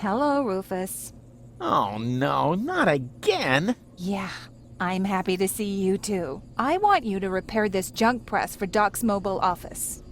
Hello, Rufus. Oh no, not again! Yeah, I'm happy to see you too. I want you to repair this junk press for Doc's mobile office.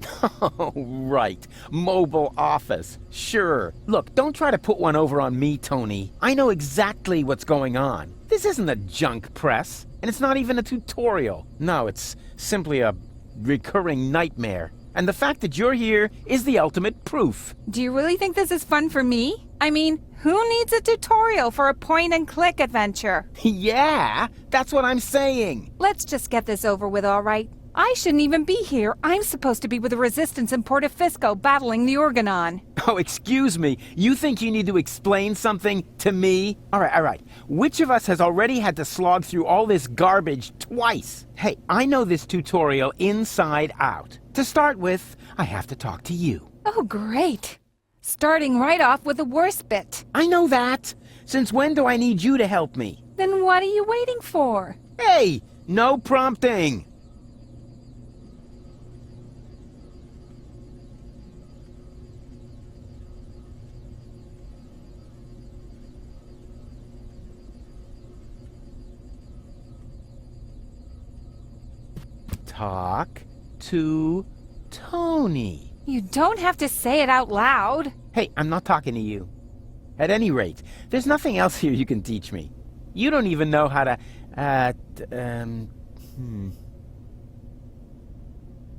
Oh, right. Mobile office. Sure. Look, don't try to put one over on me, Tony. I know exactly what's going on. This isn't a junk press, and it's not even a tutorial. No, it's simply a recurring nightmare. And the fact that you're here is the ultimate proof. Do you really think this is fun for me? I mean, who needs a tutorial for a point-and-click adventure? Yeah, that's what I'm saying. Let's just get this over with, all right? I shouldn't even be here. I'm supposed to be with the Resistance in Porta Fisco battling the Organon. Oh, excuse me. You think you need to explain something to me? All right. Which of us has already had to slog through all this garbage twice? Hey, I know this tutorial inside out. To start with, I have to talk to you. Oh, great. Starting right off with the worst bit. I know that. Since when do I need you to help me? Then what are you waiting for? Hey, no prompting. Talk to Tony. You don't have to say it out loud. Hey, I'm not talking to you. At any rate, there's nothing else here you can teach me. You don't even know how to,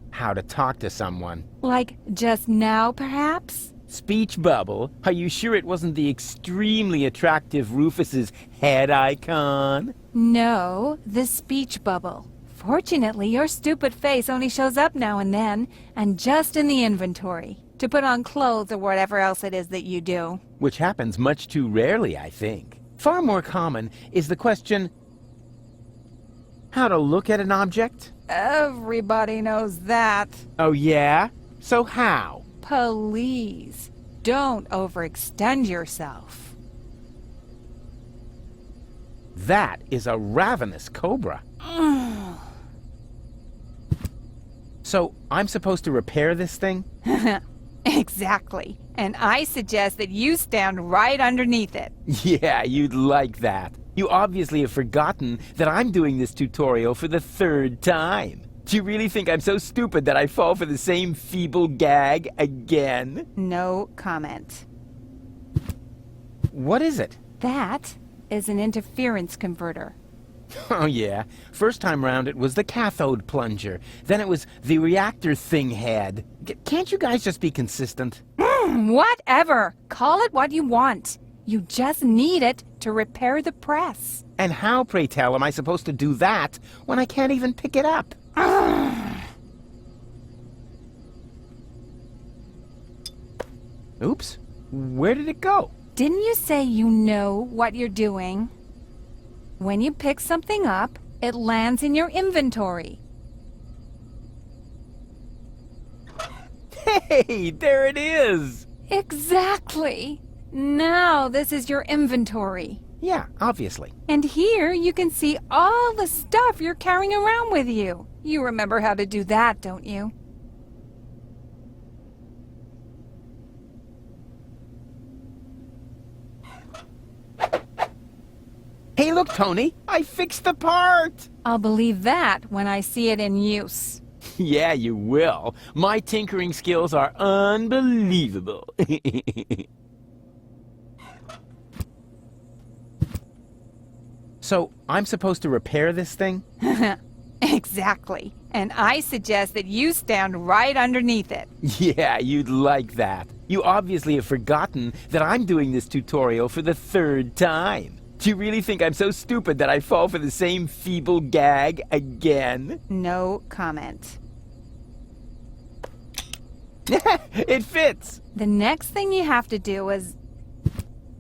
how to talk to someone. Like just now, perhaps? Speech bubble? Are you sure it wasn't the extremely attractive Rufus's head icon? No, the speech bubble. Fortunately, your stupid face only shows up now and then, and just in the inventory, to put on clothes or whatever else it is that you do. Which happens much too rarely, I think. Far more common is the question, how to look at an object? Everybody knows that. Oh yeah? So how? Please, don't overextend yourself. That is a ravenous cobra. So, I'm supposed to repair this thing? Exactly. And I suggest that you stand right underneath it. Yeah, you'd like that. You obviously have forgotten that I'm doing this tutorial for the third time. Do you really think I'm so stupid that I fall for the same feeble gag again? No comment. What is it? That is an interference converter. Oh yeah, first time round it was the cathode plunger. Then it was the reactor thing head. Can't you guys just be consistent? Whatever. Call it what you want. You just need it to repair the press. And how, pray tell, am I supposed to do that when I can't even pick it up? Oops, where did it go? Didn't you say you know what you're doing? When you pick something up, it lands in your inventory. Hey, there it is! Exactly. Now this is your inventory. Yeah, obviously. And here you can see all the stuff you're carrying around with you. You remember how to do that, don't you? Hey, look, Tony! I fixed the part! I'll believe that when I see it in use. Yeah, you will. My tinkering skills are unbelievable. So, I'm supposed to repair this thing? Exactly. And I suggest that you stand right underneath it. Yeah, you'd like that. You obviously have forgotten that I'm doing this tutorial for the third time. Do you really think I'm so stupid that I fall for the same feeble gag again? No comment. It fits! The next thing you have to do is...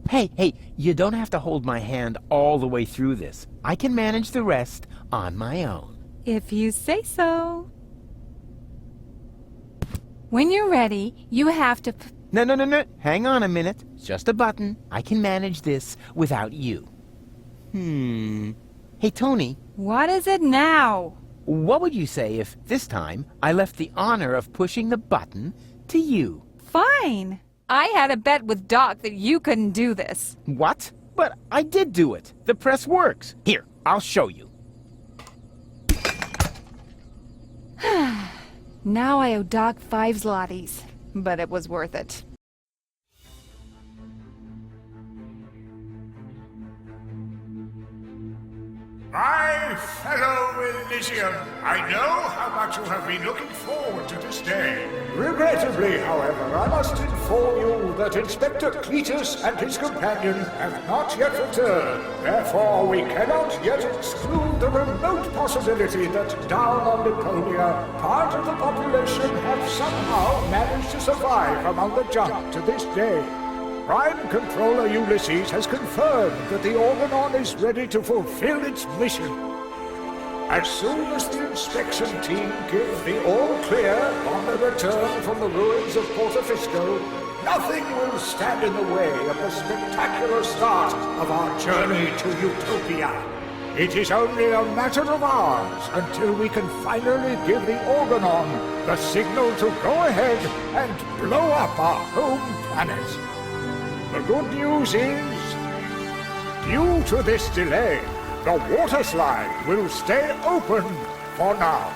Hey, you don't have to hold my hand all the way through this. I can manage the rest on my own. If you say so. When you're ready, you have to... No. Hang on a minute. It's just a button. I can manage this without you. Hey, Tony. What is it now? What would you say if, this time, I left the honor of pushing the button to you? Fine. I had a bet with Doc that you couldn't do this. What? But I did do it. The press works. Here, I'll show you. Now I owe Doc 5 zlotys, but it was worth it. My fellow Elysium, I know how much you have been looking forward to this day. Regrettably, however, I must inform you that Inspector Cletus and his companion have not yet returned. Therefore, we cannot yet exclude the remote possibility that down on Deponia, part of the population have somehow managed to survive among the junk to this day. Prime Controller Ulysses has confirmed that the Organon is ready to fulfill its mission. As soon as the inspection team give the all-clear on the return from the ruins of Portofisco, nothing will stand in the way of the spectacular start of our journey to Utopia. It is only a matter of hours until we can finally give the Organon the signal to go ahead and blow up our home planet. The good news is, due to this delay, the water slide will stay open for now.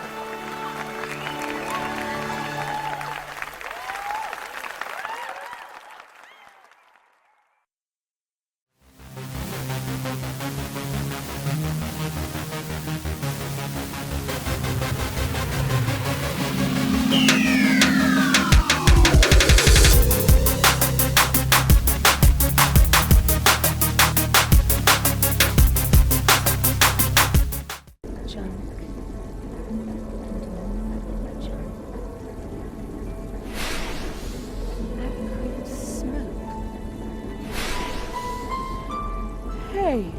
Hey,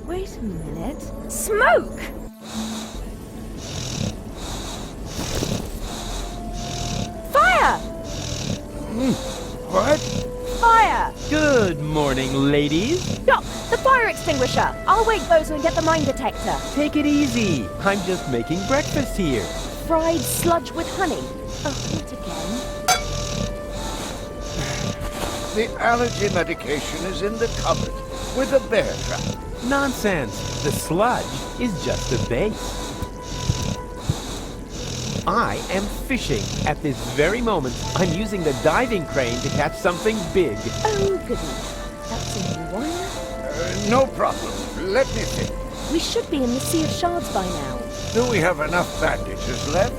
wait a minute. Smoke! Fire! What? Fire! Good morning, ladies. Doc, the fire extinguisher! I'll wake Bozo and get the mine detector. Take it easy. I'm just making breakfast here. Fried sludge with honey. Oh, not again. The allergy medication is in the cupboard with a bear trap. Nonsense. The sludge is just a base. I am fishing. At this very moment, I'm using the diving crane to catch something big. Oh, goodness. That's a new one. No problem. Let me think. We should be in the Sea of Shards by now. Do we have enough bandages left?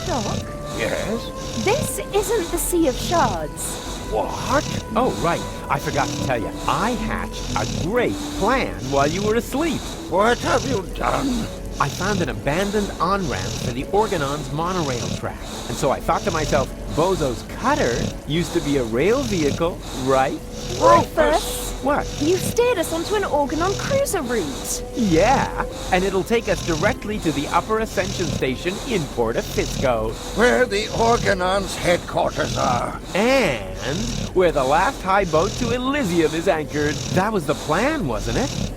Doc? Yes? This isn't the Sea of Shards. What? Oh, right. I forgot to tell you. I hatched a great plan while you were asleep. What have you done? I found an abandoned on-ramp for the Organon's monorail track. And so I thought to myself, Bozo's cutter used to be a rail vehicle, right? Rufus! What? You steered us onto an Organon cruiser route. Yeah, and it'll take us directly to the Upper Ascension Station in Portofisco. Where the Organon's headquarters are. And where the last high boat to Elysium is anchored. That was the plan, wasn't it?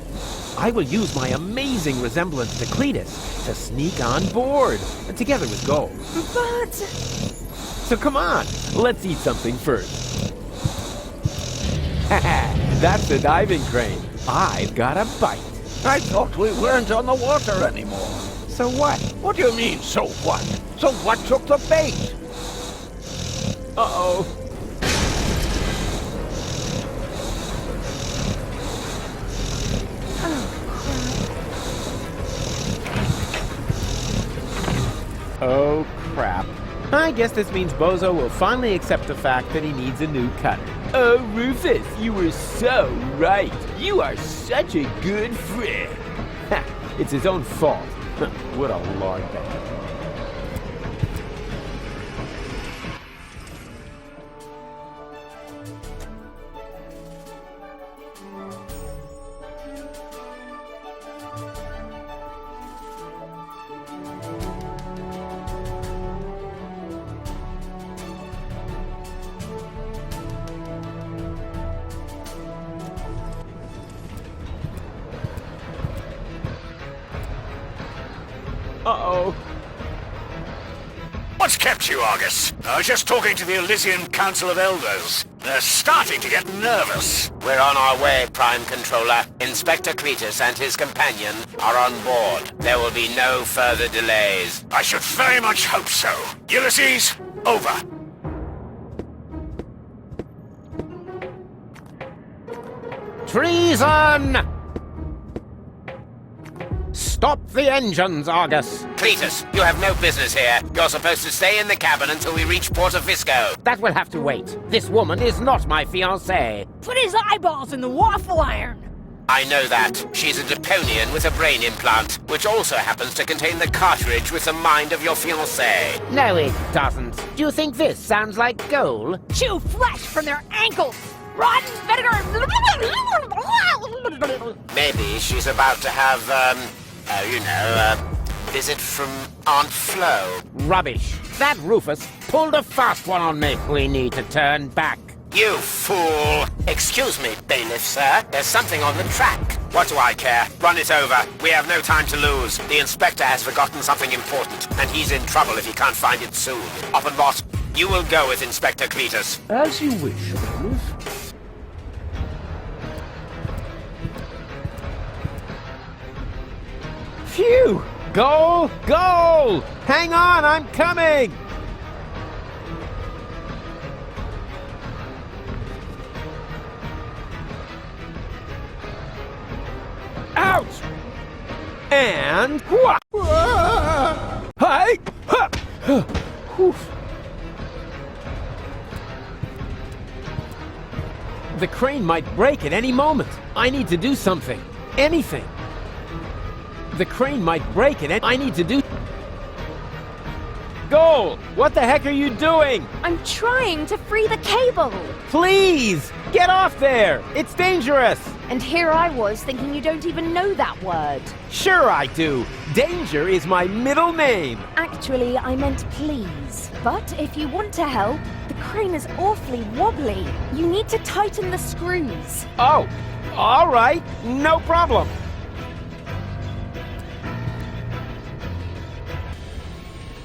I will use my amazing resemblance to Cletus to sneak on board, together with gold. But... So come on, let's eat something first. That's the diving crane. I've got a bite. I thought we weren't on the water anymore. So what? What do you mean, so what? So what took the bait? Uh-oh. Oh, crap. I guess this means Bozo will finally accept the fact that he needs a new cutter. Oh, Rufus, you were so right. You are such a good friend. Ha, it's his own fault. What a lard bag. Uh-oh. What's kept you, Argus? I was just talking to the Elysian Council of Elders. They're starting to get nervous. We're on our way, Prime Controller. Inspector Cletus and his companion are on board. There will be no further delays. I should very much hope so. Ulysses, over. Treason! Stop the engines, Argus. Cletus, you have no business here. You're supposed to stay in the cabin until we reach Porto Visco. That will have to wait. This woman is not my fiancée. Put his eyeballs in the waffle iron. I know that. She's a Deponian with a brain implant, which also happens to contain the cartridge with the mind of your fiancée. No, it doesn't. Do you think this sounds like gold? Chew flesh from their ankles. Rotten vinegar. Maybe she's about to have, a visit from Aunt Flo. Rubbish. That Rufus pulled a fast one on me. We need to turn back. You fool! Excuse me, bailiff, sir. There's something on the track. What do I care? Run it over. We have no time to lose. The inspector has forgotten something important, and he's in trouble if he can't find it soon. Offenbot, you will go with Inspector Cletus. As you wish, bailiff. Phew! Goal! Goal! Hang on, I'm coming! Ouch! And... Hi! The crane might break at any moment. I need to do something. Anything. The crane might break it, and I need to do... Goal! What the heck are you doing? I'm trying to free the cable. Please! Get off there! It's dangerous! And here I was thinking you don't even know that word. Sure I do. Danger is my middle name. Actually, I meant please. But if you want to help, the crane is awfully wobbly. You need to tighten the screws. Oh, all right. No problem.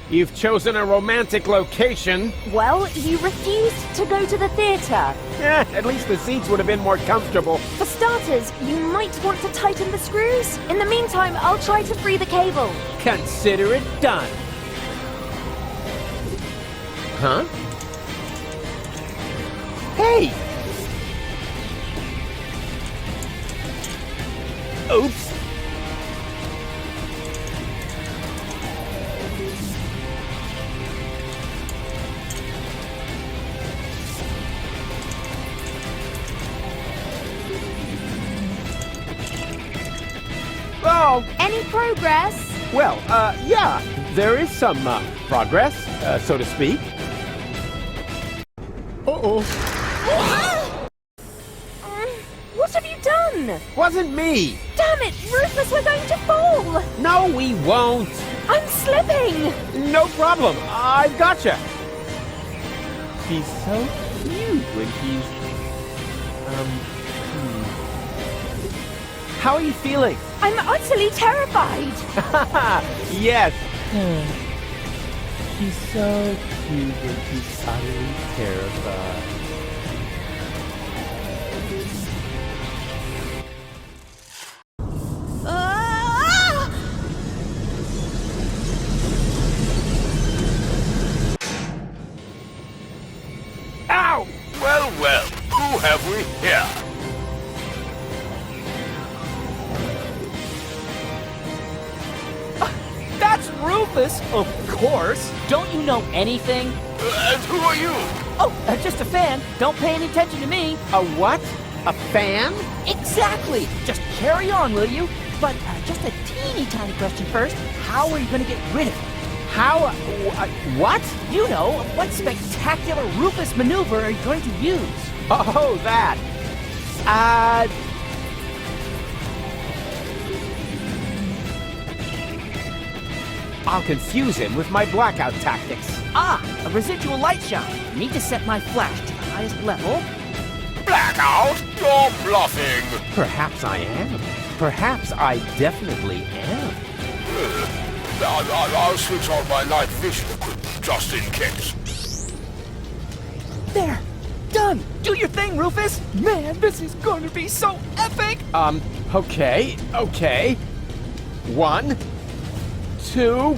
You've chosen a romantic location. Well, you refused to go to the theatre. At least the seats would have been more comfortable. For starters, you might want to tighten the screws. In the meantime, I'll try to free the cable. Consider it done. Huh? Hey! Oops. Oh, Any progress? well, yeah, there is some, progress, so to speak. Uh-oh. What have you done? Wasn't me! Damn it, Rufus, we're going to fall! No, we won't! I'm slipping! No problem, I've gotcha! He's so cute when he's, How are you feeling? I'm utterly terrified! Yes! He's so cute when he's utterly terrified. Ah! Ow! Well, well, who have we here? That's Rufus! Of course! Don't you know anything? And who are you? Oh, just a fan. Don't pay any attention to me. A what? A fan? Exactly! Just carry on, will you? But just a teeny tiny question first. How are you going to get rid of it? How? What? You know, what spectacular Rufus maneuver are you going to use? Oh, that. I'll confuse him with my blackout tactics. Ah, a residual light shot. Need to set my flash to the highest level. Blackout? You're bluffing. Perhaps I am. Perhaps I definitely am. I'll switch on my night vision equipment. just in case. There! Done! Do your thing, Rufus! Man, this is gonna be so epic! Okay. 1, 2...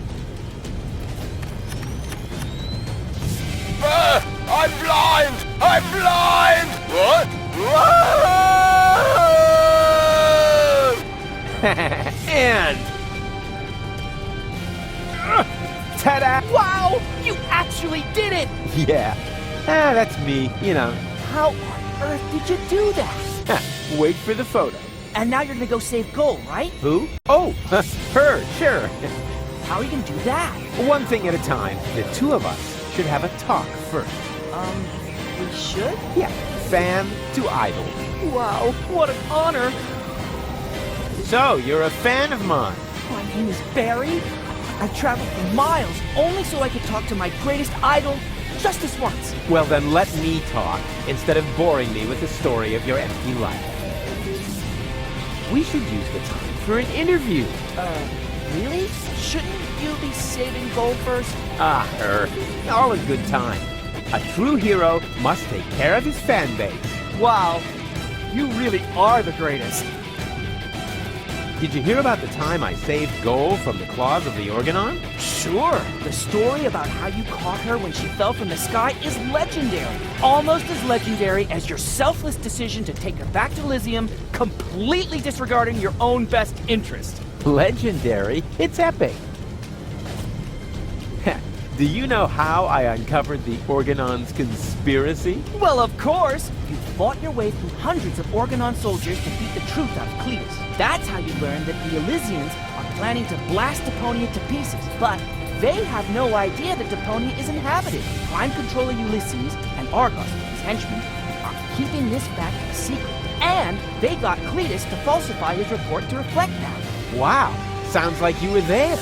I'm blind! I'm blind! What? And... ta-da! Wow! You actually did it! Yeah. That's me, you know. How on earth did you do that? Wait for the photo. And now you're gonna go save Gold, right? Who? Oh, her, sure. How are you gonna do that? One thing at a time. The two of us should have a talk first. We should? Yeah, fan to idol. Wow, what an honor! So, you're a fan of mine. My name is Barry. I've traveled for miles only so I could talk to my greatest idol just this once. Well, then let me talk, instead of boring me with the story of your empty life. We should use the time for an interview. Really? Shouldn't you be saving Gold first? Her. All in good time. A true hero must take care of his fan base. Wow, you really are the greatest. Did you hear about the time I saved Gold from the claws of the Organon? Sure. The story about how you caught her when she fell from the sky is legendary. Almost as legendary as your selfless decision to take her back to Elysium, completely disregarding your own best interest. Legendary? It's epic. Do you know how I uncovered the Organon's conspiracy? Well, of course. You fought your way through hundreds of Organon soldiers to beat the truth out of Cletus. That's how you learned that the Elysians are planning to blast Deponia to pieces. But they have no idea that Deponia is inhabited. Prime Controller Ulysses and Argos, his henchmen, are keeping this fact a secret. And they got Cletus to falsify his report to reflect that. Wow, sounds like you were there.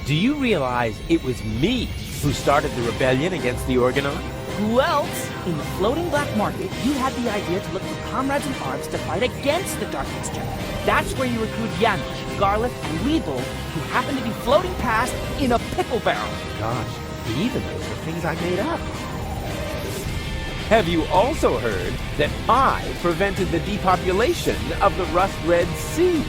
Do you realize it was me who started the rebellion against the Organon? Who else? In the floating black market, you had the idea to look for comrades in arms to fight against the Dark Exchange. That's where you recruit Yanush, Garlic, and Weeble, who happen to be floating past in a pickle barrel. Gosh, even those are things I made up. Have you also heard that I prevented the depopulation of the Rust-Red Sea?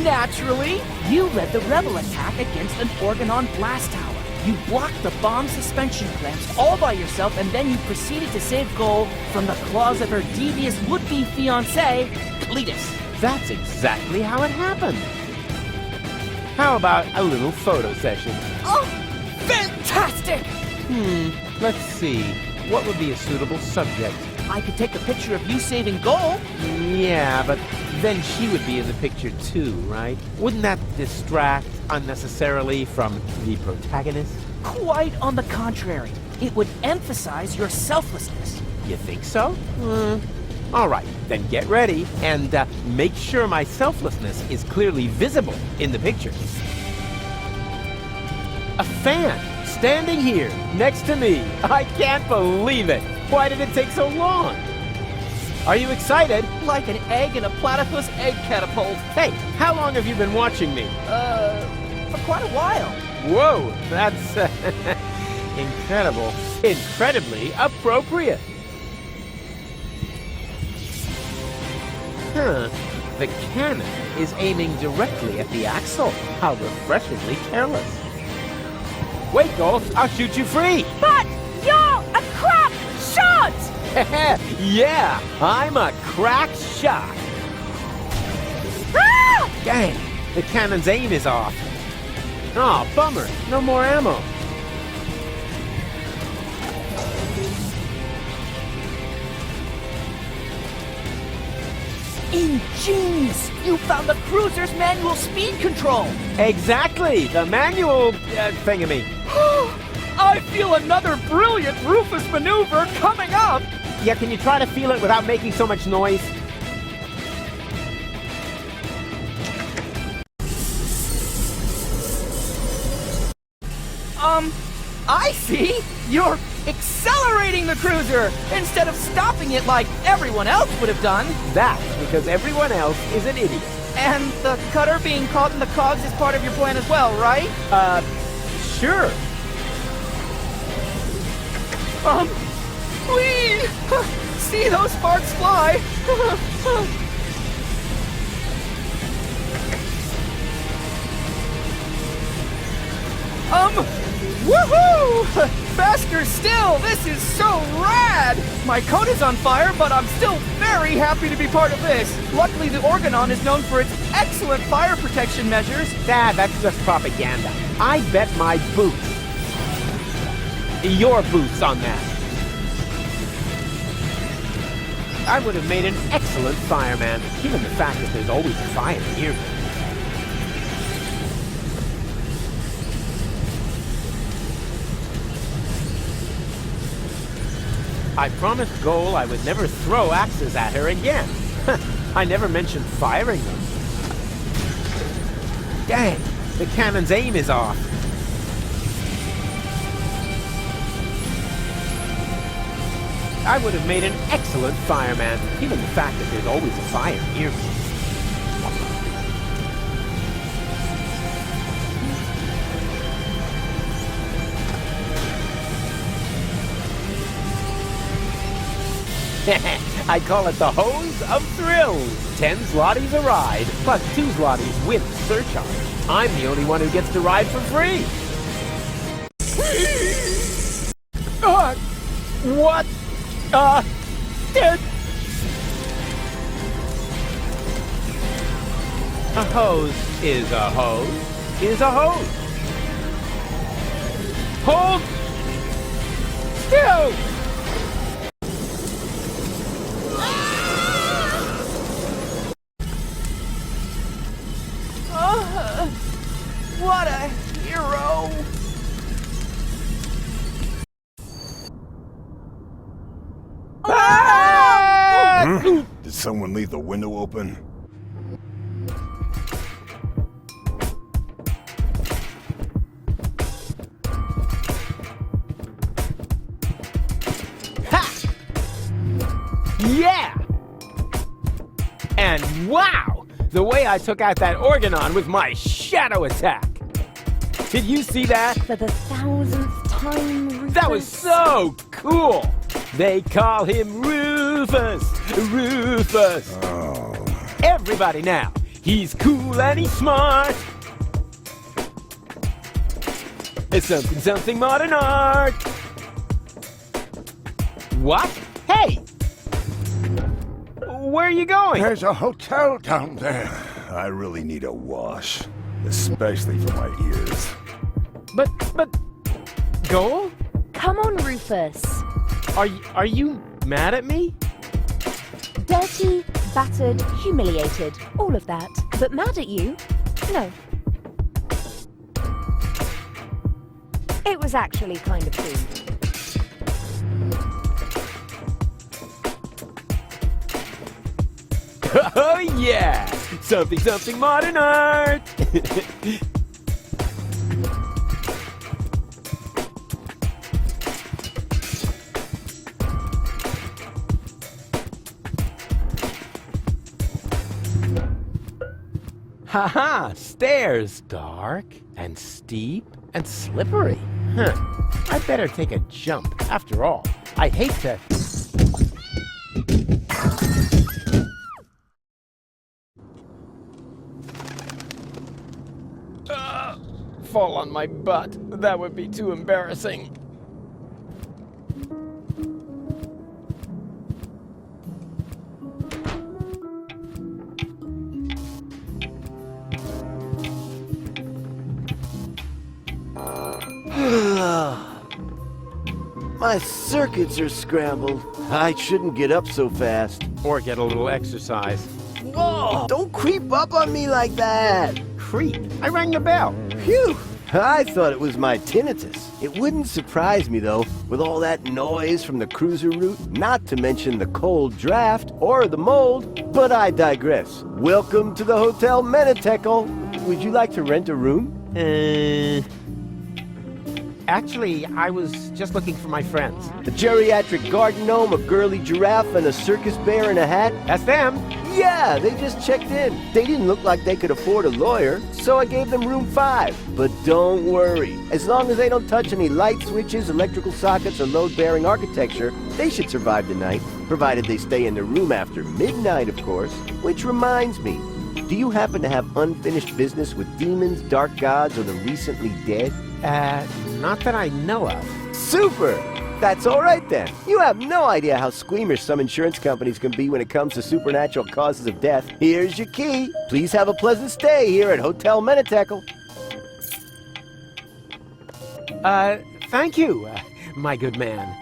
Naturally, you led the rebel attack against an Organon blast tower. You blocked the bomb suspension clamps all by yourself, and then you proceeded to save Gold from the claws of her devious would-be fiancé, Cletus. That's exactly how it happened. How about a little photo session? Oh, fantastic! Let's see. What would be a suitable subject? I could take a picture of you saving Gold. Yeah, but then she would be in the picture too, right? Wouldn't that distract unnecessarily from the protagonist? Quite on the contrary. It would emphasize your selflessness. You think so? All right, then get ready and make sure my selflessness is clearly visible in the picture. A fan standing here next to me. I can't believe it. Why did it take so long? Are you excited? Like an egg in a platypus egg catapult. Hey, how long have you been watching me? For quite a while. Whoa, that's incredible. Incredibly appropriate. The cannon is aiming directly at the axle. How refreshingly careless. Wait, Gold, I'll shoot you free. But you're a crap shot! Yeah, I'm a crack shot. Ah! Dang, the cannon's aim is off. Oh, bummer, no more ammo. Ingenious! You found the cruiser's manual speed control! Exactly, the manual thingamy. I feel another brilliant Rufus maneuver coming up! Yeah, can you try to feel it without making so much noise? I see! You're accelerating the cruiser instead of stopping it like everyone else would have done! That's because everyone else is an idiot. And the cutter being caught in the cogs is part of your plan as well, right? Sure. Please! See those sparks fly! Woohoo! Faster still! This is so rad! My coat is on fire, but I'm still very happy to be part of this. Luckily, the Organon is known for its excellent fire protection measures. Dad, that's just propaganda. I bet my boots. Your boots on that. I would have made an excellent fireman, given the fact that there's always a fire near me. I promised Goal I would never throw axes at her again. I never mentioned firing them. Dang, the cannon's aim is off. I would have made an excellent fireman, given the fact that there's always a fire near me. I call it the hose of thrills. 10 zlotys a ride, plus 2 zlotys with surcharge. I'm the only one who gets to ride for free. What? Did... A hose is a hose is a hose. Hold still! What a hero! Did someone leave the window open? Ha! Yeah! And wow! The way I took out that Organon with my shadow attack! Did you see that? For the 1000th time, Rufus. That was so cool! They call him Rufus! Rufus! Oh. Everybody now! He's cool and he's smart! It's something modern art! What? Hey! Where are you going? There's a hotel down there. I really need a wash, especially for my ears. But, Goal? Come on, Rufus. Are you mad at me? Dirty, battered, humiliated, all of that. But mad at you? No. It was actually kind of cool. Oh yeah! Something modern art! Haha! Stairs! Dark and steep and slippery. Huh. I better take a jump. After all, I hate to... fall on my butt. That would be too embarrassing. My circuits are scrambled. I shouldn't get up so fast. Or get a little exercise. Whoa! Don't creep up on me like that! Creep? I rang the bell. Phew! I thought it was my tinnitus. It wouldn't surprise me, though, with all that noise from the cruiser route, not to mention the cold draft or the mold. But I digress. Welcome to the Hotel Menetekel. Would you like to rent a room? Actually, I was just looking for my friends. A geriatric garden gnome, a girly giraffe, and a circus bear in a hat? That's them. Yeah, they just checked in. They didn't look like they could afford a lawyer, so I gave them room 5. But don't worry. As long as they don't touch any light switches, electrical sockets, or load-bearing architecture, they should survive the night, provided they stay in their room after midnight, of course. Which reminds me, do you happen to have unfinished business with demons, dark gods, or the recently dead? Not that I know of. Super! That's all right then. You have no idea how squeamish some insurance companies can be when it comes to supernatural causes of death. Here's your key. Please have a pleasant stay here at Hotel Menetekel. Thank you, my good man.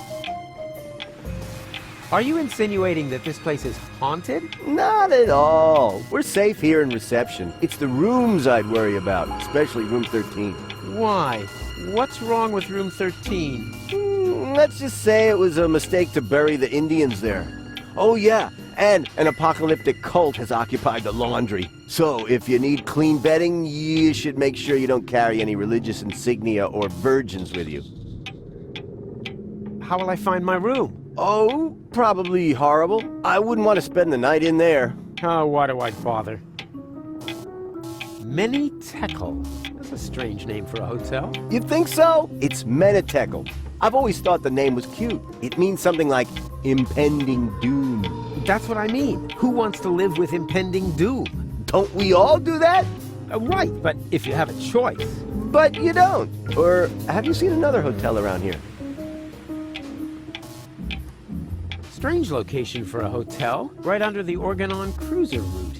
Are you insinuating that this place is haunted? Not at all. We're safe here in reception. It's the rooms I'd worry about, especially room 13. Why? What's wrong with room 13? Let's just say it was a mistake to bury the Indians there. Oh yeah, and an apocalyptic cult has occupied the laundry. So if you need clean bedding, you should make sure you don't carry any religious insignia or virgins with you. How will I find my room? Oh, probably horrible. I wouldn't want to spend the night in there. Oh, why do I bother? Menetekel. That's a strange name for a hotel. You think so? It's Menetekel. I've always thought the name was cute. It means something like impending doom. That's what I mean. Who wants to live with impending doom? Don't we all do that? Right, but if you have a choice. But you don't. Or have you seen another hotel around here? Strange location for a hotel, right under the Organon cruiser route.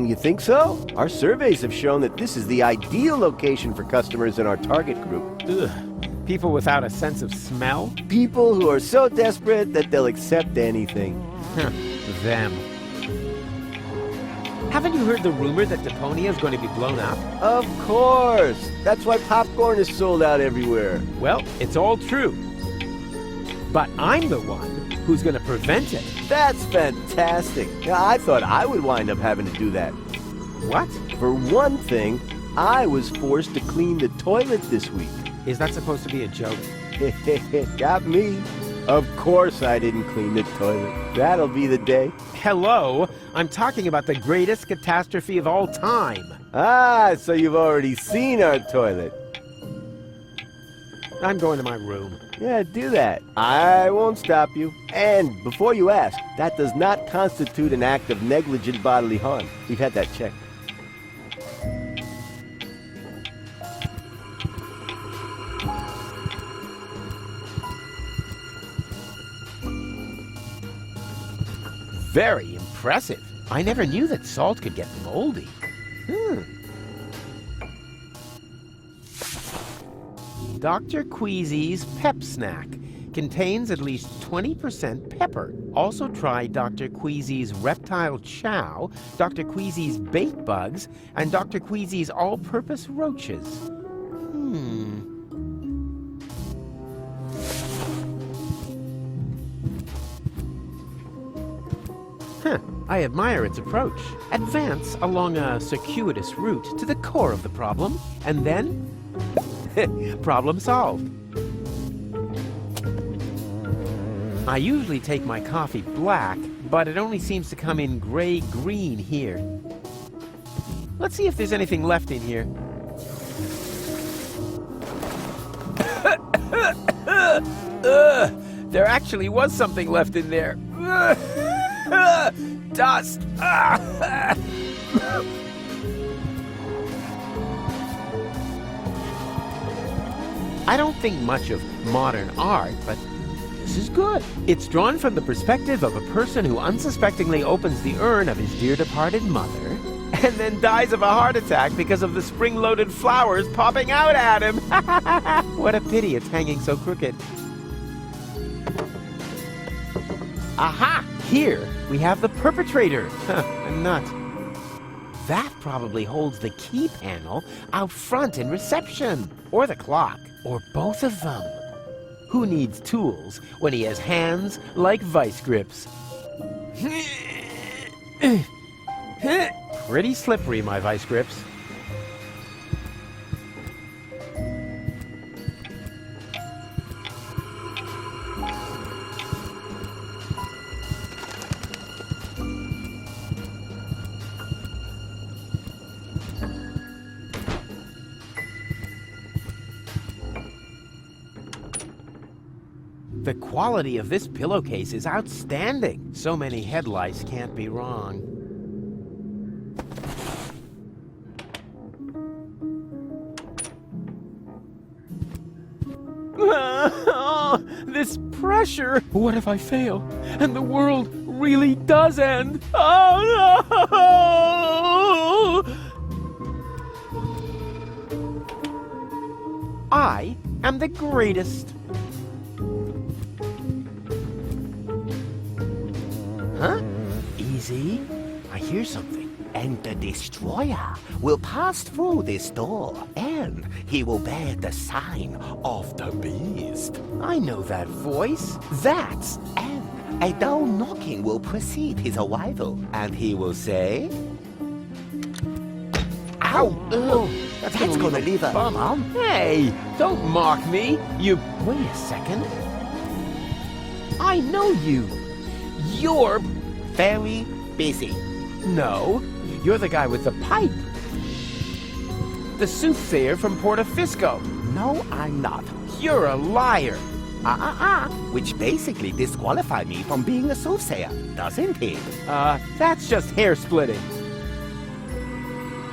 You think so? Our surveys have shown that this is the ideal location for customers in our target group. Ugh. People without a sense of smell? People who are so desperate that they'll accept anything. Them. Haven't you heard the rumor that Deponia is going to be blown up? Of course! That's why popcorn is sold out everywhere. Well, it's all true. But I'm the one who's going to prevent it. That's fantastic. I thought I would wind up having to do that. What? For one thing, I was forced to clean the toilet this week. Is that supposed to be a joke? Got me. Of course I didn't clean the toilet. That'll be the day. Hello? I'm talking about the greatest catastrophe of all time. Ah, so you've already seen our toilet. I'm going to my room. Yeah, do that. I won't stop you. And before you ask, that does not constitute an act of negligent bodily harm. We've had that checked. Very impressive. I never knew that salt could get moldy. Dr. Queasy's Pep Snack contains at least 20% pepper. Also try Dr. Queasy's Reptile Chow, Dr. Queasy's Bait Bugs, and Dr. Queasy's All-Purpose Roaches. I admire its approach. Advance along a circuitous route to the core of the problem, and then problem solved. I usually take my coffee black, but it only seems to come in gray-green here. Let's see if there's anything left in here. There actually was something left in there. Dust! I don't think much of modern art, but this is good. It's drawn from the perspective of a person who unsuspectingly opens the urn of his dear departed mother and then dies of a heart attack because of the spring-loaded flowers popping out at him. What a pity it's hanging so crooked. Aha! Here we have the perpetrator. A nut. That probably holds the key panel out front in reception. Or the clock. Or both of them. Who needs tools when he has hands like vice grips? Pretty slippery, my vice grips. The quality of this pillowcase is outstanding. So many head lice can't be wrong. This pressure! What if I fail and the world really does end? Oh no! I am the greatest. Huh? Easy. I hear something. And the destroyer will pass through this door, and he will bear the sign of the beast. I know that voice. That's... And a dull knocking will precede his arrival, and he will say... Ow! Oh, That's gonna leave a bummer. Hey, don't mock me. You... Wait a second. I know you. You're... Very busy. No, you're the guy with the pipe. The soothsayer from Portofisco. No, I'm not. You're a liar. Which basically disqualifies me from being a soothsayer, doesn't it? That's just hair splitting.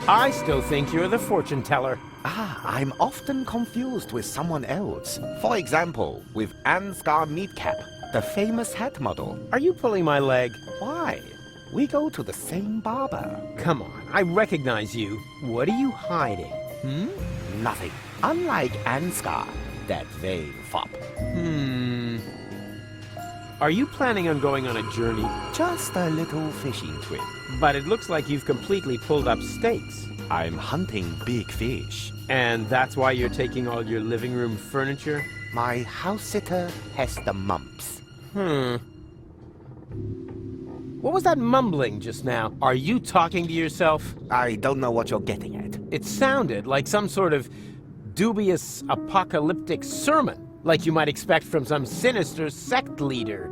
I still think you're the fortune teller. I'm often confused with someone else. For example, with Ansgar Meatcap, the famous hat model. Are you pulling my leg? Why? We go to the same barber. Come on, I recognize you. What are you hiding? Nothing. Unlike Ansgar, that vain fop. Are you planning on going on a journey? Just a little fishing trip. But it looks like you've completely pulled up stakes. I'm hunting big fish. And that's why you're taking all your living room furniture? My house sitter has the mumps. What was that mumbling just now? Are you talking to yourself? I don't know what you're getting at. It sounded like some sort of dubious apocalyptic sermon, like you might expect from some sinister sect leader.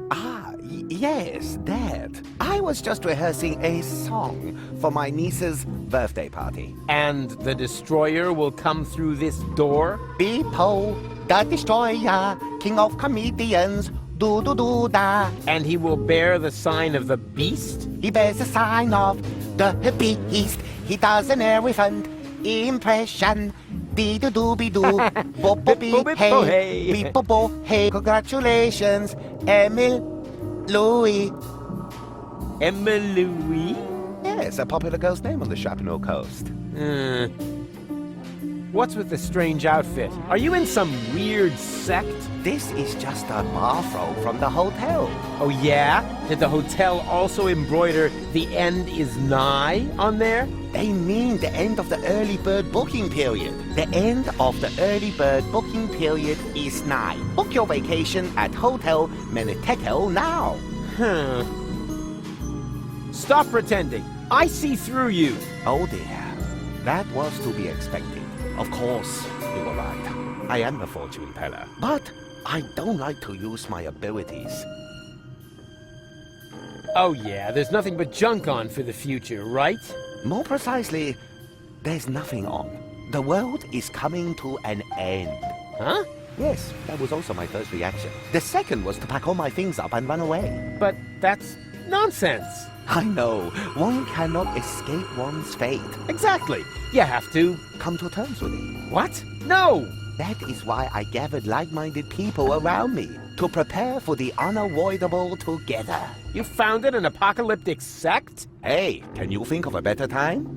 Yes, that. I was just rehearsing a song for my niece's birthday party. And the destroyer will come through this door? Bepo, the destroyer, king of comedians, do-do-do-da. And he will bear the sign of the beast? He bears the sign of the beast. He does an elephant impression. Dee-do-do-be-do, bo-bo-be-hey, be-bo-bo-hey. Congratulations, Emil Louis. Emil Louis? Yes, a popular girl's name on the Chapineau coast. What's with the strange outfit? Are you in some weird sect? This is just a bathrobe from the hotel. Oh yeah? Did the hotel also embroider "The end is nigh" on there? They mean the end of the early bird booking period. The end of the early bird booking period is nigh. Book your vacation at Hotel Menitekel now. Stop pretending. I see through you. Oh dear. That was to be expected. Of course, you were right. I am the fortune teller. But I don't like to use my abilities. Oh yeah, there's nothing but junk on for the future, right? More precisely, there's nothing on. The world is coming to an end. Huh? Yes, that was also my first reaction. The second was to pack all my things up and run away. But that's nonsense. I know. One cannot escape one's fate. Exactly. You have to come to terms with it. What? No! That is why I gathered like-minded people around me, to prepare for the unavoidable together. You founded an apocalyptic sect? Hey, can you think of a better time?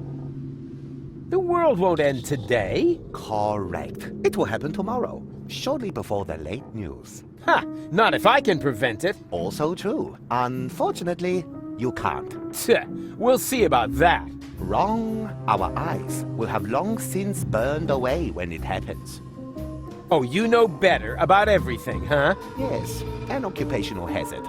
The world won't end today. Correct. It will happen tomorrow, shortly before the late news. Ha! Not if I can prevent it. Also true. Unfortunately, you can't. We'll see about that. Wrong. Our eyes will have long since burned away when it happens. Oh, you know better about everything, huh? Yes, an occupational hazard.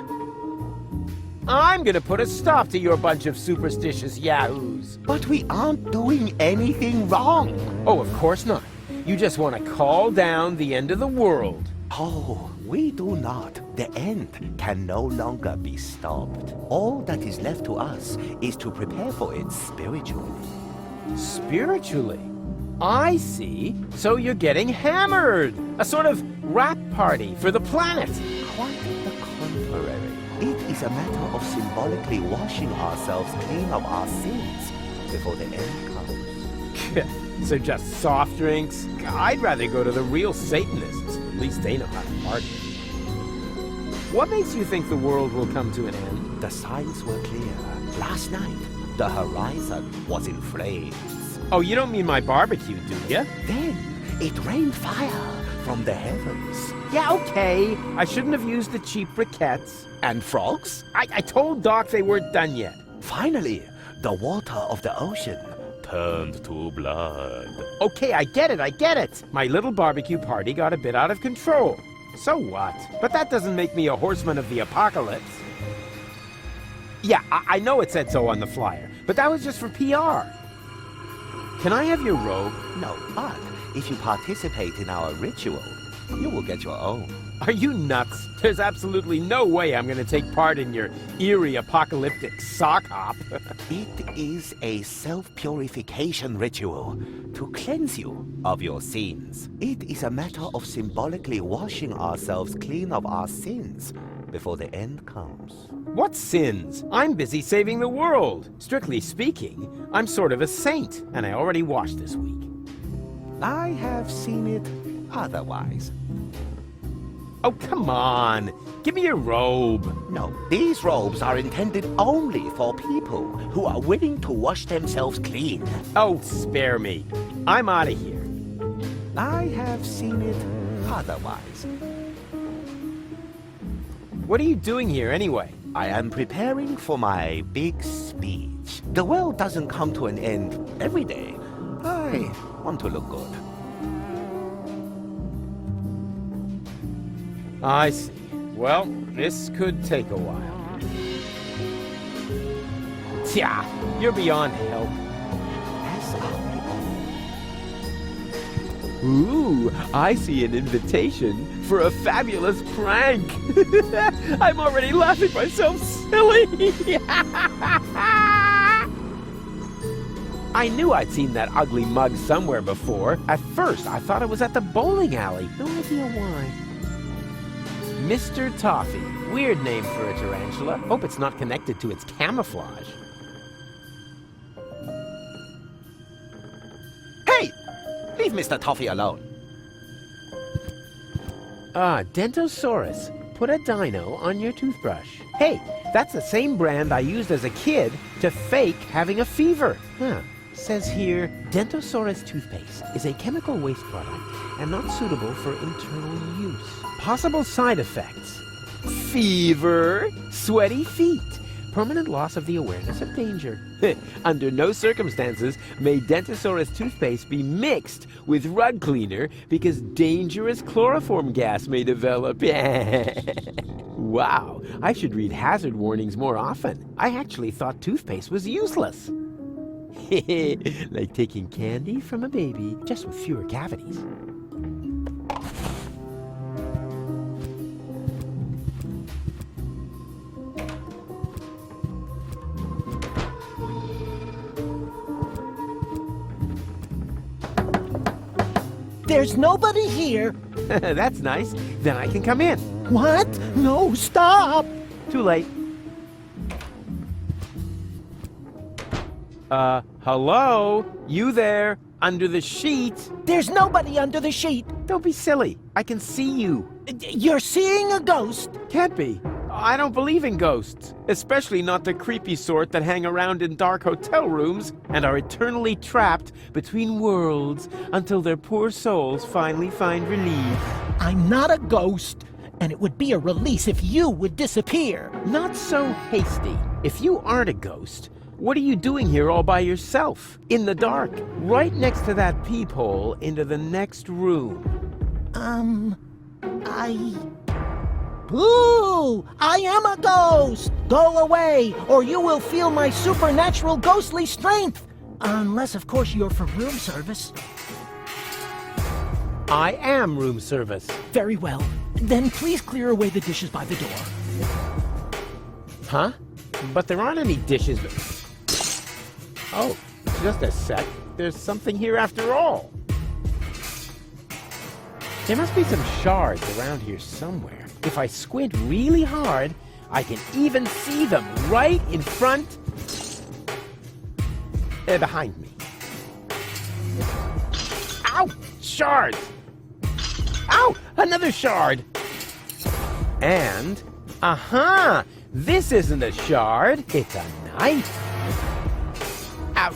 I'm gonna put a stop to your bunch of superstitious yahoos. But we aren't doing anything wrong. Oh, of course not. You just want to call down the end of the world. Oh, we do not. The end can no longer be stopped. All that is left to us is to prepare for it spiritually. Spiritually? I see. So you're getting hammered. A sort of rap party for the planet. quite the contrary. It is a matter of symbolically washing ourselves clean of our sins before the end comes. So just soft drinks? I'd rather go to the real Satanists. At least they know how to party. What makes you think the world will come to an end? The signs were clear. Last night, the horizon was in flames. Oh, you don't mean my barbecue, do you? Then it rained fire from the heavens. Yeah, okay. I shouldn't have used the cheap briquettes. And frogs? I told Doc they weren't done yet. Finally, the water of the ocean turned to blood. Okay, I get it. My little barbecue party got a bit out of control. So what? But that doesn't make me a horseman of the apocalypse. Yeah, I know it said so on the flyer, but that was just for PR. Can I have your robe? No, but if you participate in our ritual, you will get your own. Are you nuts? There's absolutely no way I'm going to take part in your eerie apocalyptic sock hop. It is a self-purification ritual to cleanse you of your sins. It is a matter of symbolically washing ourselves clean of our sins before the end comes. What sins? I'm busy saving the world. Strictly speaking, I'm sort of a saint, and I already washed this week. I have seen it otherwise. Oh, come on. Give me your robe. No, these robes are intended only for people who are willing to wash themselves clean. Oh, spare me. I'm out of here. I have seen it otherwise. What are you doing here, anyway? I am preparing for my big speech. The world doesn't come to an end every day. I want to look good. I see. Well, this could take a while. Tja, you're beyond help. As are we all. Ooh, I see an invitation for a fabulous prank. I'm already laughing myself silly. I knew I'd seen that ugly mug somewhere before. At first, I thought it was at the bowling alley. No idea why. Mr. Toffee. Weird name for a tarantula. Hope it's not connected to its camouflage. Hey! Leave Mr. Toffee alone. Dentosaurus. Put a dino on your toothbrush. Hey, that's the same brand I used as a kid to fake having a fever. Huh. Says here, Dentosaurus toothpaste is a chemical waste product and not suitable for internal use. Possible side effects: fever, sweaty feet, permanent loss of the awareness of danger. Under no circumstances may Dentosaurus toothpaste be mixed with rug cleaner because dangerous chloroform gas may develop. Wow, I should read hazard warnings more often. I actually thought toothpaste was useless. Like taking candy from a baby, just with fewer cavities. There's nobody here. That's nice. Then I can come in. What? No, stop! Too late. Hello? You there? Under the sheet? There's nobody under the sheet. Don't be silly. I can see you. You're seeing a ghost. Can't be. I don't believe in ghosts. Especially not the creepy sort that hang around in dark hotel rooms and are eternally trapped between worlds until their poor souls finally find relief. I'm not a ghost, and it would be a release if you would disappear. Not so hasty. If you aren't a ghost, what are you doing here all by yourself? In the dark, right next to that peephole into the next room. Ooh! I am a ghost! Go away, or you will feel my supernatural ghostly strength! Unless, of course, you're for room service. I am room service. Very well. Then please clear away the dishes by the door. Huh? But there aren't any dishes. Oh, just a sec. There's something here after all. There must be some shards around here somewhere. If I squint really hard, I can even see them right in front... behind me. Ow! Shards! Ow! Another shard! And... aha! This isn't a shard, it's a knife. Ouch.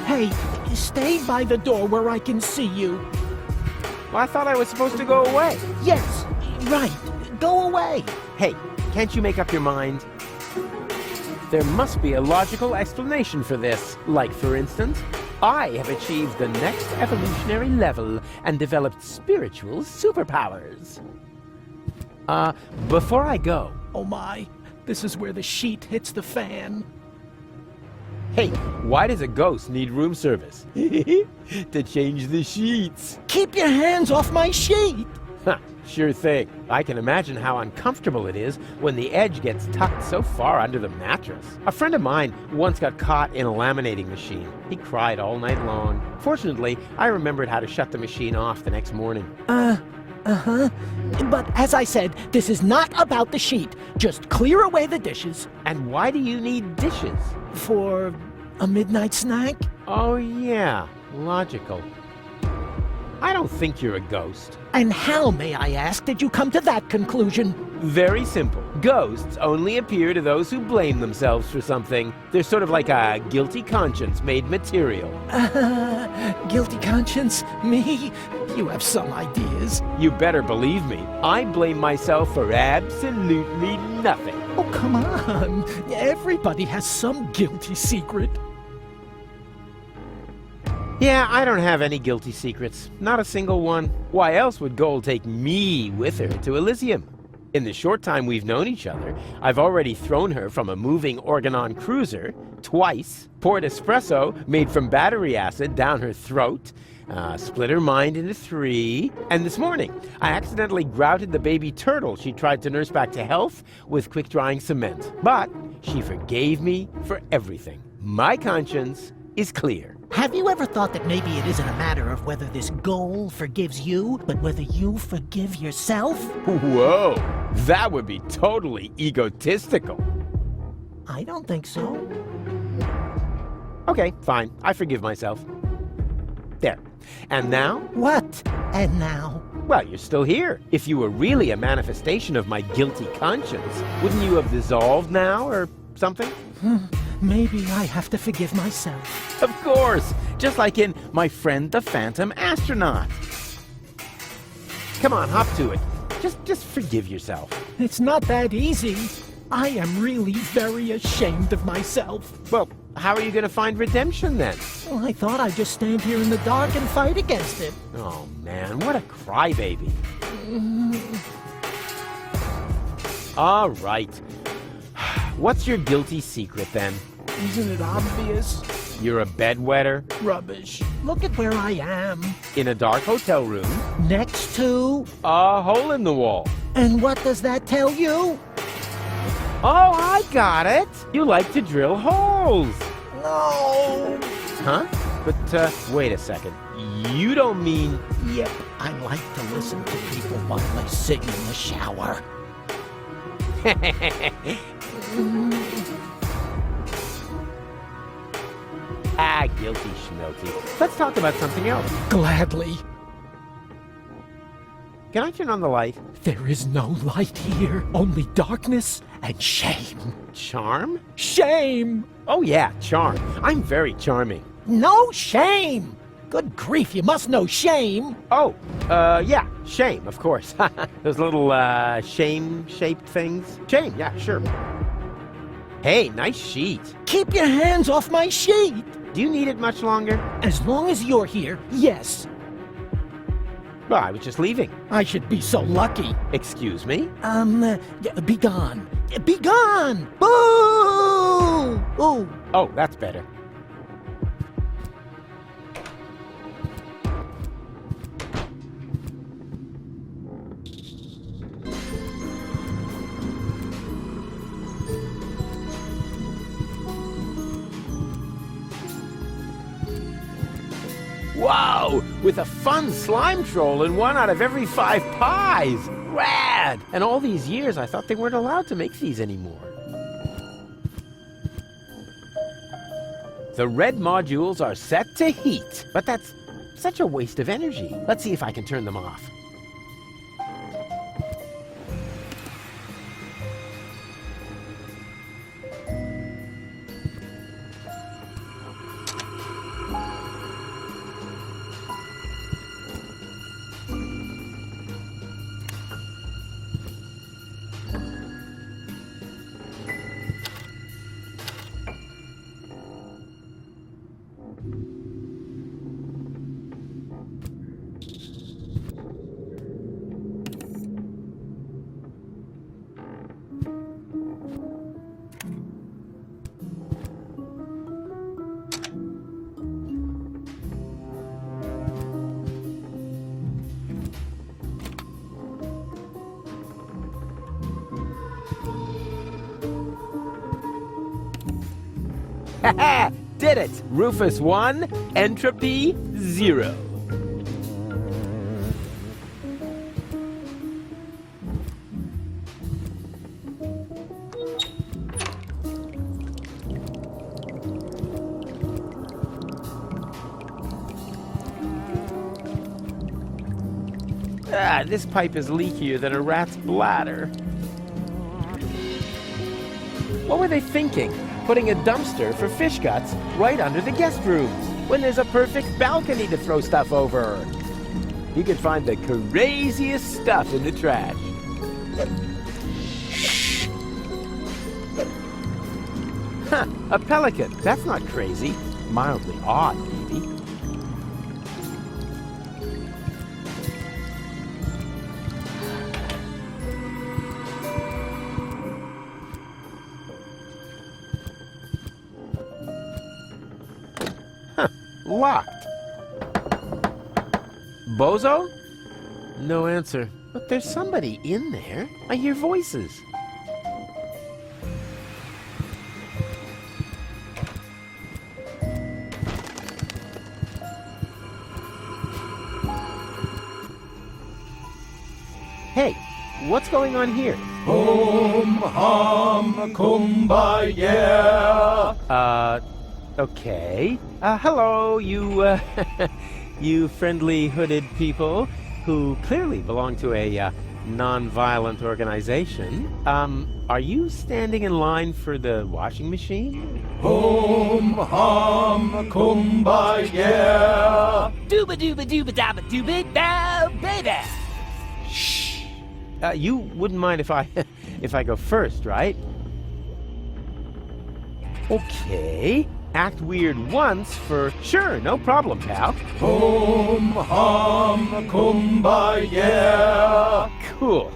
Hey, stay by the door where I can see you. Well, I thought I was supposed to go away. Yes, right. Go away. Hey, can't you make up your mind? There must be a logical explanation for this. Like, for instance, I have achieved the next evolutionary level and developed spiritual superpowers. Before I go... Oh my, this is where the sheet hits the fan. Hey, why does a ghost need room service? To change the sheets. Keep your hands off my sheet! Huh, sure thing. I can imagine how uncomfortable it is when the edge gets tucked so far under the mattress. A friend of mine once got caught in a laminating machine. He cried all night long. Fortunately, I remembered how to shut the machine off the next morning. But as I said, this is not about the sheet. Just clear away the dishes. And why do you need dishes? For a midnight snack? Oh yeah, logical. I don't think you're a ghost. And how, may I ask, did you come to that conclusion? Very simple. Ghosts only appear to those who blame themselves for something. They're sort of like a guilty conscience made material. Guilty conscience? Me? You have some ideas. You better believe me. I blame myself for absolutely nothing. Oh, come on. Everybody has some guilty secret. Yeah, I don't have any guilty secrets. Not a single one. Why else would Gold take me with her to Elysium? In the short time we've known each other, I've already thrown her from a moving Organon cruiser twice, poured espresso made from battery acid down her throat, split her mind into 3, and this morning I accidentally grouted the baby turtle she tried to nurse back to health with quick-drying cement. But she forgave me for everything. My conscience is clear. Have you ever thought that maybe it isn't a matter of whether this goal forgives you, but whether you forgive yourself? Whoa, that would be totally egotistical. I don't think so. Okay, fine. I forgive myself. There. And now? What? And now? Well, you're still here. If you were really a manifestation of my guilty conscience, wouldn't you have dissolved now or something? Maybe I have to forgive myself. Of course! Just like in My Friend the Phantom Astronaut. Come on, hop to it. Just forgive yourself. It's not that easy. I am really very ashamed of myself. Well, how are you going to find redemption then? Well, I thought I'd just stand here in the dark and fight against it. Oh man, what a crybaby. All right. What's your guilty secret then? Isn't it obvious? You're a bedwetter? Rubbish. Look at where I am. In a dark hotel room? Next to... a hole in the wall. And what does that tell you? Oh, I got it! You like to drill holes! No! Huh? But, wait a second. You don't mean... Yep, I like to listen to people while they sing in the shower. Guilty schmilty. Let's talk about something else. Gladly. Can I turn on the light? There is no light here, only darkness and shame. Charm? Shame! Oh yeah, charm. I'm very charming. No shame! Good grief, you must know shame. Oh, yeah, shame, of course. Those little, shame-shaped things. Shame, yeah, sure. Hey, nice sheet. Keep your hands off my sheet! Do you need it much longer? As long as you're here, yes. Well, I was just leaving. I should be so lucky. Excuse me? Be gone. Be gone! Boo! Ooh. Oh, that's better. Wow! with a fun slime troll in 1 out of every 5 pies. Rad! And all these years, I thought they weren't allowed to make these anymore. The red modules are set to heat, but that's such a waste of energy. Let's see if I can turn them off. Haha! Did it! Rufus 1, entropy 0. Ah, this pipe is leakier than a rat's bladder. What were they thinking? Putting a dumpster for fish guts right under the guest rooms, when there's a perfect balcony to throw stuff over. You could find the craziest stuff in the trash. Huh, a pelican. That's not crazy. Mildly odd, maybe. Locked. Bozo? No answer. But there's somebody in there. I hear voices. Hey, what's going on here? Hum, hum, kumbaya. Okay. Hello, you, you friendly hooded people who clearly belong to a, non-violent organization. Are you standing in line for the washing machine? Hum, hum, kumbaya. Dooba dooba dooba dabba dooba da baby. Shh. You wouldn't mind if I, if I go first, right? Okay. Act weird once for sure, no problem, pal. Hum, hum, kumbaya. Cool.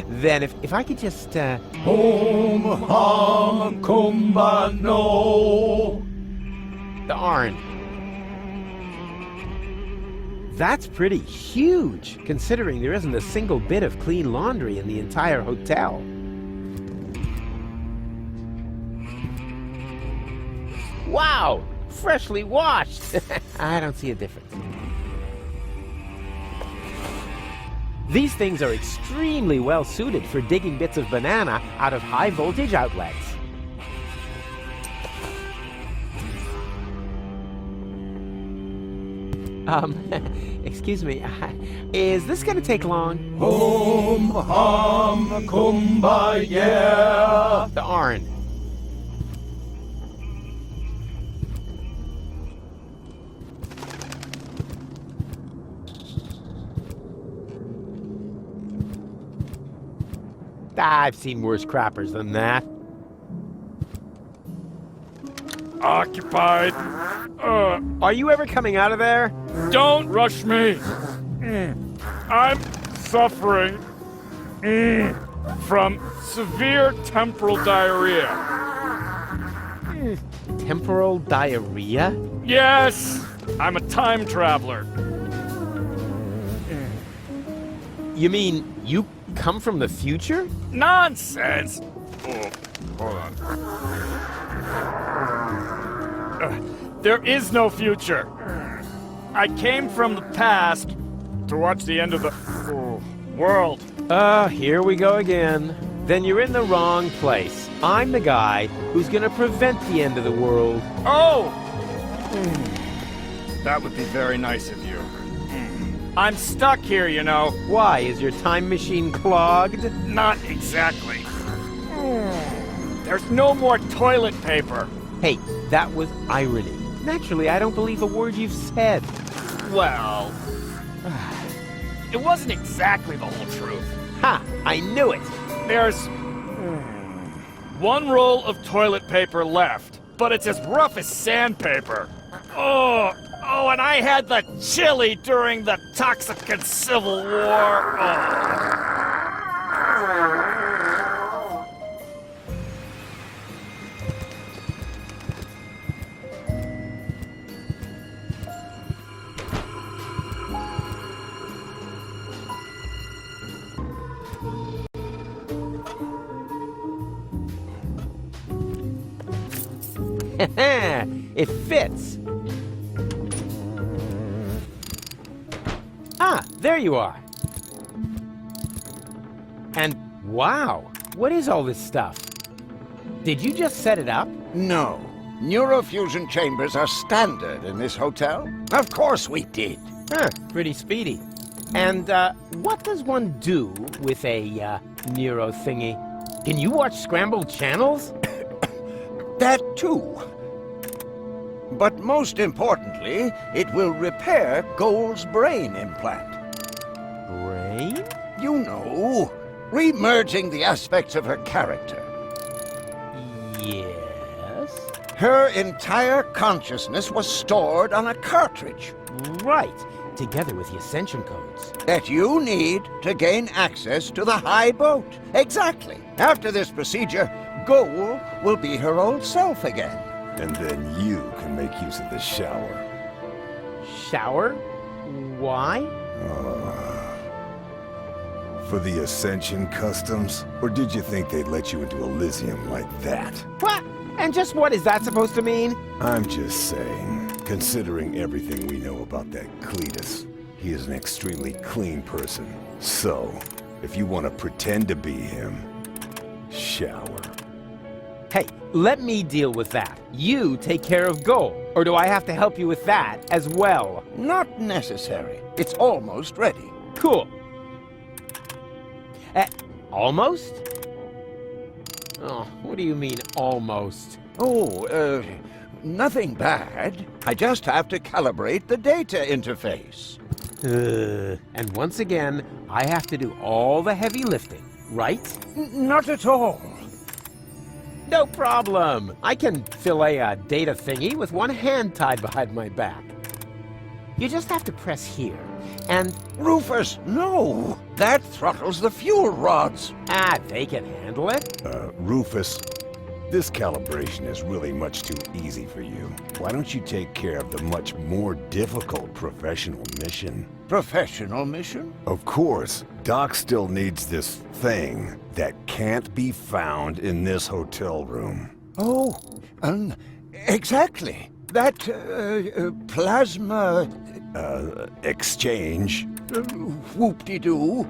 Then if I could just, Hum, hum, kumbano. Darn. That's pretty huge, considering there isn't a single bit of clean laundry in the entire hotel. Wow! Freshly washed! I don't see a difference. These things are extremely well suited for digging bits of banana out of high voltage outlets. Excuse me, is this gonna take long? Hum, hum, kumbaya. Darn. I've seen worse crappers than that. Occupied. Are you ever coming out of there? Don't rush me. I'm suffering from severe temporal diarrhea. Temporal diarrhea? Yes, I'm a time traveler. You mean you come from the future? Nonsense! Oh, hold on. There is no future. I came from the past to watch the end of the world. Here we go again. Then you're in the wrong place. I'm the guy who's gonna prevent the end of the world. Oh! That would be very nice of you. I'm stuck here, you know. Why? Is your time machine clogged? Not exactly. There's no more toilet paper. Hey, that was irony. Naturally, I don't believe a word you've said. Well, it wasn't exactly the whole truth. Ha! I knew it! There's one roll of toilet paper left, but it's as rough as sandpaper. Oh, and I had the chili during the Toxican Civil War. It fits. Ah, there you are. And wow, what is all this stuff? Did you just set it up? No. Neurofusion chambers are standard in this hotel. Of course we did. Huh, pretty speedy. And, what does one do with a, neuro thingy? Can you watch scrambled channels? That too. But most importantly, it will repair Gold's brain implant. Brain? You know, remerging the aspects of her character. Yes? Her entire consciousness was stored on a cartridge. Right, together with the Ascension codes. That you need to gain access to the high boat. Exactly. After this procedure, Gold will be her old self again. And then you can make use of the shower. Shower? Why? For the Ascension customs? Or did you think they'd let you into Elysium like that? What? And just what is that supposed to mean? I'm just saying, considering everything we know about that Cletus, he is an extremely clean person. So, if you want to pretend to be him, shower. Hey, let me deal with that. You take care of Gold. Or do I have to help you with that as well? Not necessary. It's almost ready. Cool. Almost? Oh, what do you mean, almost? Oh, nothing bad. I just have to calibrate the data interface. And once again, I have to do all the heavy lifting, right? Not at all. No problem. I can fillet a data thingy with one hand tied behind my back. You just have to press here, and... Rufus, no! That throttles the fuel rods. Ah, they can handle it. Rufus, this calibration is really much too easy for you. Why don't you take care of the much more difficult professional mission? Professional mission? Of course. Doc still needs this thing that can't be found in this hotel room. Oh, exactly. That, plasma... exchange. Whoop-de-doo.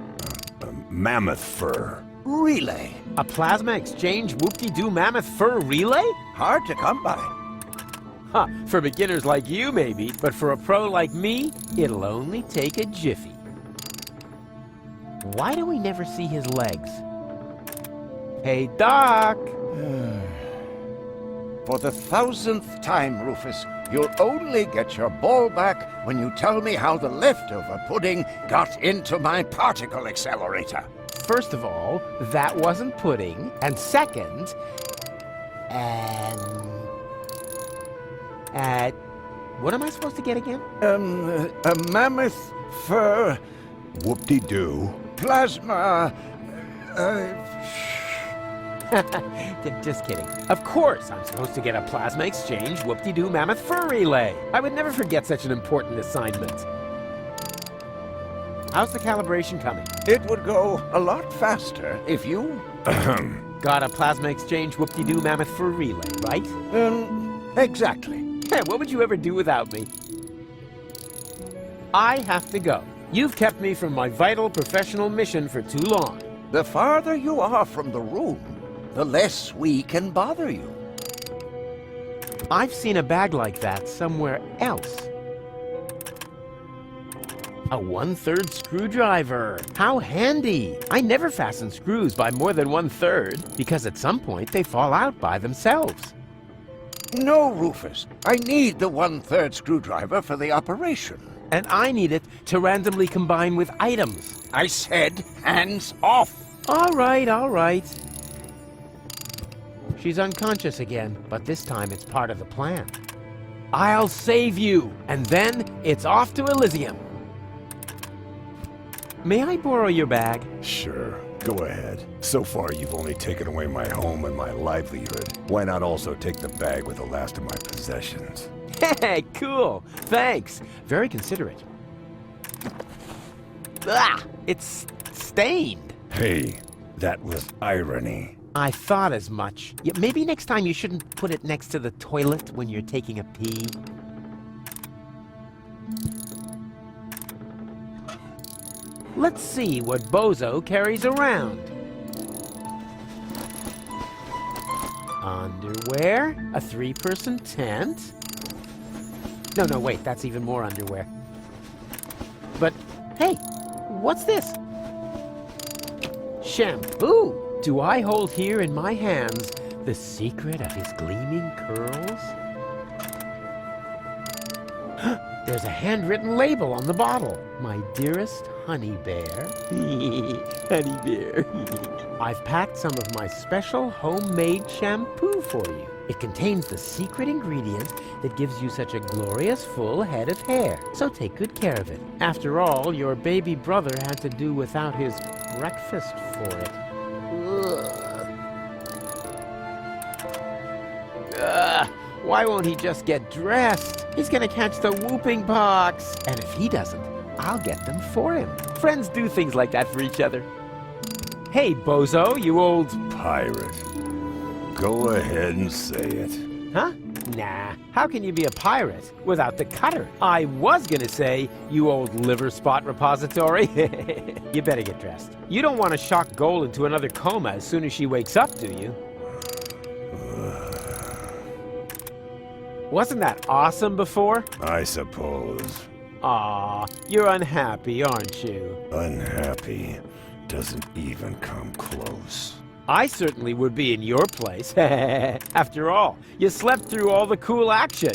Mammoth fur. Relay. A plasma exchange whoop-de-doo mammoth fur relay? Hard to come by. Huh, for beginners like you maybe, but for a pro like me, it'll only take a jiffy. Why do we never see his legs? Hey, Doc! For the 1000th time, Rufus, you'll only get your ball back when you tell me how the leftover pudding got into my particle accelerator. First of all, that wasn't pudding. And second... what am I supposed to get again? A mammoth fur... Whoop-de-doo. Plasma... Just kidding. Of course I'm supposed to get a plasma exchange whoop-de-doo mammoth fur relay. I would never forget such an important assignment. How's the calibration coming? It would go a lot faster if you... Got a plasma exchange whoop-de-doo mammoth fur relay, right? Exactly. What would you ever do without me? I have to go. You've kept me from my vital professional mission for too long. The farther you are from the room, the less we can bother you. I've seen a bag like that somewhere else. A 1/3 screwdriver. How handy. I never fasten screws by more than 1/3 because at some point they fall out by themselves. No, Rufus. I need the 1/3 screwdriver for the operation. And I need it to randomly combine with items. I said hands off. All right, all right. She's unconscious again, but this time it's part of the plan. I'll save you, and then it's off to Elysium. May I borrow your bag? Sure, go ahead. So far, you've only taken away my home and my livelihood. Why not also take the bag with the last of my possessions? Hey, cool. Thanks. Very considerate. Ah, it's stained. Hey, that was irony. I thought as much. Yeah, maybe next time you shouldn't put it next to the toilet when you're taking a pee. Let's see what Bozo carries around. Underwear, a 3-person tent. No, wait, that's even more underwear. But, hey, what's this? Shampoo! Do I hold here in my hands the secret of his gleaming curls? There's a handwritten label on the bottle. My dearest honey bear. Honey bear. I've packed some of my special homemade shampoo for you. It contains the secret ingredient that gives you such a glorious full head of hair. So take good care of it. After all, your baby brother had to do without his breakfast for it. Why won't he just get dressed? He's gonna catch the whooping pox. And if he doesn't, I'll get them for him. Friends do things like that for each other. Hey, Bozo, you old... Pirate. Go ahead and say it. Huh? Nah. How can you be a pirate without the cutter? I was gonna say, you old liver spot repository. You better get dressed. You don't want to shock Goal into another coma as soon as she wakes up, do you? Wasn't that awesome before? I suppose. Aw, you're unhappy, aren't you? Unhappy doesn't even come close. I certainly would be in your place. After all, you slept through all the cool action.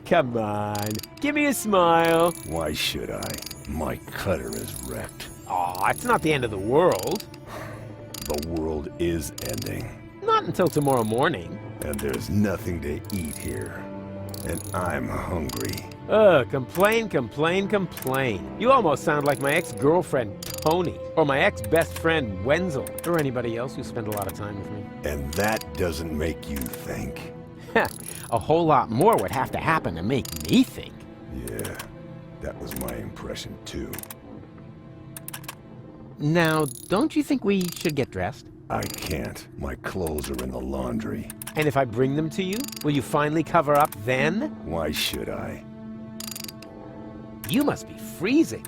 Come on, give me a smile. Why should I? My cutter is wrecked. Aw, it's not the end of the world. The world is ending. Not until tomorrow morning. And there's nothing to eat here. And I'm hungry. Ugh, complain, complain, complain. You almost sound like my ex-girlfriend, Tony, or my ex-best friend, Wenzel, or anybody else who spent a lot of time with me. And that doesn't make you think. A whole lot more would have to happen to make me think. Yeah, that was my impression too. Now, don't you think we should get dressed? I can't. My clothes are in the laundry. And if I bring them to you, will you finally cover up then? Why should I? You must be freezing.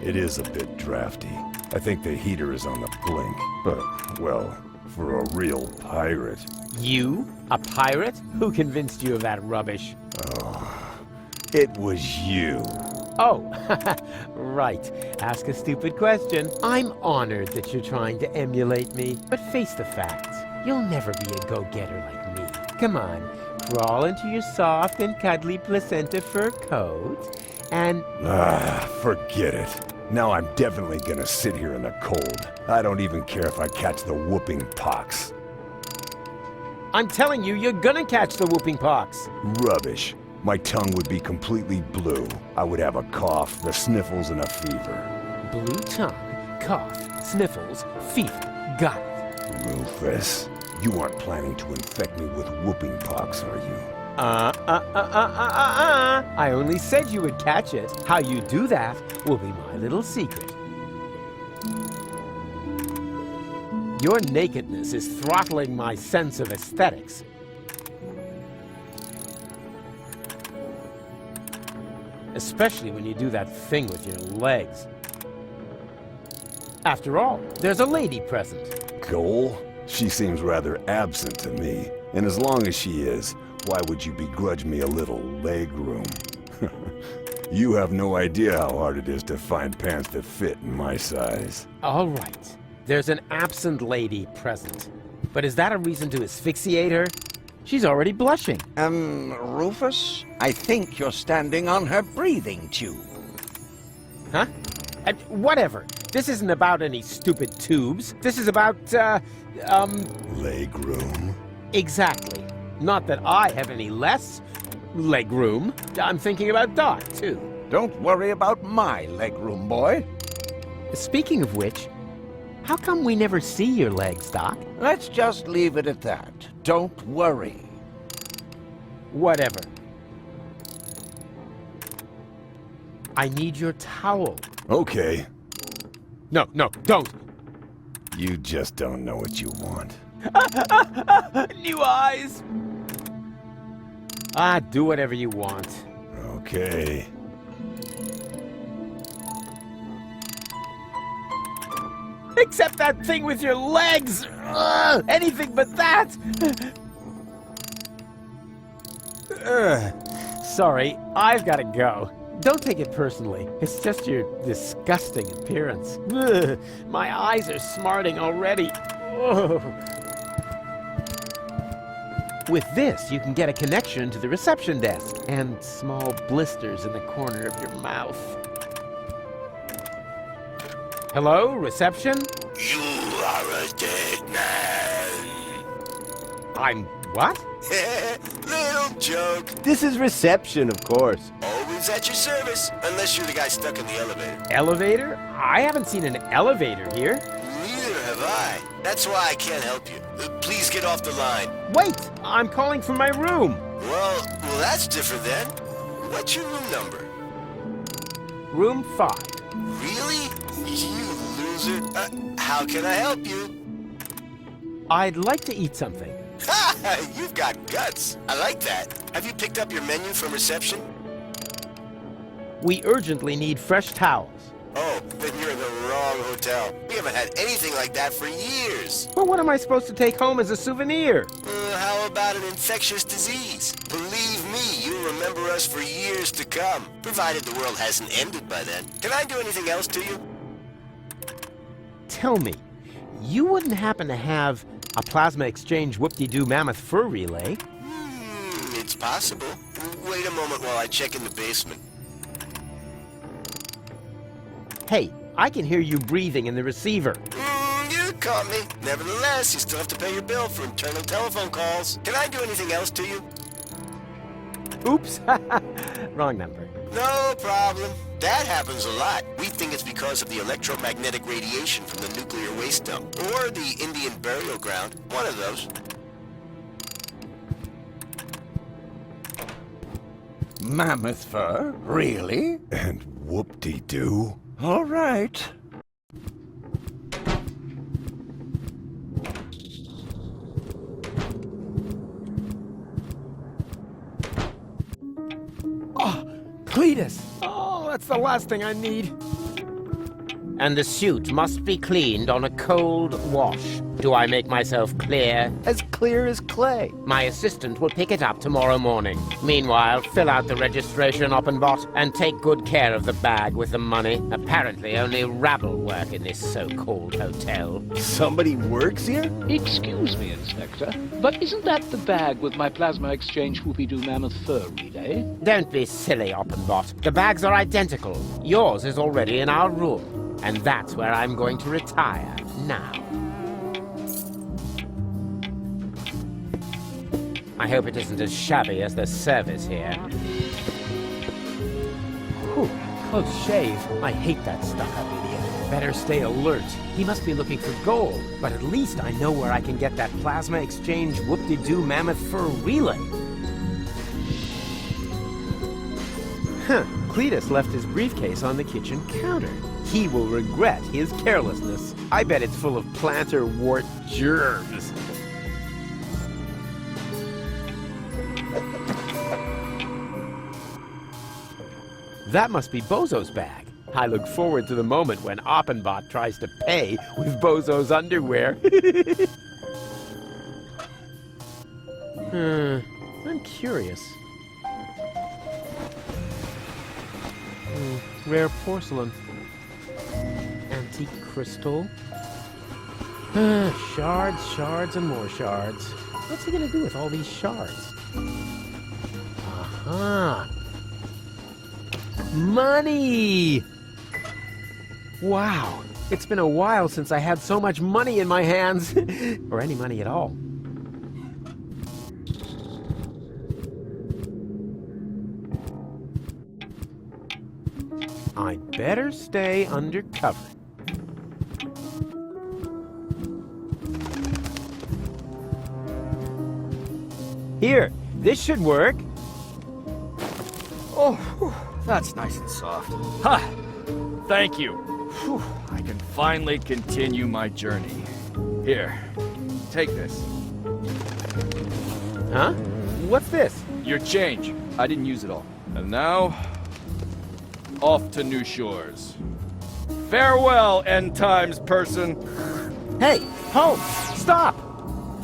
It is a bit drafty. I think the heater is on the blink. But, well, for a real pirate. You? A pirate? Who convinced you of that rubbish? Oh, it was you. Oh, right. Ask a stupid question. I'm honored that you're trying to emulate me. But face the facts. You'll never be a go-getter like me. Come on, crawl into your soft and cuddly placenta fur coat, and... Forget it. Now I'm definitely gonna sit here in the cold. I don't even care if I catch the whooping pox. I'm telling you, you're gonna catch the whooping pox. Rubbish. My tongue would be completely blue. I would have a cough, the sniffles, and a fever. Blue tongue, cough, sniffles, fever. Got it. Rufus, you aren't planning to infect me with whooping pox, are you? I only said you would catch it. How you do that will be my little secret. Your nakedness is throttling my sense of aesthetics. especially when you do that thing with your legs. After all, there's a lady present. Goal? She seems rather absent to me. And as long as she is, why would you begrudge me a little leg room? You have no idea how hard it is to find pants that fit in my size. All right, there's an absent lady present. But is that a reason to asphyxiate her? She's already blushing. Rufus? I think you're standing on her breathing tube. Huh? Whatever. This isn't about any stupid tubes. This is about, Leg room? Exactly. Not that I have any less leg room. I'm thinking about Doc, too. Don't worry about my leg room, boy. Speaking of which, how come we never see your legs, Doc? Let's just leave it at that. Don't worry. Whatever. I need your towel. Okay. No, don't. You just don't know what you want. New eyes! Do whatever you want. Okay. Except that thing with your legs! Ugh, anything but that! Sorry, I've gotta go. Don't take it personally. It's just your disgusting appearance. Ugh, my eyes are smarting already. Ugh. With this, you can get a connection to the reception desk and small blisters in the corner of your mouth. Hello, reception? You are a dead man. I'm what? Little joke. This is reception, of course. Always at your service, unless you're the guy stuck in the elevator. Elevator? I haven't seen an elevator here. Neither have I. That's why I can't help you. Please get off the line. Wait! I'm calling from my room. Well, that's different then. What's your room number? Room 5. Really? You loser. How can I help you? I'd like to eat something. Ha! You've got guts. I like that. Have you picked up your menu from reception? We urgently need fresh towels. Oh, then you're in the wrong hotel. We haven't had anything like that for years. Well, what am I supposed to take home as a souvenir? How about an infectious disease? Believe me, you'll remember us for years to come, provided the world hasn't ended by then. Can I do anything else to you? Tell me, you wouldn't happen to have a plasma exchange whoop-de-doo mammoth fur relay? It's possible. Wait a moment while I check in the basement. Hey, I can hear you breathing in the receiver. You caught me. Nevertheless, you still have to pay your bill for internal telephone calls. Can I do anything else to you? Oops. Wrong number. No problem. That happens a lot. We think it's because of the electromagnetic radiation from the nuclear waste dump. Or the Indian burial ground. One of those. Mammoth fur? Really? And whoop-de-doo? All right. Cletus! Oh, that's the last thing I need. And the suit must be cleaned on a cold wash. Do I make myself clear? As clear as clay. My assistant will pick it up tomorrow morning. Meanwhile, fill out the registration, Oppenbot, and take good care of the bag with the money. Apparently, only rabble work in this so-called hotel. Somebody works here? Excuse me, Inspector, but isn't that the bag with my plasma exchange whoopie-doo mammoth fur relay? Don't be silly, Oppenbot. The bags are identical. Yours is already in our room. And that's where I'm going to retire now. I hope it isn't as shabby as the service here. Whew, close shave. I hate that stuck-up idiot. Better stay alert. He must be looking for gold, but at least I know where I can get that plasma exchange whoop-de-doo mammoth fur relay. Huh, Cletus left his briefcase on the kitchen counter. He will regret his carelessness. I bet it's full of plantar wart germs. That must be Bozo's bag. I look forward to the moment when Oppenbot tries to pay with Bozo's underwear. I'm curious. Rare porcelain. Antique crystal. Shards, shards, and more shards. What's he gonna do with all these shards? Aha! Money! Wow, it's been a while since I had so much money in my hands. Or any money at all. I'd better stay undercover. Here, this should work. Oh, whew, that's nice and soft. Ha! Thank you. Whew, I can finally continue my journey. Here, take this. Huh? What's this? Your change. I didn't use it all. And now, off to new shores. Farewell, end times person. Hey, Holmes, stop!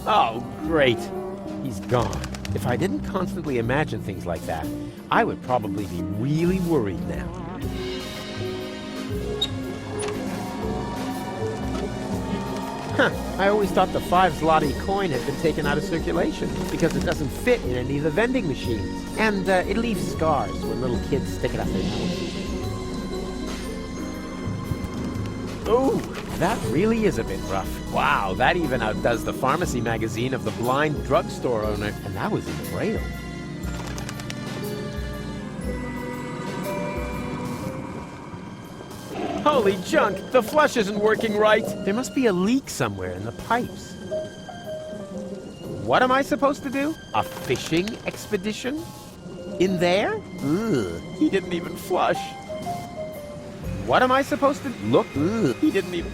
Oh, great. He's gone. If I didn't constantly imagine things like that, I would probably be really worried now. Huh, I always thought the 5 zloty coin had been taken out of circulation because it doesn't fit in any of the vending machines. And it leaves scars when little kids stick it up their nose. Ooh, that really is a bit rough. Wow, that even outdoes the pharmacy magazine of the blind drugstore owner, and that was in Braille. Holy junk! The flush isn't working right! There must be a leak somewhere in the pipes. What am I supposed to do? A fishing expedition? In there? Ugh, he didn't even flush. What am I supposed to look? Ugh, he didn't even...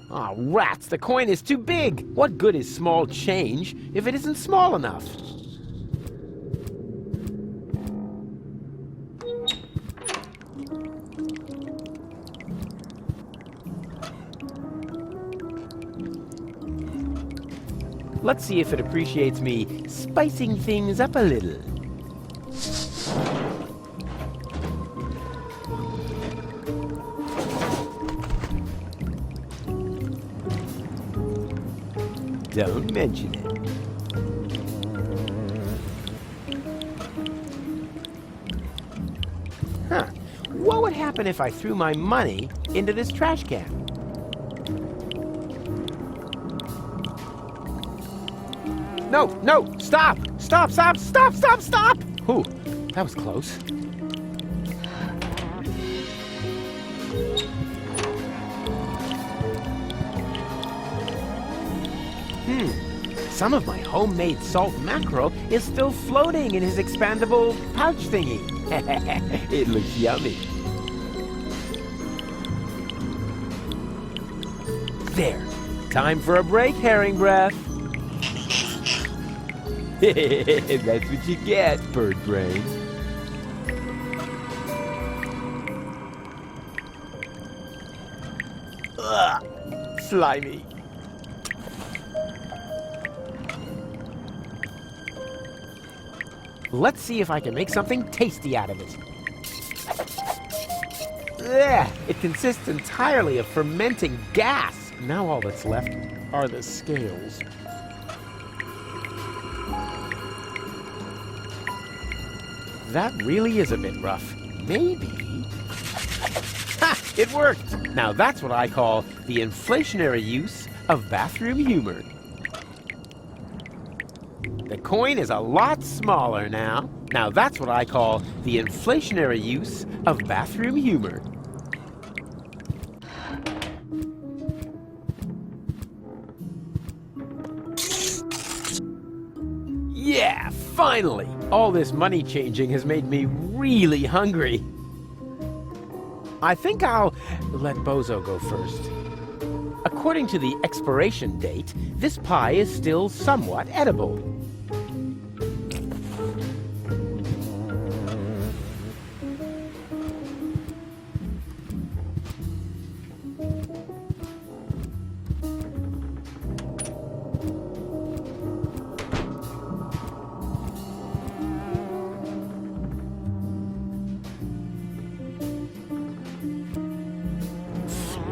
Aw, rats, the coin is too big. What good is small change if it isn't small enough? Let's see if it appreciates me spicing things up a little. Don't mention it. Huh. What would happen if I threw my money into this trash can? No, no, stop! Stop, stop, stop, stop, stop! Ooh, that was close. Some of my homemade salt mackerel is still floating in his expandable pouch thingy. It looks yummy. There. Time for a break, herring breath. That's what you get, bird brain. Ugh, slimy. Let's see if I can make something tasty out of it. Ugh, it consists entirely of fermenting gas. Now all that's left are the scales. That really is a bit rough. Maybe... Ha! It worked! Now that's what I call the inflationary use of bathroom humor. The coin is a lot smaller now. Now that's what I call the inflationary use of bathroom humor. Yeah, finally! All this money changing has made me really hungry. I think I'll let Bozo go first. According to the expiration date, this pie is still somewhat edible.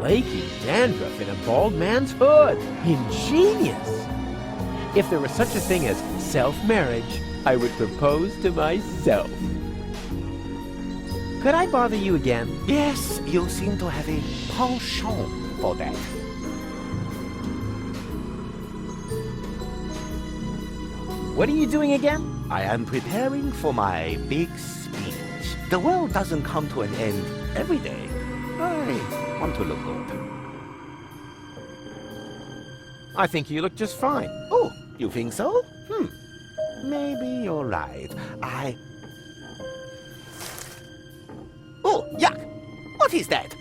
Flaky dandruff in a bald man's hood. Ingenious. If there was such a thing as self-marriage, I would propose to myself. Could I bother you again? Yes, you seem to have a penchant for that. What are you doing again? I am preparing for my big speech. The world doesn't come to an end every day. I want to look good. I think you look just fine. Oh, you think so? Maybe you're right. Oh, yuck! What is that?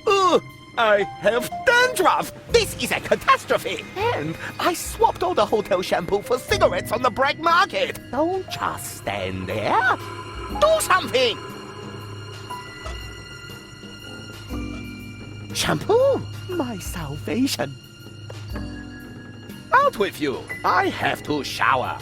I have dandruff! This is a catastrophe! And I swapped all the hotel shampoo for cigarettes on the black market! Don't just stand there! Do something! Shampoo! My salvation! Out with you! I have to shower!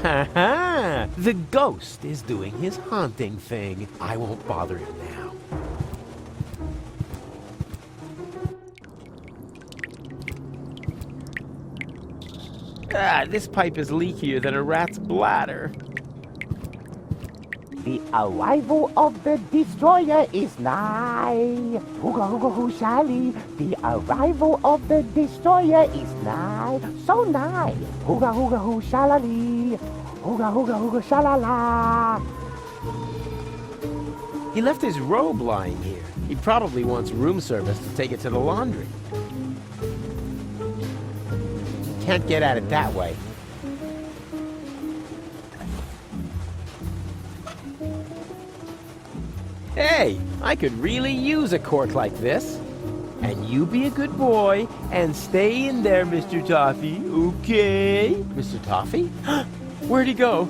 Ha-ha! The ghost is doing his haunting thing. I won't bother him now. This pipe is leakier than a rat's bladder. The arrival of the destroyer is nigh. Hooga hooga hoo shally. The arrival of the destroyer is nigh. So nigh. Hooga hooga hoo shalali. Hooga hooga hooga shalala. He left his robe lying here. He probably wants room service to take it to the laundry. Can't get at it that way. Hey, I could really use a cork like this. And you be a good boy and stay in there, Mr. Toffee, okay? Mr. Toffee? Where'd he go?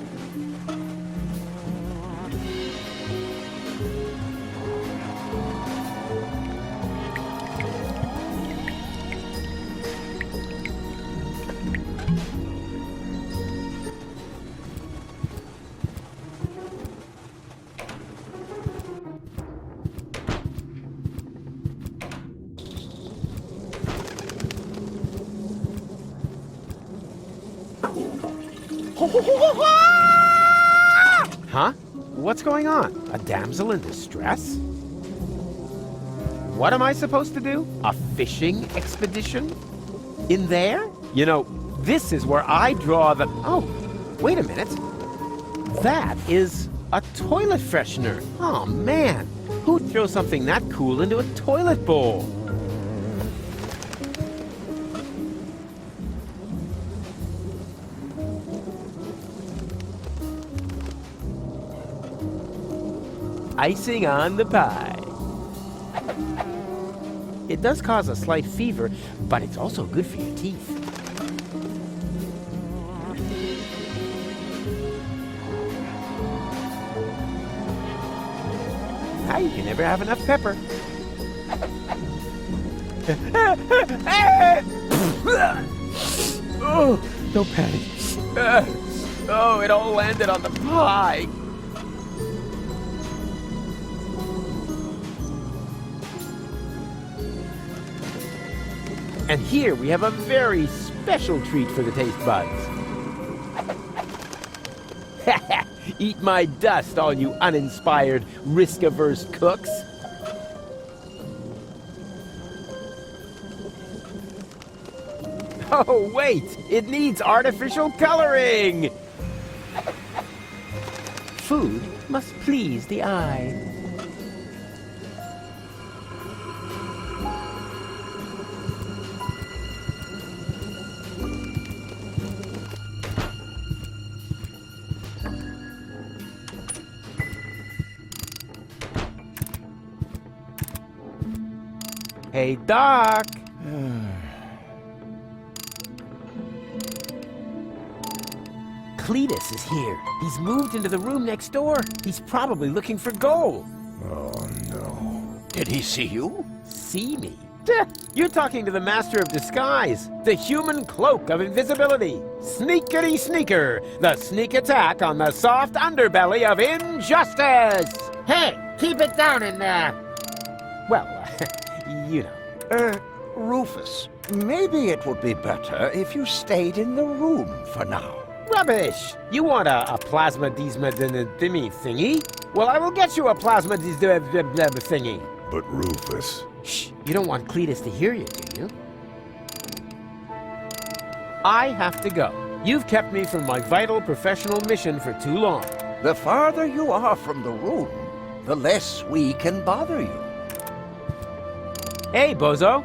Huh? What's going on? A damsel in distress? What am I supposed to do? A fishing expedition? In there? You know, this is where I draw the... Oh, wait a minute. That is a toilet freshener. Oh, man. Who'd throw something that cool into a toilet bowl? Icing on the pie. It does cause a slight fever, but it's also good for your teeth. You can never have enough pepper. Oh, don't panic. Oh, it all landed on the pie. And here we have a very special treat for the taste buds. Eat my dust, all you uninspired, risk-averse cooks. Oh, wait! It needs artificial coloring! Food must please the eye. Hey, Doc! Cletus is here. He's moved into the room next door. He's probably looking for gold. Oh, no. Did he see you? See me? Duh, you're talking to the Master of Disguise, the human cloak of invisibility. Sneakity sneaker, the sneak attack on the soft underbelly of injustice. Hey, keep it down in there. Well, you know. Rufus, maybe it would be better if you stayed in the room for now. Rubbish! You want a plasma thingy? Well, I will get you a plasma thingy. But Rufus... Shh! You don't want Cletus to hear you, do you? I have to go. You've kept me from my vital professional mission for too long. The farther you are from the room, the less we can bother you. Hey, bozo!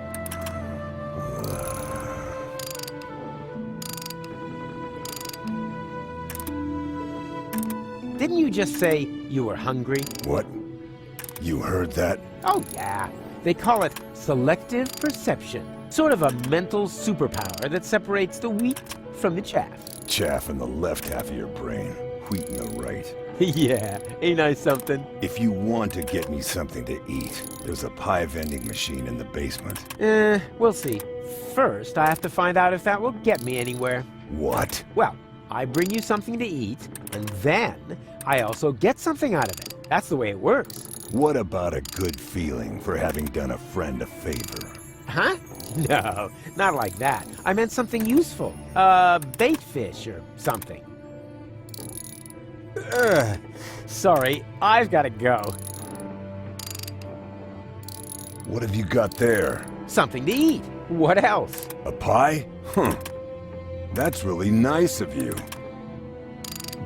Didn't you just say you were hungry? What? You heard that? Oh, yeah. They call it selective perception. Sort of a mental superpower that separates the wheat from the chaff. Chaff in the left half of your brain, wheat in the right. Yeah, ain't I something? If you want to get me something to eat, there's a pie vending machine in the basement. We'll see. First, I have to find out if that will get me anywhere. What? Well, I bring you something to eat, and then I also get something out of it. That's the way it works. What about a good feeling for having done a friend a favor? Huh? No, not like that. I meant something useful. Bait fish or something. Sorry, I've got to go. What have you got there? Something to eat. What else? A pie? Huh. That's really nice of you.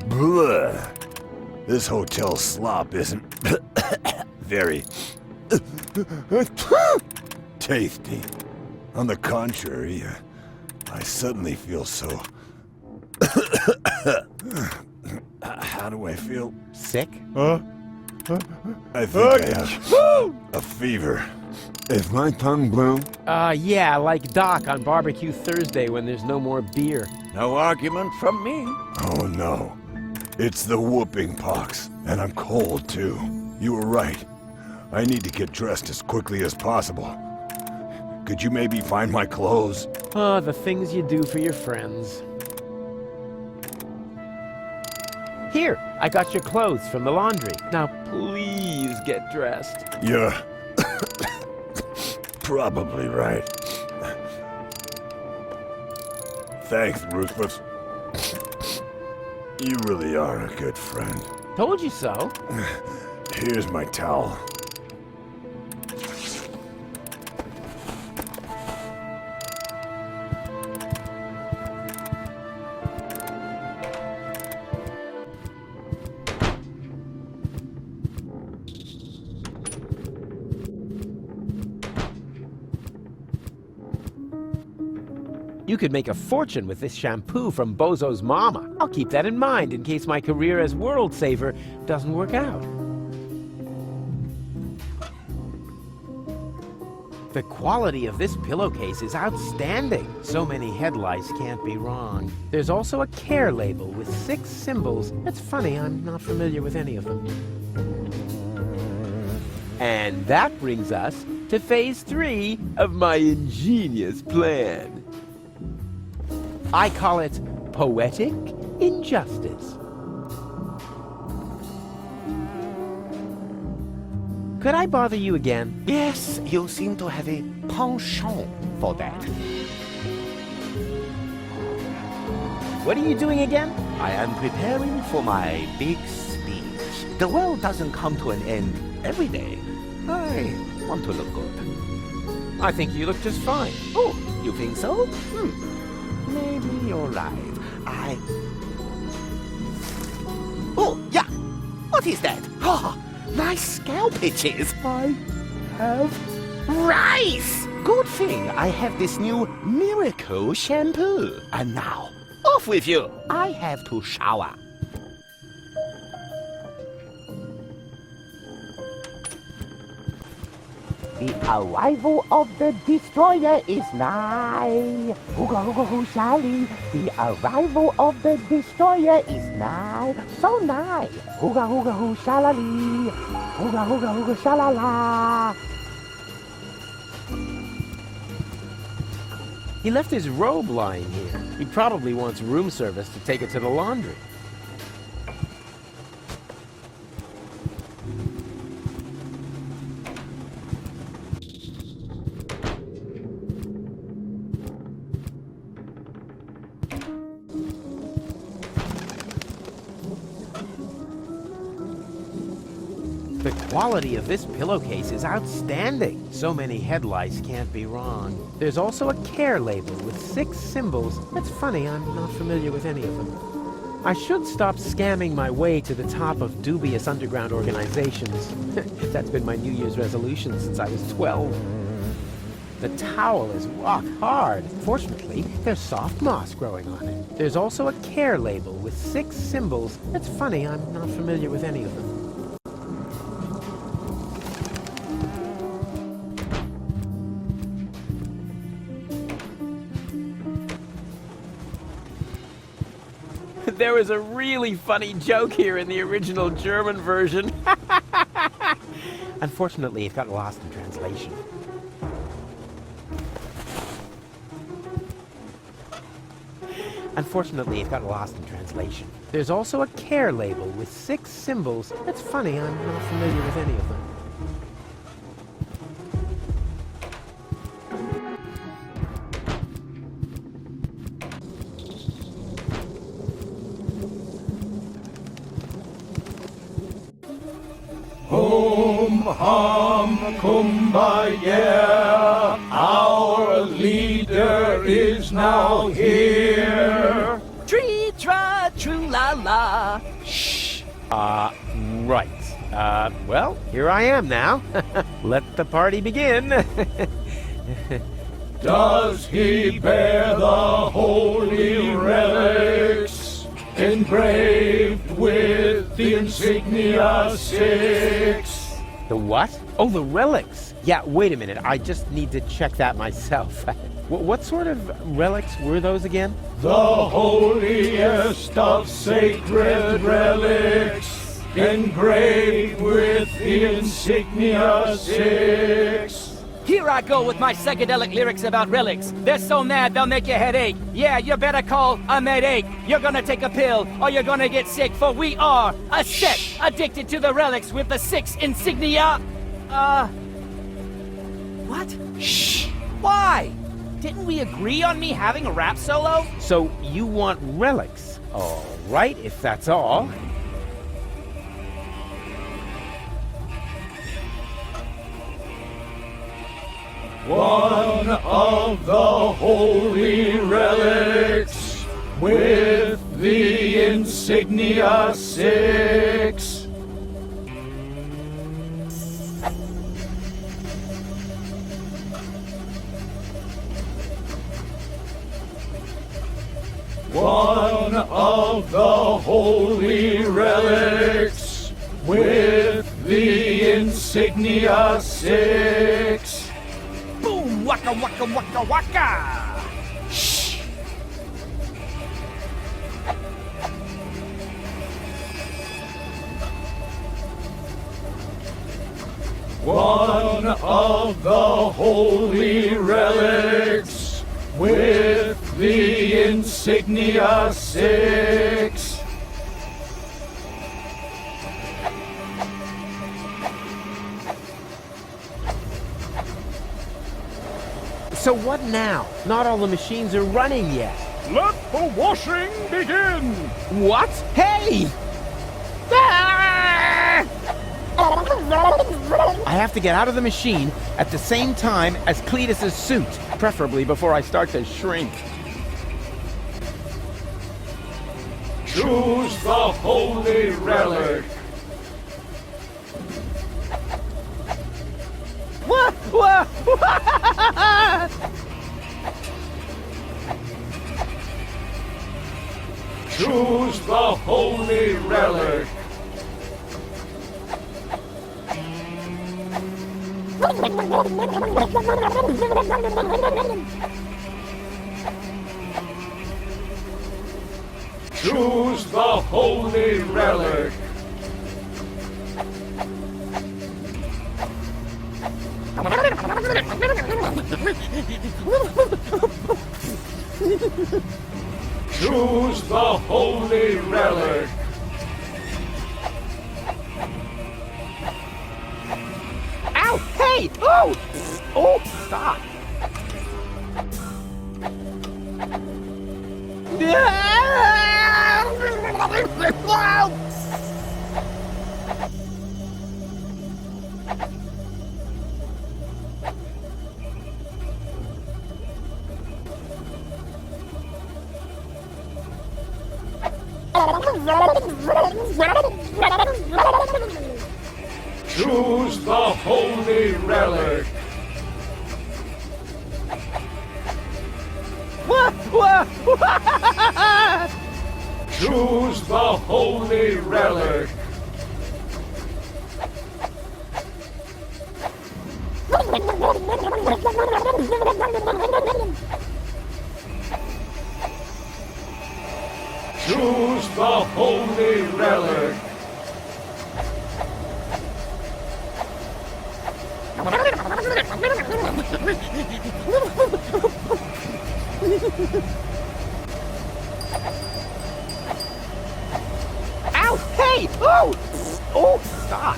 Blah. This hotel slop isn't very tasty. On the contrary, I suddenly feel so... How do I feel? Sick? Huh? I think I have a fever. Is my tongue blue? Yeah, like Doc on Barbecue Thursday when there's no more beer. No argument from me. Oh no. It's the whooping pox, and I'm cold too. You were right. I need to get dressed as quickly as possible. Could you maybe find my clothes? Oh, the things you do for your friends. Here, I got your clothes from the laundry. Now please get dressed. You're probably right. Thanks, Rufus. You really are a good friend. Told you so. Here's my towel. You could make a fortune with this shampoo from Bozo's mama. I'll keep that in mind in case my career as world saver doesn't work out. The quality of this pillowcase is outstanding. So many head lice can't be wrong. There's also a care label with 6 symbols. That's funny, I'm not familiar with any of them. And that brings us to phase 3 of my ingenious plan. I call it poetic injustice. Could I bother you again? Yes, you seem to have a penchant for that. What are you doing again? I am preparing for my big speech. The world doesn't come to an end every day. I want to look good. I think you look just fine. Oh, you think so? Maybe you're right. Oh, yeah. What is that? Oh, nice scalp itches. I have rice. Good thing I have this new miracle shampoo. And now, off with you. I have to shower. The arrival of the destroyer is nigh. Hooga hooga hoo shally. The arrival of the destroyer is nigh. So nigh. Hooga hooga hoo shallally. Hooga hooga hooga shalala. He left his robe lying here. He probably wants room service to take it to the laundry. The quality of this pillowcase is outstanding. So many headlights can't be wrong. There's also a care label with 6 symbols. That's funny, I'm not familiar with any of them. I should stop scamming my way to the top of dubious underground organizations. That's been my New Year's resolution since I was 12. The towel is rock hard. Fortunately, there's soft moss growing on it. There's also a care label with 6 symbols. That's funny, I'm not familiar with any of them. There was a really funny joke here in the original German version. Unfortunately, it got lost in translation. Unfortunately, it got lost in translation. There's also a care label with 6 symbols. That's funny, I'm not familiar with any of them. Hum hum kumbaya, our leader is now here. Tree tra true la la. Shh. Right. Well, here I am now. Let the party begin. Does he bear the holy relics, engraved with the insignia 6? The what? Oh, the relics. Yeah, wait a minute. I just need to check that myself. What sort of relics were those again? The holiest of sacred relics, engraved with the insignia 6. Here I go with my psychedelic lyrics about relics. They're so mad they'll make your head ache. Yeah, you better call a medic. You're gonna take a pill or you're gonna get sick, for we are a set addicted to the relics with the 6 insignia. What? Shh. Why? Didn't we agree on me having a rap solo? So you want relics? All right, if that's all. One of the holy relics with the insignia 6. One of the holy relics with the insignia 6. Boom! Waka waka waka waka! Shh! One of the holy relics with the insignia 6. So what now? Not all the machines are running yet. Let the washing begin! What? Hey! Ah! I have to get out of the machine at the same time as Cletus's suit, preferably before I start to shrink. Choose the holy relic. Choose the holy relic. Choose the holy relic. Choose the holy relic. Ow! Hey! Oh! Oh, stop! Choose the holy relic. Choose the holy relic. Choose the holy relic. Ow! Hey! Oh! Oh, stop!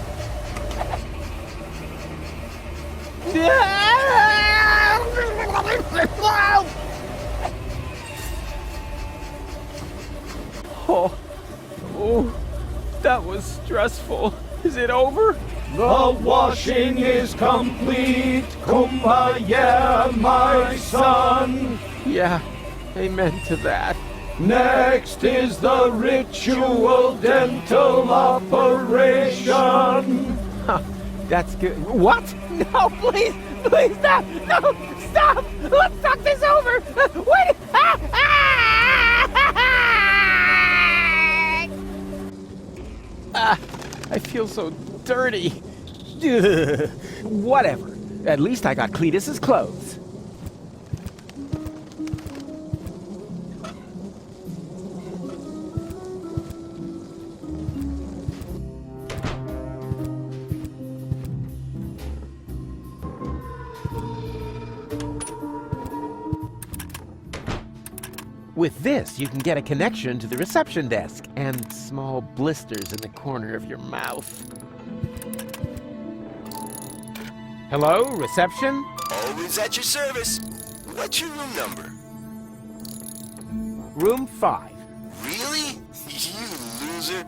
Oh, oh, that was stressful. Is it over? The washing is complete. Kumbaya, my son. Yeah, amen to that. Next is the ritual dental operation. Huh, that's good. What? No, please, please stop! No, stop! Let's talk this over! Wait! I feel so dirty. Ugh. Whatever. At least I got Cletus's clothes. With this, you can get a connection to the reception desk and small blisters in the corner of your mouth. Hello, reception? Always at your service. What's your room number? Room 5. Really? You loser.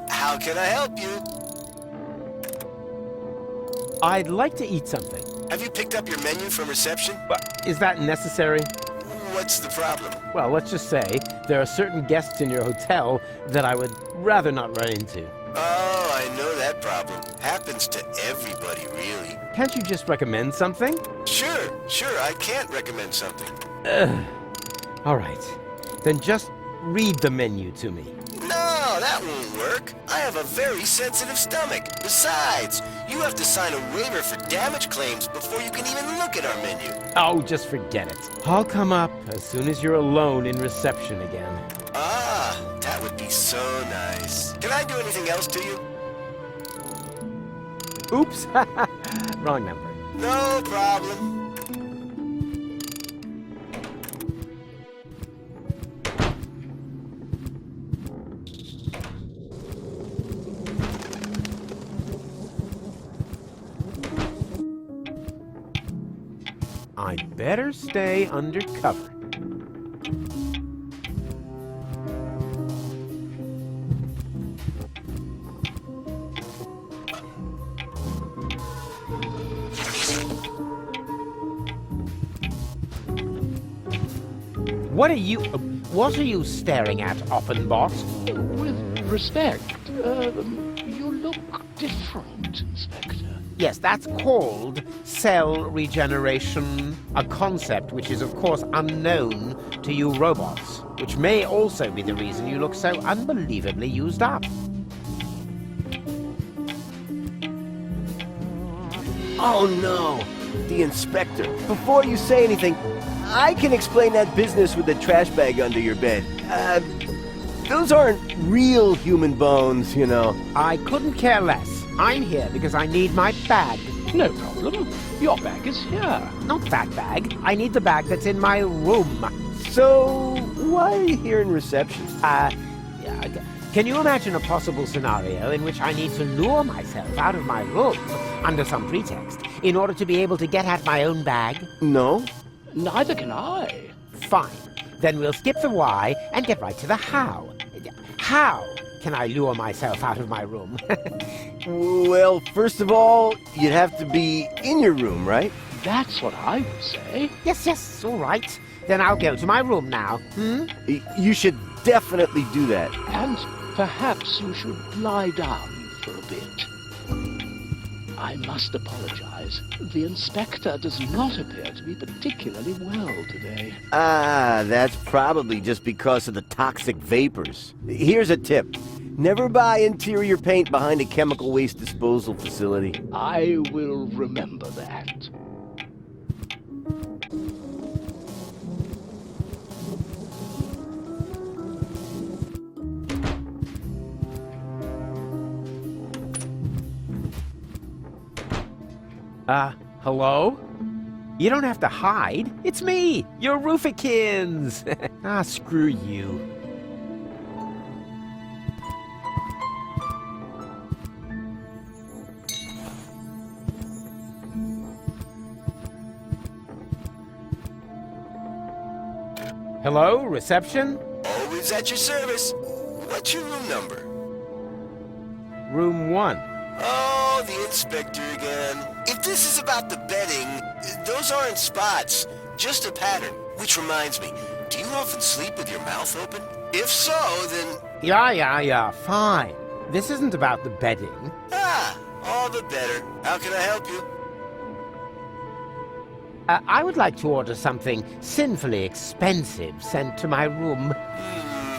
How can I help you? I'd like to eat something. Have you picked up your menu from reception? Is that necessary? What's the problem? Well, let's just say there are certain guests in your hotel that I would rather not run into. Oh, I know that problem. Happens to everybody, really. Can't you just recommend something? Sure, I can't recommend something. All right. Then just read the menu to me. No, that won't work. I have a very sensitive stomach. Besides, you have to sign a waiver for damage claims before you can even look at our menu. Oh, just forget it. I'll come up as soon as you're alone in reception again. Ah, that would be so nice. Can I do anything else to you? Oops. Wrong number. No problem. I'd better stay undercover. What are you staring at, Offenboss? With respect, you look different, Inspector. Yes, that's called cell regeneration, a concept which is, of course, unknown to you robots, which may also be the reason you look so unbelievably used up. Oh no, the inspector. Before you say anything, I can explain that business with the trash bag under your bed. Those aren't real human bones, you know. I couldn't care less. I'm here because I need my bag. No problem. Your bag is here. Not that bag. I need the bag that's in my room. So, why are you here in reception? Can you imagine a possible scenario in which I need to lure myself out of my room under some pretext in order to be able to get at my own bag? No. Neither can I. Fine. Then we'll skip the why and get right to the how. How can I lure myself out of my room? Well, first of all, you'd have to be in your room, right? That's what I would say. Yes, all right. Then I'll go to my room now. You should definitely do that. And perhaps you should lie down for a bit. I must apologize. The inspector does not appear to be particularly well today. That's probably just because of the toxic vapors. Here's a tip. Never buy interior paint behind a chemical waste disposal facility. I will remember that. Hello? You don't have to hide. It's me, your Roofikins. Screw you. Hello, reception? Always at your service. What's your room number? Room 1. Oh, the inspector again. If this is about the bedding, those aren't spots, just a pattern. Which reminds me, do you often sleep with your mouth open? If so, then... Yeah, fine. This isn't about the bedding. All the better. How can I help you? I would like to order something sinfully expensive sent to my room.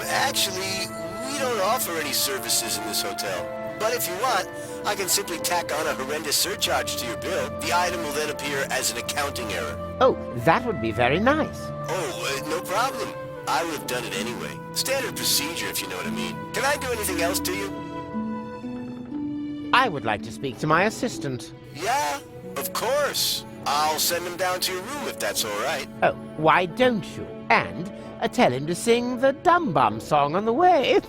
Actually, we don't offer any services in this hotel. But if you want, I can simply tack on a horrendous surcharge to your bill. The item will then appear as an accounting error. Oh, that would be very nice. Oh, no problem. I would have done it anyway. Standard procedure, if you know what I mean. Can I do anything else to you? I would like to speak to my assistant. Yeah, of course. I'll send him down to your room if that's all right. Oh, why don't you? And tell him to sing the Dum Bum song on the way.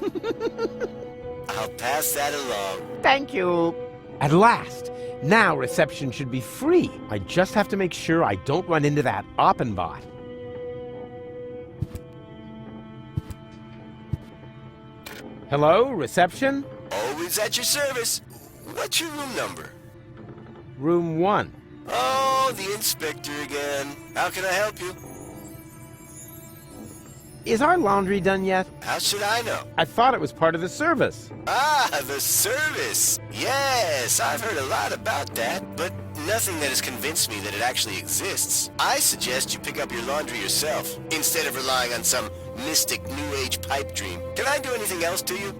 I'll pass that along. Thank you. At last. Now reception should be free. I just have to make sure I don't run into that Oppenbot. Hello, reception? Always at your service. What's your room number? Room 1. Oh, the inspector again. How can I help you? Is our laundry done yet? How should I know? I thought it was part of the service. The service. Yes, I've heard a lot about that, but nothing that has convinced me that it actually exists. I suggest you pick up your laundry yourself, instead of relying on some mystic New Age pipe dream. Can I do anything else to you?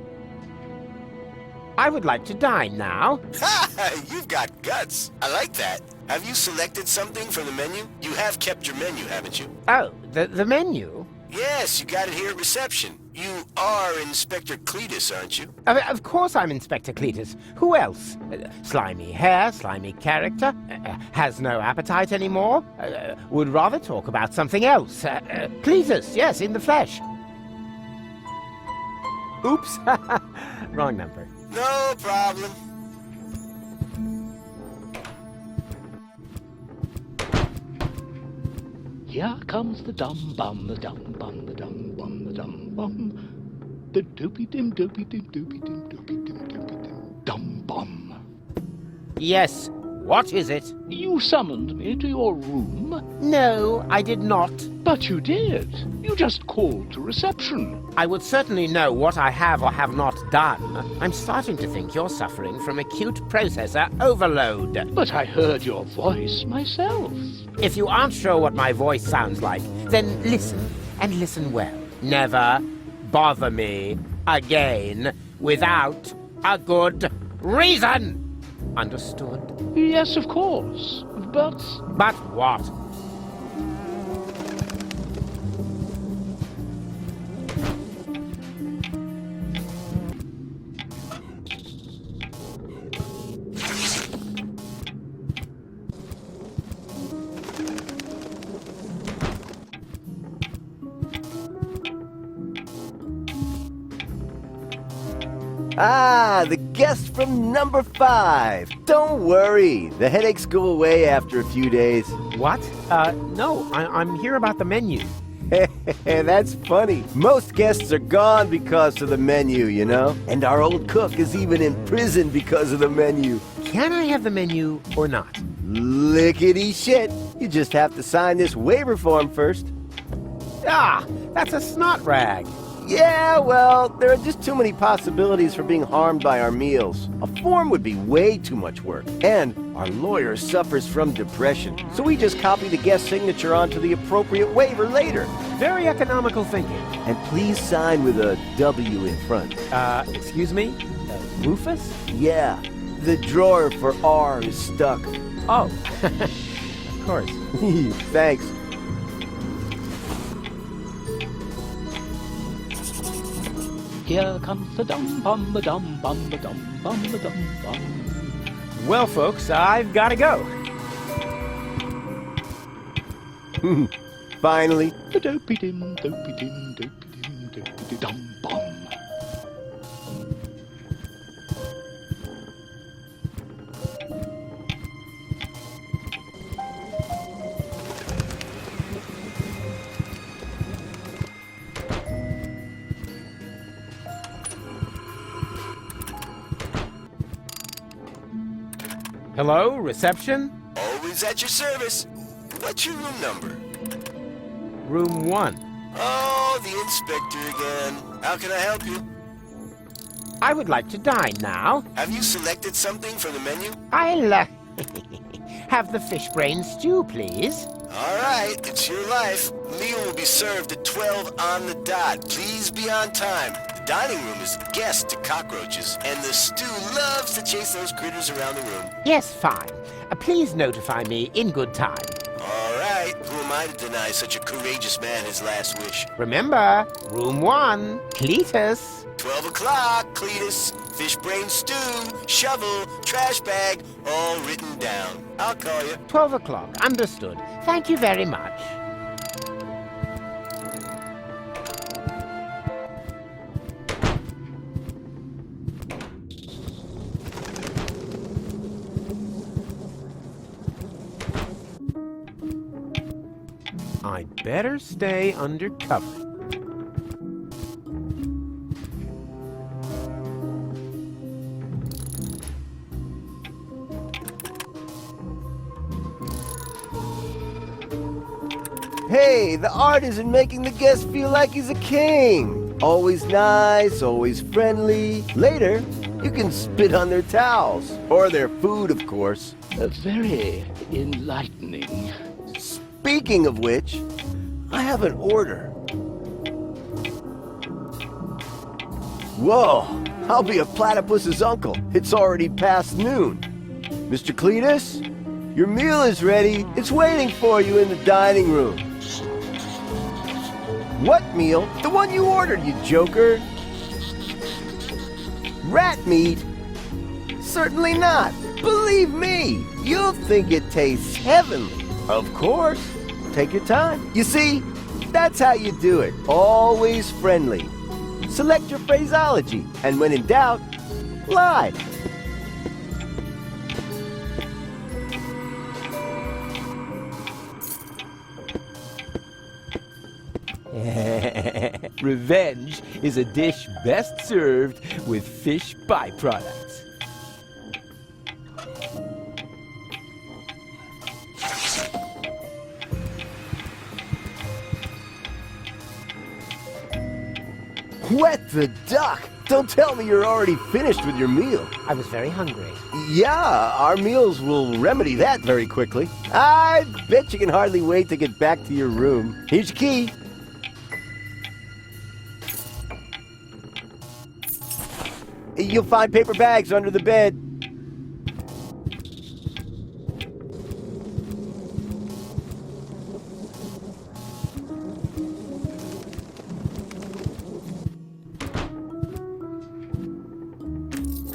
I would like to dine now. Ha! You've got guts. I like that. Have you selected something from the menu? You have kept your menu, haven't you? Oh, the menu? Yes, you got it here at reception. You are Inspector Cletus, aren't you? Of course I'm Inspector Cletus. Who else? Slimy hair, slimy character, has no appetite anymore, would rather talk about something else. Cletus, yes, in the flesh. Oops, wrong number. No problem. Here comes the dum bum, the dum bum, the dum bum, the dum bum. The doopy dim doopy dim doopy dim doopy dim doopy dim dum bum. Yes, what is it? You summoned me to your room? No, I did not. But you did. You just called to reception. I would certainly know what I have or have not done. I'm starting to think you're suffering from acute processor overload. But I heard your voice myself. If you aren't sure what my voice sounds like, then listen, and listen well. Never bother me again without a good reason. Understood. Yes, of course. But But what? Ah, the guest from number 5. Don't worry, the headaches go away after a few days. What? No, I'm here about the menu. That's funny. Most guests are gone because of the menu, you know? And our old cook is even in prison because of the menu. Can I have the menu or not? Lickety shit. You just have to sign this waiver form first. Ah, that's a snot rag. Yeah, well, there are just too many possibilities for being harmed by our meals. A form would be way too much work. And our lawyer suffers from depression, so we just copy the guest signature onto the appropriate waiver later. Very economical thinking. And please sign with a W in front. Excuse me? Rufus? Yeah, the drawer for R is stuck. Oh, of course. Thanks. here comes the dum-bum-ba-dum-bum-ba-dum-bum-ba-dum-bum. Well, folks, I've got to go. Finally. Dopey-dim, dopey-dim, dopey-dim, dopey-dum-bum. Hello, reception? Always at your service. What's your room number? Room 1. Oh, the inspector again. How can I help you? I would like to dine now. Have you selected something from the menu? I'll, have the fish brain stew, please. All right, it's your life. Meal will be served at 12 on the dot. Please be on time. The dining room is guest to cockroaches, and the stew loves to chase those critters around the room. Yes, fine. Please notify me in good time. All right, who am I to deny such a courageous man his last wish? Remember, room 1, Cletus. 12 o'clock, Cletus. Fish brain stew, shovel, trash bag, all written down. I'll call you. 12 o'clock, understood. Thank you very much. I'd better stay undercover. Hey, the art isn't making the guest feel like he's a king. Always nice, always friendly. Later, you can spit on their towels. Or their food, of course. Very enlightening. Speaking of which, I have an order. Whoa, I'll be a platypus's uncle. It's already past noon. Mr. Cletus, your meal is ready. It's waiting for you in the dining room. What meal? The one you ordered, you joker. Rat meat? Certainly not. Believe me, you'll think it tastes heavenly. Of course. Take your time. You see, that's how you do it. Always friendly. Select your phraseology, and when in doubt, lie. Revenge is a dish best served with fish byproducts. Wet the duck! Don't tell me you're already finished with your meal. I was very hungry. Yeah, our meals will remedy that very quickly. I bet you can hardly wait to get back to your room. Here's your key. You'll find paper bags under the bed.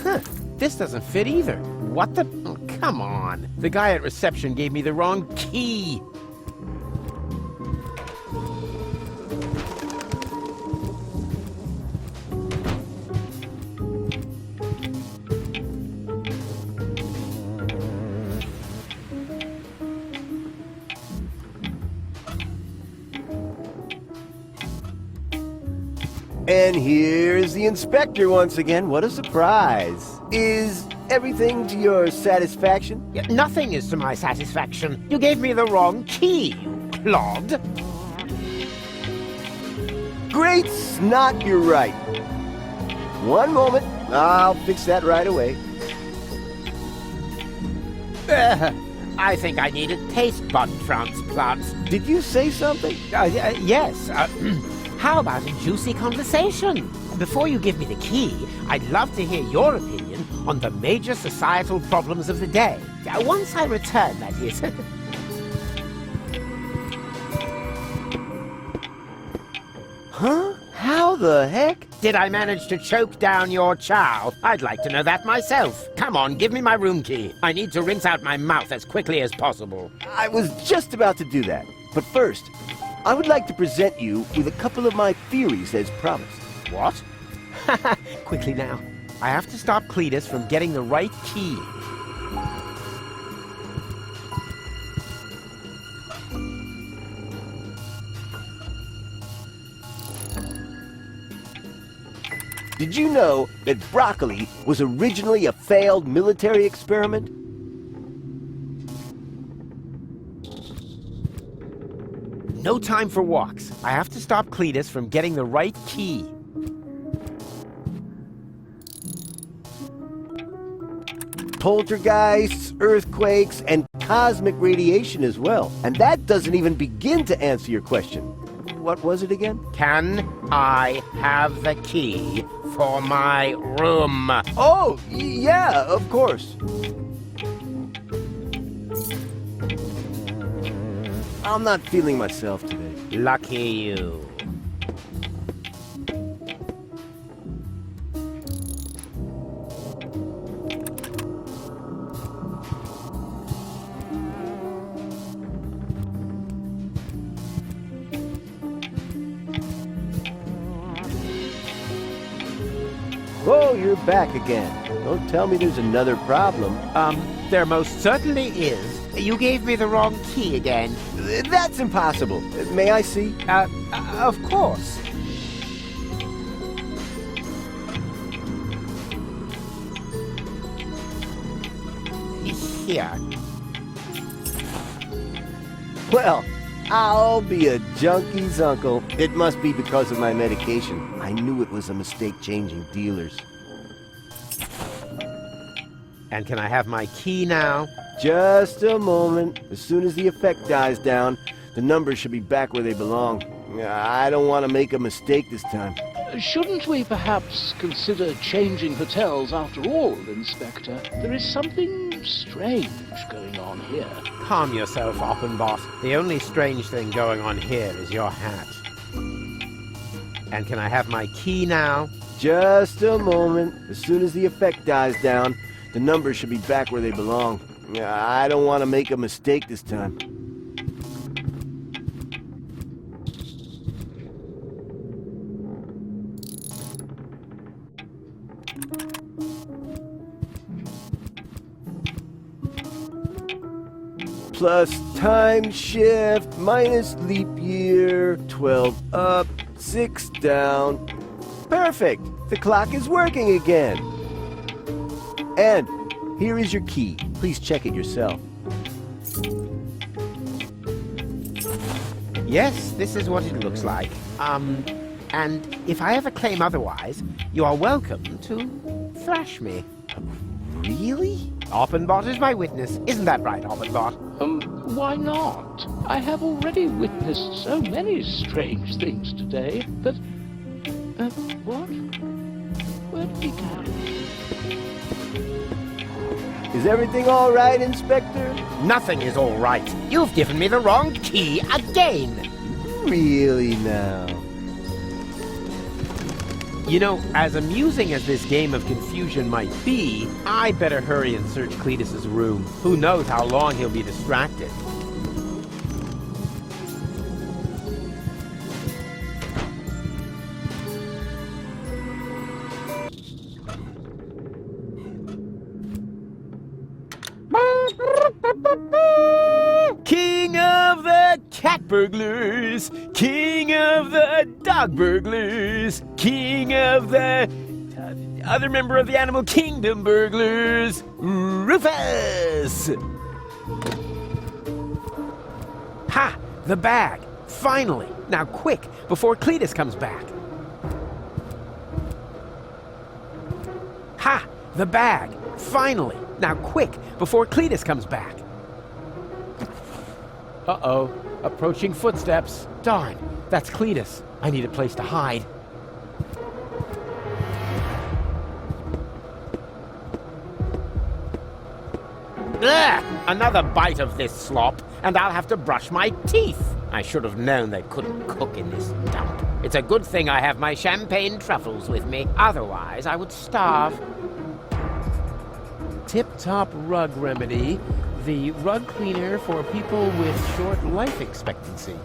Huh, this doesn't fit either. What the? Oh, come on. The guy at reception gave me the wrong key. And here's the inspector once again. What a surprise. Is everything to your satisfaction? Yeah, nothing is to my satisfaction. You gave me the wrong key, you clod. Great snot, you're right. One moment. I'll fix that right away. I think I need a taste bud transplant. Did you say something? Yes. How about a juicy conversation? Before you give me the key, I'd love to hear your opinion on the major societal problems of the day. Once I return, that is. Huh? How the heck? Did I manage to choke down your chow? I'd like to know that myself. Come on, give me my room key. I need to rinse out my mouth as quickly as possible. I was just about to do that. But first, I would like to present you with a couple of my theories as promised. What? Quickly now. I have to stop Cletus from getting the right key. Did you know that broccoli was originally a failed military experiment? No time for walks. I have to stop Cletus from getting the right key. Poltergeists, earthquakes, and cosmic radiation as well. And that doesn't even begin to answer your question. What was it again? Can I have the key for my room? Oh, yeah, of course. I'm not feeling myself today. Lucky you. Oh, you're back again. Don't tell me there's another problem. There most certainly is. You gave me the wrong key again. That's impossible. May I see? Of course. Here. Well, I'll be a junkie's uncle. It must be because of my medication. I knew it was a mistake changing dealers. And can I have my key now? Just a moment. As soon as the effect dies down, the numbers should be back where they belong. I don't want to make a mistake this time. Shouldn't we perhaps consider changing hotels after all, Inspector? There is something strange going on here. Calm yourself, Oppenbot. The only strange thing going on here is your hat. And can I have my key now? Just a moment. As soon as the effect dies down, the numbers should be back where they belong. I don't want to make a mistake this time. Plus time shift, minus leap year, 12 up, 6 down. Perfect! The clock is working again. And here is your key. Please check it yourself. Yes, this is what it looks like. And if I ever claim otherwise, you are welcome to thrash me. Really? Oppenbot is my witness. Isn't that right, Oppenbot? Why not? I have already witnessed so many strange things today that... what? Where did he go? Is everything all right, Inspector? Nothing is all right. You've given me the wrong key again. Really now? You know, as amusing as this game of confusion might be, I better hurry and search Cletus's room. Who knows how long he'll be distracted. King of the cat burglars, king of the dog burglars, king of the other member of the animal kingdom burglars, Rufus! Ha! The bag! Finally! Now quick, before Cletus comes back. Ha! The bag! Finally! Now quick, before Cletus comes back. Uh-oh. Approaching footsteps. Darn, that's Cletus. I need a place to hide. Ugh! Another bite of this slop, and I'll have to brush my teeth. I should have known they couldn't cook in this dump. It's a good thing I have my champagne truffles with me. Otherwise, I would starve. Tip-top rug remedy. The rug cleaner for people with short life expectancy.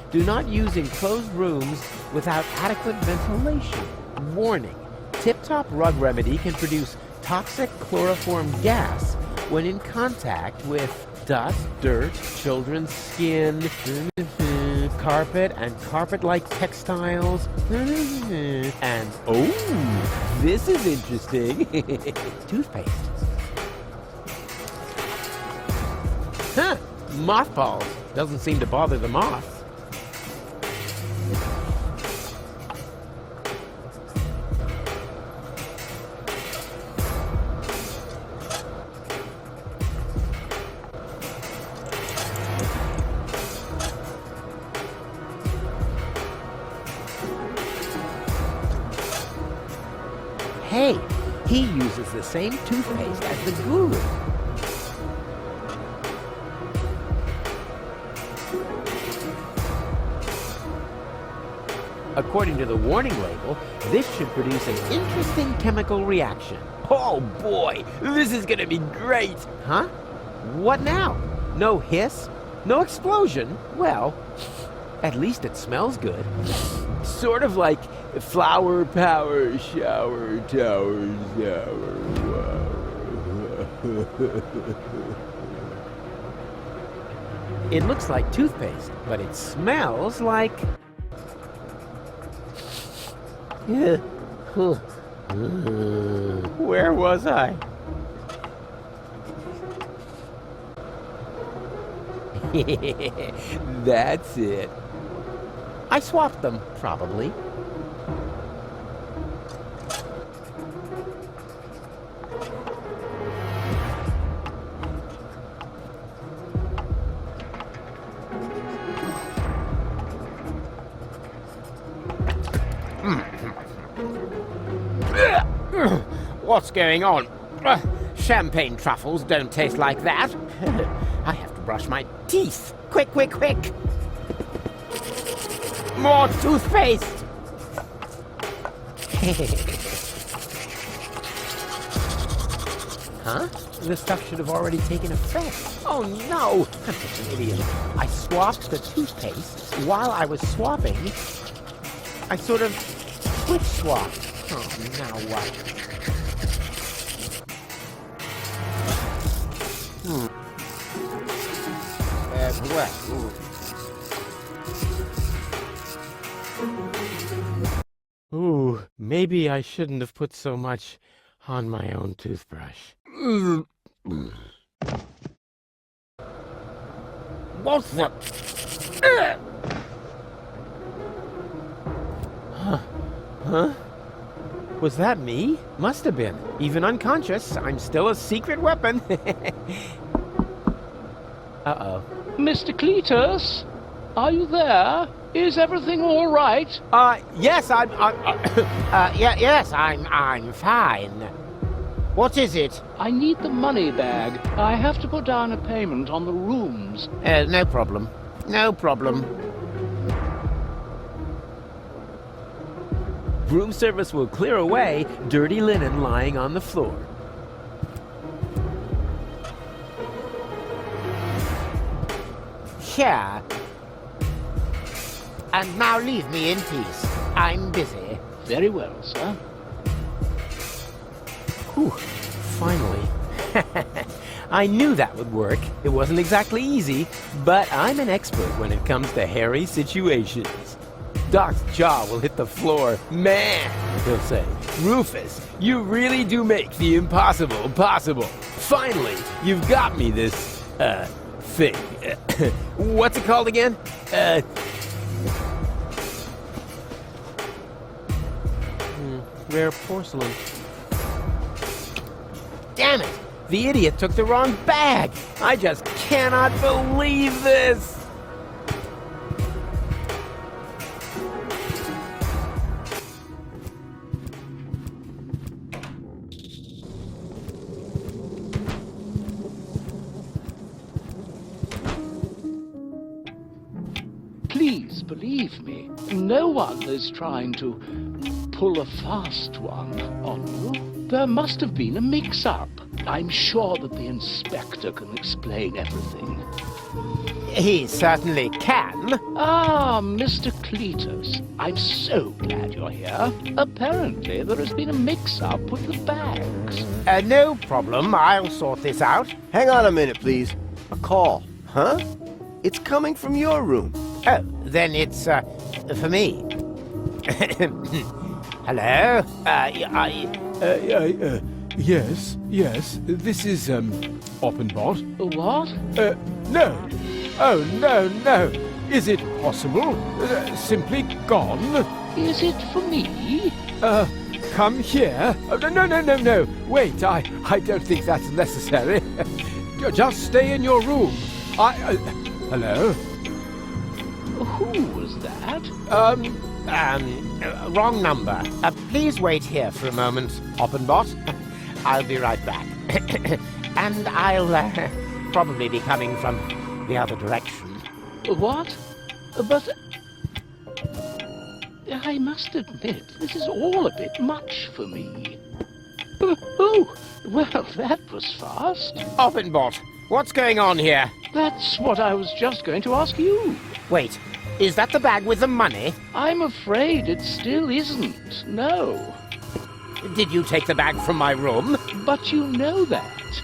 Do not use enclosed rooms without adequate ventilation. Warning. Tip-top rug remedy can produce toxic chloroform gas when in contact with dust, dirt, children's skin, carpet and carpet-like textiles, and, oh, this is interesting, toothpaste. Huh, mothballs. Doesn't seem to bother the moths. Hey, he uses the same toothpaste as the guru. According to the warning label, this should produce an interesting chemical reaction. Oh boy, this is gonna be great! Huh? What now? No hiss? No explosion? Well, at least it smells good. Sort of like flower power shower tower shower. It looks like toothpaste, but it smells like... Where was I? That's it. I swapped them, probably. What's going on? Champagne truffles don't taste like that. I have to brush my teeth. Quick, quick, quick! More toothpaste! Huh? This stuff should have already taken effect. Oh no! I'm such an idiot. I swapped the toothpaste. While I was swapping, I sort of switch swapped. Oh, now what? Ooh, maybe I shouldn't have put so much on my own toothbrush. What the? Huh? Was that me? Must have been. Even unconscious, I'm still a secret weapon. Uh-oh. Mr. Cletus, are you there? Is everything all right? Yes, I'm fine. What is it? I need the money bag. I have to put down a payment on the rooms. No problem. No problem. Broom service will clear away dirty linen lying on the floor. Here. And now leave me in peace. I'm busy. Very well, sir. Whew, finally. I knew that would work. It wasn't exactly easy, but I'm an expert when it comes to hairy situations. Doc's jaw will hit the floor. Man, he'll say, Rufus, you really do make the impossible possible. Finally, you've got me this, thing. What's it called again? Rare porcelain. Damn it! The idiot took the wrong bag! I just cannot believe this! Please believe me, no one is trying to pull a fast one on you. There must have been a mix-up. I'm sure that the inspector can explain everything. He certainly can. Ah, Mr. Cletus, I'm so glad you're here. Apparently, there has been a mix-up with the bags. No problem. I'll sort this out. Hang on a minute, please. A call. Huh? It's coming from your room. Oh, then it's, for me. Hello? Yes. This is, Oppenbot. What? No. Oh, no. Is it possible? Simply gone? Is it for me? Come here. No. Wait, I don't think that's necessary. Just stay in your room. Hello? Who was that? Wrong number. Please wait here for a moment, Oppenbot. I'll be right back. And I'll probably be coming from the other direction. What? But I must admit, this is all a bit much for me. Oh, well, that was fast. Oppenbot, what's going on here? That's what I was just going to ask you. Wait, is that the bag with the money? I'm afraid it still isn't, no. Did you take the bag from my room? But you know that.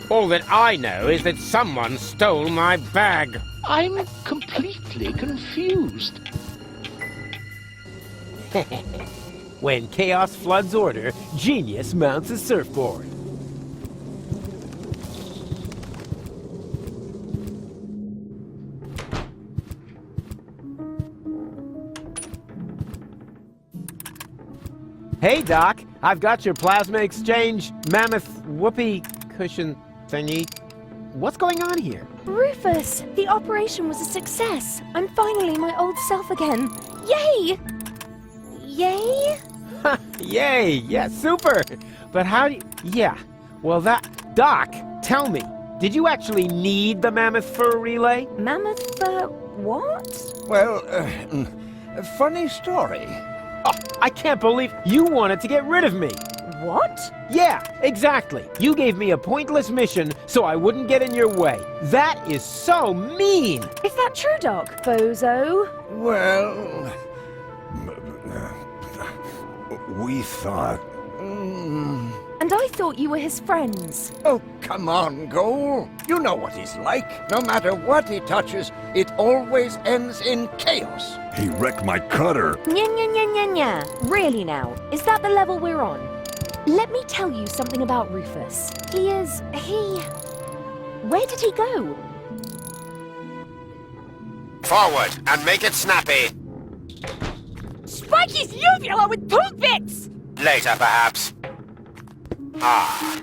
All that I know is that someone stole my bag. I'm completely confused. When chaos floods order, genius mounts a surfboard. Hey, Doc. I've got your plasma exchange mammoth whoopee cushion thingy. What's going on here? Rufus, the operation was a success. I'm finally my old self again. Yay! Yay? Yay! Yeah, super! But how do you... Yeah. Well, Doc, tell me. Did you actually need the mammoth fur relay? Mammoth fur... what? Well, funny story. Oh, I can't believe you wanted to get rid of me. What? Yeah, exactly. You gave me a pointless mission so I wouldn't get in your way. That is so mean. Is that true, Doc? Bozo? Well... We thought... And I thought you were his friends. Oh, come on, Goal. You know what he's like. No matter what he touches, it always ends in chaos. He wrecked my cutter. Nya. Really now? Is that the level we're on? Let me tell you something about Rufus. Where did he go? Forward, and make it snappy. Spike his uvula with toothpicks! Later, perhaps. Ah,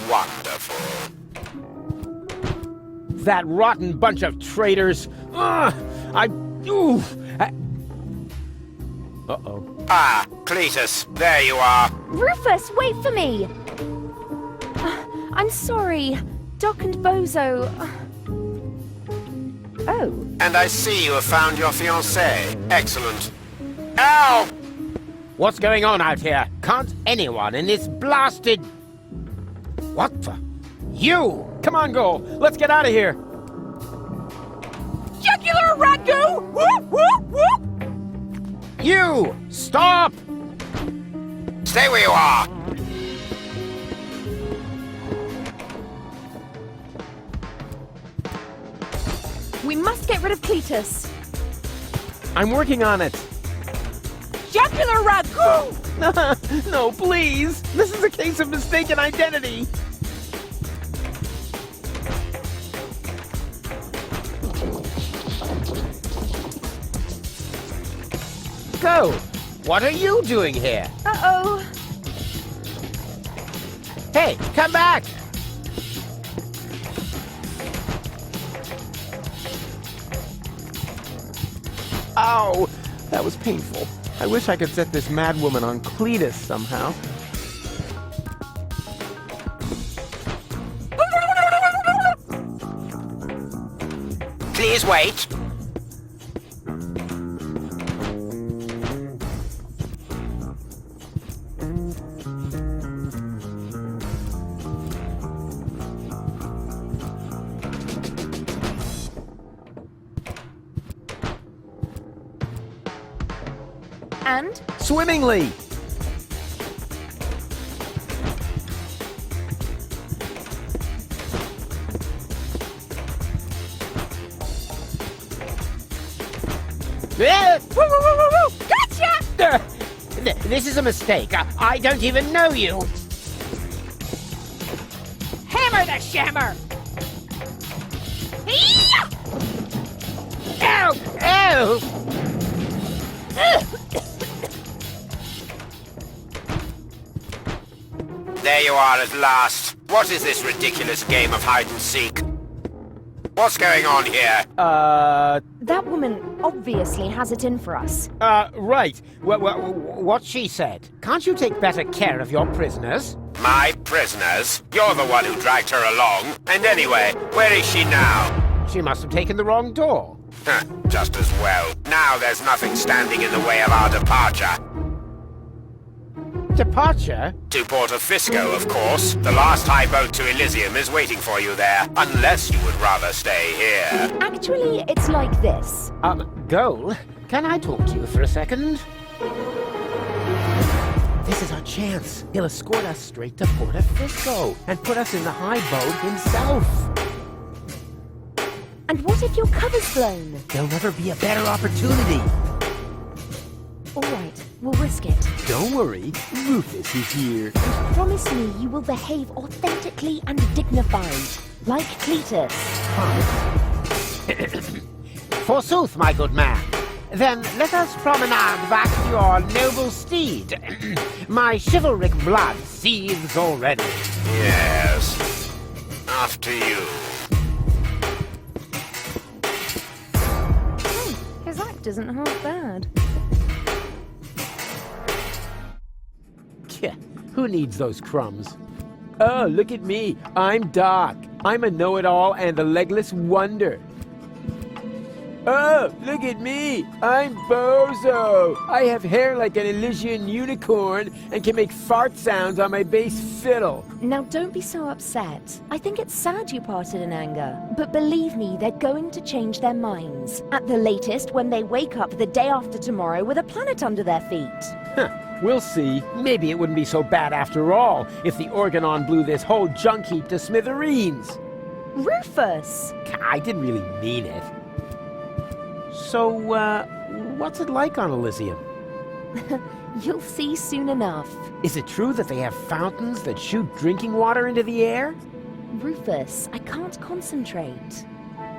wonderful. That rotten bunch of traitors. Uh-oh. Ah, Cletus, there you are. Rufus, wait for me! I'm sorry. Doc and Bozo... Oh. And I see you have found your fiancée. Excellent. Ow! What's going on out here? Can't anyone in this blasted... What the... You! Come on, Goal. Let's get out of here. Jugular ragu! Whoop, whoop, whoop! You! Stop! Stay where you are! We must get rid of Cletus. I'm working on it. Jugular ragu! No, please! This is a case of mistaken identity! Go! What are you doing here? Uh-oh. Hey, come back! Ow! That was painful. I wish I could set this madwoman on Cletus somehow. Please wait. And? Swimmingly! Gotcha! This is a mistake. I don't even know you. Hammer the shammer! Ow! Ow! There you are at last. What is this ridiculous game of hide and seek? What's going on here? That woman obviously has it in for us. Right. What she said. Can't you take better care of your prisoners? My prisoners? You're the one who dragged her along. And anyway, where is she now? She must have taken the wrong door. Just as well. Now there's nothing standing in the way of our departure. Departure? To Porto Fisco, of course. The last high boat to Elysium is waiting for you there, unless you would rather stay here. Actually, it's like this. Goal, can I talk to you for a second? This is our chance. He'll escort us straight to Porto Fisco and put us in the high boat himself. And what if your cover's blown? There'll never be a better opportunity. All right, we'll risk it. Don't worry, Rufus is here. Promise me you will behave authentically and dignified, like Cletus. Forsooth, my good man. Then let us promenade back to your noble steed. My chivalric blood seethes already. Yes. After you. His act isn't half bad. Who needs those crumbs? Oh, look at me. I'm Doc. I'm a know-it-all and a legless wonder. Oh, look at me. I'm Bozo. I have hair like an Elysian unicorn and can make fart sounds on my bass fiddle. Now don't be so upset. I think it's sad you parted in anger. But believe me, they're going to change their minds. At the latest, when they wake up the day after tomorrow with a planet under their feet. We'll see. Maybe it wouldn't be so bad after all if the Organon blew this whole junk heap to smithereens. Rufus! I didn't really mean it. So, what's it like on Elysium? You'll see soon enough. Is it true that they have fountains that shoot drinking water into the air? Rufus, I can't concentrate.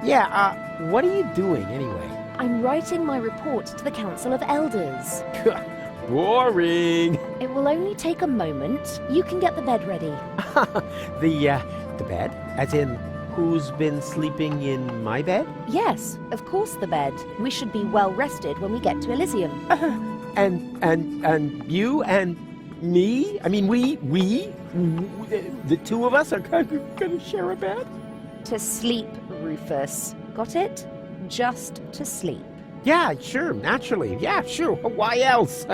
Yeah, what are you doing anyway? I'm writing my report to the Council of Elders. Boring. It will only take a moment. You can get the bed ready. The bed? As in, who's been sleeping in my bed? Yes, of course the bed. We should be well rested when we get to Elysium. And you and me? I mean, we, the two of us are gonna share a bed? To sleep, Rufus. Got it? Just to sleep. Yeah, sure, naturally. Yeah, sure. Why else?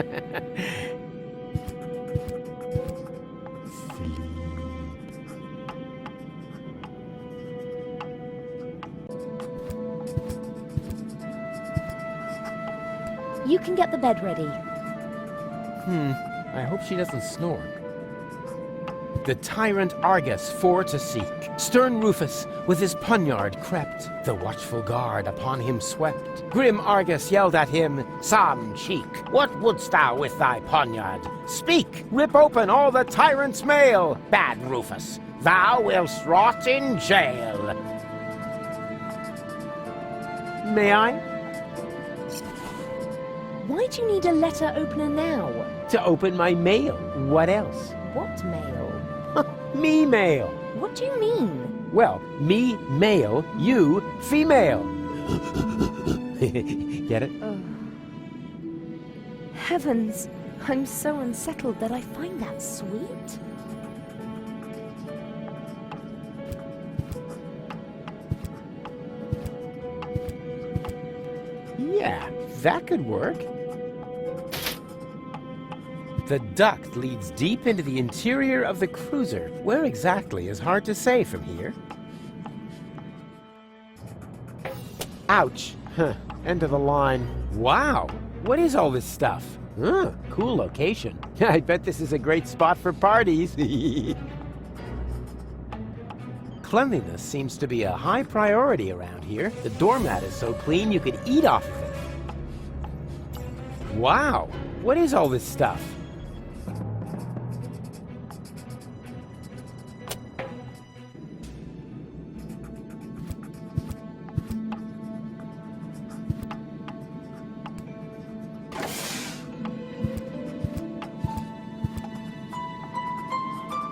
can get the bed ready. I hope she doesn't snore. The tyrant Argus for to seek. Stern Rufus with his poniard crept. The watchful guard upon him swept. Grim Argus yelled at him, "Some cheek, what wouldst thou with thy poniard? Speak, rip open all the tyrant's mail. Bad Rufus, thou wilt rot in jail." May I? Why do you need a letter opener now? To open my mail. What else? What mail? Me mail. What do you mean? Well, me male, you female. Get it? Oh. Heavens, I'm so unsettled that I find that sweet. Yeah, that could work. The duct leads deep into the interior of the cruiser. Where exactly is hard to say from here. Ouch. Huh. End of the line. Wow. What is all this stuff? Cool location. I bet this is a great spot for parties. Cleanliness seems to be a high priority around here. The doormat is so clean you could eat off of it. Wow. What is all this stuff?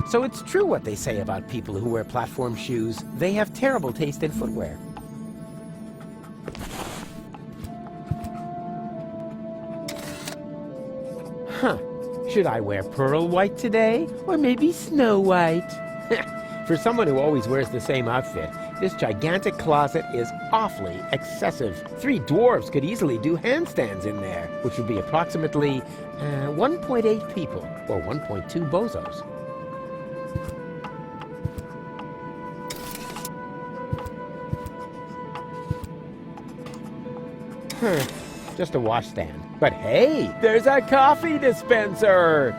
So it's true what they say about people who wear platform shoes. They have terrible taste in footwear. Huh. Should I wear pearl white today? Or maybe snow white? For someone who always wears the same outfit, this gigantic closet is awfully excessive. 3 dwarves could easily do handstands in there, which would be approximately 1.8 people, or 1.2 bozos. Just a washstand. But hey, there's a coffee dispenser!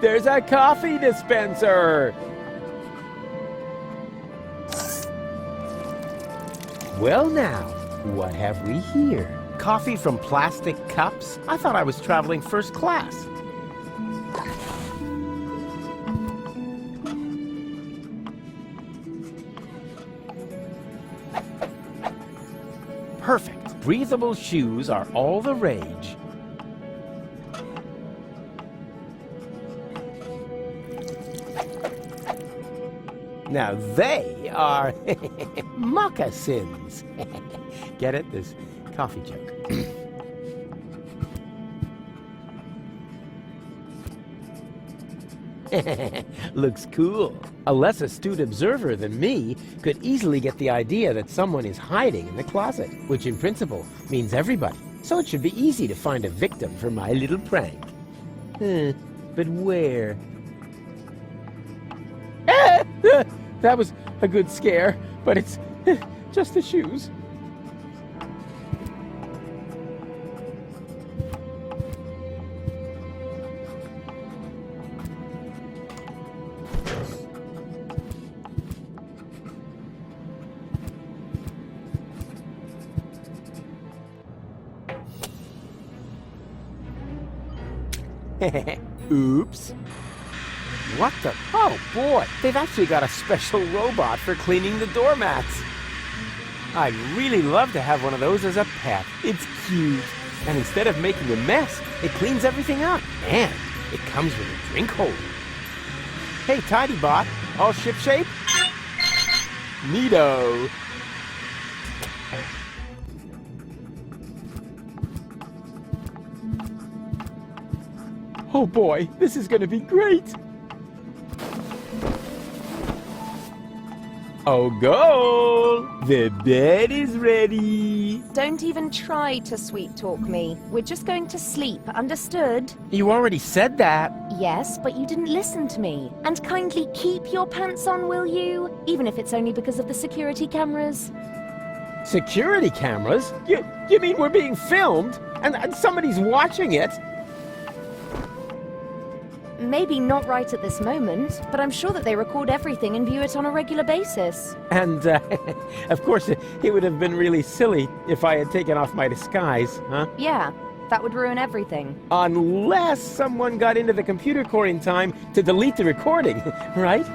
There's a coffee dispenser! Well now, what have we here? Coffee from plastic cups? I thought I was traveling first class. Perfect. Breathable shoes are all the rage. Now they are moccasins. Get it? This coffee joke. Looks cool. A less astute observer than me could easily get the idea that someone is hiding in the closet, which in principle means everybody. So it should be easy to find a victim for my little prank. But where? That was a good scare, but it's just the shoes. Oops. What the? Oh boy, they've actually got a special robot for cleaning the doormats. I'd really love to have one of those as a pet. It's cute. And instead of making a mess, it cleans everything up. And it comes with a drink holder. Hey, Tidy Bot, all shipshape? Neato. Oh boy, this is gonna be great! Oh, goal! The bed is ready! Don't even try to sweet-talk me. We're just going to sleep, understood? You already said that. Yes, but you didn't listen to me. And kindly keep your pants on, will you? Even if it's only because of the security cameras. Security cameras? You mean we're being filmed? And somebody's watching it? Maybe not right at this moment, but I'm sure that they record everything and view it on a regular basis. And, of course, it would have been really silly if I had taken off my disguise, huh? Yeah, that would ruin everything. Unless someone got into the computer core in time to delete the recording, right?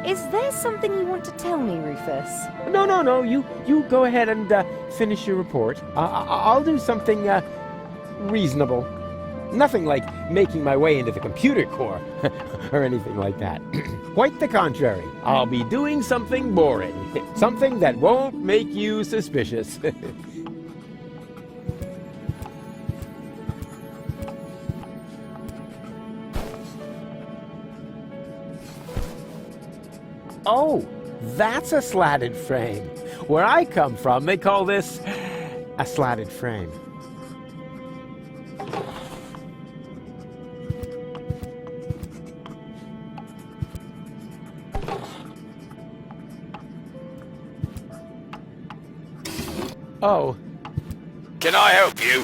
Is there something you want to tell me, Rufus? No, you go ahead and finish your report. I'll do something reasonable. Nothing like making my way into the computer core or anything like that. Quite the contrary. I'll be doing something boring. Something that won't make you suspicious. Oh, that's a slatted frame. Where I come from, they call this a slatted frame. Oh. Can I help you?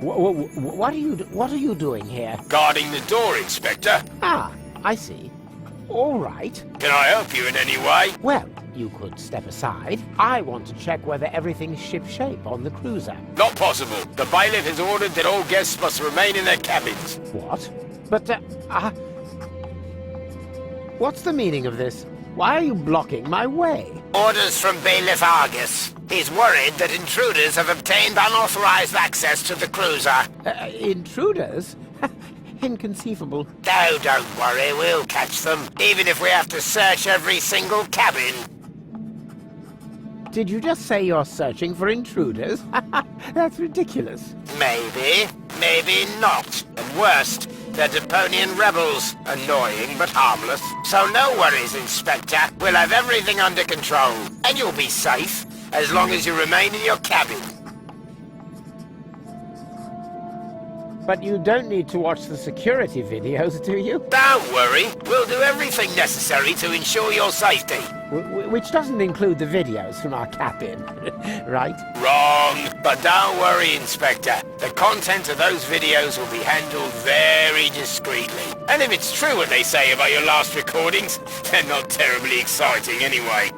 What are you doing here? Guarding the door, Inspector. Ah, I see. All right. Can I help you in any way? Well, you could step aside. I want to check whether everything's shipshape on the cruiser. Not possible. The bailiff has ordered that all guests must remain in their cabins. What? But, what's the meaning of this? Why are you blocking my way? Orders from Bailiff Argus. He's worried that intruders have obtained unauthorized access to the cruiser. Intruders? Inconceivable. No, don't worry, we'll catch them, even if we have to search every single cabin. Did you just say you're searching for intruders? That's ridiculous. Maybe, maybe not. And worst, they're Deponian rebels. Annoying, but harmless. So no worries, Inspector. We'll have everything under control. And you'll be safe, as long as you remain in your cabin. But you don't need to watch the security videos, do you? Don't worry. We'll do everything necessary to ensure your safety. Which doesn't include the videos from our cabin, right? Wrong. But don't worry, Inspector. The content of those videos will be handled very discreetly. And if it's true what they say about your last recordings, they're not terribly exciting anyway.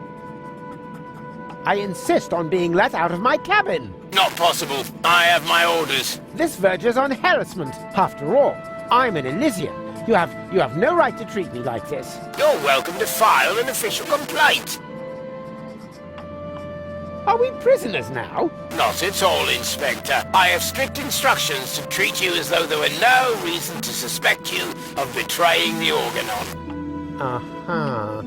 I insist on being let out of my cabin. Not possible. I have my orders. This verges on harassment. After all, I'm an Elysian. You have no right to treat me like this. You're welcome to file an official complaint. Are we prisoners now? Not at all, Inspector. I have strict instructions to treat you as though there were no reason to suspect you of betraying the Organon. Uh-huh.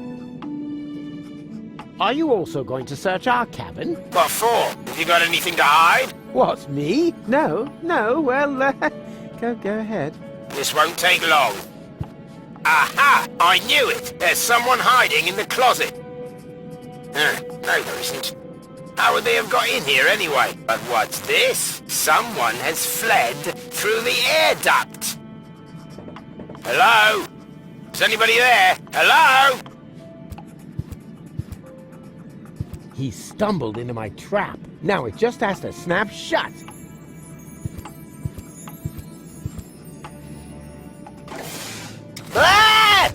Are you also going to search our cabin? What for? Have you got anything to hide? What, me? No, well, go ahead. This won't take long. Aha! I knew it! There's someone hiding in the closet. No, there isn't. How would they have got in here anyway? But what's this? Someone has fled through the air duct. Hello? Is anybody there? Hello? He stumbled into my trap. Now it just has to snap shut. Ah!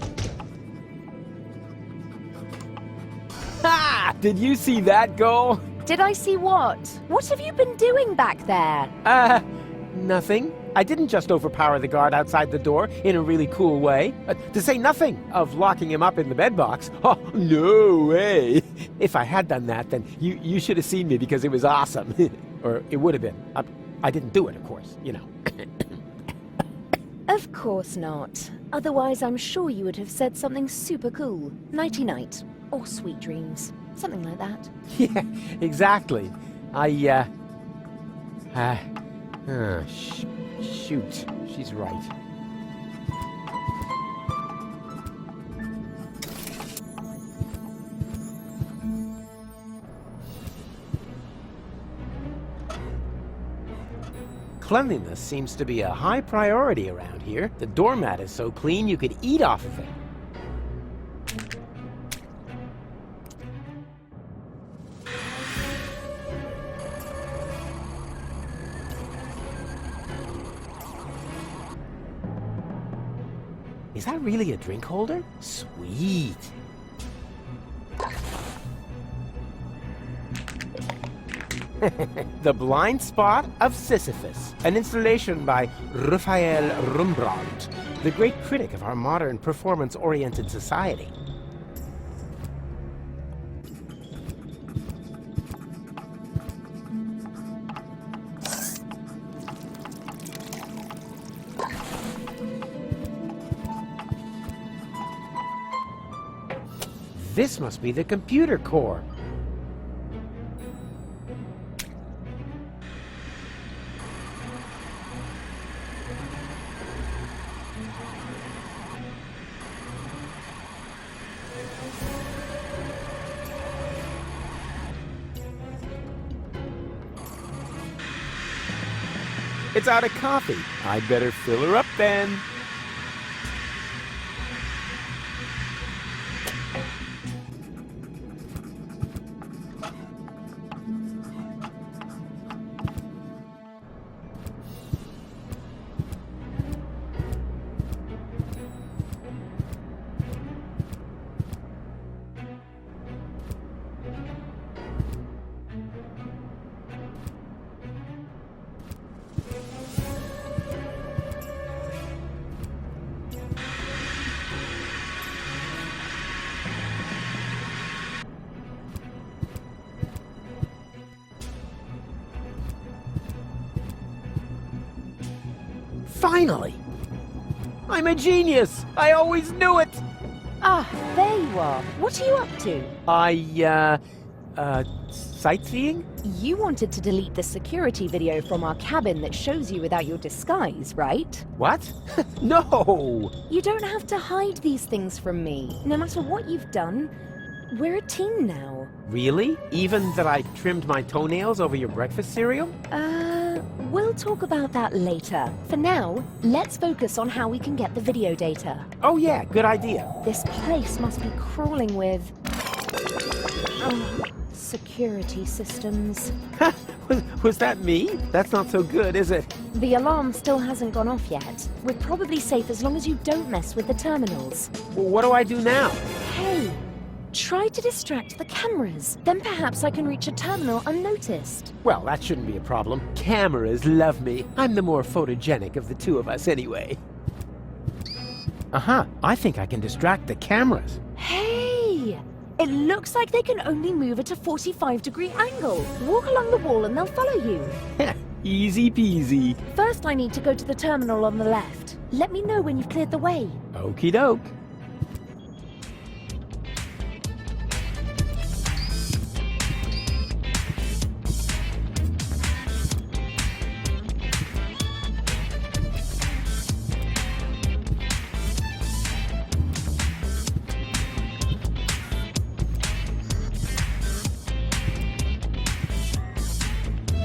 Ha! Did you see that go? Did I see what? What have you been doing back there? Nothing. I didn't just overpower the guard outside the door in a really cool way. To say nothing of locking him up in the bedbox. Oh, no way. If I had done that, then you should have seen me because it was awesome. Or it would have been. I didn't do it, of course, you know. Of course not. Otherwise, I'm sure you would have said something super cool. Nighty-night. Or sweet dreams. Something like that. Yeah, exactly. Shoot. She's right. Cleanliness seems to be a high priority around here. The doormat is so clean you could eat off of it. Is that really a drink holder? Sweet. The Blind Spot of Sisyphus, an installation by Raphael Rembrandt, the great critic of our modern performance-oriented society. This must be the computer core. It's out of coffee. I'd better fill her up then. Finally! I'm a genius! I always knew it! Ah, there you are. What are you up to? Sightseeing? You wanted to delete the security video from our cabin that shows you without your disguise, right? What? No! You don't have to hide these things from me. No matter what you've done, we're a team now. Really? Even that I trimmed my toenails over your breakfast cereal? We'll talk about that later. For now, let's focus on how we can get the video data. Oh yeah, good idea. This place must be crawling with... security systems. Was that me? That's not so good, is it? The alarm still hasn't gone off yet. We're probably safe as long as you don't mess with the terminals. Well, what do I do now? Hey, try to distract the cameras. Then perhaps I can reach a terminal unnoticed. Well, that shouldn't be a problem. Cameras love me. I'm the more photogenic of the two of us anyway. I think I can distract the cameras. Hey! It looks like they can only move at a 45-degree angle. Walk along the wall and they'll follow you. Easy peasy. First, I need to go to the terminal on the left. Let me know when you've cleared the way. Okie doke.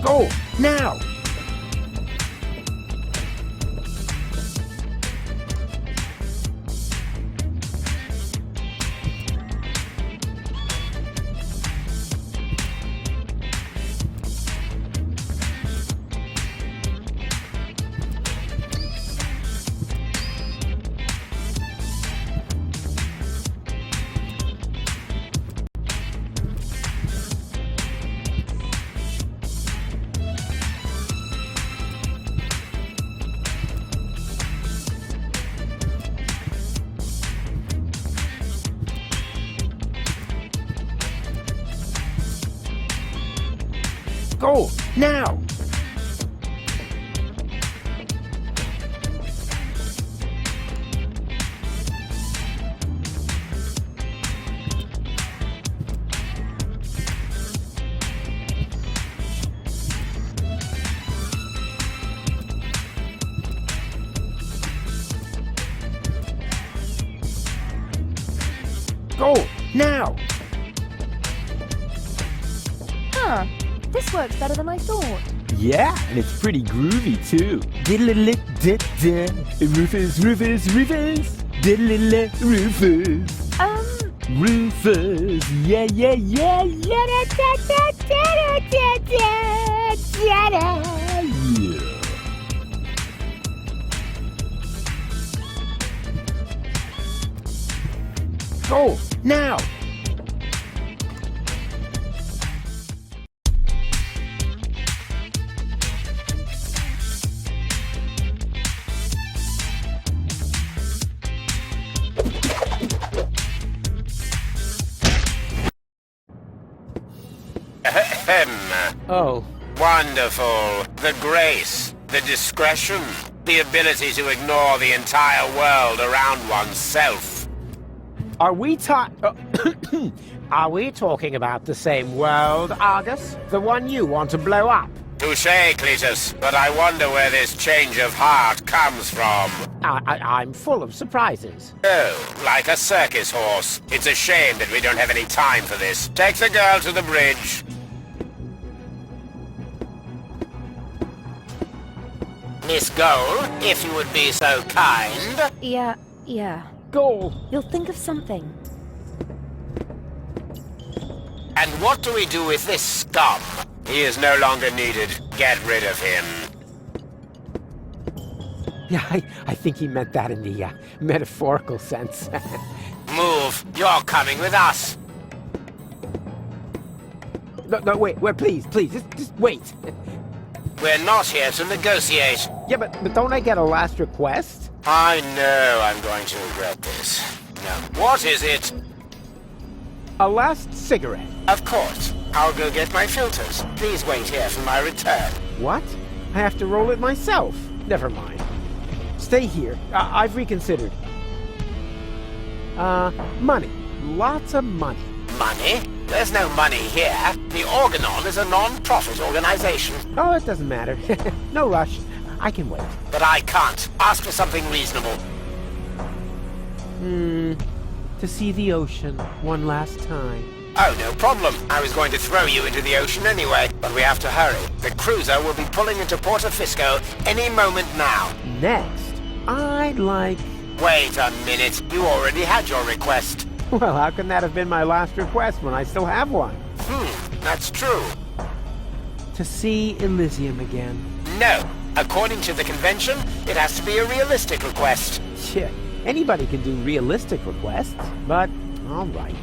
Go! Now! Go! Now! Go! Now! Huh. This works better than I thought. Yeah, and it's pretty groovy too. Rufus, Rufus, Rufus. Rufus. Rufus. Yeah, yeah, yeah. Yeah. Go! Now! Oh. Wonderful. The grace, the discretion, the ability to ignore the entire world around oneself. Are we Are we talking about the same world, Argus? The one you want to blow up? Touché, Cletus, but I wonder where this change of heart comes from. I'm full of surprises. Oh, like a circus horse. It's a shame that we don't have any time for this. Take the girl to the bridge. Miss Goal, if you would be so kind. Yeah. Goal. You'll think of something. And what do we do with this scum? He is no longer needed. Get rid of him. Yeah, I think he meant that in the metaphorical sense. Move. You're coming with us. No, wait, please, just wait. We're not here to negotiate. Yeah, but don't I get a last request? I know I'm going to regret this. Now, what is it? A last cigarette. Of course. I'll go get my filters. Please wait here for my return. What? I have to roll it myself. Never mind. Stay here. I've reconsidered. Money. Lots of money. Money? There's no money here. The Organon is a non-profit organization. Oh, it doesn't matter. No rush. I can wait. But I can't. Ask for something reasonable. To see the ocean one last time. Oh, no problem. I was going to throw you into the ocean anyway, but we have to hurry. The cruiser will be pulling into Porto Fisco any moment now. Next, I'd like... Wait a minute. You already had your request. Well, how can that have been my last request when I still have one? That's true. To see Elysium again. No. According to the convention, it has to be a realistic request. Yeah, anybody can do realistic requests, but all right.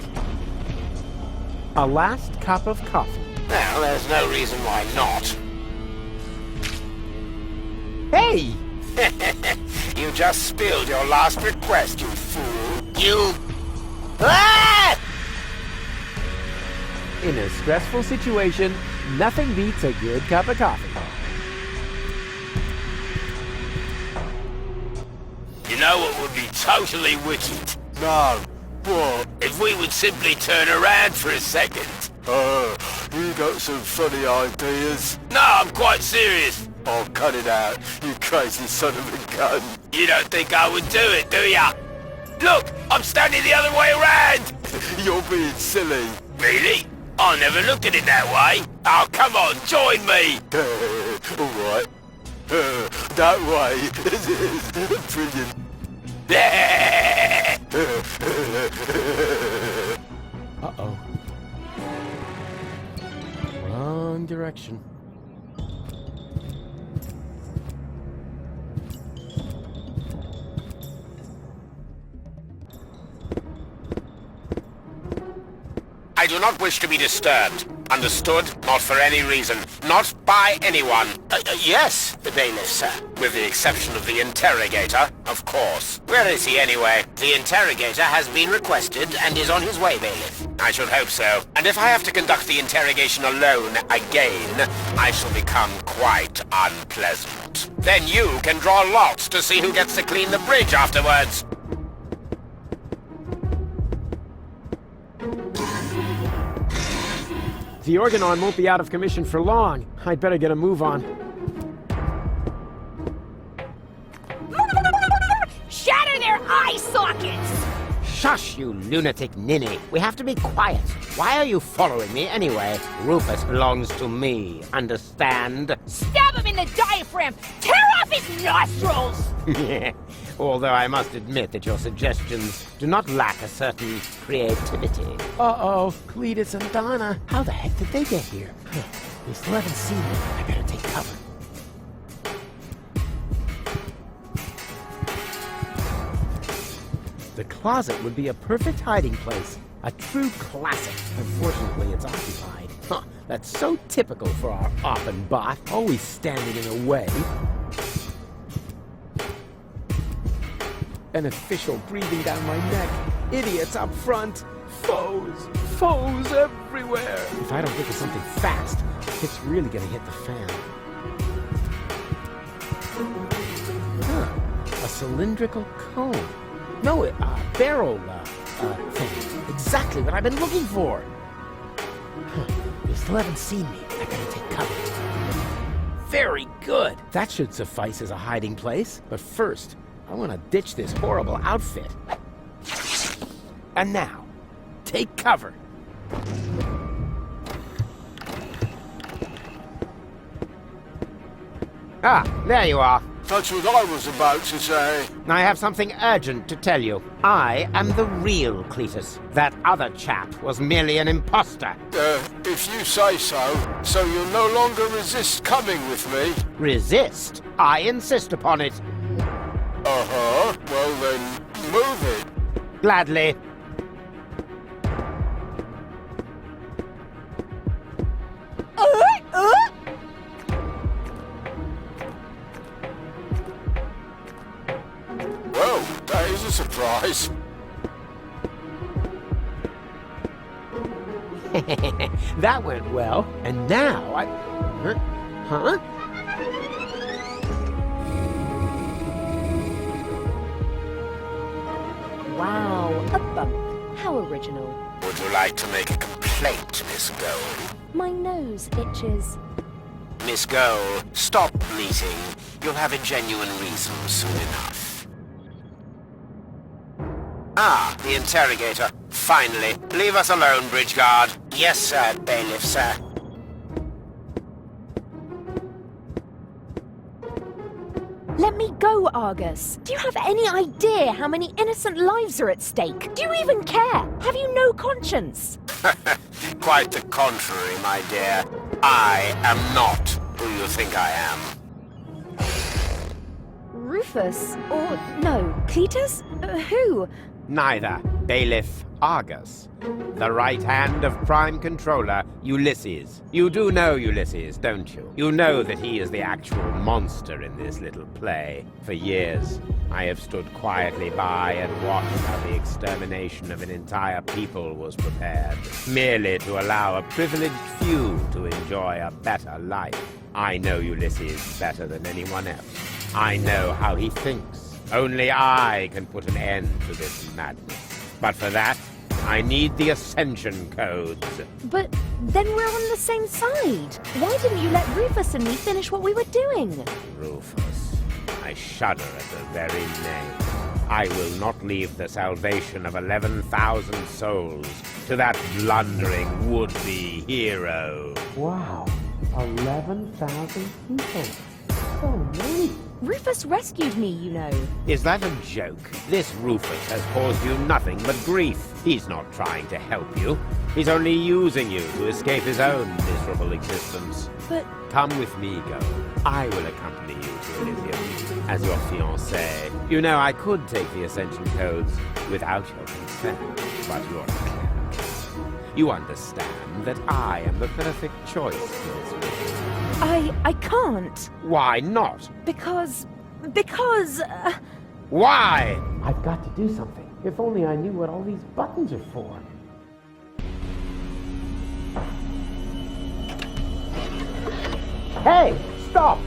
A last cup of coffee. Well, there's no reason why not. Hey! You just spilled your last request, you fool. You... Ah! In a stressful situation, nothing beats a good cup of coffee. You know what would be totally wicked? No. What? If we would simply turn around for a second. You got some funny ideas. No, I'm quite serious. Oh, cut it out, you crazy son of a gun. You don't think I would do it, do ya? Look, I'm standing the other way around. You're being silly. Really? I never looked at it that way. Oh, come on, join me. All right. That way. This is brilliant. Uh-oh. Wrong direction. I do not wish to be disturbed. Understood? Not for any reason. Not by anyone. Yes, the bailiff, sir. With the exception of the interrogator, of course. Where is he anyway? The interrogator has been requested and is on his way, bailiff. I should hope so. And if I have to conduct the interrogation alone again, I shall become quite unpleasant. Then you can draw lots to see who gets to clean the bridge afterwards. The Organon won't be out of commission for long. I'd better get a move on. Shatter their eye sockets! Shush, you lunatic ninny. We have to be quiet. Why are you following me anyway? Rufus belongs to me, understand? Stab him in the diaphragm! Tear off his nostrils! Although I must admit that your suggestions do not lack a certain creativity. Uh-oh, Cletus and Donna. How the heck did they get here? They still haven't seen me. I better take cover. The closet would be a perfect hiding place. A true classic. Unfortunately, it's occupied. Huh, that's so typical for our Offenbach, always standing in the way. An official breathing down my neck. Idiots up front. Foes. Foes everywhere. If I don't think of something fast, it's really gonna hit the fan. Huh. A cylindrical cone. No, a barrel thing. Exactly what I've been looking for. Huh. They still haven't seen me. I gotta take cover. Very good. That should suffice as a hiding place. But first, I want to ditch this horrible outfit. And now, take cover. Ah, there you are. That's what I was about to say. I have something urgent to tell you. I am the real Cletus. That other chap was merely an imposter. If you say so. So you'll no longer resist coming with me? Resist? I insist upon it. Uh-huh. Well then, move it. Gladly. Well, that is a surprise. That went well. And now I... Huh? Wow, a bump. How original. Would you like to make a complaint, Miss Gold? My nose itches. Miss Gold, stop bleating. You'll have a genuine reason soon enough. Ah, the interrogator. Finally. Leave us alone, bridge guard. Yes, sir, bailiff, sir. Let me go, Argus. Do you have any idea how many innocent lives are at stake? Do you even care? Have you no conscience? Quite the contrary, my dear. I am not who you think I am. Rufus? Or, no, Cletus? Who? Neither. Bailiff Argus. The right hand of Prime Controller, Ulysses. You do know Ulysses, don't you? You know that he is the actual monster in this little play. For years, I have stood quietly by and watched how the extermination of an entire people was prepared, merely to allow a privileged few to enjoy a better life. I know Ulysses better than anyone else. I know how he thinks. Only I can put an end to this madness. But for that, I need the Ascension codes. But then we're on the same side. Why didn't you let Rufus and me finish what we were doing? Rufus. I shudder at the very name. I will not leave the salvation of 11,000 souls to that blundering would-be hero. Wow. 11,000 people. So many. Rufus rescued me, you know. Is that a joke? This Rufus has caused you nothing but grief. He's not trying to help you. He's only using you to escape his own miserable existence. But... Come with me, Gold. I will accompany you to Elysium as your fiancé. You know, I could take the Ascension codes without your consent, but you're clever. You understand that I am the perfect choice for this mission. I can't. Why not? Because... Why? I've got to do something. If only I knew what all these buttons are for. Hey! Stop!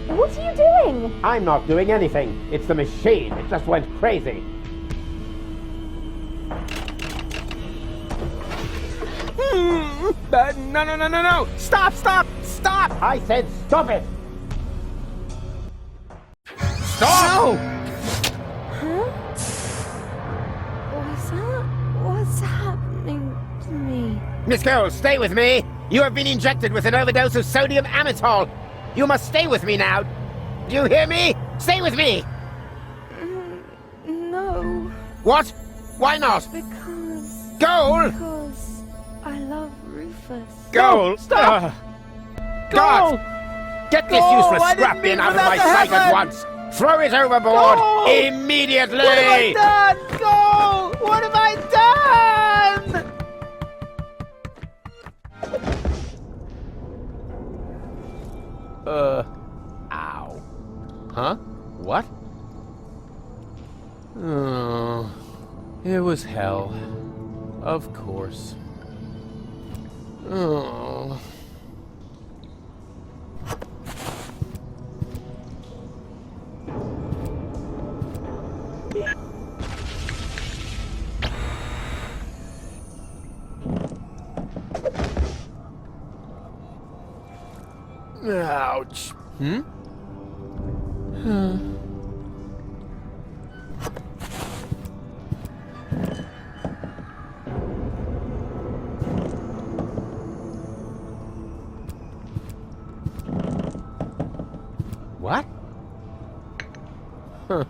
What are you doing? I'm not doing anything. It's the machine. It just went crazy. No! Stop! I said stop it! Stop! Huh? What's happening to me? Miss Cole, stay with me! You have been injected with an overdose of sodium amytal! You must stay with me now! Do you hear me? Stay with me! No. What? Why not? Because... Goal! Because I love Rufus. Goal! Stop! Go! Get this Go! useless I didn't scrap mean bin out for of that my to sight at happen! once! Throw it overboard! Go! Immediately! What have I done? Go! What have I done? Ow. Huh? What? Oh, it was hell. Of course. Oh. Ouch. Hmm? What? Huh.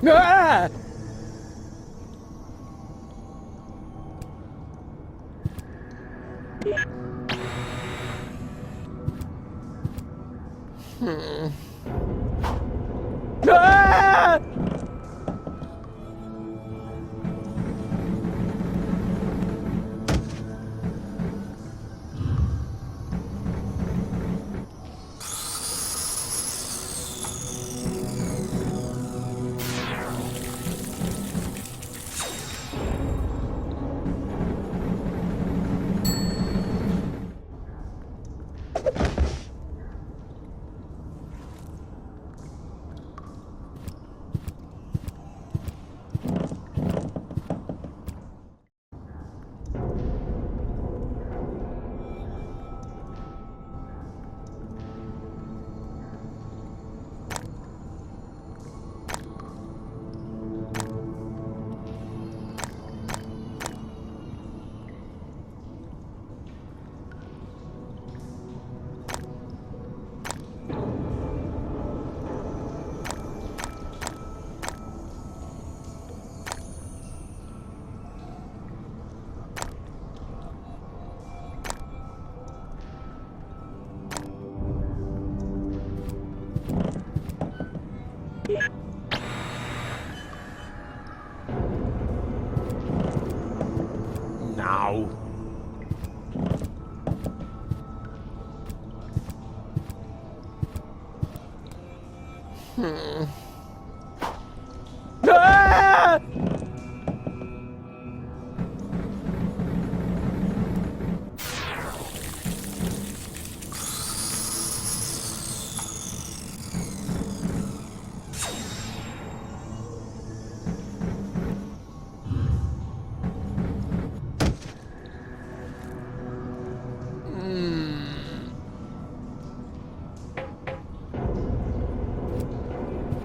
Ah! Ah! Now. Ah!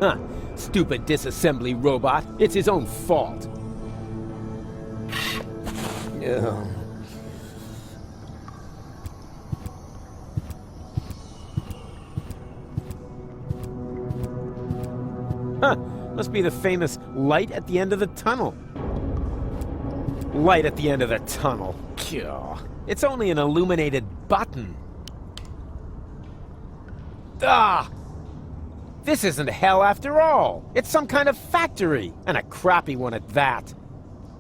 Huh. Stupid disassembly robot. It's his own fault. Ugh. Huh. Must be the famous light at the end of the tunnel. Light at the end of the tunnel. Gah. It's only an illuminated button. Ah! This isn't hell after all. It's some kind of factory, and a crappy one at that.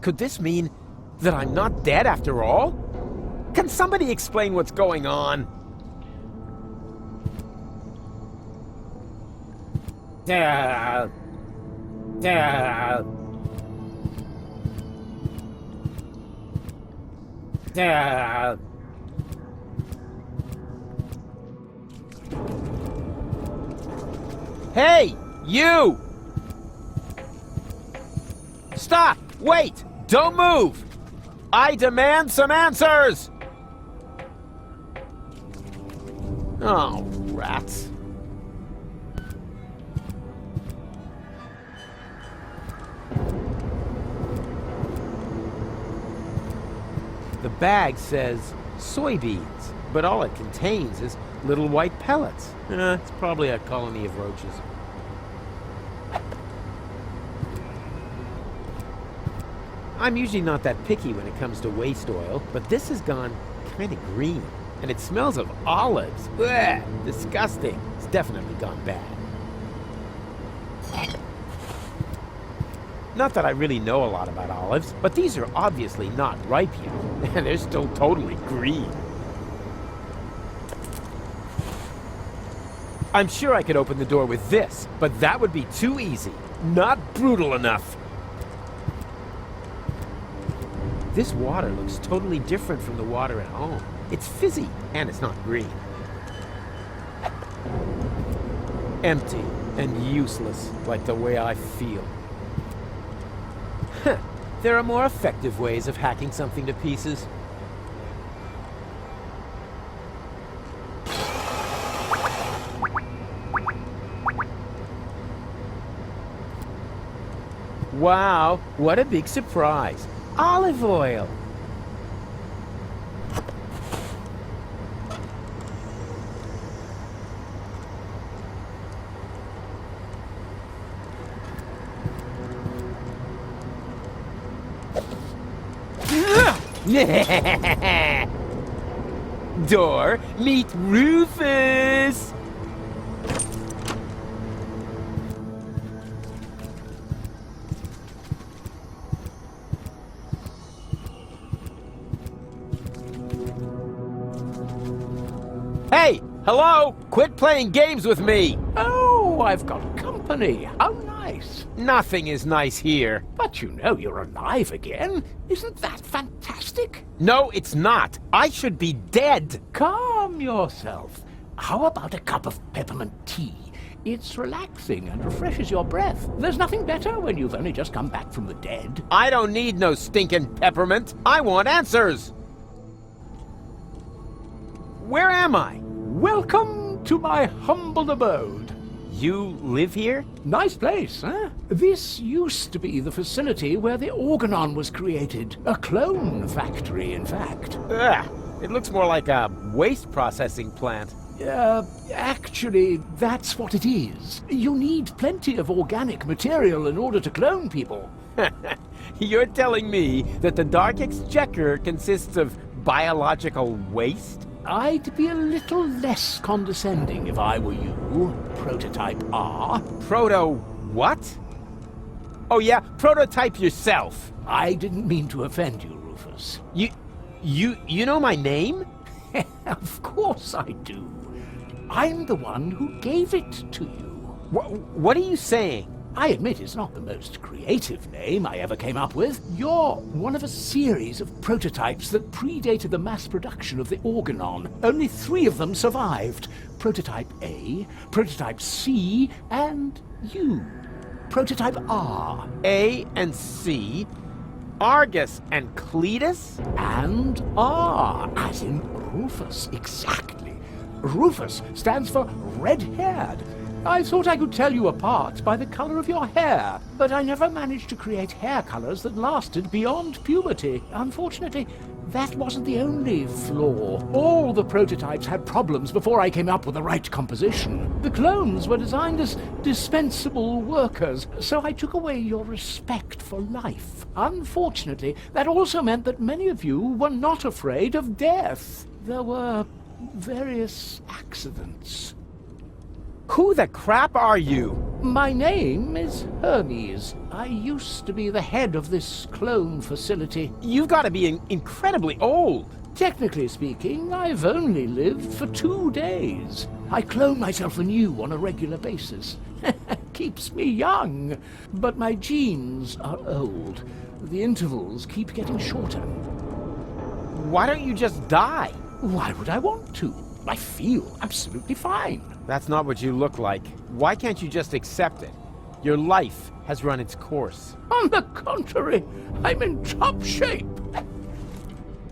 Could this mean that I'm not dead after all? Can somebody explain what's going on? Hey! You! Stop! Wait! Don't move! I demand some answers! Oh, rats. The bag says soybeans, but all it contains is little white pellets. It's probably a colony of roaches. I'm usually not that picky when it comes to waste oil, but this has gone kind of green. And it smells of olives. Blech, disgusting. It's definitely gone bad. Not that I really know a lot about olives, but these are obviously not ripe yet. And they're still totally green. I'm sure I could open the door with this, but that would be too easy. Not brutal enough. This water looks totally different from the water at home. It's fizzy, and it's not green. Empty and useless, like the way I feel. There are more effective ways of hacking something to pieces. Wow, what a big surprise. Olive oil. Door, meet Rufus! Hey! Hello! Quit playing games with me! Oh, I've got company. How nice. Nothing is nice here. But you know you're alive again. Isn't that fantastic? No, it's not. I should be dead. Calm yourself. How about a cup of peppermint tea? It's relaxing and refreshes your breath. There's nothing better when you've only just come back from the dead. I don't need no stinking peppermint. I want answers. Where am I? Welcome to my humble abode. You live here? Nice place, huh? This used to be the facility where the Organon was created. A clone factory, in fact. Ugh, it looks more like a waste processing plant. Actually, that's what it is. You need plenty of organic material in order to clone people. You're telling me that the Dark Exchequer consists of biological waste? I'd be a little less condescending if I were you, Prototype R. Proto what? Oh yeah, prototype yourself. I didn't mean to offend you, Rufus. You know my name? Of course I do. I'm the one who gave it to you. What are you saying? I admit it's not the most creative name I ever came up with. You're one of a series of prototypes that predated the mass production of the Organon. Only 3 of them survived. Prototype A, Prototype C, and you. Prototype R. A and C? Argus and Cletus? And R, as in Rufus, exactly. Rufus stands for red-haired. I thought I could tell you apart by the color of your hair, but I never managed to create hair colors that lasted beyond puberty. Unfortunately, that wasn't the only flaw. All the prototypes had problems before I came up with the right composition. The clones were designed as dispensable workers, so I took away your respect for life. Unfortunately, that also meant that many of you were not afraid of death. There were various accidents. Who the crap are you? My name is Hermes. I used to be the head of this clone facility. You've got to be incredibly old. Technically speaking, I've only lived for 2 days. I clone myself anew on a regular basis. Keeps me young. But my genes are old. The intervals keep getting shorter. Why don't you just die? Why would I want to? I feel absolutely fine. That's not what you look like. Why can't you just accept it? Your life has run its course. On the contrary, I'm in top shape.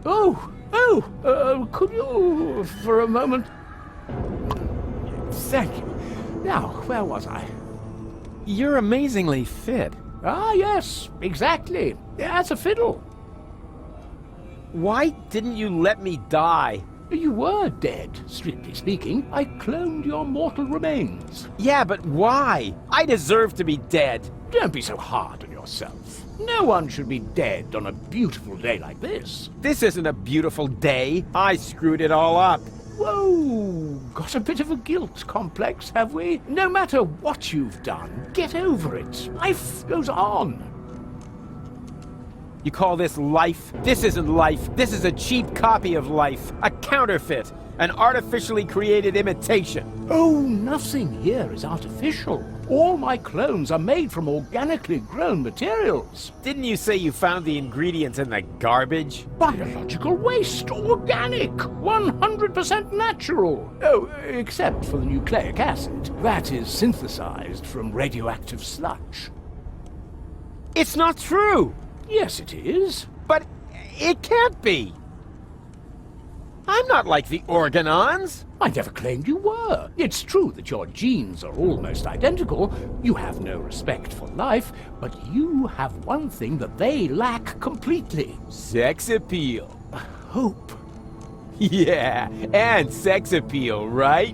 Could you, for a moment... Thank you. Now, where was I? You're amazingly fit. Ah, yes, exactly. That's a fiddle. why didn't you let me die? You were dead, strictly speaking. I cloned your mortal remains. Yeah, but why? I deserve to be dead. Don't be so hard on yourself. No one should be dead on a beautiful day like this. This isn't a beautiful day. I screwed it all up. Whoa, got a bit of a guilt complex, have we? No matter what you've done, get over it. Life goes on. You call this life? This isn't life. This is a cheap copy of life. A counterfeit. An artificially created imitation. Oh, nothing here is artificial. All my clones are made from organically grown materials. Didn't you say you found the ingredients in the garbage? Biological waste, organic, 100% natural. Oh, except for the nucleic acid. That is synthesized from radioactive sludge. It's not true! Yes, it is. But it can't be! I'm not like the Organons! I never claimed you were. It's true that your genes are almost identical. You have no respect for life, but you have one thing that they lack completely. Sex appeal. Hope. Yeah, and sex appeal, right?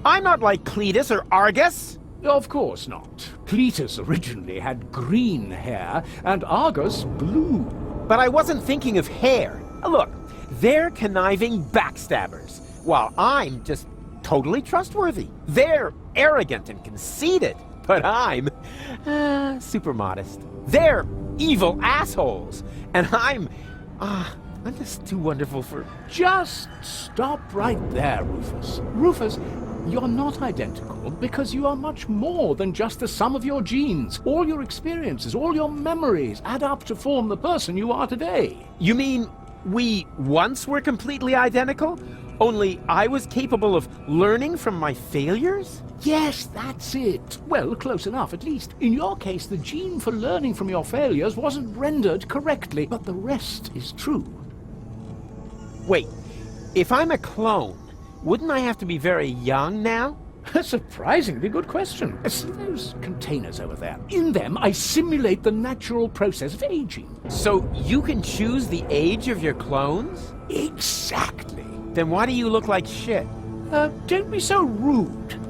I'm not like Cletus or Argus! Of course not. Cletus originally had green hair, and Argus blue. But I wasn't thinking of hair. Look, they're conniving backstabbers, while I'm just totally trustworthy. They're arrogant and conceited, but I'm super modest. They're evil assholes, and I'm just too wonderful for... Just stop right there, Rufus. Rufus, you're not identical because you are much more than just the sum of your genes. All your experiences, all your memories add up to form the person you are today. You mean we once were completely identical? Only I was capable of learning from my failures? Yes, that's it. Well, close enough, at least. In your case, the gene for learning from your failures wasn't rendered correctly, but the rest is true. Wait, if I'm a clone, wouldn't I have to be very young now? A surprisingly good question. See those containers over there? In them, I simulate the natural process of aging. So you can choose the age of your clones? Exactly. Then why do you look like shit? Don't be so rude.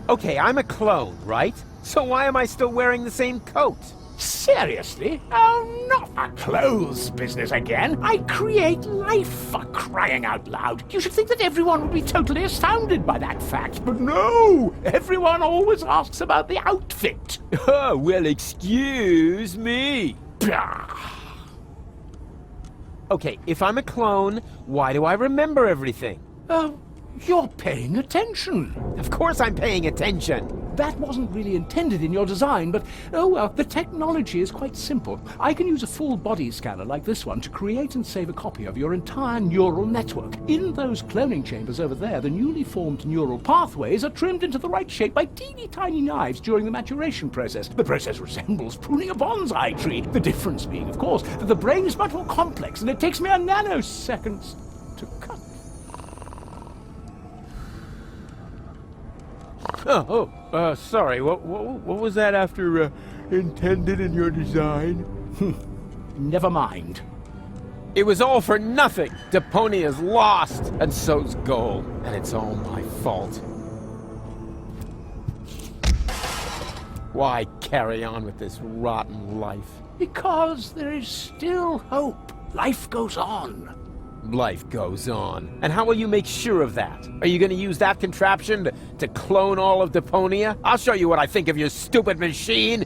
Okay, I'm a clone, right? So why am I still wearing the same coat? Seriously? Oh, not the clothes business again. I create life, for crying out loud. You should think that everyone would be totally astounded by that fact. But no! Everyone always asks about the outfit. Oh, well, excuse me. Okay, if I'm a clone, why do I remember everything? You're paying attention. Of course I'm paying attention. That wasn't really intended in your design, but, oh well, the technology is quite simple. I can use a full body scanner like this one to create and save a copy of your entire neural network. In those cloning chambers over there, the newly formed neural pathways are trimmed into the right shape by teeny tiny knives during the maturation process. The process resembles pruning a bonsai tree. The difference being, of course, that the brain is much more complex and it takes mere nanoseconds to cut. Sorry, what was that after intended in your design? Never mind. It was all for nothing. Deponia's lost, and so's gold, and it's all my fault. Why carry on with this rotten life? Because there is still hope. Life goes on. Life goes on. And how will you make sure of that? Are you going to use that contraption to clone all of Deponia? I'll show you what I think of your stupid machine.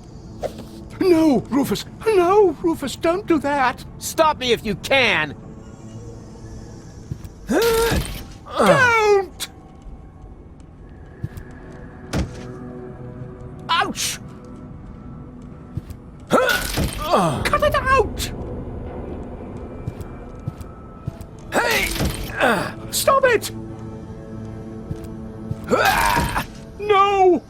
No, Rufus! No, Rufus, don't do that! Stop me if you can! Don't! Ouch! Cut it out! Hey! Stop it! No!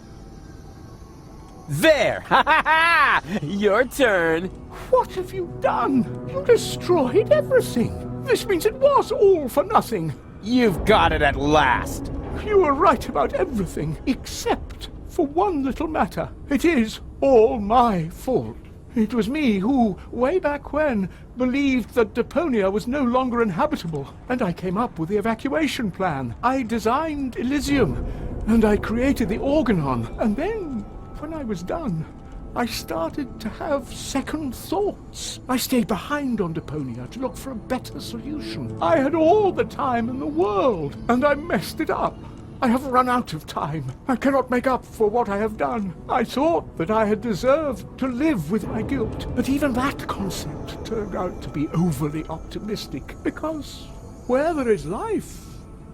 There! Ha ha ha! Your turn! What have you done? You destroyed everything! This means it was all for nothing! You've got it at last! You were right about everything, except for one little matter. It is all my fault. It was me who, way back when, believed that Deponia was no longer inhabitable, and I came up with the evacuation plan. I designed Elysium, and I created the Organon, and then, when I was done, I started to have second thoughts. I stayed behind on Deponia to look for a better solution. I had all the time in the world, and I messed it up. I have run out of time. I cannot make up for what I have done. I thought that I had deserved to live with my guilt, but even that concept turned out to be overly optimistic, because where there is life,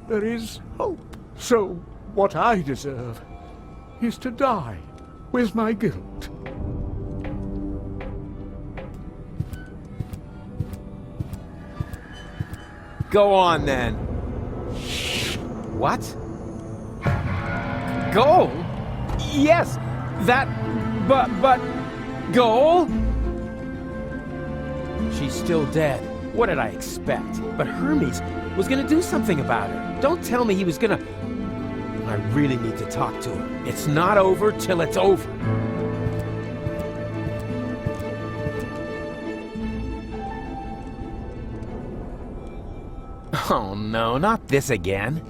there is hope. So what I deserve is to die with my guilt. Go on, then. What? Goal? Yes, that... but... Goal? She's still dead. What did I expect? But Hermes was gonna do something about her. Don't tell me he was gonna... I really need to talk to him. It's not over till it's over. Oh no, not this again.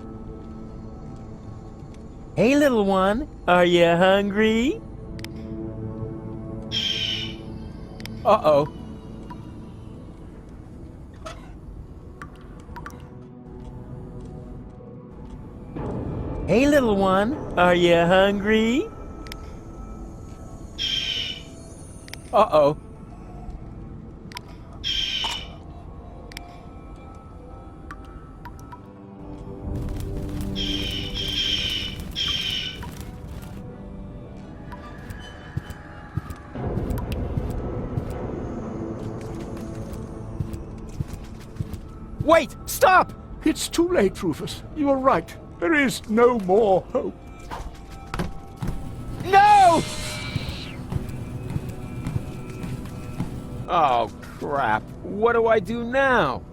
Hey, little one, are you hungry? Uh-oh. Hey, little one, are you hungry? Uh-oh. Wait! Stop! It's too late, Rufus. You are right. There is no more hope. No! Oh, crap. What do I do now?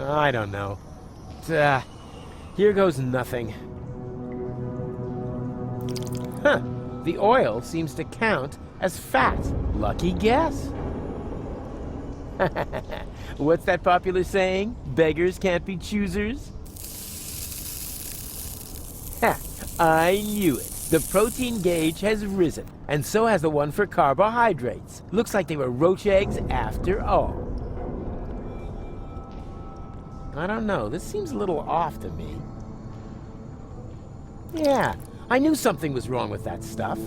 I don't know. Here goes nothing. Huh. The oil seems to count as fat. Lucky guess. What's that popular saying? Beggars can't be choosers? Ha! I knew it. The protein gauge has risen, and so has the one for carbohydrates. Looks like they were roach eggs after all. I don't know, this seems a little off to me. Yeah, I knew something was wrong with that stuff.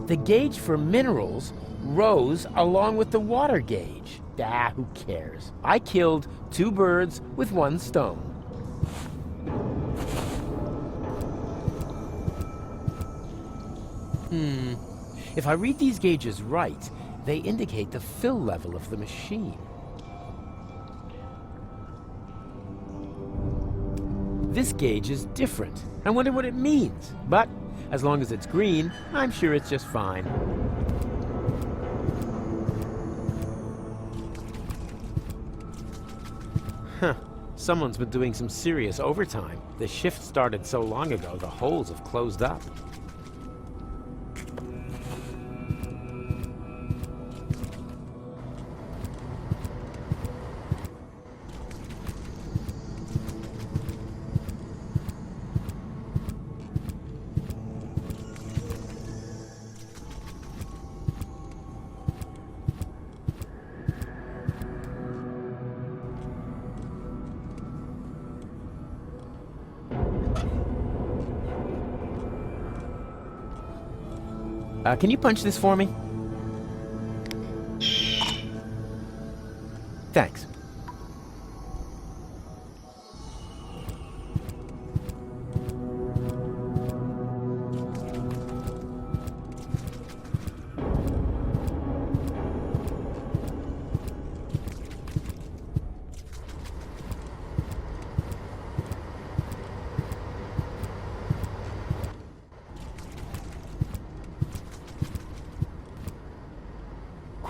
The gauge for minerals rose along with the water gauge. Who cares? I killed 2 birds with 1 stone. If I read these gauges right, they indicate the fill level of the machine. This gauge is different. I wonder what it means. But as long as it's green, I'm sure it's just fine. Huh. Someone's been doing some serious overtime. The shift started so long ago, the holes have closed up. Can you punch this for me? Thanks.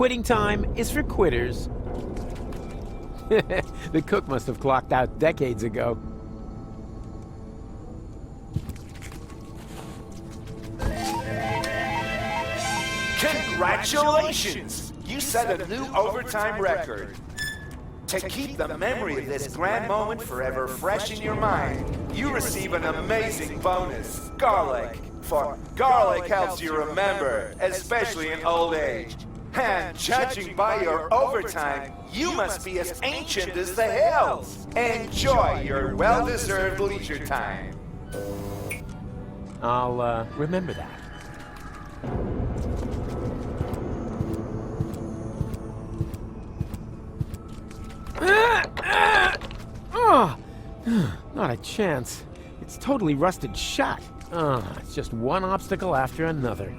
Quitting time is for quitters. The cook must have clocked out decades ago. Congratulations! You set a new overtime record. To keep the memory of this grand moment forever fresh in your mind, you receive an amazing bonus, garlic. For garlic helps you remember, especially in old age. And judging by your overtime, you must be as ancient as the hills. Enjoy your well-deserved leisure time. I'll, remember that. Oh, not a chance. It's totally rusted shut. It's just one obstacle after another.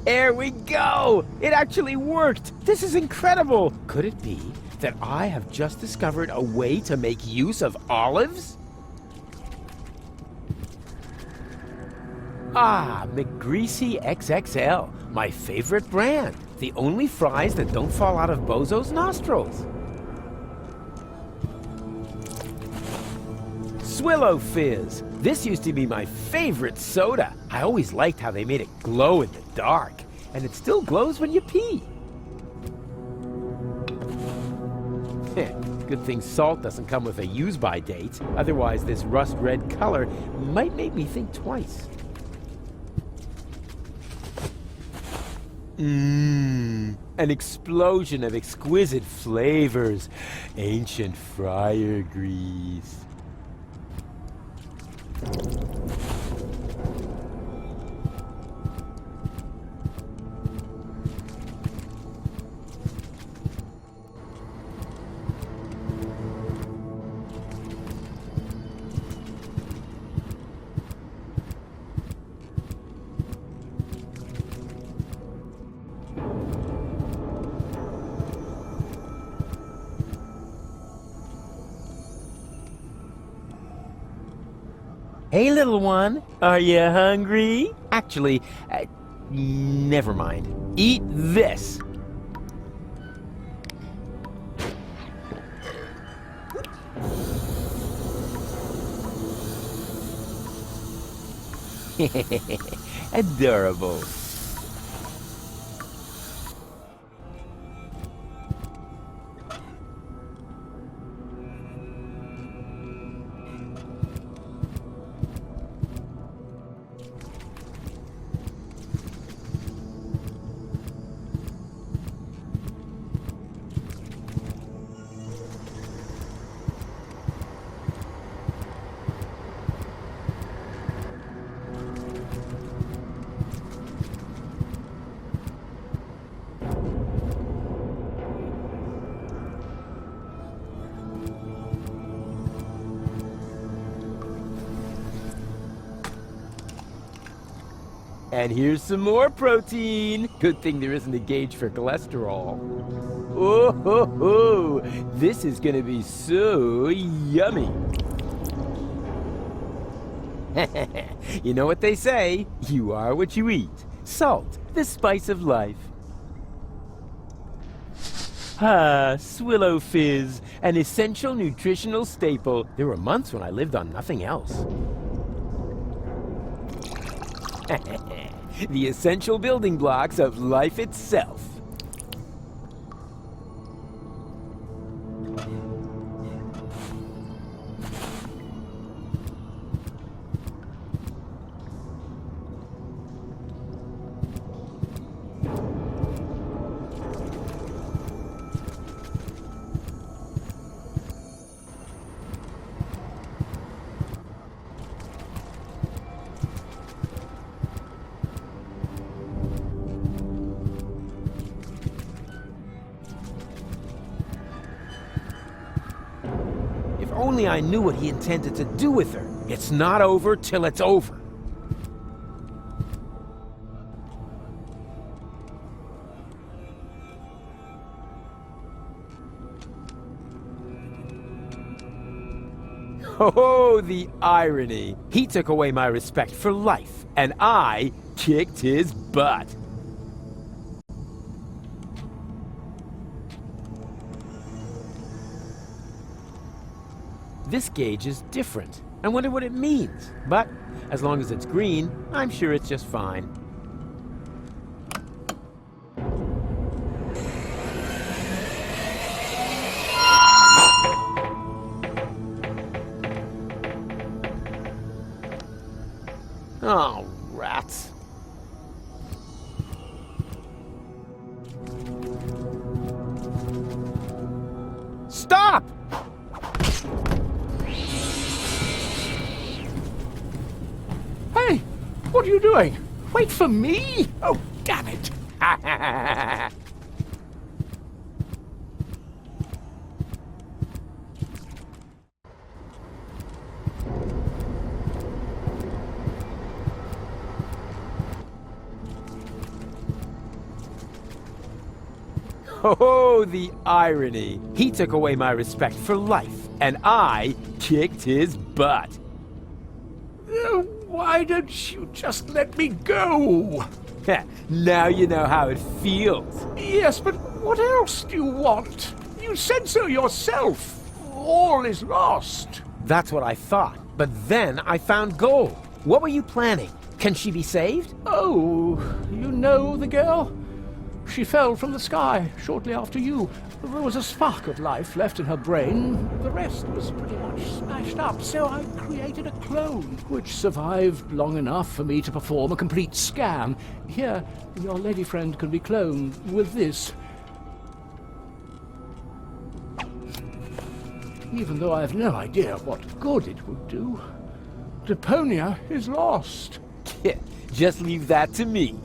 There we go! It actually worked! This is incredible! Could it be that I have just discovered a way to make use of olives? Ah, McGreasy XXL, my favorite brand. The only fries that don't fall out of Bozo's nostrils. Swillow Fizz. This used to be my favorite soda. I always liked how they made it glow in the dark. And it still glows when you pee. Good thing salt doesn't come with a use-by date. Otherwise, this rust-red color might make me think twice. An explosion of exquisite flavors. Ancient fryer grease. Hey, little one, are you hungry? Actually, never mind. Eat this. Adorable. And here's some more protein. Good thing there isn't a gauge for cholesterol. Oh ho ho! This is gonna be so yummy. You know what they say? You are what you eat. Salt, the spice of life. Ah, Swillow Fizz, an essential nutritional staple. There were months when I lived on nothing else. The essential building blocks of life itself. Only I knew what he intended to do with her. It's not over till it's over. Oh, the irony. He took away my respect for life, and I kicked his butt. This gauge is different. I wonder what it means. But as long as it's green, I'm sure it's just fine. Oh, rats. Stop! Hey, what are you doing? Wait for me! Oh, damn it! Oh, the irony. He took away my respect for life, and I kicked his butt. Why don't you just let me go? Now you know how it feels. Yes, but what else do you want? You said so yourself. All is lost. That's what I thought. But then I found gold. What were you planning? Can she be saved? Oh, you know the girl? She fell from the sky shortly after you. There was a spark of life left in her brain. The rest was pretty much smashed up, so I created a clone, which survived long enough for me to perform a complete scan. Here, your lady friend can be cloned with this. Even though I have no idea what good it would do. Deponia is lost. Just leave that to me.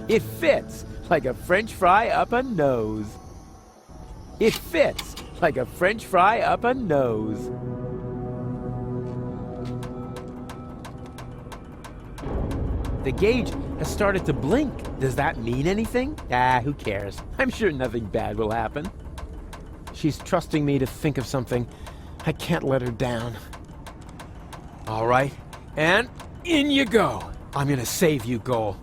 It fits like a French fry up a nose. It fits like a French fry up a nose. The gauge has started to blink. Does that mean anything? Who cares? I'm sure nothing bad will happen. She's trusting me to think of something. I can't let her down. All right, and in you go. I'm gonna save you, Goal.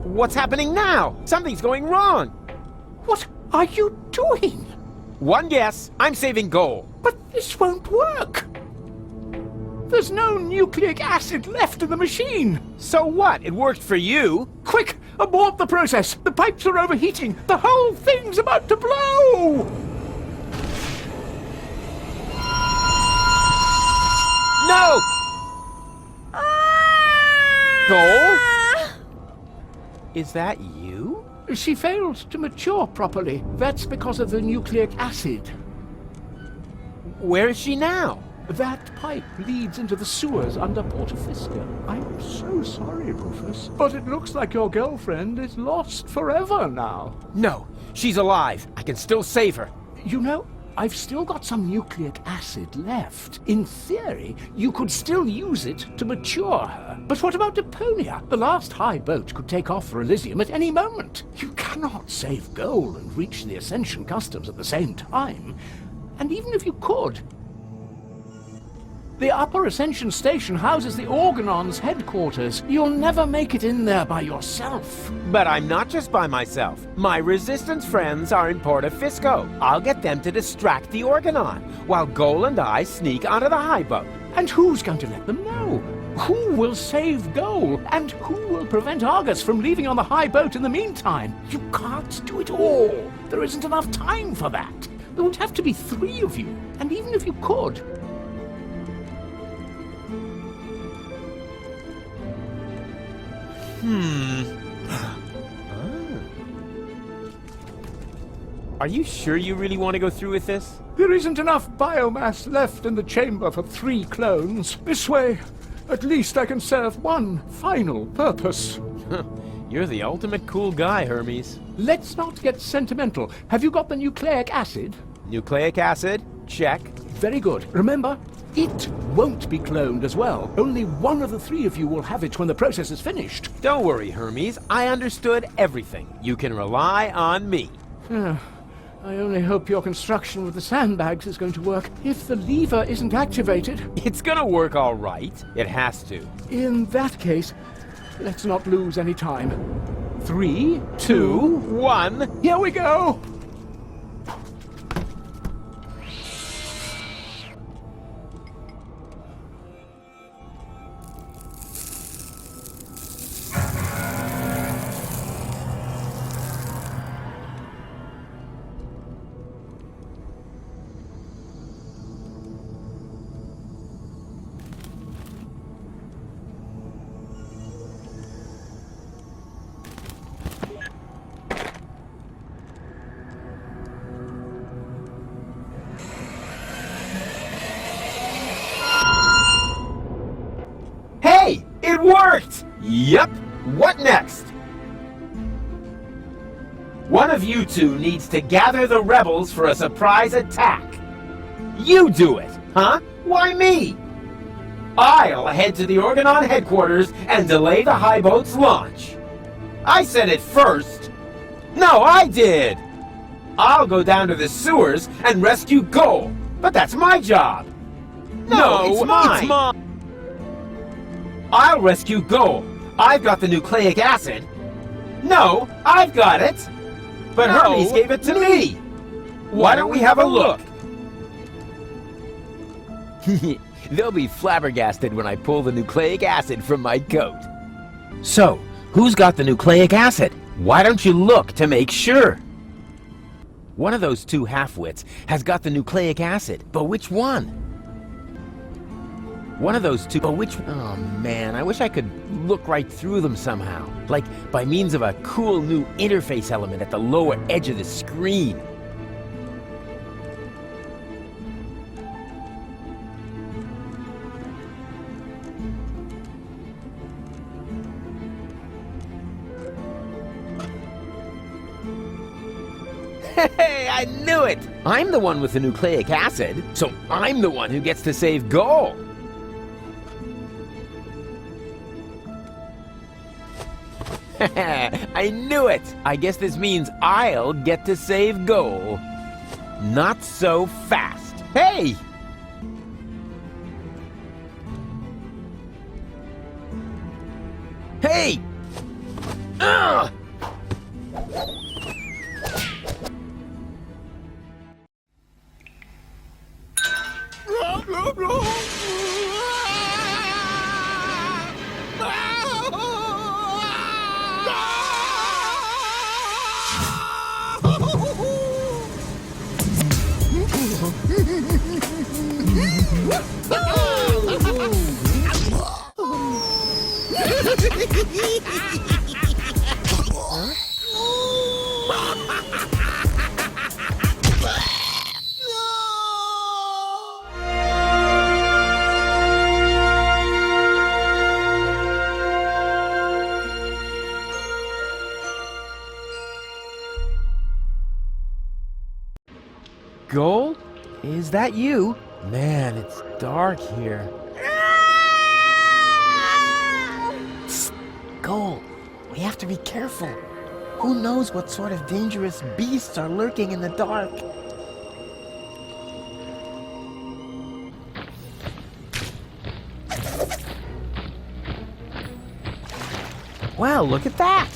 What's happening now? Something's going wrong. What are you doing? One guess. I'm saving Goal. But this won't work. There's no nucleic acid left in the machine. So what? It worked for you. Quick, abort the process. The pipes are overheating. The whole thing's about to blow. No! Goal? Is that you? She failed to mature properly. That's because of the nucleic acid. Where is she now? That pipe leads into the sewers under Porta Fisca. I'm so sorry, Rufus, but it looks like your girlfriend is lost forever now. No, she's alive. I can still save her. You know, I've still got some nucleic acid left. In theory, you could still use it to mature her. But what about Deponia? The last high boat could take off for Elysium at any moment. You cannot save Goal and reach the Ascension customs at the same time. And even if you could, the Upper Ascension Station houses the Organon's headquarters. You'll never make it in there by yourself. But I'm not just by myself. My Resistance friends are in Porta Fisco. I'll get them to distract the Organon, while Goal and I sneak onto the high boat. And who's going to let them know? Who will save Goal? And who will prevent Argus from leaving on the high boat in the meantime? You can't do it all. There isn't enough time for that. There would have to be 3 of you. And even if you could, Are you sure you really want to go through with this? there isn't enough biomass left in the chamber for 3 clones. This way, At least I can serve one final purpose. You're the ultimate cool guy, Hermes. Let's not get sentimental. Have you got the nucleic acid? Nucleic acid? Check. Very good. Remember, it won't be cloned as well. Only one of the three of you will have it when the process is finished. Don't worry, Hermes. I understood everything. You can rely on me. I only hope your construction with the sandbags is going to work. If the lever isn't activated... It's gonna work all right. It has to. In that case, let's not lose any time. 3, 2, 1. Here we go! Hey! It worked! Yep. What next? One of you two needs to gather the rebels for a surprise attack. You do it, huh? Why me? I'll head to the Organon headquarters and delay the high boat's launch. I said it first. No, I did. I'll go down to the sewers and rescue Goal, but that's my job. No, it's mine. I'll rescue Goal. I've got the nucleic acid. No, I've got it. But Hermes gave it to me. Why don't we have a look? They'll be flabbergasted when I pull the nucleic acid from my coat. So, who's got the nucleic acid? Why don't you look to make sure? One of those two half-wits has got the nucleic acid, but which one? One of those two, but which... Oh man, I wish I could look right through them somehow. Like by means of a cool new interface element at the lower edge of the screen. Hey, I knew it! I'm the one with the nucleic acid, so I'm the one who gets to save Goal. I knew it! I guess this means I'll get to save Goal. Not so fast. Hey! Hey! Ugh! Goal? Is that you? Man, it's dark here. Psst. Goal, we have to be careful. Who knows what sort of dangerous beasts are lurking in the dark? Well, look at that!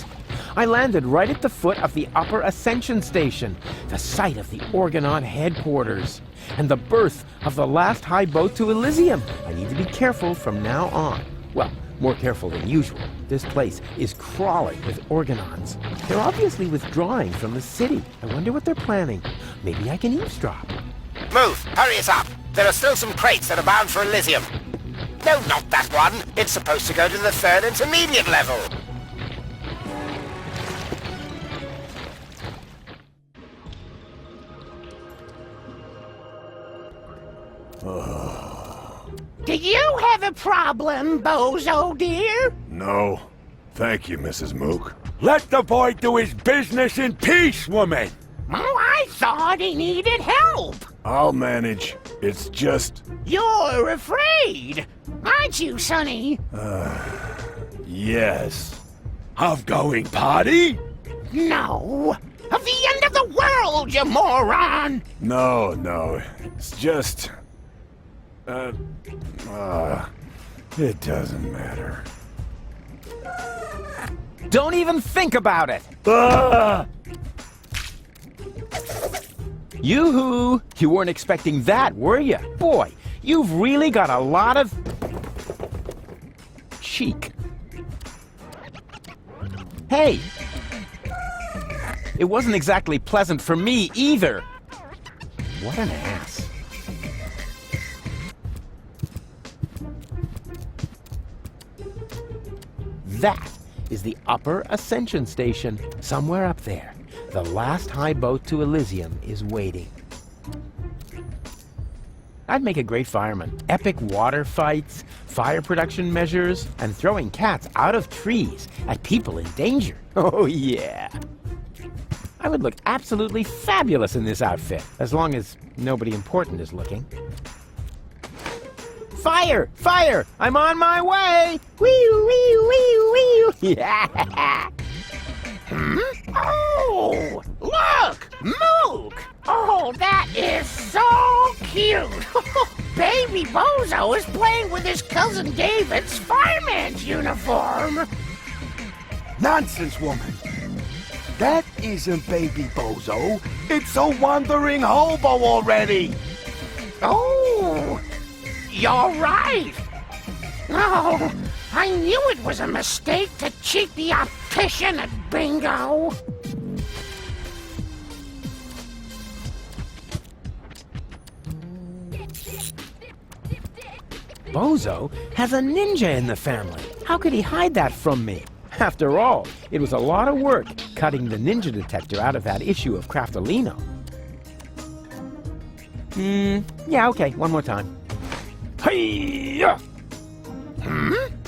I landed right at the foot of the Upper Ascension Station, the site of the Organon headquarters, and the berth of the last high boat to Elysium. I need to be careful from now on. Well, more careful than usual. This place is crawling with Organons. They're obviously withdrawing from the city. I wonder what they're planning. Maybe I can eavesdrop. Move! Hurry us up! There are still some crates that are bound for Elysium. No, not that one. It's supposed to go to the 3rd intermediate level. Do you have a problem, Bozo dear? No. Thank you, Mrs. Mook. Let the boy do his business in peace, woman. Oh, I thought he needed help. I'll manage. It's just... You're afraid, aren't you, Sonny? Yes. Of going party? No. Of the end of the world, you moron! No. It's just... it doesn't matter. Don't even think about it! Yoo-hoo! You weren't expecting that, were you? Boy, you've really got a lot of... cheek. Hey! It wasn't exactly pleasant for me, either. What an ass. That is the Upper Ascension Station, somewhere up there. The last high boat to Elysium is waiting. I'd make a great fireman. Epic water fights, fire production measures, and throwing cats out of trees at people in danger. Oh, yeah. I would look absolutely fabulous in this outfit, as long as nobody important is looking. Fire! Fire! I'm on my way! Wee wee wee wee! Yeah! Oh, look! Mook! Oh, that is so cute! Baby Bozo is playing with his cousin David's fireman's uniform! Nonsense, woman. That isn't Baby Bozo. It's a wandering hobo already. Oh, you're right. Oh, I knew it was a mistake to cheat the optician at bingo. Bozo has a ninja in the family. How could he hide that from me? After all, it was a lot of work cutting the ninja detector out of that issue of Craftolino. Yeah, okay, one more time. Hey-ya!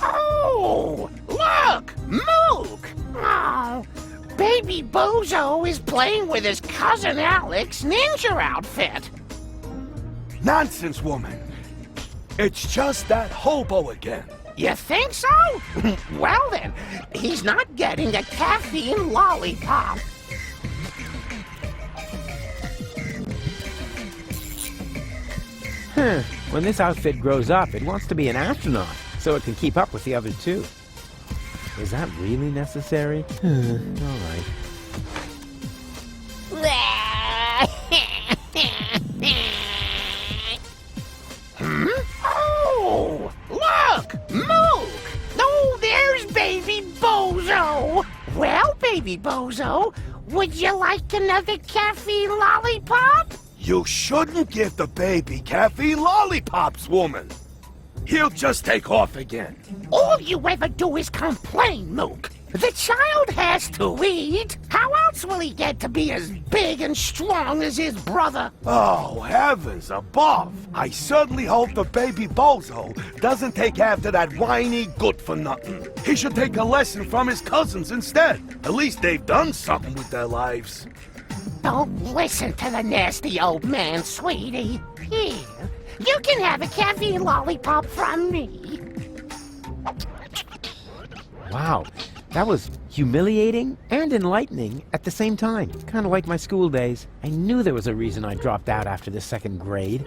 Oh, look! Mook! Oh, Baby Bozo is playing with his cousin Alex's ninja outfit. Nonsense, woman. It's just that hobo again. You think so? Well then, he's not getting a caffeine lollipop. When this outfit grows up, it wants to be an astronaut, so it can keep up with the other two. Is that really necessary? All right. Oh, look! Mook! Oh, there's Baby Bozo! Well, Baby Bozo, would you like another caffeine lollipop? You shouldn't give the baby caffeine lollipops, woman. He'll just take off again. All you ever do is complain, Mook. The child has to eat. How else will he get to be as big and strong as his brother? Oh, heavens above. I certainly hope the Baby Bozo doesn't take after that whiny good-for-nothing. He should take a lesson from his cousins instead. At least they've done something with their lives. Don't listen to the nasty old man, sweetie. Here, you can have a caffeine lollipop from me. Wow, that was humiliating and enlightening at the same time. Kind of like my school days. I knew there was a reason I dropped out after the second grade.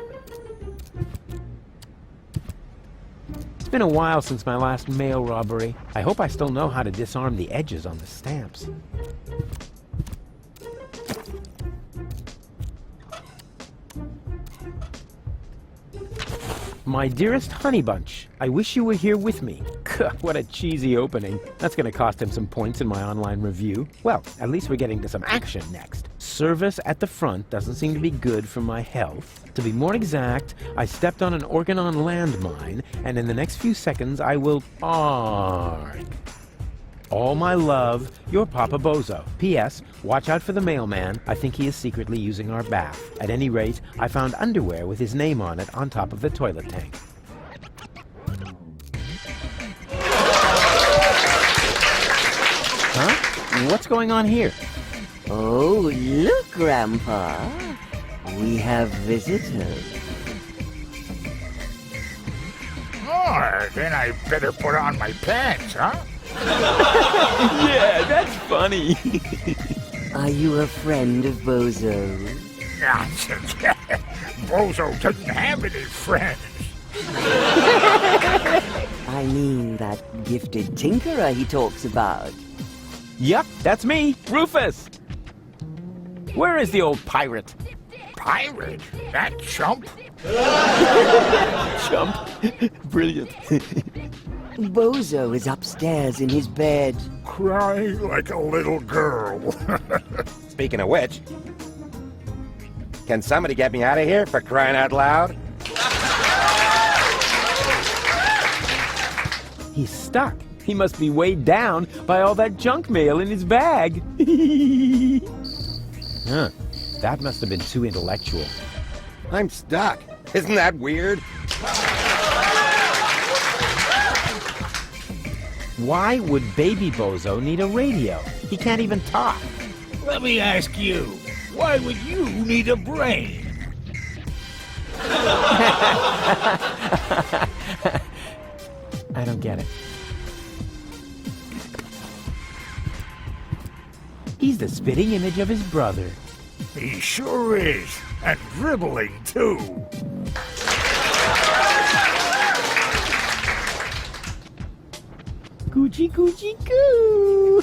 It's been a while since my last mail robbery. I hope I still know how to disarm the edges on the stamps. My dearest Honey Bunch, I wish you were here with me. What a cheesy opening. That's gonna cost him some points in my online review. Well, at least we're getting to some action next. Service at the front doesn't seem to be good for my health. To be more exact, I stepped on an Organon landmine, and in the next few seconds I will... All my love, your Papa Bozo. P.S. Watch out for the mailman. I think he is secretly using our bath. At any rate, I found underwear with his name on it on top of the toilet tank. What's going on here? Oh, look, Grandpa. We have visitors. Oh, then I better put on my pants, huh? Yeah, that's funny. Are you a friend of Bozo's? Nonsense. Bozo doesn't have any friends. I mean that gifted tinkerer he talks about. Yep, that's me, Rufus. Where is the old pirate? Pirate? That chump? Chump. Brilliant. Bozo is upstairs in his bed. Crying like a little girl. Speaking of which, can somebody get me out of here, for crying out loud? He's stuck. He must be weighed down by all that junk mail in his bag. Huh. That must have been too intellectual. I'm stuck. Isn't that weird? Why would baby Bozo need a radio? He can't even talk. Let me ask you, why would you need a brain? I don't get it. He's the spitting image of his brother. He sure is, and dribbling too. Coochie coochie coo.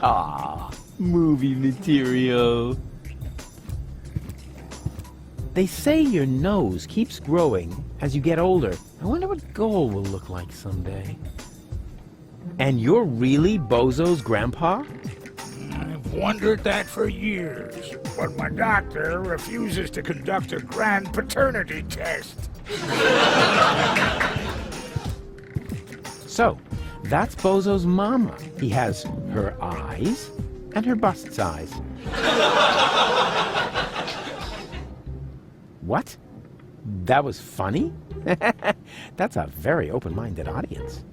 Ah, movie material. They say your nose keeps growing as you get older. I wonder what Goal will look like someday. And you're really Bozo's grandpa? I've wondered that for years, but my doctor refuses to conduct a grand paternity test. So, that's Bozo's mama. He has her eyes and her bust size. What? That was funny? That's a very open-minded audience.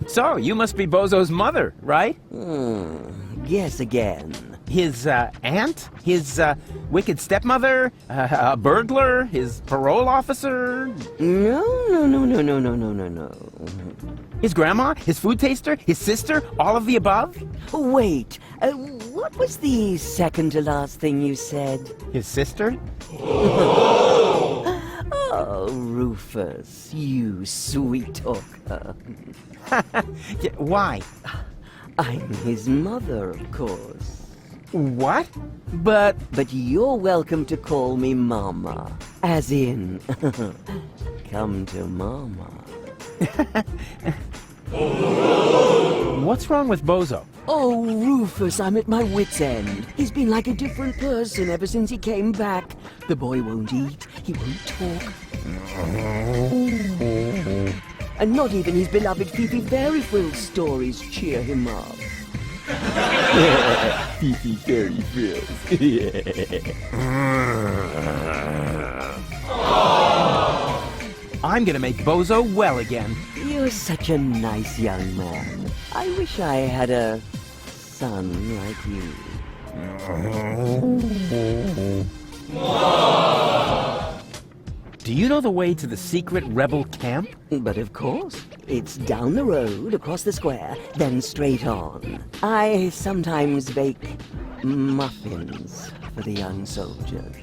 So, you must be Bozo's mother, right? Guess again. His aunt? His wicked stepmother? A burglar? His parole officer? No. His grandma? His food taster? His sister? All of the above? Wait, what was the second to last thing you said? His sister? Oh, Rufus, you sweet talker. Yeah, why? I'm his mother, of course. What? But you're welcome to call me Mama. As in, come to Mama. What's wrong with Bozo? Oh, Rufus, I'm at my wit's end. He's been like a different person ever since he came back. The boy won't eat, he won't talk. And not even his beloved Fifi Fairy Frills stories cheer him up. Fifi Fairy Frills. I'm gonna make Bozo well again. You're such a nice young man. I wish I had a son like you. Do you know the way to the secret rebel camp? But of course. It's down the road, across the square, then straight on. I sometimes bake muffins for the young soldiers.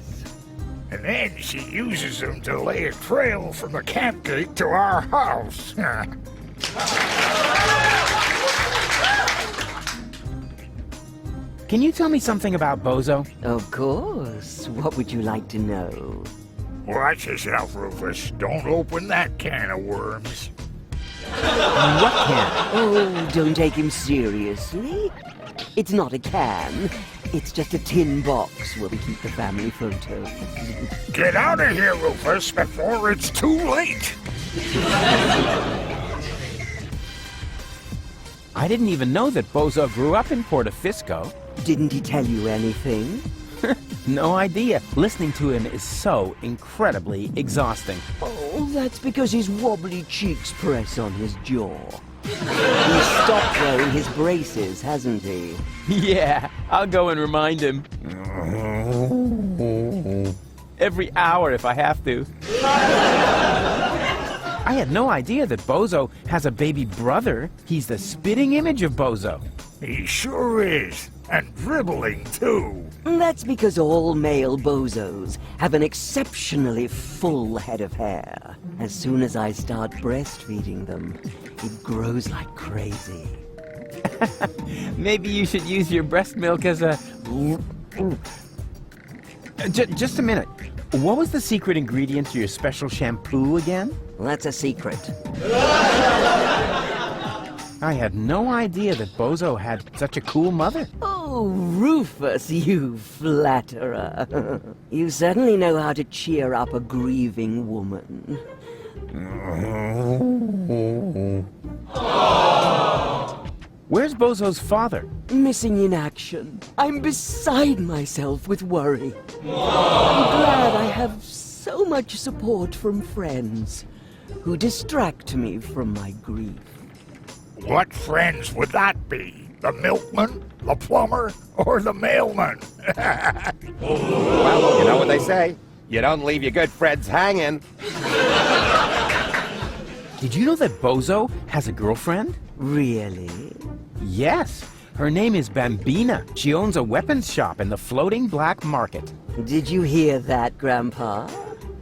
And then she uses them to lay a trail from the camp gate to our house. Can you tell me something about Bozo? Of course. What would you like to know? Watch yourself, Rufus. Don't open that can of worms. What can? Oh, don't take him seriously. It's not a can. It's just a tin box where we keep the family photos. Get out of here, Rufus, before it's too late. I didn't even know that Bozo grew up in Portofisco. Didn't he tell you anything? No idea. Listening to him is so incredibly exhausting. Oh, Oh, that's because his wobbly cheeks press on his jaw. He's stopped wearing his braces, hasn't he? Yeah, I'll go and remind him. Every hour if I have to. I had no idea that Bozo has a baby brother. He's the spitting image of Bozo. He sure is. And dribbling, too. That's because all male bozos have an exceptionally full head of hair. As soon as I start breastfeeding them, it grows like crazy. Maybe you should use your breast milk as a... Just a minute. What was the secret ingredient to your special shampoo again? That's a secret. I had no idea that Bozo had such a cool mother. Oh, Rufus, you flatterer. You certainly know how to cheer up a grieving woman. Where's Bozo's father? Missing in action. I'm beside myself with worry. I'm glad I have so much support from friends who distract me from my grief. What friends would that be? The milkman, the plumber, or the mailman? Well, you know what they say. You don't leave your good friends hanging. Did you know that Bozo has a girlfriend? Really? Yes. Her name is Bambina. She owns a weapons shop in the floating black market. Did you hear that, Grandpa?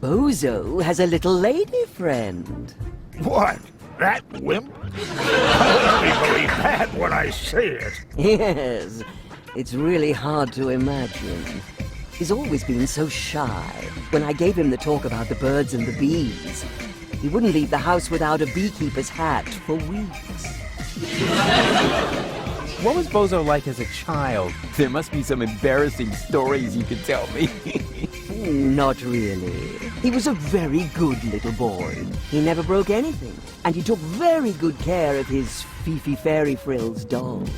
Bozo has a little lady friend. What? That wimp? I'll only believe that when I see it. Yes, it's really hard to imagine. He's always been so shy. When I gave him the talk about the birds and the bees, he wouldn't leave the house without a beekeeper's hat for weeks. What was Bozo like as a child? There must be some embarrassing stories you can tell me. Not really. He was a very good little boy. He never broke anything. And he took very good care of his Fifi Fairy Frills dolls.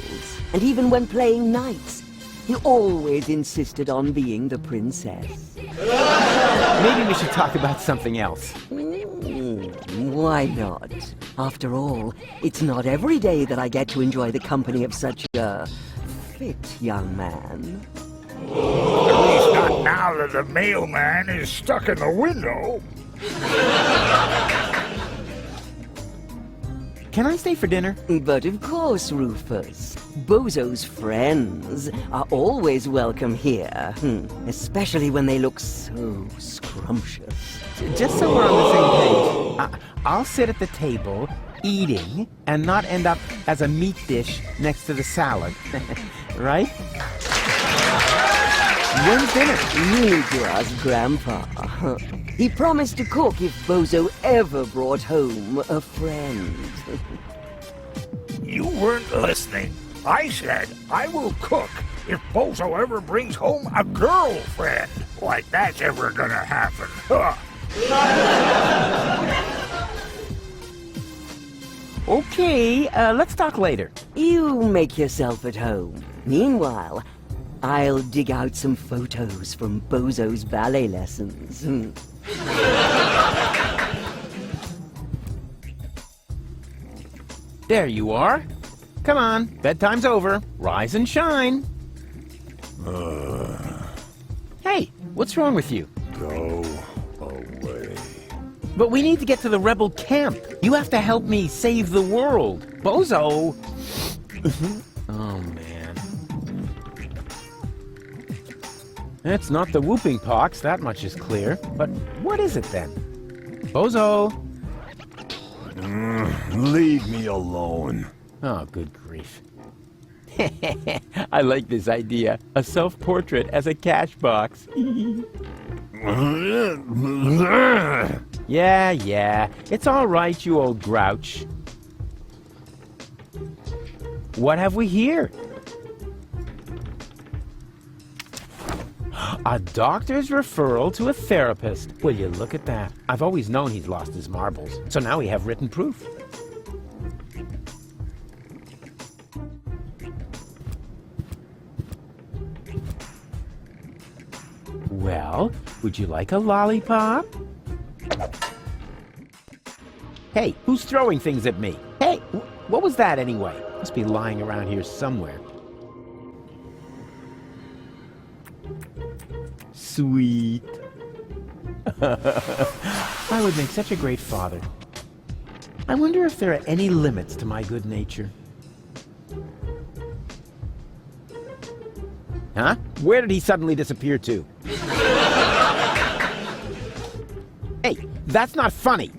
And even when playing knights, he always insisted on being the princess. Maybe we should talk about something else. Why not? After all, it's not every day that I get to enjoy the company of such a fit young man. At least not now that the mailman is stuck in the window. Can I stay for dinner? But of course, Rufus. Bozo's friends are always welcome here. Especially when they look so scrumptious. Just so we're on the same page, I'll sit at the table, eating, and not end up as a meat dish next to the salad. Right? When's dinner? You need to ask Grandpa. He promised to cook if Bozo ever brought home a friend. You weren't listening. I said I will cook if Bozo ever brings home a girlfriend. Like that's ever gonna happen. Okay, let's talk later. You make yourself at home. Meanwhile, I'll dig out some photos from Bozo's ballet lessons. There you are. Come on, bedtime's over. Rise and shine. Hey, what's wrong with you? Go away. But we need to get to the rebel camp. You have to help me save the world. Bozo! Oh, man. It's not the whooping pox, that much is clear. But what is it then? Bozo! Leave me alone. Oh, good grief. I like this idea. A self-portrait as a cash box. Yeah. It's all right, you old grouch. What have we here? A doctor's referral to a therapist. Will you look at that? I've always known he's lost his marbles, so now we have written proof. Well, would you like a lollipop? Hey, who's throwing things at me? Hey, what was that anyway? Must be lying around here somewhere. Sweet. I would make such a great father. I wonder if there are any limits to my good nature. Huh? Where did he suddenly disappear to? Hey, that's not funny.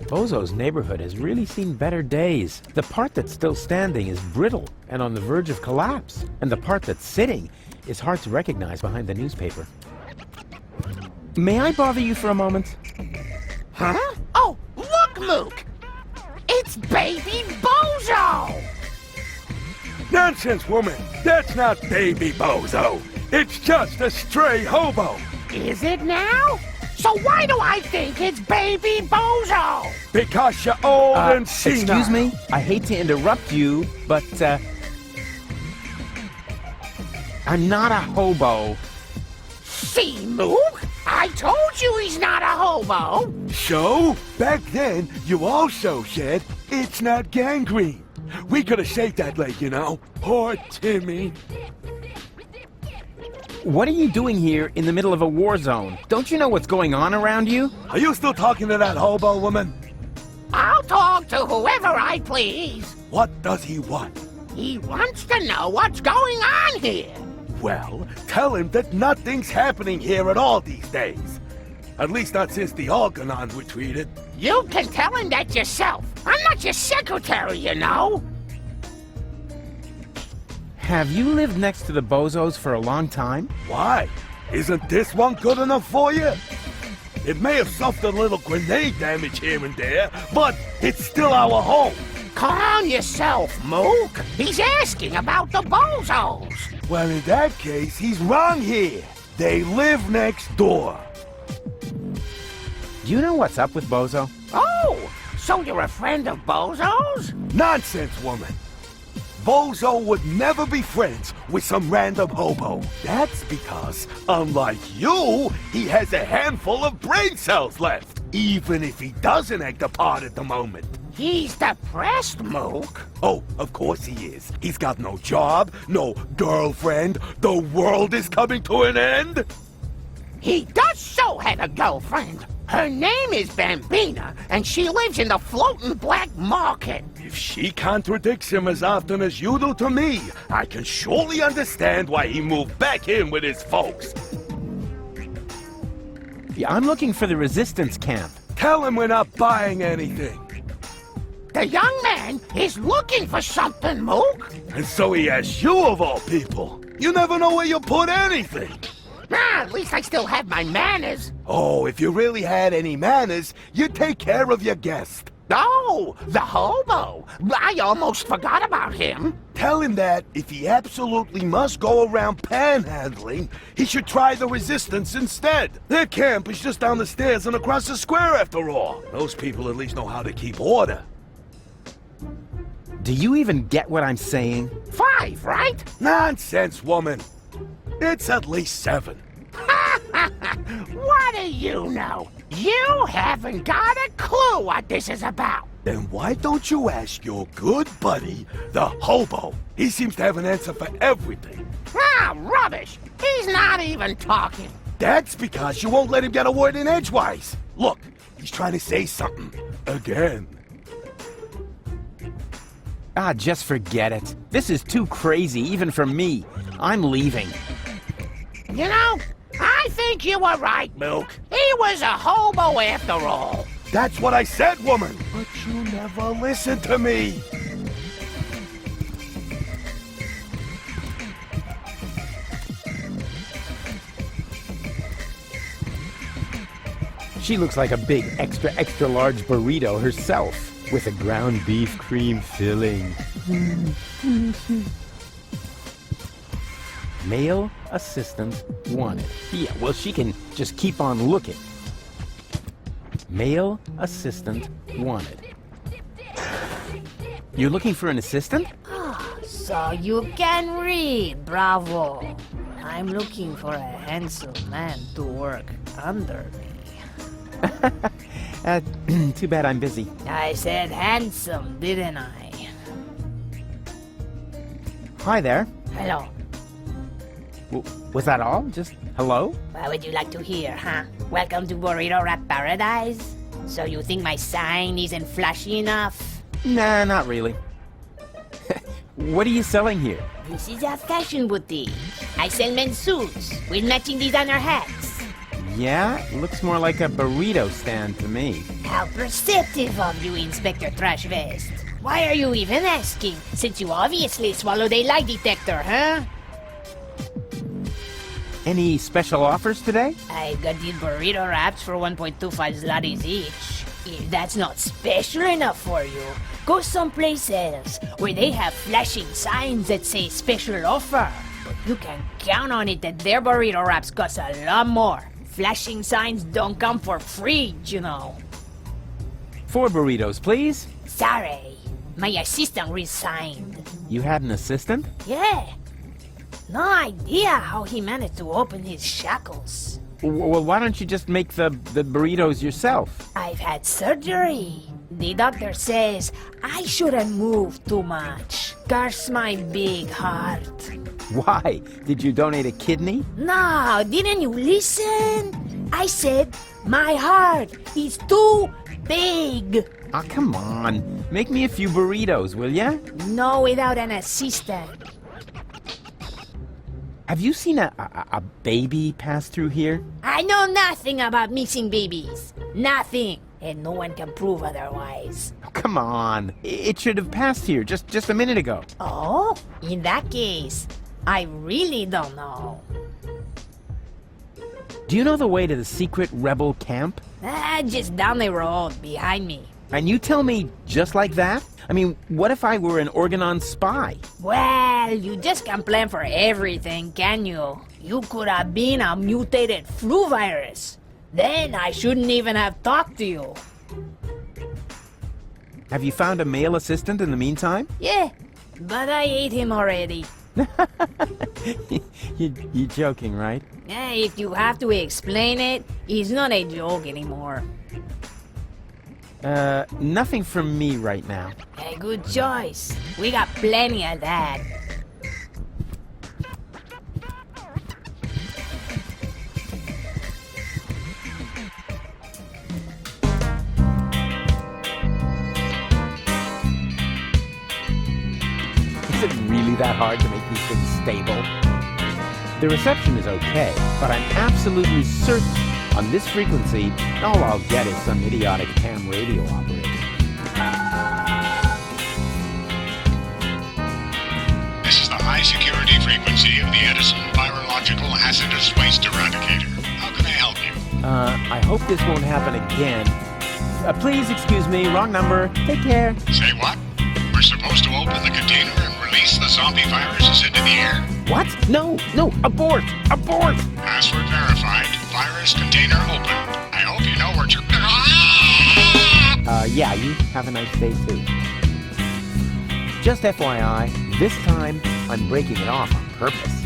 Bozo's neighborhood has really seen better days. The part that's still standing is brittle and on the verge of collapse, and the part that's sitting is hard to recognize behind the newspaper. May I bother you for a moment? Huh? Oh, look, Mook! It's Baby Bozo! Nonsense, woman! That's not Baby Bozo! It's just a stray hobo! Is it now? So why do I think it's Baby Bozo? Because you're old and senile. Excuse me? I hate to interrupt you, but, I'm not a hobo. See, Mook? I told you he's not a hobo! So, back then, you also said it's not gangrene. We could have saved that leg, you know. Poor Timmy. What are you doing here in the middle of a war zone? Don't you know what's going on around you? Are you still talking to that hobo woman? I'll talk to whoever I please. What does he want? He wants to know what's going on here. Well, tell him that nothing's happening here at all these days. At least not since the Argonauts retreated. You can tell him that yourself. I'm not your secretary, you know. Have you lived next to the Bozos for a long time? Why? Isn't this one good enough for you? It may have suffered a little grenade damage here and there, but it's still our home. Calm yourself, Mook. He's asking about the Bozos. Well, in that case, he's wrong here. They live next door. Do you know what's up with Bozo? Oh, so you're a friend of Bozo's? Nonsense, woman. Bozo would never be friends with some random hobo. That's because, unlike you, he has a handful of brain cells left, even if he doesn't act a part at the moment. He's depressed, Mook. Oh, of course he is. He's got no job, no girlfriend. The world is coming to an end. He does so have a girlfriend. Her name is Bambina, and she lives in the floating black market. If she contradicts him as often as you do to me, I can surely understand why he moved back in with his folks. Yeah, I'm looking for the resistance camp. Tell him we're not buying anything. The young man is looking for something, Mook. And so he asks you of all people. You never know where you put anything. At least I still have my manners. Oh, if you really had any manners, you'd take care of your guest. Oh, the hobo. I almost forgot about him. Tell him that if he absolutely must go around panhandling, he should try the resistance instead. Their camp is just down the stairs and across the square after all. Those people at least know how to keep order. Do you even get what I'm saying? 5, right? Nonsense, woman. It's at least 7. What do you know? You haven't got a clue what this is about. Then why don't you ask your good buddy, the hobo? He seems to have an answer for everything. Ah, rubbish. He's not even talking. That's because you won't let him get a word in edgewise. Look, he's trying to say something. Again. Ah, just forget it. This is too crazy, even for me. I'm leaving. You know, I think you were right, Mook. He was a hobo after all. That's what I said, woman. But you never listen to me. She looks like a big extra large burrito herself, with a ground beef cream filling. Male assistant wanted. Yeah, well, she can just keep on looking. Male assistant wanted. You're looking for an assistant? So you can read, bravo. I'm looking for a handsome man to work under me. Too bad I'm busy. I said handsome, didn't I? Hi there. Hello. Was that all? Just hello? What would you like to hear, huh? Welcome to Burrito Wrap Paradise? So you think my sign isn't flashy enough? Nah, not really. What are you selling here? This is a fashion boutique. I sell men's suits with matching designer hats. Yeah, looks more like a burrito stand to me. How perceptive of you, Inspector Trash Vest. Why are you even asking, since you obviously swallowed a lie detector, huh? Any special offers today? I've got these burrito wraps for 1.25 zlotys each. If that's not special enough for you, go someplace else where they have flashing signs that say special offer. But you can count on it that their burrito wraps cost a lot more. Flashing signs don't come for free, you know. 4 burritos, please. Sorry, my assistant resigned. You had an assistant? Yeah. No idea how he managed to open his shackles. Well, why don't you just make the burritos yourself? I've had surgery. The doctor says I shouldn't move too much. Curse my big heart. Why? Did you donate a kidney? No, didn't you listen? I said my heart is too big. Oh, come on. Make me a few burritos, will ya? No, without an assistant. Have you seen a baby pass through here? I know nothing about missing babies. Nothing. And no one can prove otherwise. Oh, come on. It should have passed here just a minute ago. Oh, in that case, I really don't know. Do you know the way to the secret rebel camp? Just down the road, behind me. And you tell me just like that? I mean, what if I were an Organon spy? Well, you just can't plan for everything, can you? You could have been a mutated flu virus. Then I shouldn't even have talked to you. Have you found a male assistant in the meantime? Yeah, but I ate him already. You're joking, right? If you have to explain it, it's not a joke anymore. Nothing from me right now. A good choice. We got plenty of that. Is it really that hard to make these things stable? The reception is okay, but I'm absolutely certain on this frequency, all I'll get is some idiotic ham radio operator. This is the high-security frequency of the Edison Virological Hazardous Waste Eradicator. How can I help you? I hope this won't happen again. Please excuse me, wrong number. Take care. Say what? We're supposed to open the container and release the zombie viruses into the air. What? No, abort! Abort! Password verified. Virus container open. I hope you know where to... Yeah, you have a nice day too. Just FYI, this time I'm breaking it off on purpose.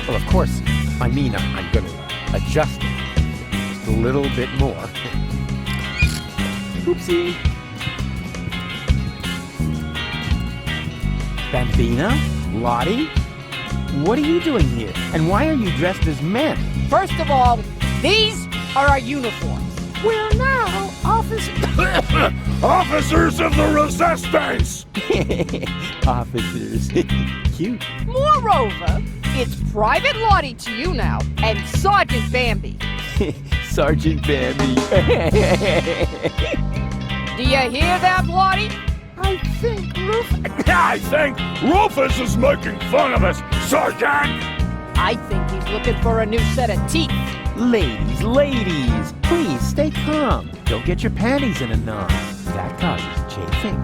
Well, of course, I mean I'm gonna adjust it just a little bit more. Oopsie. Bambina? Lottie? What are you doing here? And why are you dressed as men? First of all, these are our uniforms. We're now Officers of the Resistance! Officers. Cute. Moreover, it's Private Lottie to you now, and Sergeant Bambi. Sergeant Bambi. Do you hear that, Lottie? I think Rufus is making fun of us, Sergeant! I think he's looking for a new set of teeth. Ladies, please stay calm. Don't get your panties in a knot. That causes chafing.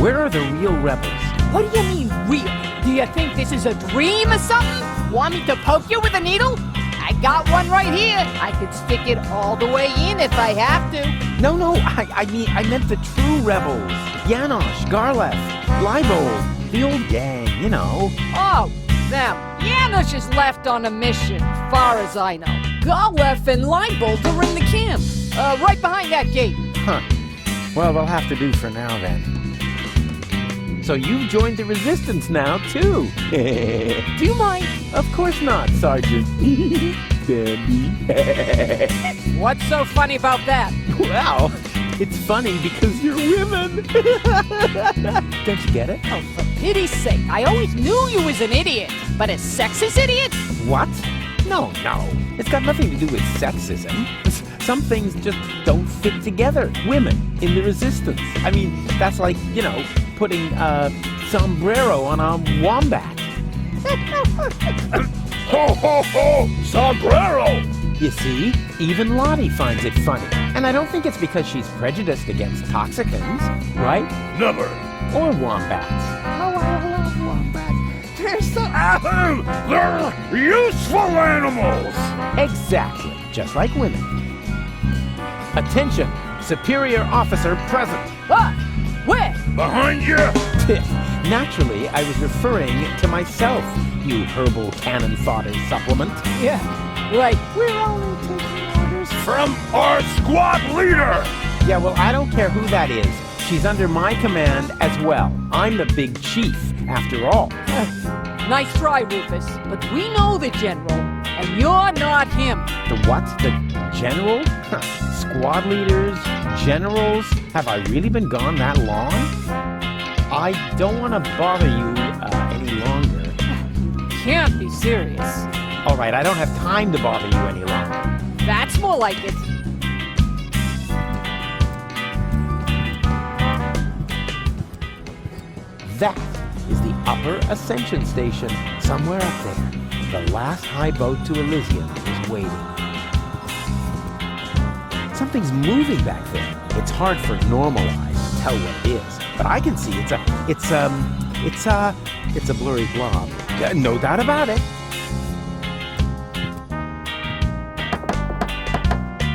Where are the real rebels? What do you mean, real? Do you think this is a dream or something? Want me to poke you with a needle? I got one right here. I could stick it all the way in if I have to. No, I meant the true rebels. Janosch, Garlef, Leibold, the old gang, you know. Oh, them. Janusz is left on a mission, far as I know. Garlef and Leibold are in the camp. Right behind that gate. Huh. Well, they'll have to do for now, then. So you've joined the Resistance now, too. Do you mind? Of course not, Sergeant. Bambi. What's so funny about that? Well, it's funny because you're women. Don't you get it? Oh, for pity's sake, I always knew you was an idiot. But a sexist idiot? What? No. It's got nothing to do with sexism. Some things just don't fit together. Women in the Resistance. I mean, that's like, you know, putting a sombrero on a wombat. Ho, ho, ho! Sombrero! You see, even Lottie finds it funny. And I don't think it's because she's prejudiced against toxicants, right? Never. Or wombats. Oh, I love wombats. They're useful animals! Exactly, just like women. Attention, superior officer present. Ah! Where? Behind you! Naturally, I was referring to myself, you herbal cannon fodder supplement. Yeah, right. We're only taking orders from our squad leader! Yeah, well, I don't care who that is. She's under my command as well. I'm the big chief, after all. Nice try, Rufus. But we know the general, and you're not him. The what? The general? Squad leaders? Generals? Have I really been gone that long? I don't want to bother you any longer. Can't be serious. All right, I don't have time to bother you any longer. That's more like it. That is the Upper Ascension Station, somewhere up there. The last high boat to Elysium is waiting. Something's moving back there. It's hard for normal eyes to tell what it is, but I can see it's a blurry blob. No doubt about it.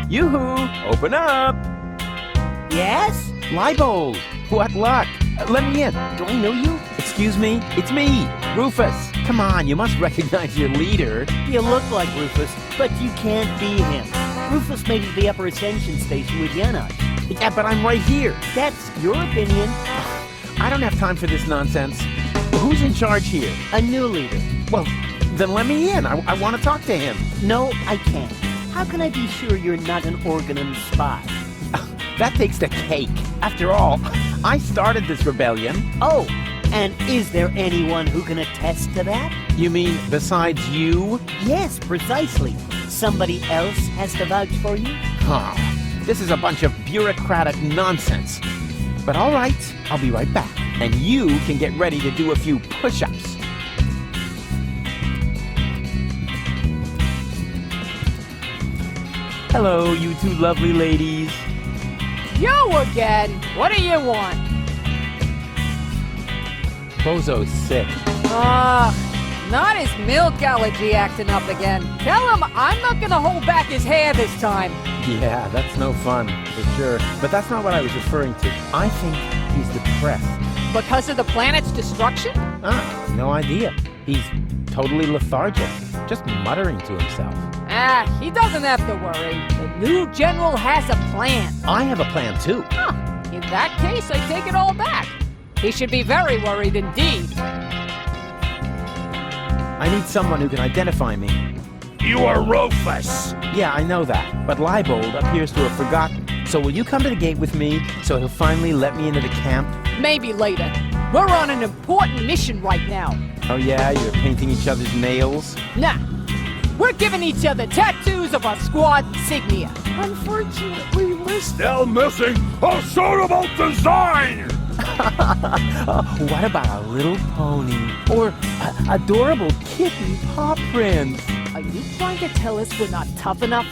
Yoo-hoo! Open up! Yes? Leibold! What luck? Let me in. Do I know you? Excuse me? It's me, Rufus. Come on, you must recognize your leader. You look like Rufus, but you can't be him. Rufus made it to the Upper Ascension Station with Janosch. Yeah, but I'm right here. That's your opinion. I don't have time for this nonsense. Who's in charge here? A new leader. Well, then let me in. I want to talk to him. No, I can't. How can I be sure you're not an Organon spy? That takes the cake. After all, I started this rebellion. Oh, and is there anyone who can attest to that? You mean besides you? Yes, precisely. Somebody else has to vouch for you? Huh. This is a bunch of bureaucratic nonsense. But all right, I'll be right back. And you can get ready to do a few push-ups. Hello, you two lovely ladies. You again? What do you want? Bozo's sick. Not his milk allergy acting up again. Tell him I'm not gonna hold back his hair this time. Yeah, that's no fun, for sure. But that's not what I was referring to. I think he's depressed. Because of the planet's destruction? No idea. He's totally lethargic, just muttering to himself. He doesn't have to worry. The new general has a plan. I have a plan, too. Huh. In that case, I take it all back. He should be very worried indeed. I need someone who can identify me. You are Rufus. Yeah, I know that. But Leibold appears to have forgotten. So will you come to the gate with me so he'll finally let me into the camp? Maybe later. We're on an important mission right now. Oh yeah, you're painting each other's nails? Nah. We're giving each other tattoos of our squad insignia. Unfortunately, we're still missing a suitable design! What about a little pony? Or adorable kitten paw prints? Are you trying to tell us we're not tough enough?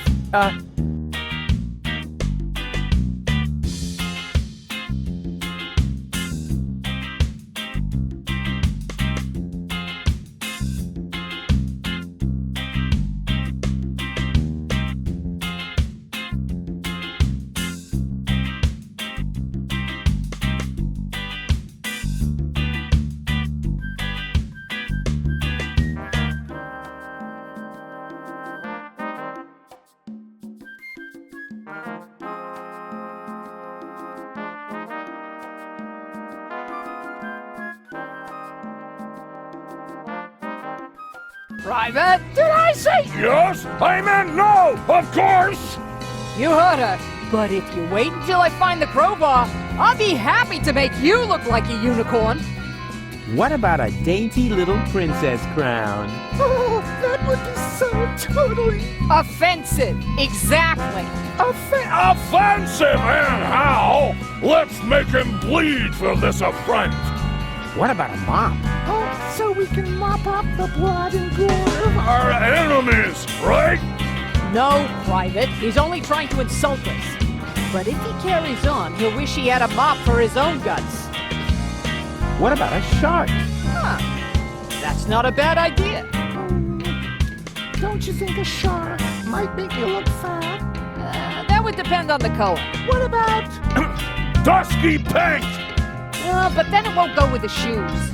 Private, did I say? Yes, I meant no, of course! You heard her. But if you wait until I find the crowbar, I'll be happy to make you look like a unicorn. What about a dainty little princess crown? Oh, that would be so totally... Offensive. Exactly. Offensive and how? Let's make him bleed for this affront. What about a mop? Oh, so we can mop up the blood and gore. Our enemies, right? No, Private. He's only trying to insult us. But if he carries on, he'll wish he had a mop for his own guts. What about a shark? Huh. That's not a bad idea. Don't you think a shark might make you look fat? That would depend on the color. What about... Dusky pink! But then it won't go with the shoes.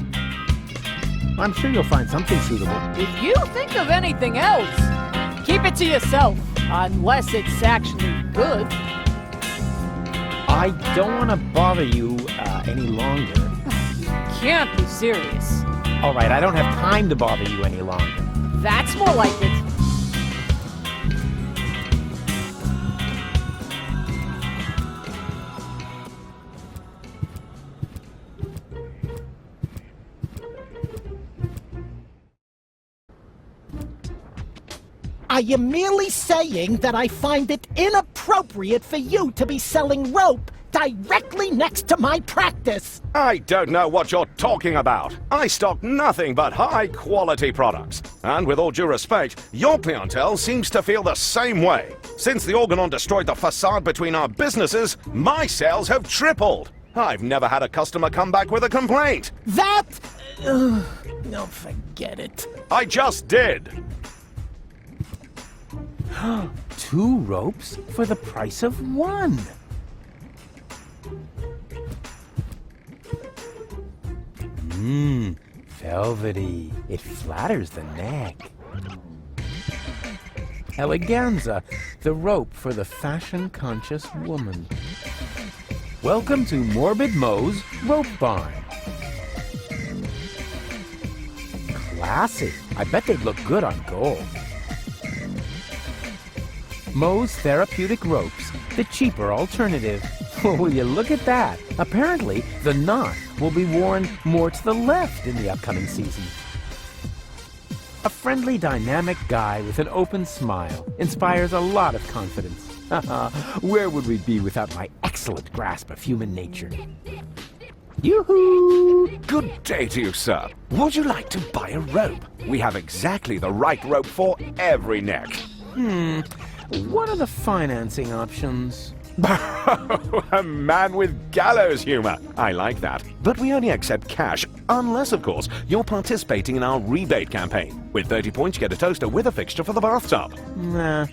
I'm sure you'll find something suitable. If you think of anything else, keep it to yourself. Unless it's actually good. I don't want to bother you any longer. Can't be serious. All right, I don't have time to bother you any longer. That's more like it. Are you merely saying that I find it inappropriate for you to be selling rope directly next to my practice? I don't know what you're talking about. I stock nothing but high-quality products. And with all due respect, your clientele seems to feel the same way. Since the Organon destroyed the facade between our businesses, my sales have tripled. I've never had a customer come back with a complaint. That... no, forget it. I just did. 2 ropes for the price of 1. Velvety. It flatters the neck. Eleganza, the rope for the fashion-conscious woman. Welcome to Morbid Moe's Rope Barn. Classy. I bet they'd look good on gold. Moe's Therapeutic Ropes, the cheaper alternative. Will you look at that? Apparently, the knot will be worn more to the left in the upcoming season. A friendly, dynamic guy with an open smile inspires a lot of confidence. Where would we be without my excellent grasp of human nature? Yoo-hoo! Good day to you, sir. Would you like to buy a rope? We have exactly the right rope for every neck. What are the financing options? A man with gallows humor. I like that. But we only accept cash, unless, of course, you're participating in our rebate campaign. With 30 points, you get a toaster with a fixture for the bathtub. Nah,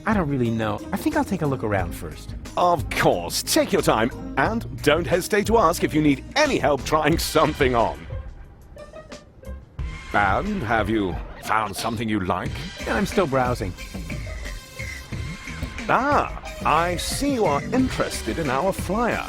I don't really know. I think I'll take a look around first. Of course. Take your time. And don't hesitate to ask if you need any help trying something on. And have you found something you like? I'm still browsing. Ah, I see you are interested in our flyer.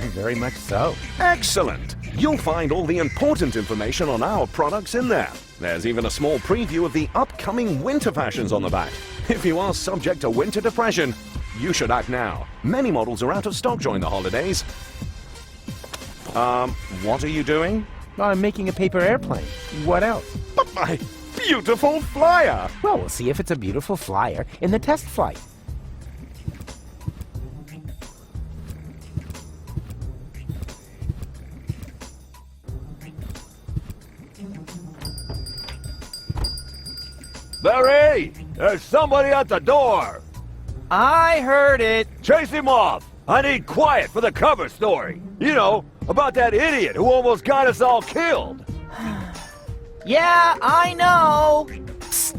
Very much so. Excellent. You'll find all the important information on our products in there. There's even a small preview of the upcoming winter fashions on the back. If you are subject to winter depression, you should act now. Many models are out of stock during the holidays. What are you doing? I'm making a paper airplane. What else? But my beautiful flyer! Well, we'll see if it's a beautiful flyer in the test flight. Barry! There's somebody at the door! I heard it! Chase him off! I need quiet for the cover story. You know, about that idiot who almost got us all killed. Yeah, I know! Psst.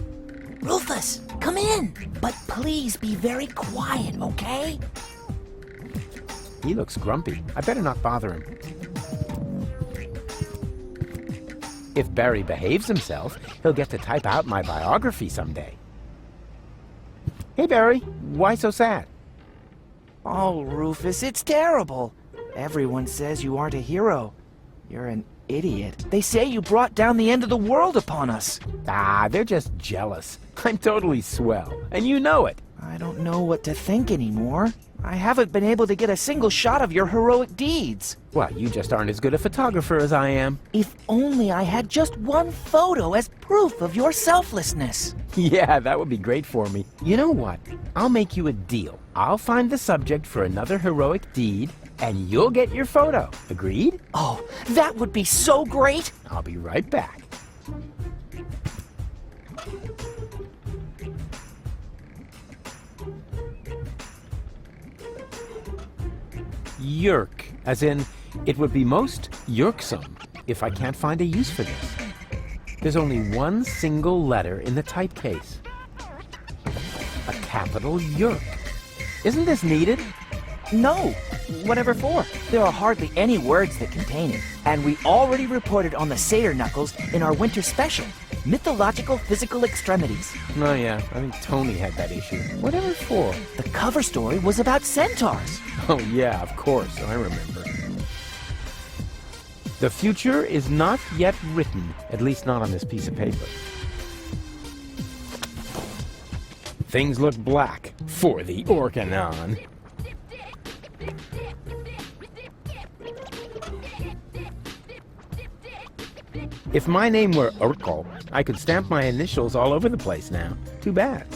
Rufus, come in. But please be very quiet, okay? He looks grumpy. I better not bother him. If Barry behaves himself, he'll get to type out my biography someday. Hey, Barry, why so sad? Oh, Rufus, it's terrible. Everyone says you aren't a hero. You're an idiot. They say you brought down the end of the world upon us. Ah, they're just jealous. I'm totally swell, and you know it. I don't know what to think anymore. I haven't been able to get a single shot of your heroic deeds. Well, you just aren't as good a photographer as I am. If only I had just one photo as proof of your selflessness. Yeah, that would be great for me. You know what? I'll make you a deal. I'll find the subject for another heroic deed, and you'll get your photo. Agreed? Oh, that would be so great! I'll be right back. Yerk, as in, it would be most yerksome if I can't find a use for this. There's only one single letter in the typecase. A capital Yerk. Isn't this needed? No. Whatever for? There are hardly any words that contain it. And we already reported on the Satyr Knuckles in our winter special. Mythological physical extremities. Oh yeah, I think Tony had that issue. Whatever for? The cover story was about centaurs. Oh yeah, of course, I remember. The future is not yet written, at least not on this piece of paper. Things look black for the Orcanon. If my name were Urkel, I could stamp my initials all over the place now. Too bad.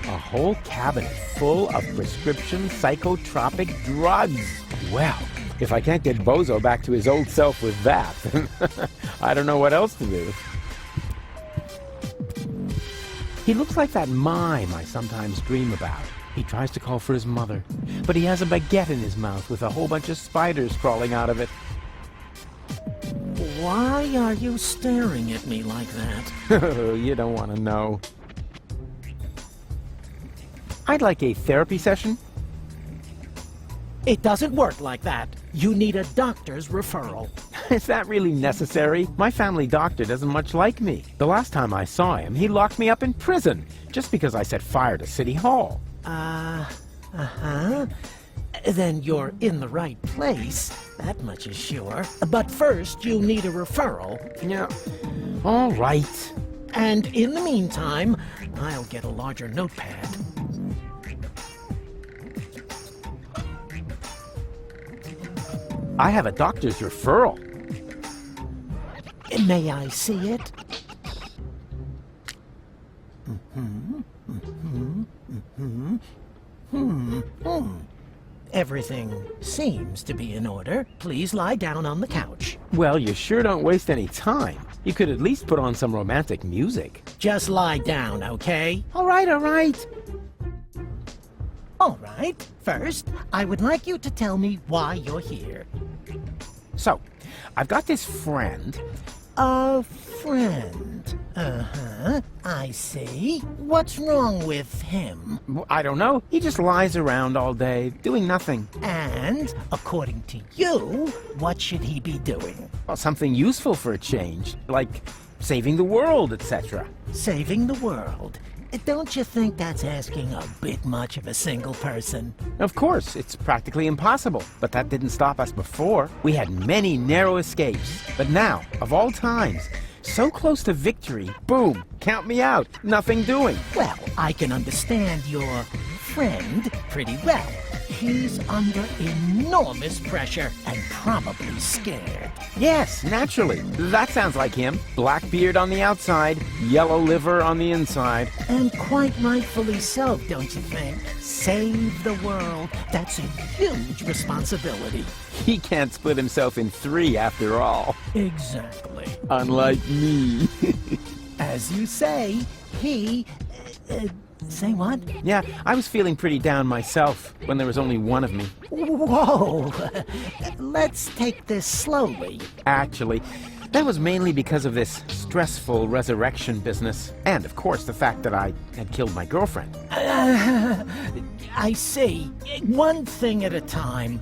A whole cabinet full of prescription psychotropic drugs. Well, if I can't get Bozo back to his old self with that, then I don't know what else to do. He looks like that mime I sometimes dream about. He tries to call for his mother, but he has a baguette in his mouth with a whole bunch of spiders crawling out of it. Why are you staring at me like that? You don't want to know. I'd like a therapy session. It doesn't work like that. You need a doctor's referral. Is that really necessary? My family doctor doesn't much like me. The last time I saw him, he locked me up in prison just because I set fire to City Hall. Uh-huh. Then you're in the right place. That much is sure. But first, you need a referral. Yeah. All right. And in the meantime, I'll get a larger notepad. I have a doctor's referral. May I see it? Everything seems to be in order. Please lie down on the couch. Well, you sure don't waste any time. You could at least put on some romantic music. Just lie down, okay? All right, all right. All right. First, I would like you to tell me why you're here. So, I've got this friend. A friend. Uh-huh. I see. What's wrong with him? I don't know. He just lies around all day, doing nothing. And, according to you, what should he be doing? Well, something useful for a change, like saving the world, etc. Saving the world? Don't you think that's asking a bit much of a single person? Of course, it's practically impossible. But that didn't stop us before. We had many narrow escapes. But now, of all times, so close to victory, boom, count me out, nothing doing. Well, I can understand your friend pretty well. He's under enormous pressure and probably scared. Yes, naturally. That sounds like him. Black beard on the outside, yellow liver on the inside. And quite rightfully so, don't you think? Save the world. That's a huge responsibility. He can't split himself in three after all. Exactly. Unlike me. As you say, he... say what? Yeah, I was feeling pretty down myself when there was only one of me. Whoa! Let's take this slowly. Actually, That was mainly because of this stressful resurrection business. And, of course, the fact that I had killed my girlfriend. I see. One thing at a time.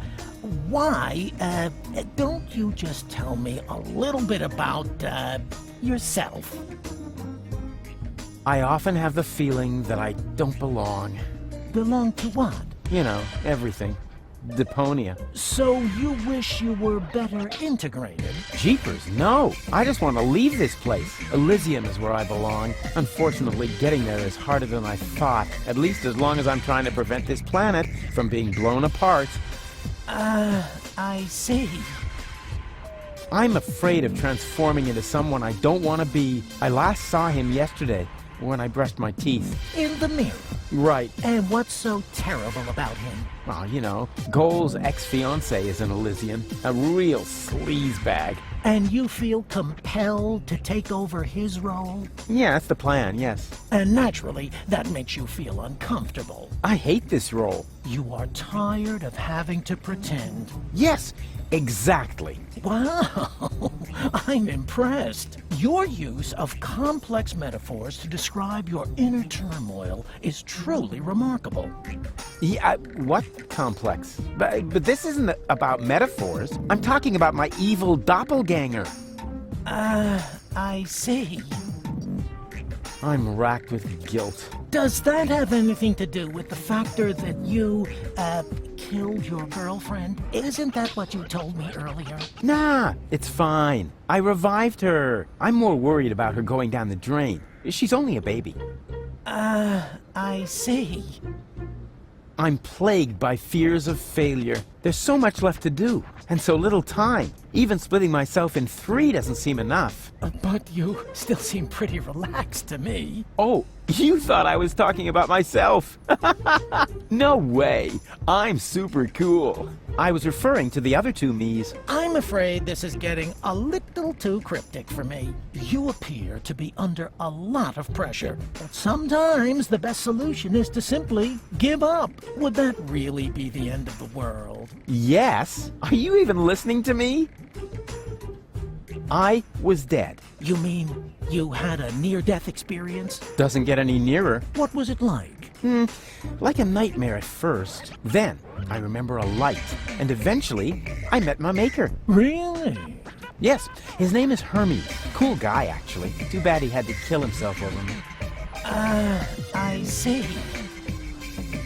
Why, don't you just tell me a little bit about, yourself? I often have the feeling that I don't belong. Belong to what? You know, everything. Deponia. So you wish you were better integrated? Jeepers, no. I just want to leave this place. Elysium is where I belong. Unfortunately, getting there is harder than I thought. At least as long as I'm trying to prevent this planet from being blown apart. I see. I'm afraid of transforming into someone I don't want to be. I last saw him yesterday when I brushed my teeth. In the mirror? Right. And what's so terrible about him? Well, you know, Goal's ex-fiancée is an Elysian. A real sleazebag. And you feel compelled to take over his role? Yeah, that's the plan, yes. And naturally, that makes you feel uncomfortable. I hate this role. You are tired of having to pretend. Yes, exactly. Wow, I'm impressed. Your use of complex metaphors to describe your inner turmoil is truly remarkable. Yeah, what complex? But this isn't about metaphors. I'm talking about my evil doppelganger. I see. I'm racked with guilt. Does that have anything to do with the factor that you, killed your girlfriend? Isn't that what you told me earlier? Nah, it's fine. I revived her. I'm more worried about her going down the drain. She's only a baby. I see. I'm plagued by fears of failure. There's so much left to do, and so little time. Even splitting myself in 3 doesn't seem enough. But you still seem pretty relaxed to me. Oh, you thought I was talking about myself. No way. I'm super cool. I was referring to the other 2 me's. I'm afraid this is getting a little too cryptic for me. You appear to be under a lot of pressure. But sometimes the best solution is to simply give up. Would that really be the end of the world? Yes. Are you even listening to me? I was dead. You mean you had a near-death experience? Doesn't get any nearer. What was it like? Like a nightmare at first. Then, I remember a light. And eventually, I met my maker. Really? Yes. His name is Hermes. Cool guy, actually. Too bad he had to kill himself over me. I see.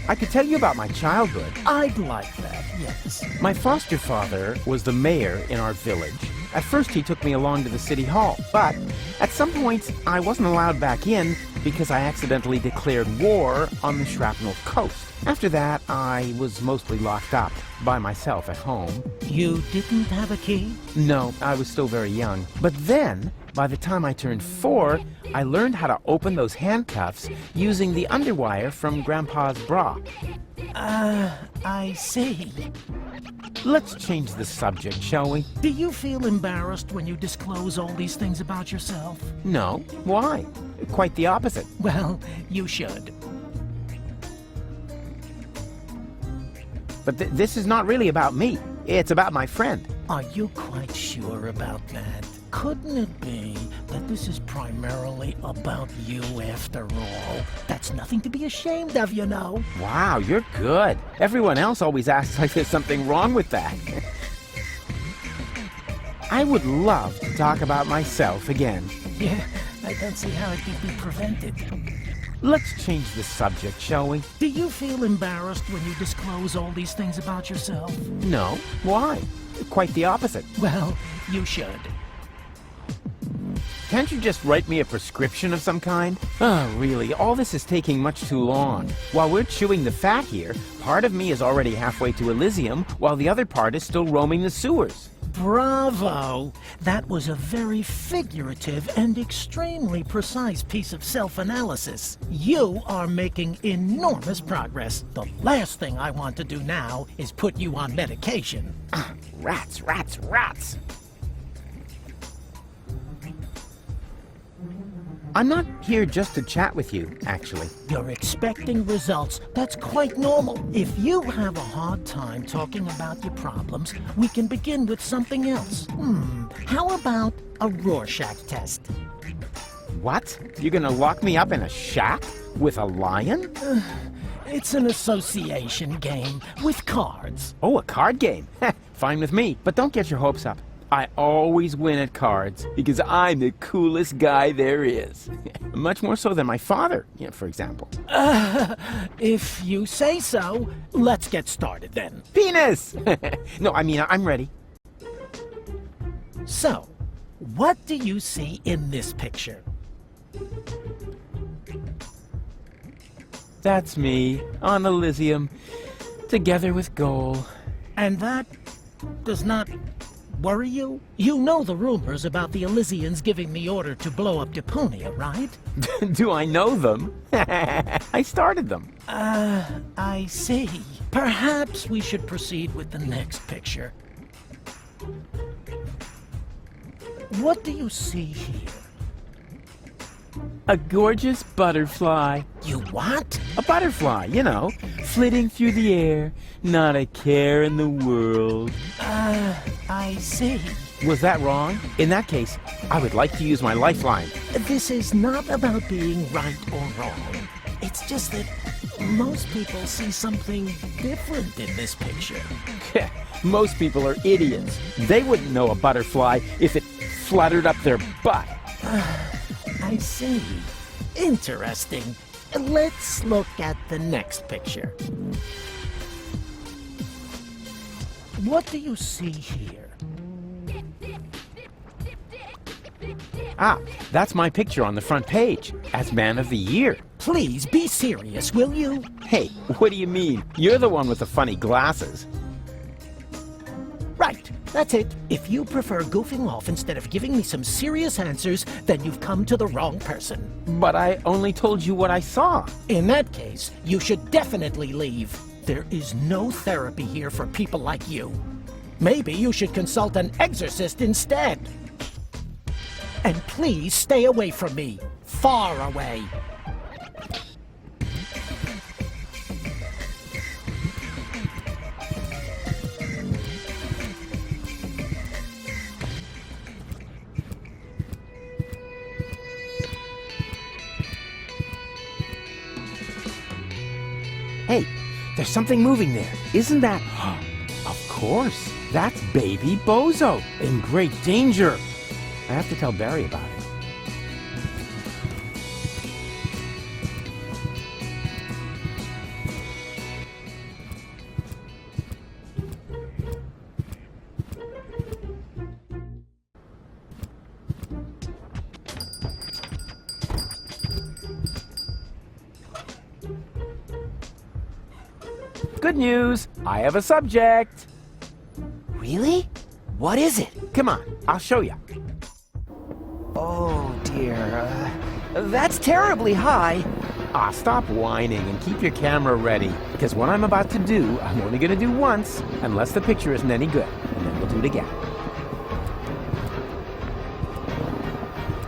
I could tell you about my childhood. I'd like that, yes. My foster father was the mayor in our village. At first he took me along to the city hall, but at some point I wasn't allowed back in because I accidentally declared war on the Shrapnel Coast. After that, I was mostly locked up by myself at home. You didn't have a key? No, I was still very young. But then, by the time I turned 4, I learned how to open those handcuffs using the underwire from Grandpa's bra. I see. Let's change the subject, shall we? Do you feel embarrassed when you disclose all these things about yourself? No. Why? Quite the opposite. Well, you should. But this is not really about me. It's about my friend. Are you quite sure about that? Couldn't it be that this is primarily about you after all? That's nothing to be ashamed of, you know. Wow, you're good. Everyone else always acts like there's something wrong with that. I would love to talk about myself again. Yeah, I don't see how it could be prevented. Let's change the subject, shall we? Do you feel embarrassed when you disclose all these things about yourself? No. Why? Quite the opposite. Well, you should. Can't you just write me a prescription of some kind? Oh, really, all this is taking much too long. While we're chewing the fat here, part of me is already halfway to Elysium, while the other part is still roaming the sewers. Bravo! That was a very figurative and extremely precise piece of self-analysis. You are making enormous progress. The last thing I want to do now is put you on medication. Rats, rats, rats! I'm not here just to chat with you, actually. You're expecting results. That's quite normal. If you have a hard time talking about your problems, we can begin with something else. How about a Rorschach test? What? You're gonna lock me up in a shack? With a lion? It's an association game with cards. Oh, a card game? Fine with me, but don't get your hopes up. I always win at cards because I'm the coolest guy there is. Much more so than my father, for example. If you say so, let's get started then. Penis! No, I mean, I'm ready. So, what do you see in this picture? That's me, on Elysium, together with Goal. And that does not worry you? You know the rumors about the Elysians giving the order to blow up Deponia, right? Do I know them? I started them. I see. Perhaps we should proceed with the next picture. What do you see here? A gorgeous butterfly. You what? A butterfly, flitting through the air, not a care in the world. I see. Was that wrong? In that case, I would like to use my lifeline. This is not about being right or wrong. It's just that most people see something different in this picture. Most people are idiots. They wouldn't know a butterfly if it fluttered up their butt. I see. Interesting. Let's look at the next picture. What do you see here? Ah, that's my picture on the front page, as Man of the Year. Please be serious, will you? Hey, what do you mean? You're the one with the funny glasses. Right, that's it. If you prefer goofing off instead of giving me some serious answers, then you've come to the wrong person. But I only told you what I saw. In that case, you should definitely leave. There is no therapy here for people like you. Maybe you should consult an exorcist instead. And please stay away from me. Far away. Hey, there's something moving there. Isn't that... Of course. That's Baby Bozo. In great danger. I have to tell Barry about it. Good news! I have a subject! Really? What is it? Come on, I'll show you. Oh dear, that's terribly high. Ah, stop whining and keep your camera ready, because what I'm about to do, I'm only gonna do once, unless the picture isn't any good, and then we'll do it again.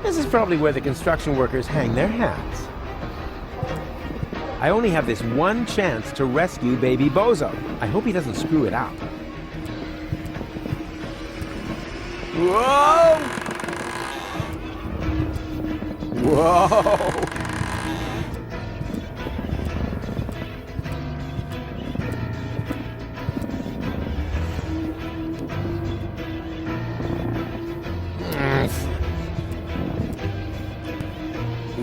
This is probably where the construction workers hang their hats. I only have this one chance to rescue Baby Bozo. I hope he doesn't screw it up. Whoa! Whoa!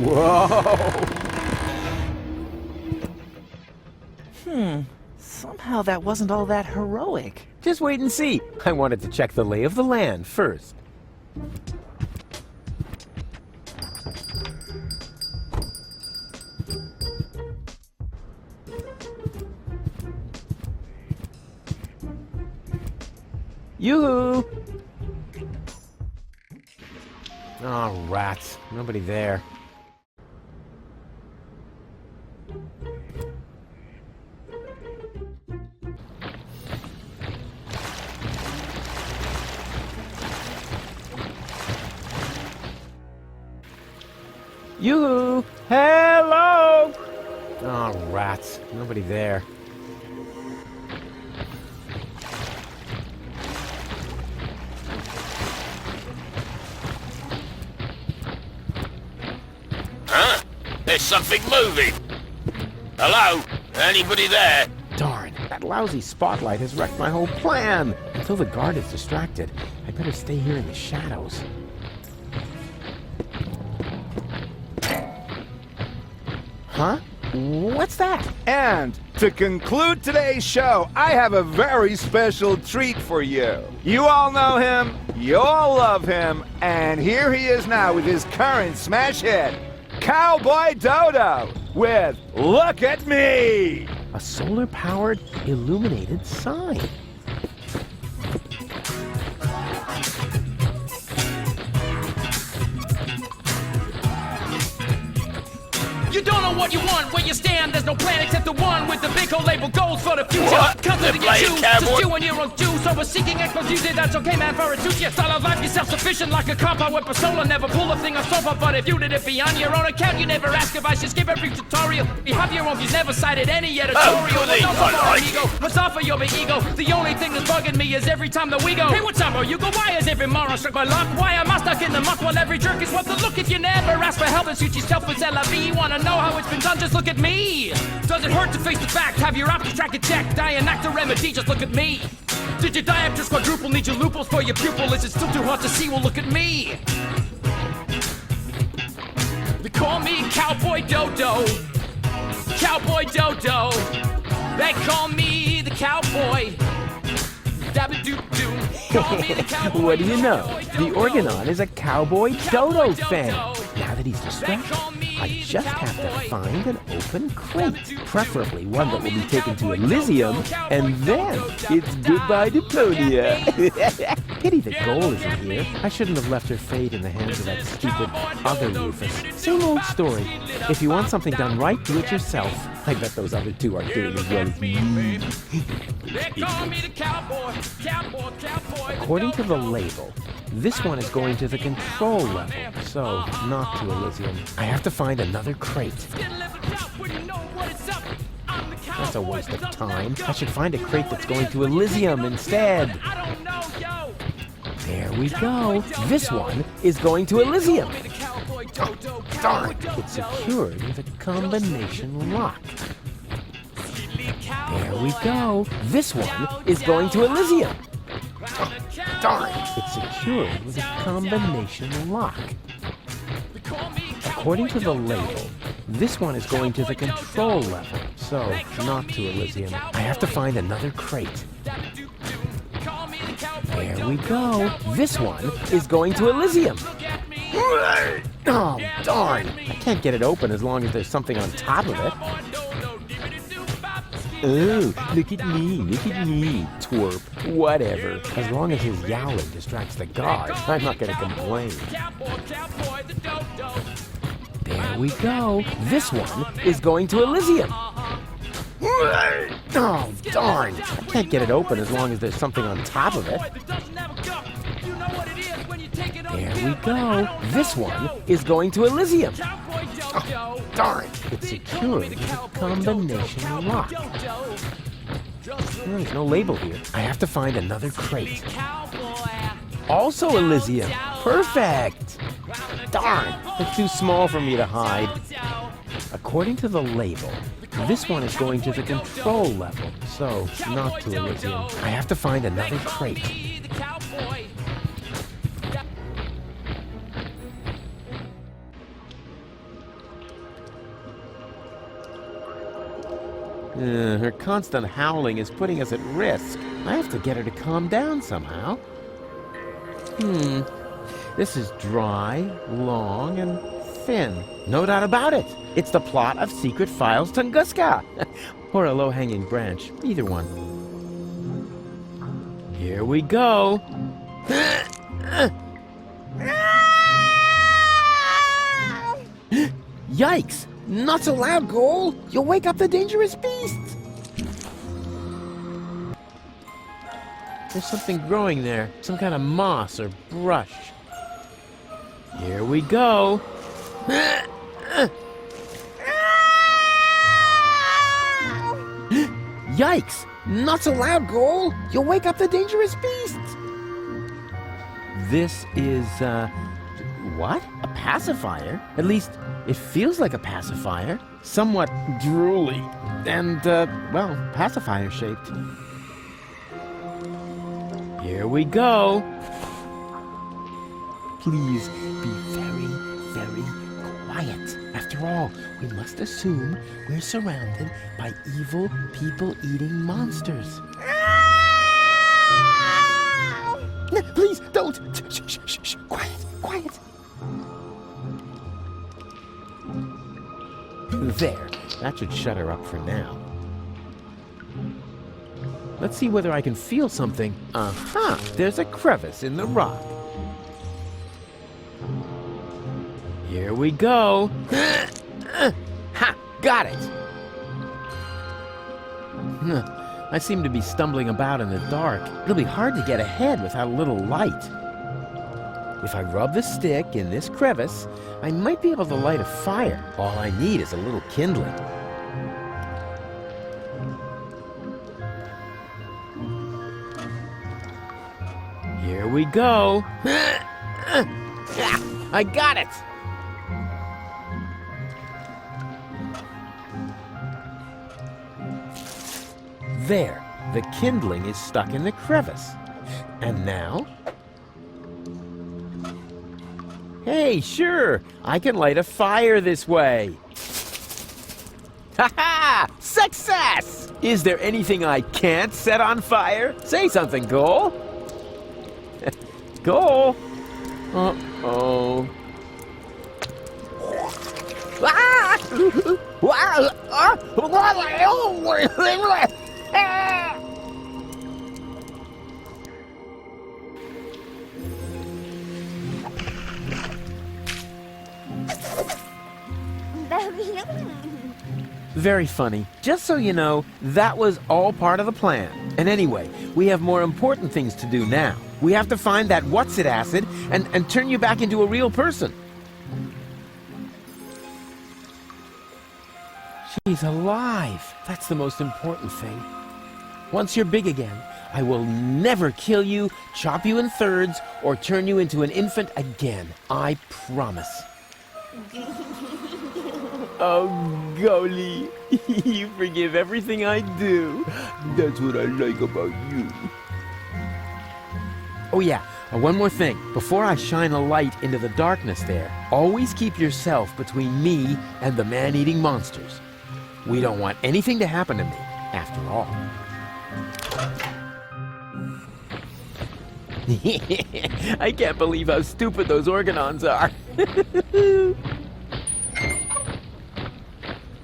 Whoa! Somehow that wasn't all that heroic. Just wait and see. I wanted to check the lay of the land first. Yoo-hoo! Oh, rats. Nobody there. Yoo-hoo! Hello! Oh, rats. Nobody there. Huh? There's something moving. Hello? Anybody there? Darn, that lousy spotlight has wrecked my whole plan. Until the guard is distracted, I better stay here in the shadows. Huh? What's that? And to conclude today's show, I have a very special treat for you. You all know him, you all love him, and here he is now with his current smash hit, Cowboy Dodo, with Look at Me! A solar-powered, illuminated sign. You don't know what you want, where you stand, there's no plan except the one with the big old label goals for the future. What? Constantly They're you playing choose, cowboy? just you and your own juice, overseeking expertise, that's okay man, for it suits you. Style of life, you're self-sufficient like a cop, I with persona, never pull a thing on sofa, but if you did it beyond your own account, you never ask if I should skip every tutorial. You have your own views, never cited any editorial. goody, I like it. What's off of your big ego? The only thing that's bugging me is every time that we go, hey, what's up, bro? You go, why is every moron struck by luck? Why am I stuck in the muck while every jerk is what the look? If you never ask for help and suit yourself with LV, you wanna know how it's been done, just look at me. Does it hurt to face the fact? Have your options track and check. Dianac remedy, just look at me. Did your diopters quadruple? Need your loopholes for your pupil? Is it still too hard to see? Well, look at me. They call me Cowboy Dodo. Cowboy Dodo. They call me the cowboy. Dabba-doo-doo. Call me the cowboy. What do you know? The Organon is a Cowboy Dodo fan. Now that he's distracted, I just have to find an open crate, preferably one that will be taken to Elysium, and then it's goodbye Deponia. Pity the goal isn't here. I shouldn't have left her fate in the hands of that stupid other Rufus. Same old story. If you want something done right, do it yourself. I bet those other two aren't doing as well as me. According to the label, this one is going to the control level, so not to Elysium. I have to find another crate. That's a waste of time. I should find a crate that's going to Elysium instead. There we go. This one is going to Elysium. Oh, darn. It's secured with a combination lock. There we go. This one is going to Elysium. Oh, darn. It's secured with a combination lock. According to the label, this one is going to the control level, so not to Elysium. I have to find another crate. There we go. This one is going to Elysium. Oh, darn. I can't get it open as long as there's something on top of it. Oh, look at me, twerp. Whatever. As long as his yowling distracts the guard, I'm not going to complain. There we go. This one is going to Elysium. Oh, darn. I can't get it open as long as there's something on top of it. There we go. This one is going to Elysium. Oh, darn. It's secured with a combination lock. There's no label here. I have to find another crate. Also Elysium. Perfect. Darn. It's too small for me to hide. According to the label, this one is going to the control level, so not to Elysium. I have to find another crate. Her constant howling is putting us at risk. I have to get her to calm down somehow. This is dry, long, and thin. No doubt about it. It's the plot of Secret Files Tunguska. Or a low-hanging branch. Either one. Here we go. Yikes! Not so loud, Goal! You'll wake up the dangerous beasts! There's something growing there. Some kind of moss or brush. Here we go. Yikes! Not so loud, Goal! You'll wake up the dangerous beasts! This is, what? A pacifier? At least, it feels like a pacifier. Somewhat drooly. And, well, pacifier-shaped. Here we go! Please be very, very quiet. After all, we must assume we're surrounded by evil, people-eating monsters. No, please, don't! Shh, shh, shh, shh. Quiet, quiet. There. That should shut her up for now. Let's see whether I can feel something. Aha! There's a crevice in the rock. Here we go. Ha! Got it! I seem to be stumbling about in the dark. It'll be hard to get ahead without a little light. If I rub the stick in this crevice, I might be able to light a fire. All I need is a little kindling. Here we go. I got it! There, the kindling is stuck in the crevice. And now? Hey, sure, I can light a fire this way. Ha-ha! Success! Is there anything I can't set on fire? Say something, Goal. Goal. Uh-oh. Very funny. Just so you know, that was all part of the plan. And anyway, we have more important things to do now. We have to find that what's-it acid and turn you back into a real person. She's alive. That's the most important thing. Once you're big again, I will never kill you, chop you in thirds, or turn you into an infant again. I promise. Oh, golly. You forgive everything I do. That's what I like about you. Oh yeah, one more thing. Before I shine a light into the darkness there, always keep yourself between me and the man-eating monsters. We don't want anything to happen to me, after all. I can't believe how stupid those Organons are.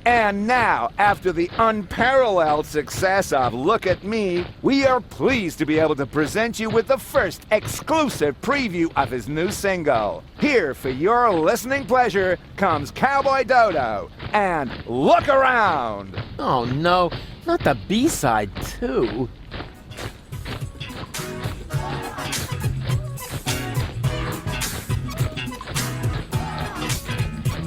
And now, after the unparalleled success of Look at Me, we are pleased to be able to present you with the first exclusive preview of his new single. Here, for your listening pleasure, comes Cowboy Dodo and Look Around. Oh no, not the B-side too.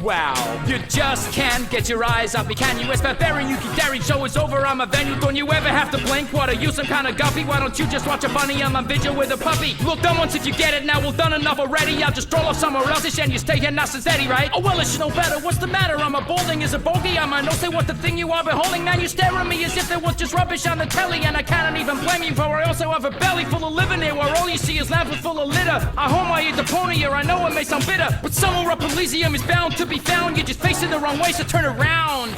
Wow, you just can't get your eyes off me, can you? It's barbarian, you keep daring, show is over, I'm a venue. Don't you ever have to blink? What are you, some kind of guppy? Why don't you just watch a bunny? I'm on vigil with a puppy. Look, done once if you get it, now well done enough already. I'll just stroll off somewhere else and you stay here nice and steady, right? Oh well, it's no better, what's the matter? I'm a balding is a bogey, I'm a no say what the thing you are beholding. Man, you stare at me as if there was just rubbish on the telly. And I cannot even blame you, for I also have a belly full of living here, where all you see is lamps full of litter. I home I eat Deponia, I know it may sound bitter, but somewhere up Elysium is bound to be found. You're just facing the wrong way, so turn around.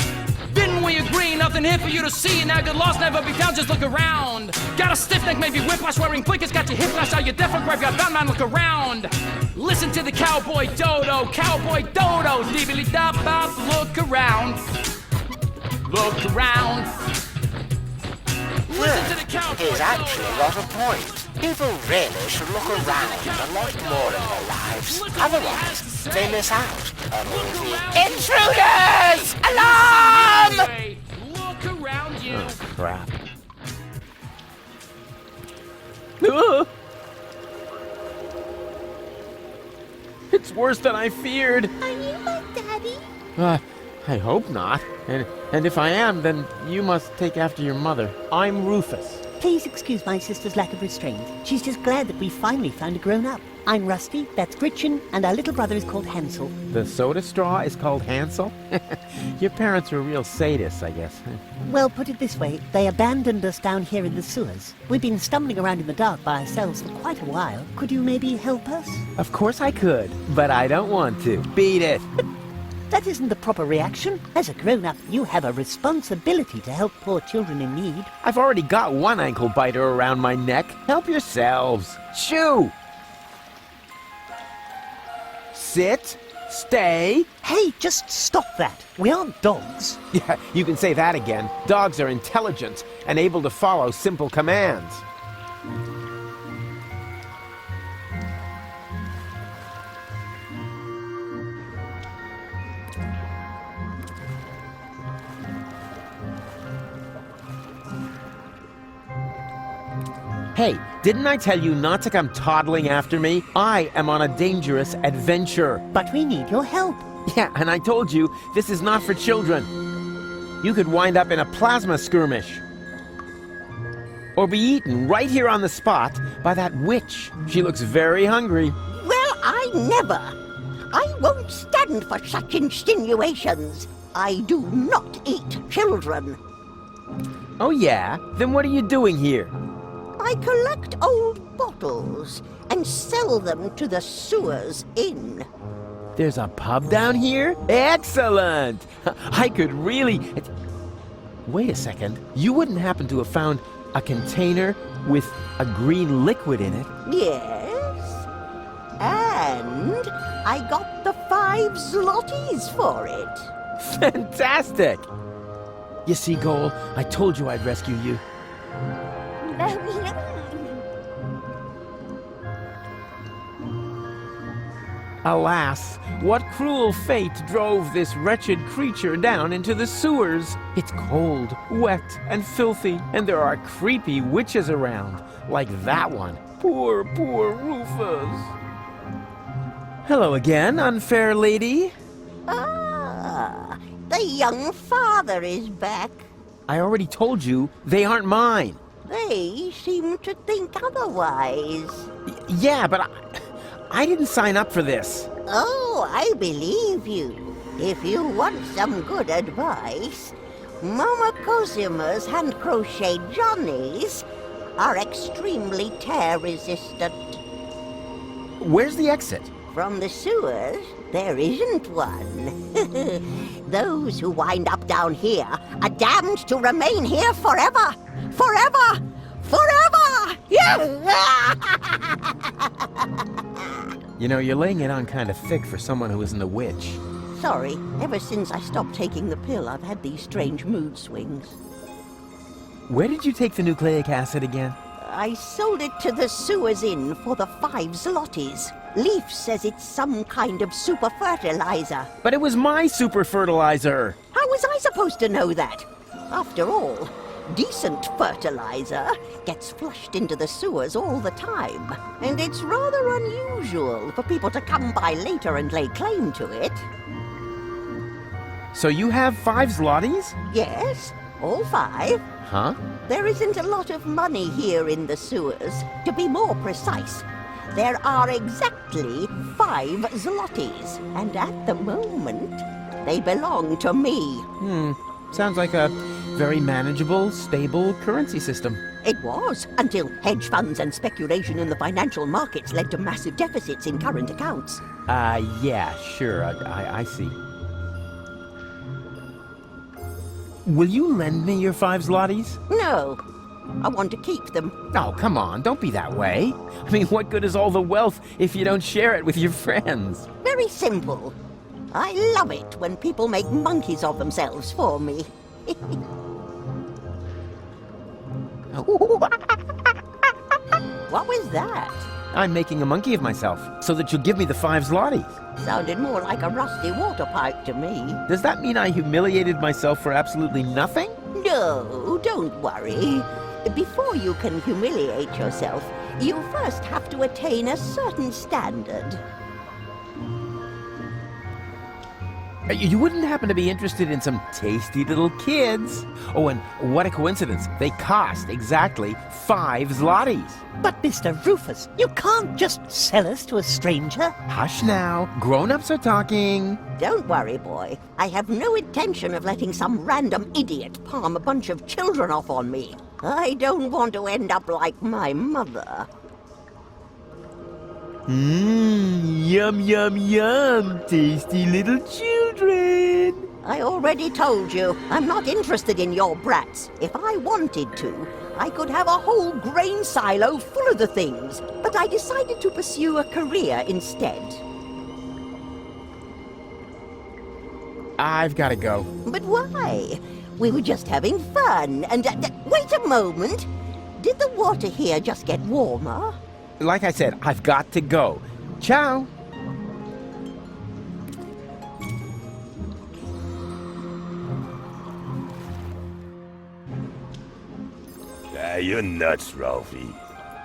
Didn't we agree? Nothing here for you to see. Now good loss never be found, just look around. Got a stiff neck, maybe whiplash, wearing blinkers. Got your hip flash out, your deaf or graveyard bound, man, look around. Listen to the Cowboy Dodo, Cowboy Dodo. Deebily dop bop, look around. Look around. Listen to the Cowboy He's actually got a point. People really should look around a lot more in their lives. Otherwise, they miss out on all the intruders! Alarm! Look around you. Oh, crap. It's worse than I feared. Are you my daddy? I hope not. And if I am, then you must take after your mother. I'm Rufus. Please excuse my sister's lack of restraint. She's just glad that we finally found a grown-up. I'm Rusty, that's Gretchen, and our little brother is called Hansel. The soda straw is called Hansel? Your parents were real sadists, I guess. Well, put it this way, they abandoned us down here in the sewers. We've been stumbling around in the dark by ourselves for quite a while. Could you maybe help us? Of course I could, but I don't want to. Beat it! That isn't the proper reaction. As a grown-up, you have a responsibility to help poor children in need. I've already got one ankle biter around my neck. Help yourselves. Shoo! Sit. Stay. Hey, just stop that. We aren't dogs. Yeah, you can say that again. Dogs are intelligent and able to follow simple commands. Hey, didn't I tell you not to come toddling after me? I am on a dangerous adventure. But we need your help. Yeah, and I told you, this is not for children. You could wind up in a plasma skirmish. Or be eaten right here on the spot by that witch. She looks very hungry. Well, I never. I won't stand for such insinuations. I do not eat children. Oh yeah? Then what are you doing here? I collect old bottles and sell them to the sewers inn. There's a pub down here? Excellent! I could really... Wait a second. You wouldn't happen to have found a container with a green liquid in it? Yes. And I got the 5 zlotys for it. Fantastic! You see, Goal, I told you I'd rescue you. Alas, what cruel fate drove this wretched creature down into the sewers? It's cold, wet, and filthy, and there are creepy witches around, like that one. Poor Rufus. Hello again, unfair lady. Ah, the young father is back. I already told you, they aren't mine. They seem to think otherwise. Yeah, but I didn't sign up for this. Oh, I believe you. If you want some good advice, Mama Cosima's hand-crocheted Johnnies are extremely tear-resistant. Where's the exit? From the sewers, there isn't one. Those who wind up down here are damned to remain here forever! Forever! Forever! You know, you're laying it on kind of thick for someone who isn't a witch. Sorry, ever since I stopped taking the pill, I've had these strange mood swings. Where did you take the nucleic acid again? I sold it to the sewers inn for the 5 zlotys. Leaf says it's some kind of super fertilizer. But it was my super fertilizer! How was I supposed to know that? After all, decent fertilizer gets flushed into the sewers all the time. And it's rather unusual for people to come by later and lay claim to it. So you have 5 zlotys? Yes, all 5. Huh? There isn't a lot of money here in the sewers. To be more precise, there are exactly 5 zlotys. And at the moment, they belong to me. Sounds like a very manageable, stable currency system. It was, until hedge funds and speculation in the financial markets led to massive deficits in current accounts. Yeah, sure, I see. Will you lend me your 5 zlotys? No, I want to keep them. Oh, come on, don't be that way. I mean, what good is all the wealth if you don't share it with your friends? Very simple. I love it when people make monkeys of themselves for me. What was that? I'm making a monkey of myself, so that you'll give me the 5 zlotys. Sounded more like a rusty water pipe to me. Does that mean I humiliated myself for absolutely nothing? No, don't worry. Before you can humiliate yourself, you first have to attain a certain standard. You wouldn't happen to be interested in some tasty little kids? Oh, and what a coincidence. They cost exactly 5 zlotys. But Mr. Rufus, you can't just sell us to a stranger. Hush now. Grown-ups are talking. Don't worry, boy. I have no intention of letting some random idiot palm a bunch of children off on me. I don't want to end up like my mother. Yum, yum, yum. Tasty little children. I already told you, I'm not interested in your brats. If I wanted to, I could have a whole grain silo full of the things. But I decided to pursue a career instead. I've got to go. But why? We were just having fun. And wait a moment. Did the water here just get warmer? Like I said, I've got to go. Ciao. You're nuts, Ralphie.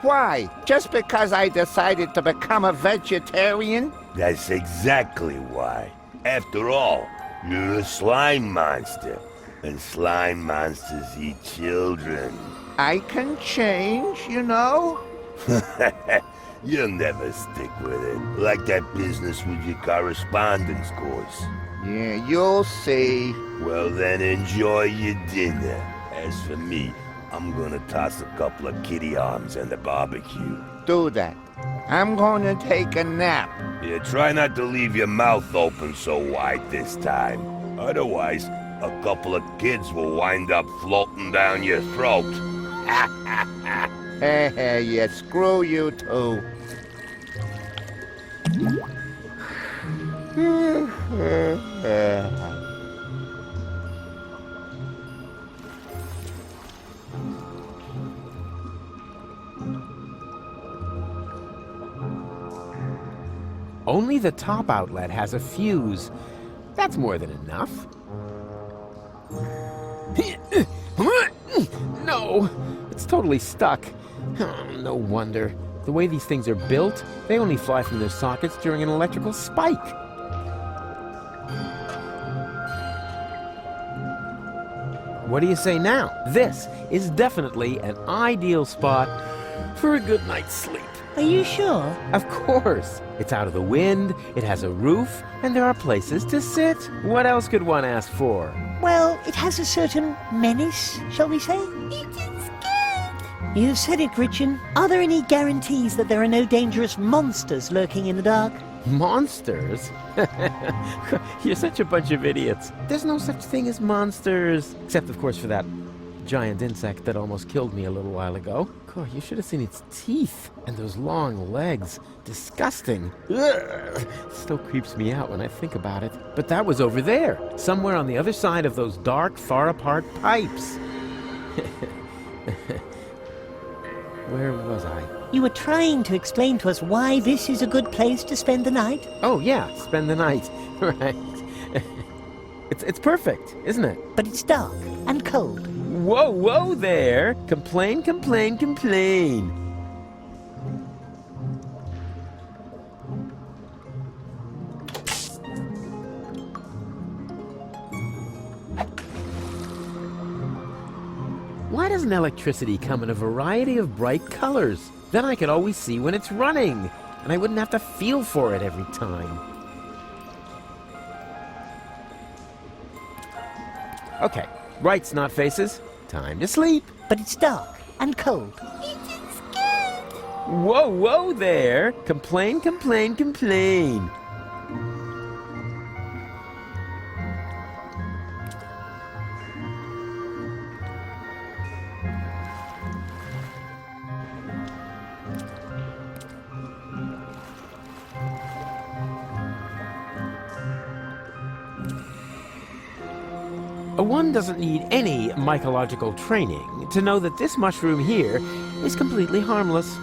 Why? Just because I decided to become a vegetarian? That's exactly why. After all, you're a slime monster. And slime monsters eat children. I can change, you know? You'll never stick with it. Like that business with your correspondence course. Yeah, you'll see. Well, then enjoy your dinner. As for me, I'm gonna toss a couple of kitty arms on the barbecue. Do that. I'm gonna take a nap. Yeah, try not to leave your mouth open so wide this time. Otherwise, a couple of kids will wind up floating down your throat. Yeah, screw you too. Only the top outlet has a fuse. That's more than enough. No, it's totally stuck. Oh, no wonder. The way these things are built, they only fly from their sockets during an electrical spike. What do you say now? This is definitely an ideal spot for a good night's sleep. Are you sure? Of course. It's out of the wind, it has a roof, and there are places to sit. What else could one ask for? Well, it has a certain menace, shall we say? You said it, Gretchen. Are there any guarantees that there are no dangerous monsters lurking in the dark? Monsters? You're such a bunch of idiots. There's no such thing as monsters. Except, of course, for that giant insect that almost killed me a little while ago. God, you should have seen its teeth and those long legs. Disgusting. Ugh. Still creeps me out when I think about it. But that was over there, somewhere on the other side of those dark, far-apart pipes. Where was I? You were trying to explain to us why this is a good place to spend the night? Oh, yeah, spend the night. Right. It's perfect, isn't it? But it's dark and cold. Whoa, whoa there! Complain, complain, complain! Why doesn't electricity come in a variety of bright colors? Then I could always see when it's running, and I wouldn't have to feel for it every time. Okay, rights, not faces. Time to sleep. But it's dark and cold. Whoa, whoa there! Complain, complain, complain! One doesn't need any mycological training to know that this mushroom here is completely harmless.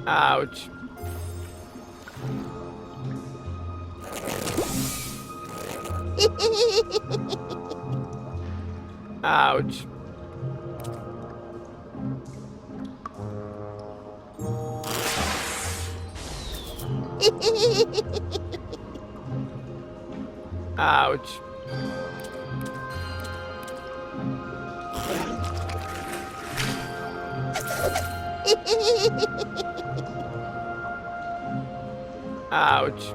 Ouch. Ouch. Ouch. Ouch.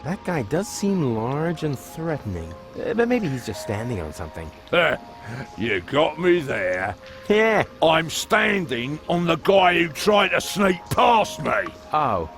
That guy does seem large and threatening. But maybe he's just standing on something. You got me there. Yeah. I'm standing on the guy who tried to sneak past me. Oh.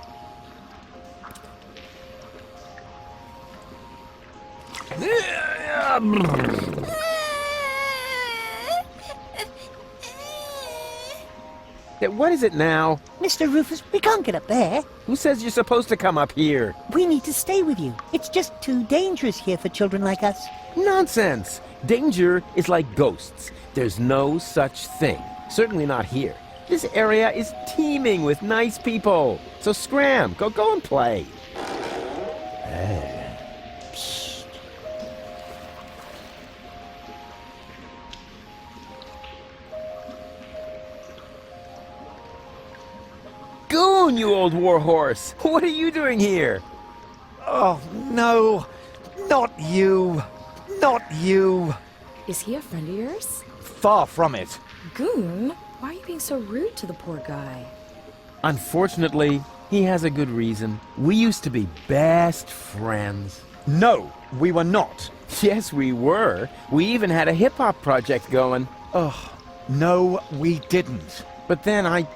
What is it now? Mr. Rufus, we can't get up there. Who says you're supposed to come up here? We need to stay with you. It's just too dangerous here for children like us. Nonsense! Danger is like ghosts. There's no such thing. Certainly not here. This area is teeming with nice people. So scram, go and play. Goon, you old warhorse! What are you doing here? Oh, no. Not you. Not you. Is he a friend of yours? Far from it. Goon, why are you being so rude to the poor guy? Unfortunately, he has a good reason. We used to be best friends. No, we were not. Yes, we were. We even had a hip-hop project going. Oh, no, we didn't. But then I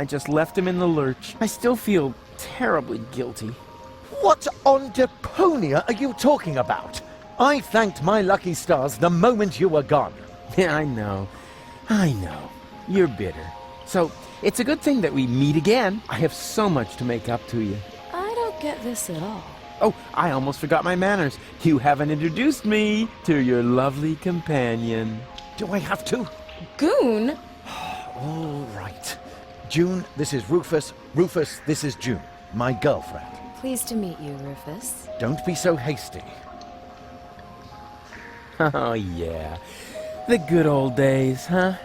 just left him in the lurch. I still feel terribly guilty. What on Deponia are you talking about? I thanked my lucky stars the moment you were gone. Yeah, I know. You're bitter. So, it's a good thing that we meet again. I have so much to make up to you. I don't get this at all. Oh, I almost forgot my manners. You haven't introduced me to your lovely companion. Do I have to? Goon? All right. June, this is Rufus. Rufus, this is June, my girlfriend. Pleased to meet you, Rufus. Don't be so hasty. Oh, yeah. The good old days, huh?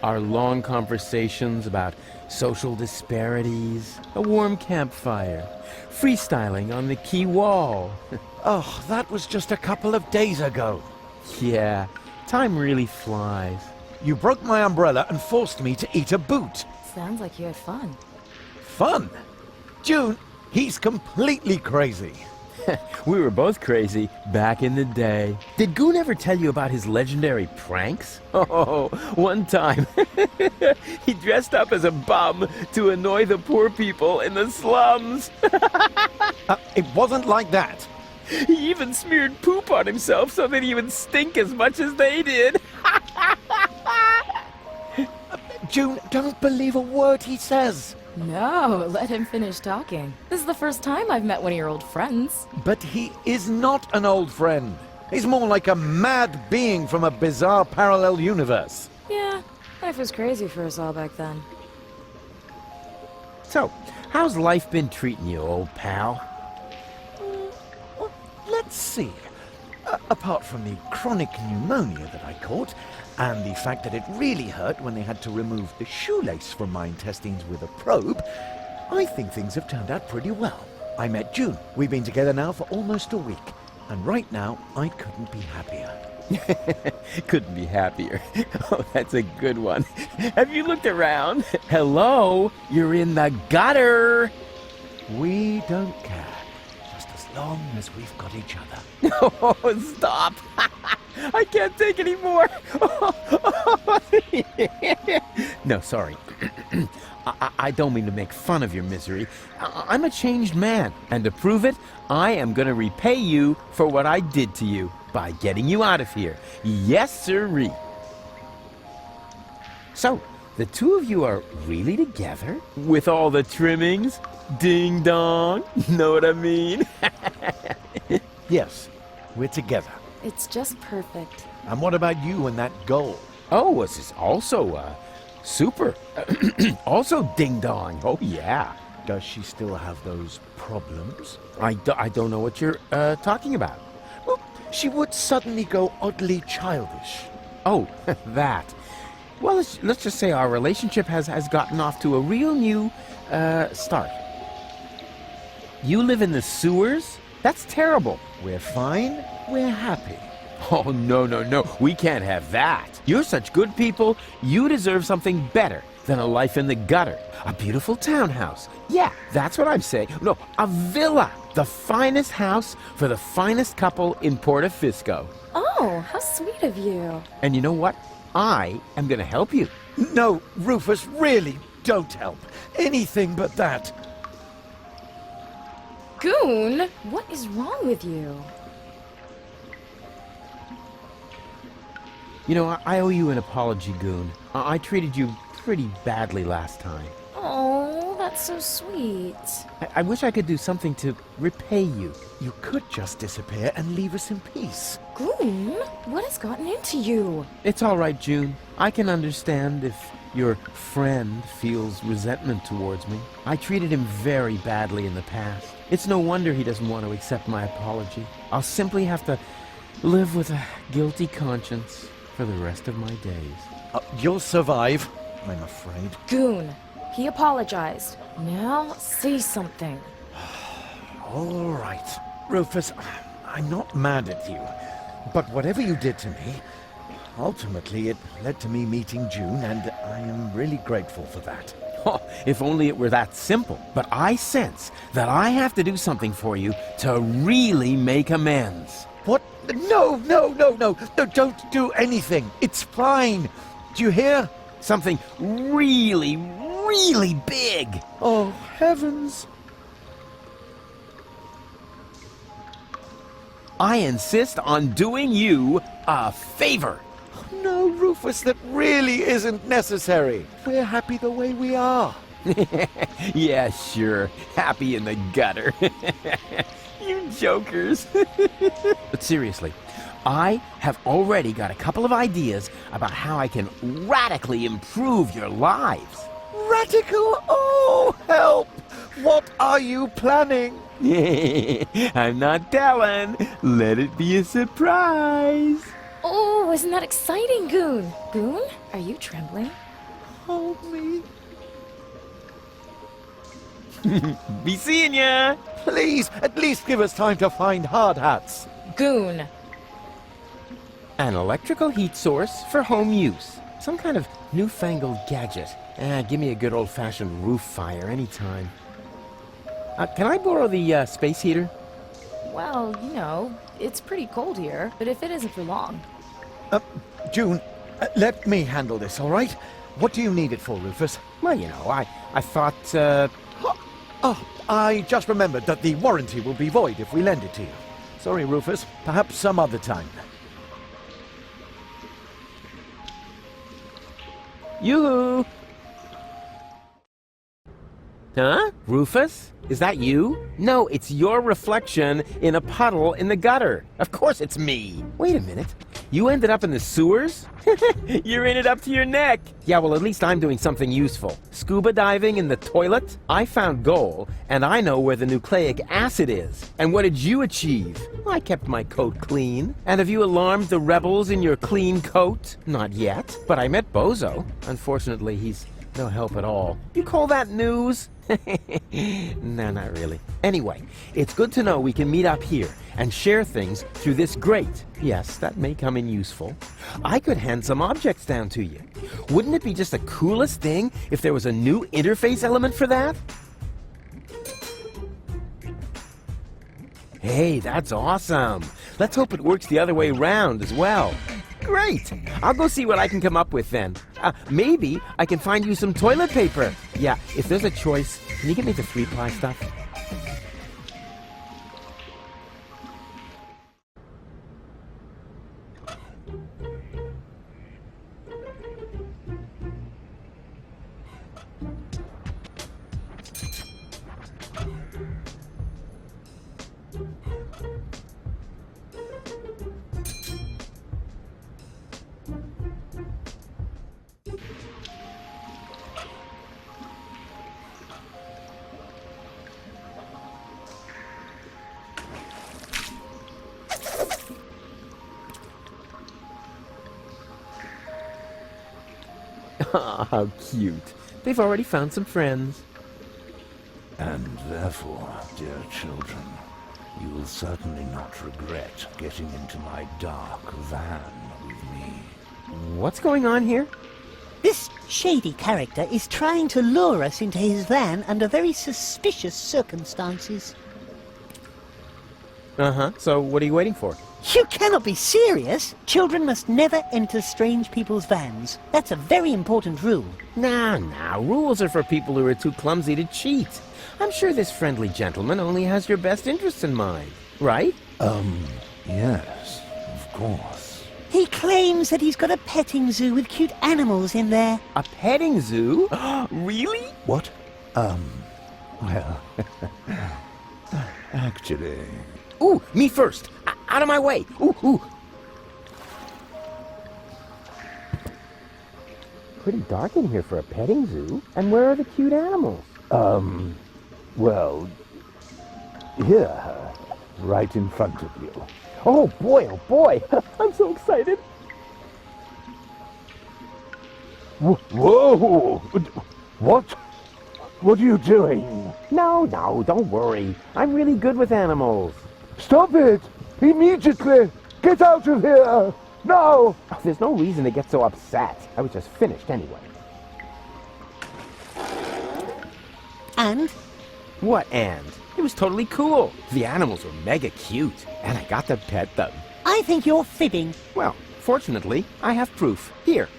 Our long conversations about social disparities, a warm campfire, freestyling on the quay wall. Oh, that was just a couple of days ago. Yeah, time really flies. You broke my umbrella and forced me to eat a boot. Sounds like you had fun. Fun? June, he's completely crazy. We were both crazy back in the day. Did Goon ever tell you about his legendary pranks? Oh, one time he dressed up as a bum to annoy the poor people in the slums. It wasn't like that. He even smeared poop on himself so that he would stink as much as they did. June, don't believe a word he says. No, let him finish talking. This is the first time I've met one of your old friends. But he is not an old friend. He's more like a mad being from a bizarre parallel universe. Yeah, life was crazy for us all back then. So, how's life been treating you, old pal? Let's see. Apart from the chronic pneumonia that I caught, and the fact that it really hurt when they had to remove the shoelace from my intestines with a probe, I think things have turned out pretty well. I met June. We've been together now for almost a week, and right now, I couldn't be happier. Couldn't be happier. Oh, that's a good one. Have you looked around? Hello? You're in the gutter! We don't care. Just as long as we've got each other. Oh, stop! I can't take any more! No, sorry. I don't mean to make fun of your misery. I'm a changed man, and to prove it, I am going to repay you for what I did to you by getting you out of here. Yes, sirree. So, the two of you are really together? With all the trimmings? Ding dong? Know what I mean? Yes, we're together. It's just perfect. And what about you and that goal? Oh, this is also, super. Also ding dong. Oh, yeah. Does she still have those problems? I don't know what you're talking about. Well, she would suddenly go oddly childish. Oh, that. Well, let's just say our relationship has gotten off to a real new start. You live in the sewers? That's terrible. We're fine. We're happy. Oh, no. We can't have that. You're such good people. You deserve something better than a life in the gutter. A beautiful townhouse. Yeah, that's what I'm saying. No, a villa. The finest house for the finest couple in Portofisco. Oh, how sweet of you. And you know what? I am going to help you. No, Rufus, really, don't help. Anything but that. Goon, what is wrong with you? You know, I owe you an apology, Goon. I treated you pretty badly last time. Oh, that's so sweet. I wish I could do something to repay you. You could just disappear and leave us in peace. Goon, what has gotten into you? It's all right, June. I can understand if your friend feels resentment towards me. I treated him very badly in the past. It's no wonder he doesn't want to accept my apology. I'll simply have to live with a guilty conscience for the rest of my days. You'll survive, I'm afraid. Goon, he apologized. Now say something. All right. Rufus, I'm not mad at you. But whatever you did to me, ultimately it led to me meeting June, and I am really grateful for that. Oh, if only it were that simple. But I sense that I have to do something for you to really make amends. What? No, don't do anything. It's fine. Do you hear? Something really, really big. Oh, heavens. I insist on doing you a favor. No, Rufus, that really isn't necessary. We're happy the way we are. Yeah, sure. Happy in the gutter. You jokers. But seriously, I have already got a couple of ideas about how I can radically improve your lives. Radical? Oh, help! What are you planning? I'm not telling. Let it be a surprise. Oh, isn't that exciting, Goon? Goon, are you trembling? Hold me. Be seeing ya. Please, at least give us time to find hard hats. Goon. An electrical heat source for home use. Some kind of newfangled gadget. Give me a good old-fashioned roof fire anytime. Can I borrow the space heater? Well, you know, it's pretty cold here, but if it isn't for long. June, let me handle this, all right? What do you need it for, Rufus? Well, you know, I thought, Oh, I just remembered that the warranty will be void if we lend it to you. Sorry, Rufus. Perhaps some other time. Yoo-hoo! Huh? Rufus? Is that you? No, it's your reflection in a puddle in the gutter. Of course it's me. Wait a minute. You ended up in the sewers? You're in it up to your neck. Yeah, well, at least I'm doing something useful. Scuba diving in the toilet? I found gold, and I know where the nucleic acid is. And what did you achieve? I kept my coat clean. And have you alarmed the rebels in your clean coat? Not yet. But I met Bozo. Unfortunately, he's no help at all. You call that news? No, not really. Anyway, it's good to know we can meet up here and share things through this grate. Yes, that may come in useful. I could hand some objects down to you. Wouldn't it be just the coolest thing if there was a new interface element for that? Hey, that's awesome. Let's hope it works the other way around as well. Great! I'll go see what I can come up with then. Maybe I can find you some toilet paper. Yeah, if there's a choice, can you get me the 3-ply stuff? Oh, how cute. They've already found some friends. And therefore, dear children, you will certainly not regret getting into my dark van with me. What's going on here? This shady character is trying to lure us into his van under very suspicious circumstances. Uh-huh. So what are you waiting for? You cannot be serious! Children must never enter strange people's vans. That's a very important rule. Nah. Rules are for people who are too clumsy to cheat. I'm sure this friendly gentleman only has your best interests in mind, right? Yes, of course. He claims that he's got a petting zoo with cute animals in there. A petting zoo? Really? What? Well, actually... Ooh, me first! Out of my way! Ooh! Pretty dark in here for a petting zoo. And where are the cute animals? Well, here, right in front of you. Oh boy! I'm so excited! Whoa! What? What are you doing? No, don't worry. I'm really good with animals. Stop it! Immediately! Get out of here! No! Oh, there's no reason to get so upset. I was just finished anyway. And? What and? It was totally cool. The animals were mega cute, and I got to pet them. I think you're fibbing. Well, fortunately, I have proof. Here.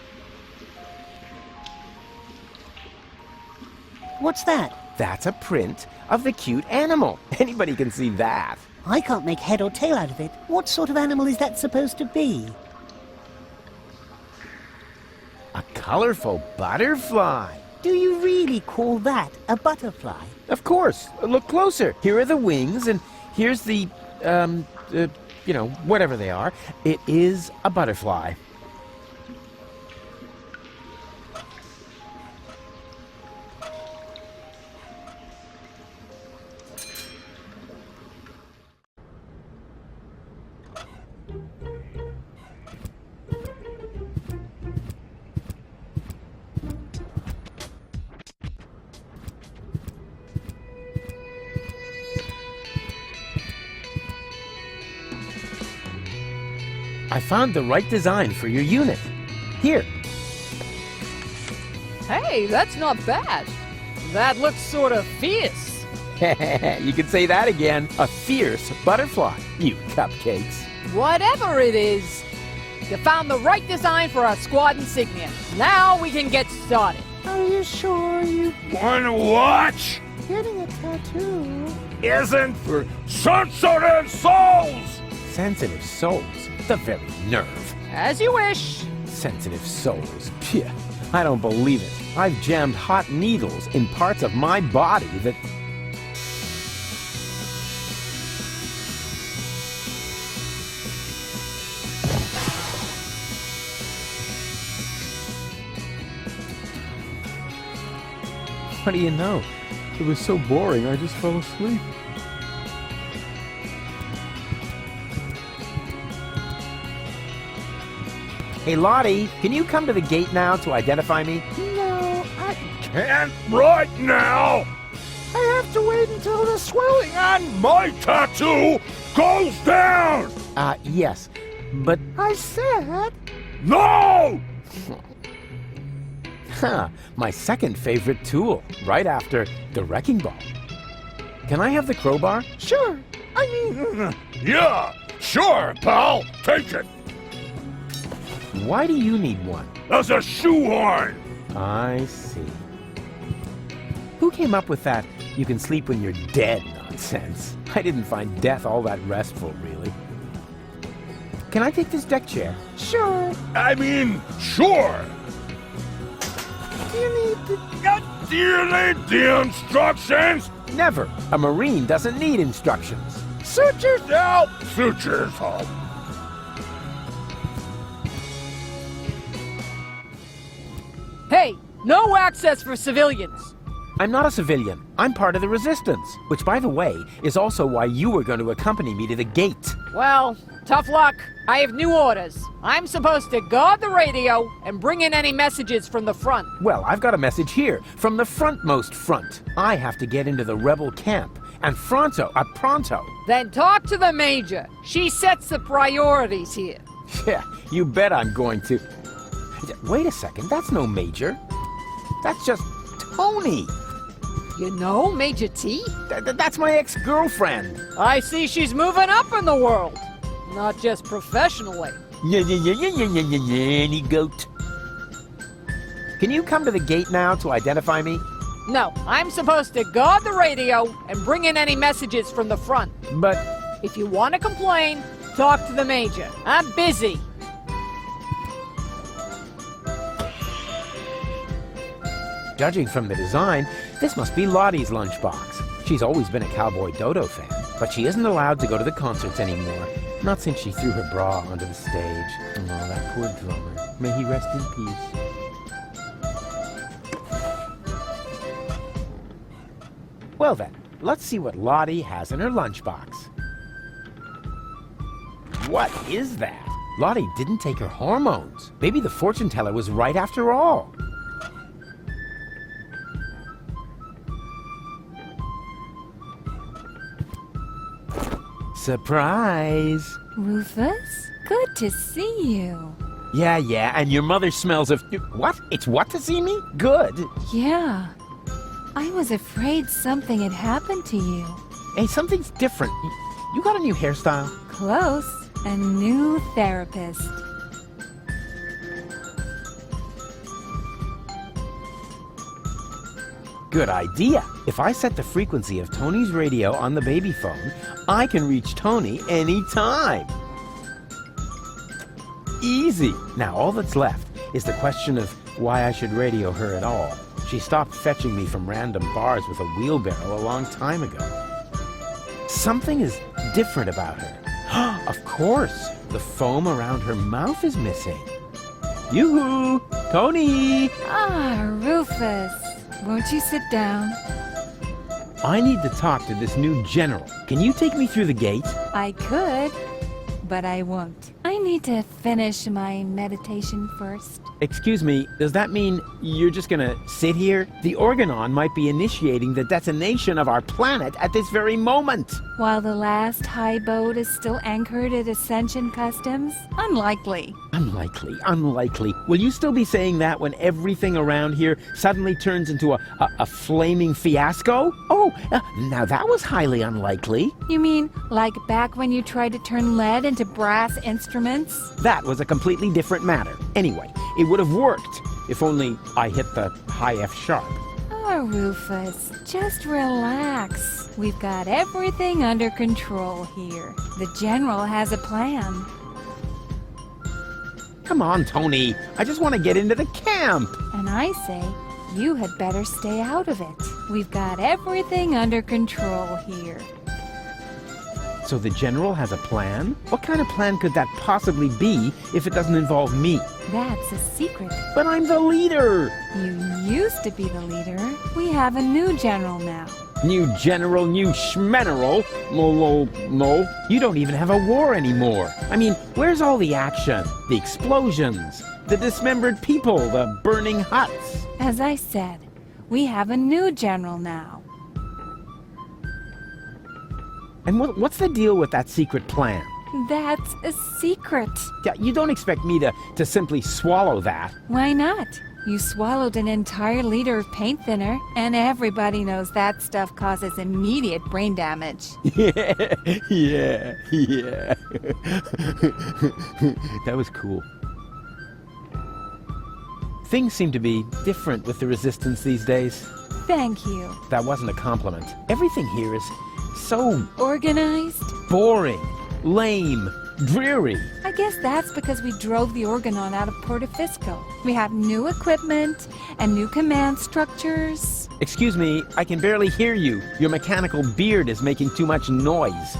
What's that? That's a print of the cute animal. Anybody can see that. I can't make head or tail out of it. What sort of animal is that supposed to be? A colorful butterfly. Do you really call that a butterfly? Of course. Look closer. Here are the wings, and here's the, whatever they are. It is a butterfly. I found the right design for your unit. Here. Hey, that's not bad. That looks sort of fierce. You can say that again. A fierce butterfly, you cupcakes. Whatever it is, you found the right design for our squad insignia. Now we can get started. Are you sure you Wanna watch? getting a tattoo? Isn't for sensitive souls! Sensitive souls. The very nerve. As you wish. Sensitive souls. Phew. I don't believe it. I've jammed hot needles in parts of my body that... What do you know? It was so boring, I just fell asleep. Hey, Lottie, can you come to the gate now to identify me? No, I can't right now! I have to wait until the swelling on my tattoo goes down! Yes, but... I said... No! Huh, my second favorite tool, right after the wrecking ball. Can I have the crowbar? Sure. I mean... Yeah, sure, pal. Take it. Why do you need one? As a shoehorn. I see. Who came up with that you can sleep when you're dead nonsense? I didn't find death all that restful, really. Can I take this deck chair? Sure. I mean, sure. Do you need the instructions? Never. A Marine doesn't need instructions. Sutures out. Sutures out. Hey, no access for civilians. I'm not a civilian. I'm part of the Resistance, which, by the way, is also why you were going to accompany me to the gate. Well, tough luck. I have new orders. I'm supposed to guard the radio and bring in any messages from the front. Well, I've got a message here from the frontmost front. I have to get into the rebel camp. And pronto. Then talk to the Major. She sets the priorities here. Yeah, you bet I'm going to. Wait a second, that's no Major. That's just Tony. You know Major T? That's my ex-girlfriend. I see she's moving up in the world. Not just professionally. Any goat. Can you come to the gate now to identify me? No, I'm supposed to guard the radio and bring in any messages from the front. But if you want to complain, talk to the Major. I'm busy. Judging from the design, this must be Lottie's lunchbox. She's always been a Cowboy Dodo fan, but she isn't allowed to go to the concerts anymore. Not since she threw her bra onto the stage. Oh, that poor drummer. May he rest in peace. Well then, let's see what Lottie has in her lunchbox. What is that? Lottie didn't take her hormones. Maybe the fortune teller was right after all. Surprise! Rufus, good to see you. Yeah, and your mother smells of... What? It's what to see me? Good. Yeah. I was afraid something had happened to you. Hey, something's different. You got a new hairstyle? Close. A new therapist. Good idea. If I set the frequency of Tony's radio on the baby phone, I can reach Tony anytime. Easy. Now all that's left is the question of why I should radio her at all. She stopped fetching me from random bars with a wheelbarrow a long time ago. Something is different about her. Of course, the foam around her mouth is missing. Yoo-hoo! Tony! Ah, Rufus. Won't you sit down? I need to talk to this new general. Can you take me through the gate? I could, but I won't. I need to finish my meditation first. Excuse me, does that mean you're just gonna sit here? The Organon might be initiating the detonation of our planet at this very moment. While the last high boat is still anchored at Ascension Customs? Unlikely. Unlikely. Will you still be saying that when everything around here suddenly turns into a flaming fiasco? Oh, now that was highly unlikely. You mean like back when you tried to turn lead into brass instruments? That was a completely different matter. Anyway, it would have worked if only I hit the high F sharp. Oh, Rufus, just relax. We've got everything under control here. The General has a plan. Come on, Tony. I just want to get into the camp. And I say, you had better stay out of it. We've got everything under control here. So the General has a plan? What kind of plan could that possibly be if it doesn't involve me? That's a secret. But I'm the leader! You used to be the leader. We have a new general now. New general, new schmeneral? No. You don't even have a war anymore. I mean, where's all the action? The explosions? The dismembered people? The burning huts? As I said, we have a new general now. And what's the deal with that secret plan? That's a secret. Yeah, you don't expect me to simply swallow that. Why not? You swallowed an entire liter of paint thinner, and everybody knows that stuff causes immediate brain damage. Yeah. That was cool. Things seem to be different with the Resistance these days. Thank you. That wasn't a compliment. Everything here is so... organized? Boring. Lame. Dreary. I guess that's because we drove the Organon out of Porto Fisco. We have new equipment and new command structures. Excuse me, I can barely hear you. Your mechanical beard is making too much noise.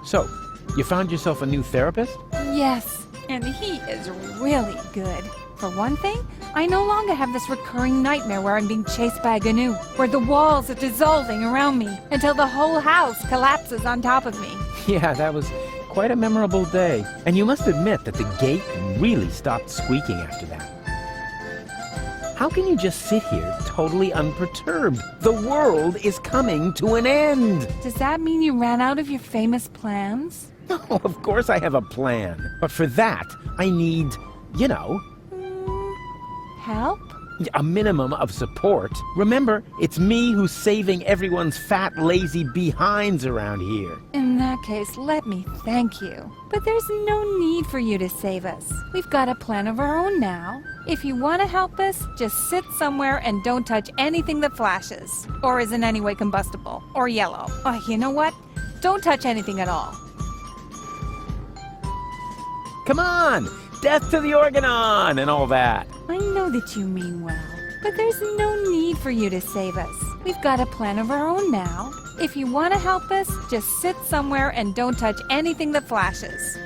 So, you found yourself a new therapist? Yes, and he is really good. For one thing, I no longer have this recurring nightmare where I'm being chased by a GNU, where the walls are dissolving around me until the whole house collapses on top of me. Yeah, that was quite a memorable day. And you must admit that the gate really stopped squeaking after that. How can you just sit here totally unperturbed? The world is coming to an end! Does that mean you ran out of your famous plans? No, of course I have a plan. But for that, I need, you know... Help? A minimum of support. Remember, it's me who's saving everyone's fat, lazy behinds around here. In that case, let me thank you. But there's no need for you to save us. We've got a plan of our own now. If you want to help us, just sit somewhere and don't touch anything that flashes, or is in any way combustible, or yellow. Oh, you know what? Don't touch anything at all. Come on! Death to the Organon and all that. I know that you mean well, but there's no need for you to save us. We've got a plan of our own now. If you want to help us, just sit somewhere and don't touch anything that flashes.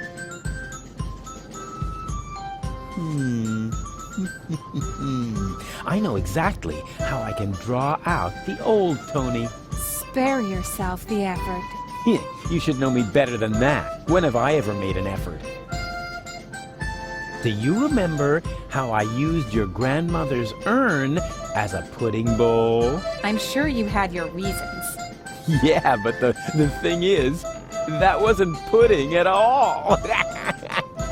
I know exactly how I can draw out the old Tony. Spare yourself the effort. You should know me better than that. When have I ever made an effort? Do you remember how I used your grandmother's urn as a pudding bowl? I'm sure you had your reasons. Yeah, but the thing is, that wasn't pudding at all.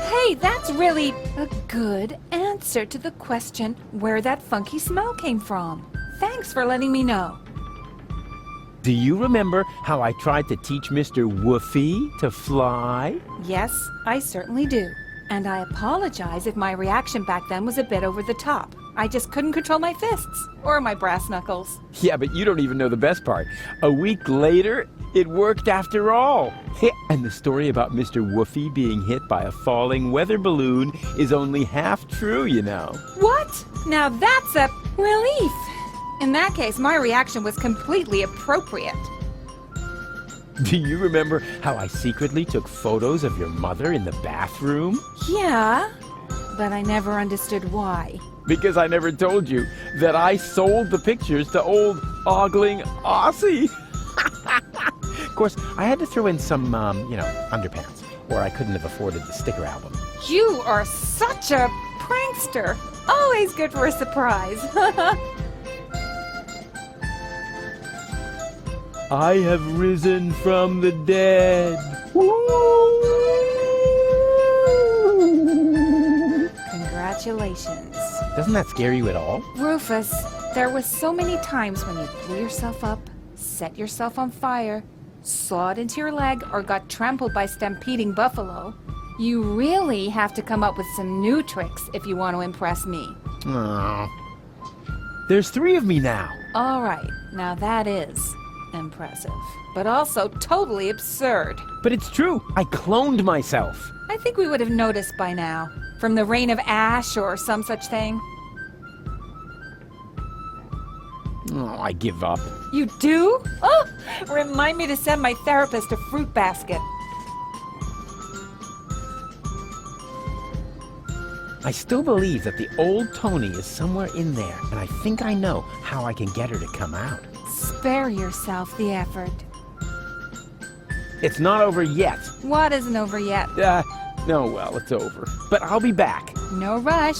Hey, that's really a good answer to the question where that funky smell came from. Thanks for letting me know. Do you remember how I tried to teach Mr. Woofy to fly? Yes, I certainly do. And I apologize if my reaction back then was a bit over the top. I just couldn't control my fists, or my brass knuckles. Yeah, but you don't even know the best part. A week later, it worked after all. And the story about Mr. Woofy being hit by a falling weather balloon is only half true, you know. What? Now that's a relief. In that case, my reaction was completely appropriate. Do you remember how I secretly took photos of your mother in the bathroom? Yeah, but I never understood why. Because I never told you that I sold the pictures to old ogling Aussie. Of course, I had to throw in some, underpants, or I couldn't have afforded the sticker album. You are such a prankster. Always good for a surprise. I have risen from the dead. Congratulations. Doesn't that scare you at all? Rufus, there was so many times when you blew yourself up, set yourself on fire, sawed into your leg, or got trampled by stampeding buffalo. You really have to come up with some new tricks if you want to impress me. Aww. There's 3 of me now. All right, now that is impressive, but also totally absurd. But it's true. I cloned myself. I think we would have noticed by now. From the rain of ash or some such thing. Oh, I give up. You do? Oh, remind me to send my therapist a fruit basket. I still believe that the old Tony is somewhere in there, and I think I know how I can get her to come out. Spare yourself the effort. It's not over yet. What isn't over yet? No, well, it's over. But I'll be back. No rush.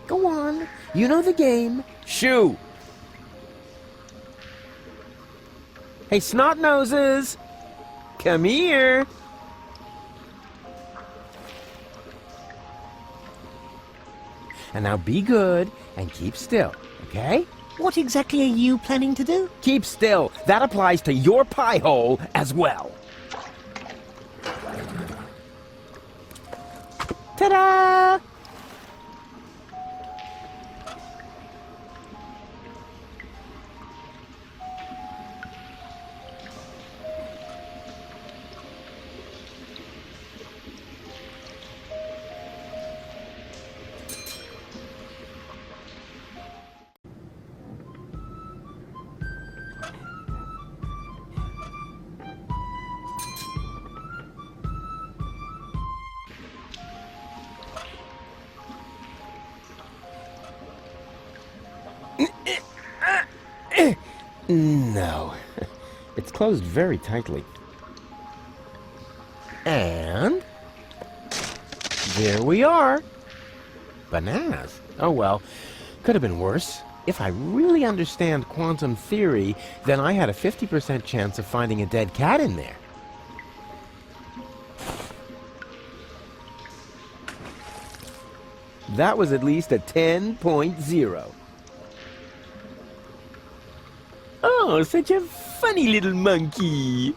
Go on. You know the game. Shoo. Hey, snot noses. Come here. And now be good and keep still, okay? What exactly are you planning to do? Keep still. That applies to your pie hole as well. Ta-da! No. It's closed very tightly. And there we are. Bananas. Oh well, could have been worse. If I really understand quantum theory, then I had a 50% chance of finding a dead cat in there. That was at least a 10.0. Oh, such a funny little monkey.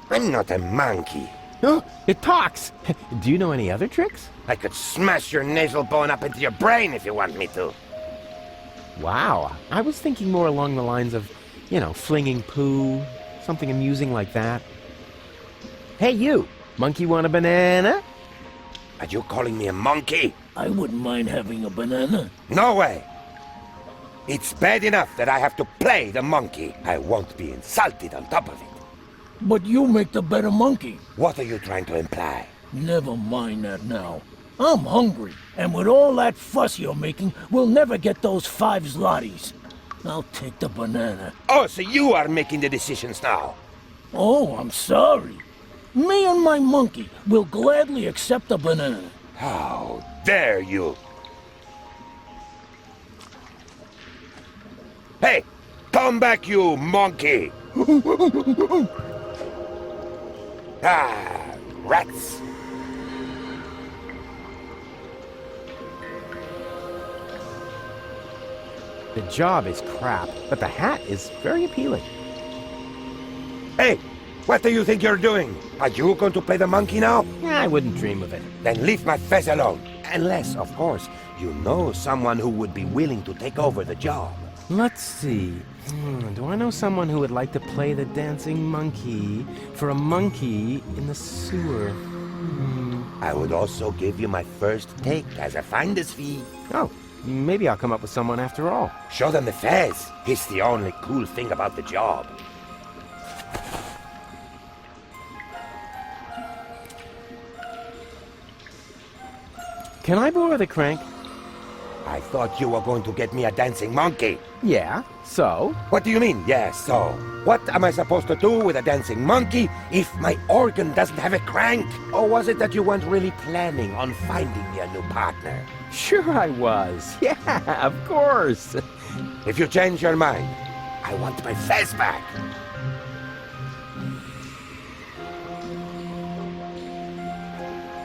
I'm not a monkey. Oh, it talks. Do you know any other tricks? I could smash your nasal bone up into your brain if you want me to. Wow, I was thinking more along the lines of, flinging poo, something amusing like that. Hey, you! Monkey want a banana? Are you calling me a monkey? I wouldn't mind having a banana. No way! It's bad enough that I have to play the monkey. I won't be insulted on top of it. But you make the better monkey. What are you trying to imply? Never mind that now. I'm hungry, and with all that fuss you're making, we'll never get those 5 zlotys. I'll take the banana. Oh, so you are making the decisions now? Oh, I'm sorry. Me and my monkey will gladly accept the banana. How dare you! Hey, come back, you monkey! Ah, rats! The job is crap, but the hat is very appealing. Hey, what do you think you're doing? Are you going to play the monkey now? I wouldn't dream of it. Then leave my face alone. Unless, of course, you know someone who would be willing to take over the job. Let's see. Do I know someone who would like to play the dancing monkey for a monkey in the sewer? I would also give you my first take as a finder's fee. Oh, maybe I'll come up with someone after all. Show them the fez. It's the only cool thing about the job. Can I borrow the crank? I thought you were going to get me a dancing monkey. Yeah, so? What do you mean, yeah, so? What am I supposed to do with a dancing monkey if my organ doesn't have a crank? Or was it that you weren't really planning on finding me a new partner? Sure I was. Yeah, of course. If you change your mind, I want my fez back.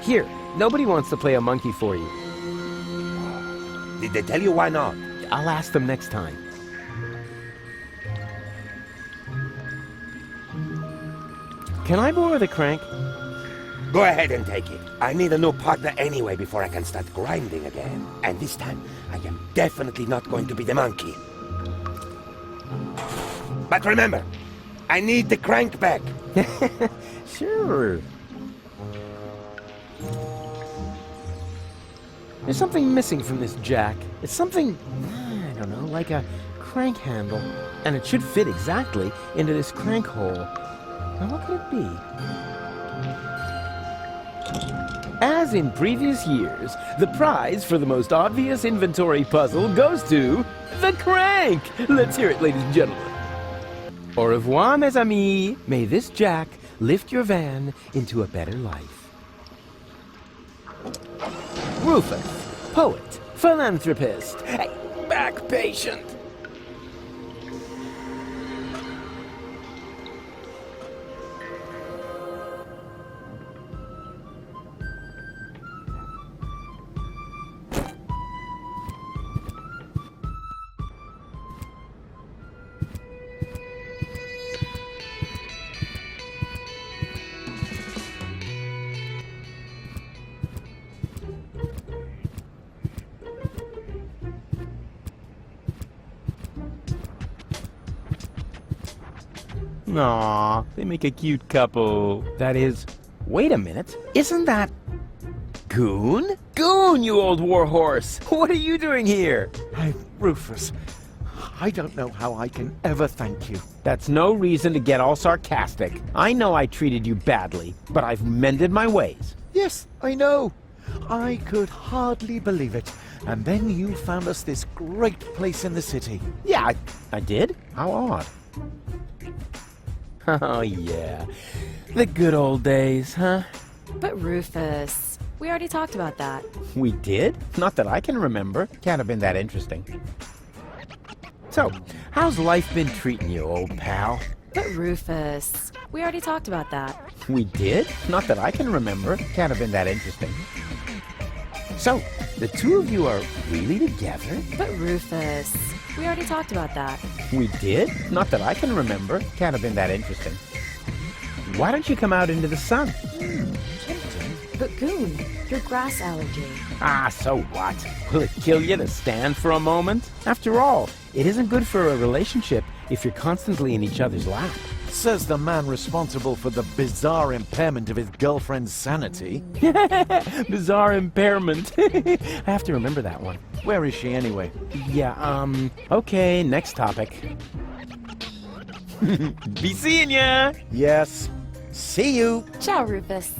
Here, nobody wants to play a monkey for you. Did they tell you why not? I'll ask them next time. Can I borrow the crank? Go ahead and take it. I need a new partner anyway before I can start grinding again. And this time, I am definitely not going to be the monkey. But remember, I need the crank back. Sure. There's something missing from this jack. It's something, I don't know, like a crank handle. And it should fit exactly into this crank hole. Now what could it be? As in previous years, the prize for the most obvious inventory puzzle goes to the crank! Let's hear it, ladies and gentlemen. Au revoir, mes amis. May this jack lift your van into a better life. Rufus, poet, philanthropist, back patient. Aw, they make a cute couple. That is... Wait a minute. Isn't that... Goon? Goon, you old warhorse! What are you doing here? Hey, Rufus, I don't know how I can ever thank you. That's no reason to get all sarcastic. I know I treated you badly, but I've mended my ways. Yes, I know. I could hardly believe it. and then you found us this great place in the city. Yeah, I did? How odd. Oh, yeah. The good old days, huh? But Rufus, we already talked about that. We did? Not that I can remember. Can't have been that interesting. So, how's life been treating you, old pal? But Rufus, we already talked about that. We did? Not that I can remember. Can't have been that interesting. So, the two of you are really together? But Rufus, we already talked about that. We did? Not that I can remember. Can't have been that interesting. Why don't you come out into the sun? But Goon, your grass allergy. Ah, so what? Will it kill you to stand for a moment? After all, it isn't good for a relationship if you're constantly in each other's lap. Says the man responsible for the bizarre impairment of his girlfriend's sanity. Bizarre impairment. I have to remember that one. Where is she anyway? Yeah, okay, next topic. Be seeing ya! Yes. See you! Ciao, Rufus.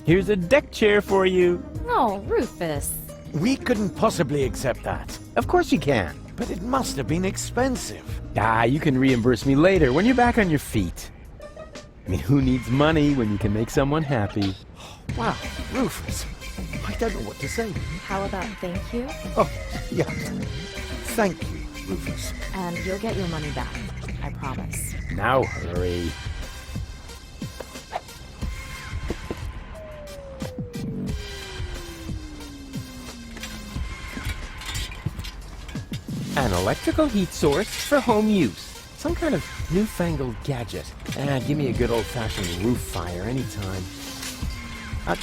Here's a deck chair for you. Oh, Rufus. We couldn't possibly accept that. Of course you can. But it must have been expensive. Ah, you can reimburse me later when you're back on your feet. I mean, who needs money when you can make someone happy? Wow, Rufus. I don't know what to say. How about thank you? Oh, yeah. Thank you, Rufus. And you'll get your money back. I promise. Now hurry. An electrical heat source for home use. Some kind of newfangled gadget. Give me a good old-fashioned roof fire anytime.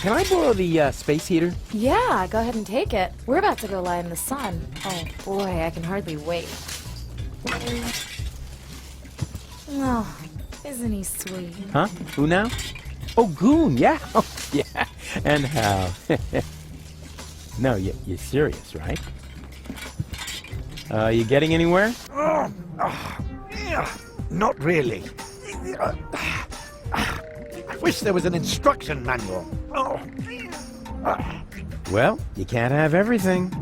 Can I borrow the space heater? Yeah, go ahead and take it. We're about to go lie in the sun. Oh boy, I can hardly wait. Oh, isn't he sweet? Huh? Who now? Oh, Goon, yeah. Oh, yeah. And how? No, you're serious, right? You getting anywhere? Not really. I wish there was an instruction manual. Well, you can't have everything.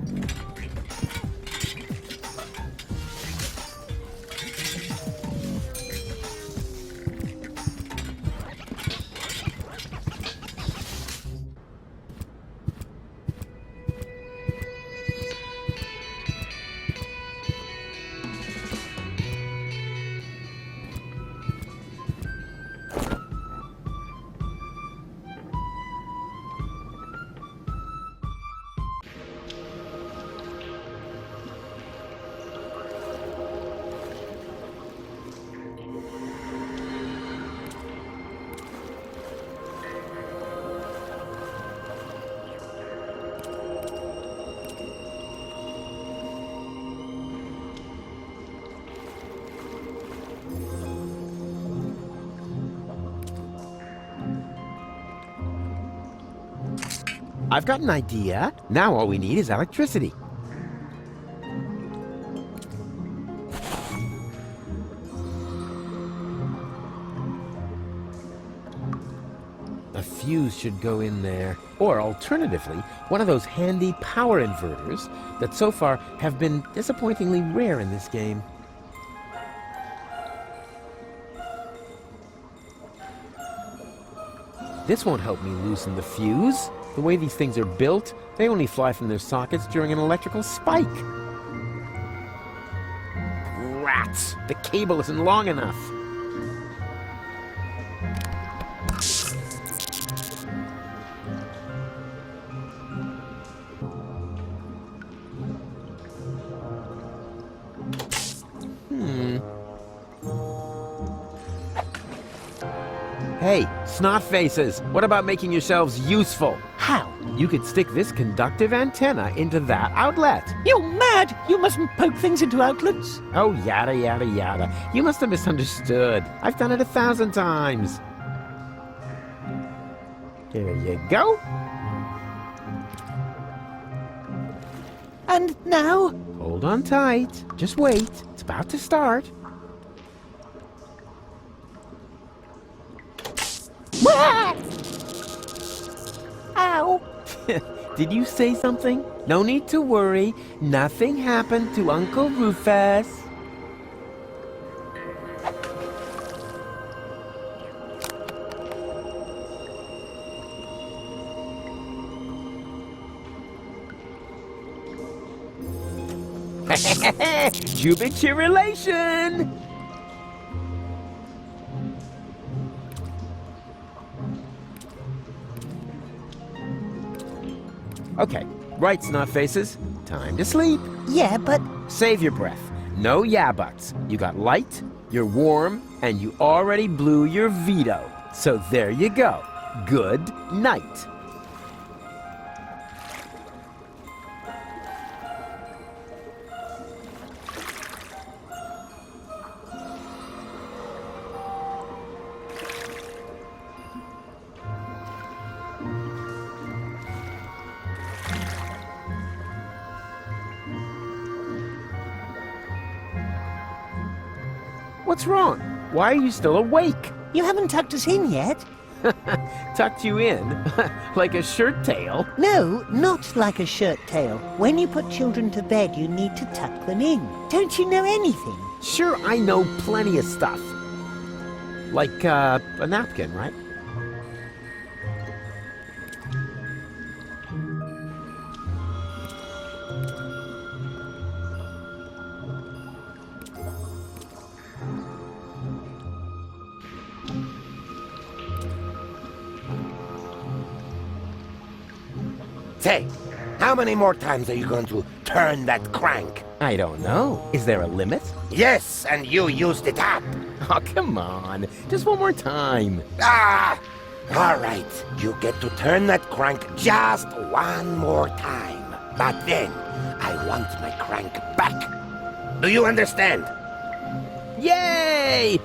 I've got an idea. Now all we need is electricity. A fuse should go in there. Or alternatively, one of those handy power inverters that so far have been disappointingly rare in this game. This won't help me loosen the fuse. The way these things are built, they only fly from their sockets during an electrical spike. Rats! The cable isn't long enough. Hey, snot faces, what about making yourselves useful? How? You could stick this conductive antenna into that outlet. You're mad! You mustn't poke things into outlets. Oh, yada, yada, yada. You must have misunderstood. I've done it 1,000 times. Here you go. And now? Hold on tight. Just wait. It's about to start. Ow! Did you say something? No need to worry. Nothing happened to Uncle Rufus. Jubilee relation! Okay, right, snot faces. Time to sleep. Yeah, but... Save your breath. No yeah buts. You got light, you're warm, and you already blew your veto. So there you go. Good night. What's wrong? Why are you still awake? You haven't tucked us in yet. Tucked you in? Like a shirt tail? No, not like a shirt tail. When you put children to bed, you need to tuck them in. Don't you know anything? Sure, I know plenty of stuff. Like, a napkin, right? Say, how many more times are you going to turn that crank? I don't know. Is there a limit? Yes, and you used it up. Oh, come on. Just one more time. Ah! All right, you get to turn that crank just one more time. But then, I want my crank back. Do you understand? Yay!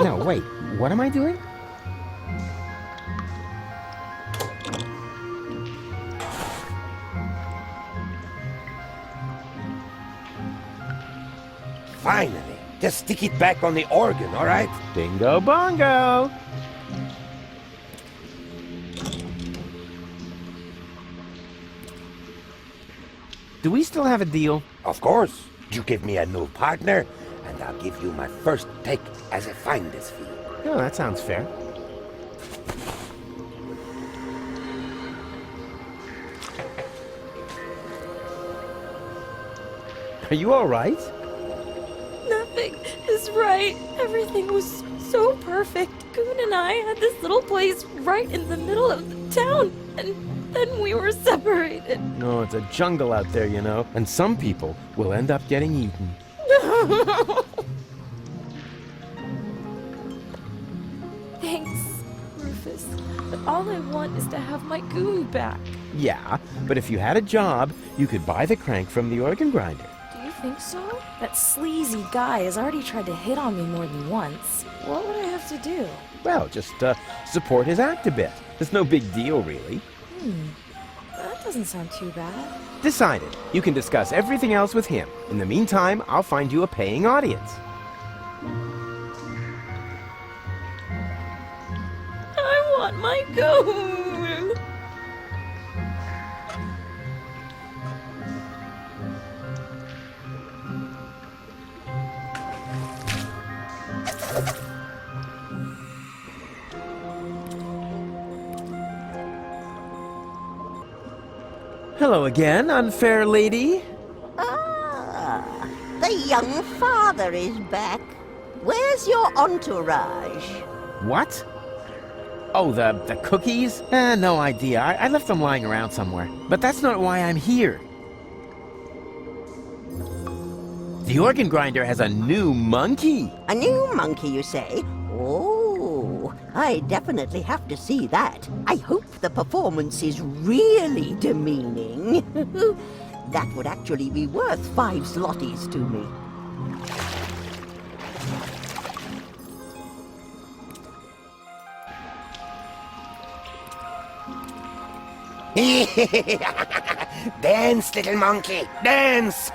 No, wait. What am I doing? Finally. Just stick it back on the organ, all right? Bingo bongo! Do we still have a deal? Of course. You give me a new partner, and I'll give you my first take as a finder's fee. Oh, that sounds fair. Are you all right? Nothing is right. Everything was so perfect. Goon and I had this little place right in the middle of the town, and then we were separated. No, it's a jungle out there, you know, and some people will end up getting eaten. Thanks, Rufus. But all I want is to have my goon back. Yeah, but if you had a job, you could buy the crank from the organ grinder. Do you think so? That sleazy guy has already tried to hit on me more than once. What would I have to do? Well, just support his act a bit. It's no big deal, really. That doesn't sound too bad. Decided. You can discuss everything else with him. In the meantime, I'll find you a paying audience. I want my goon! Hello again, unfair lady. Ah, the young father is back. Where's your entourage? What? Oh, the cookies? No idea. I left them lying around somewhere. But that's not why I'm here. The organ grinder has a new monkey. A new monkey, you say? Oh, I definitely have to see that. I hope the performance is really demeaning. That would actually be worth 5 zlotys to me. Dance, little monkey, dance!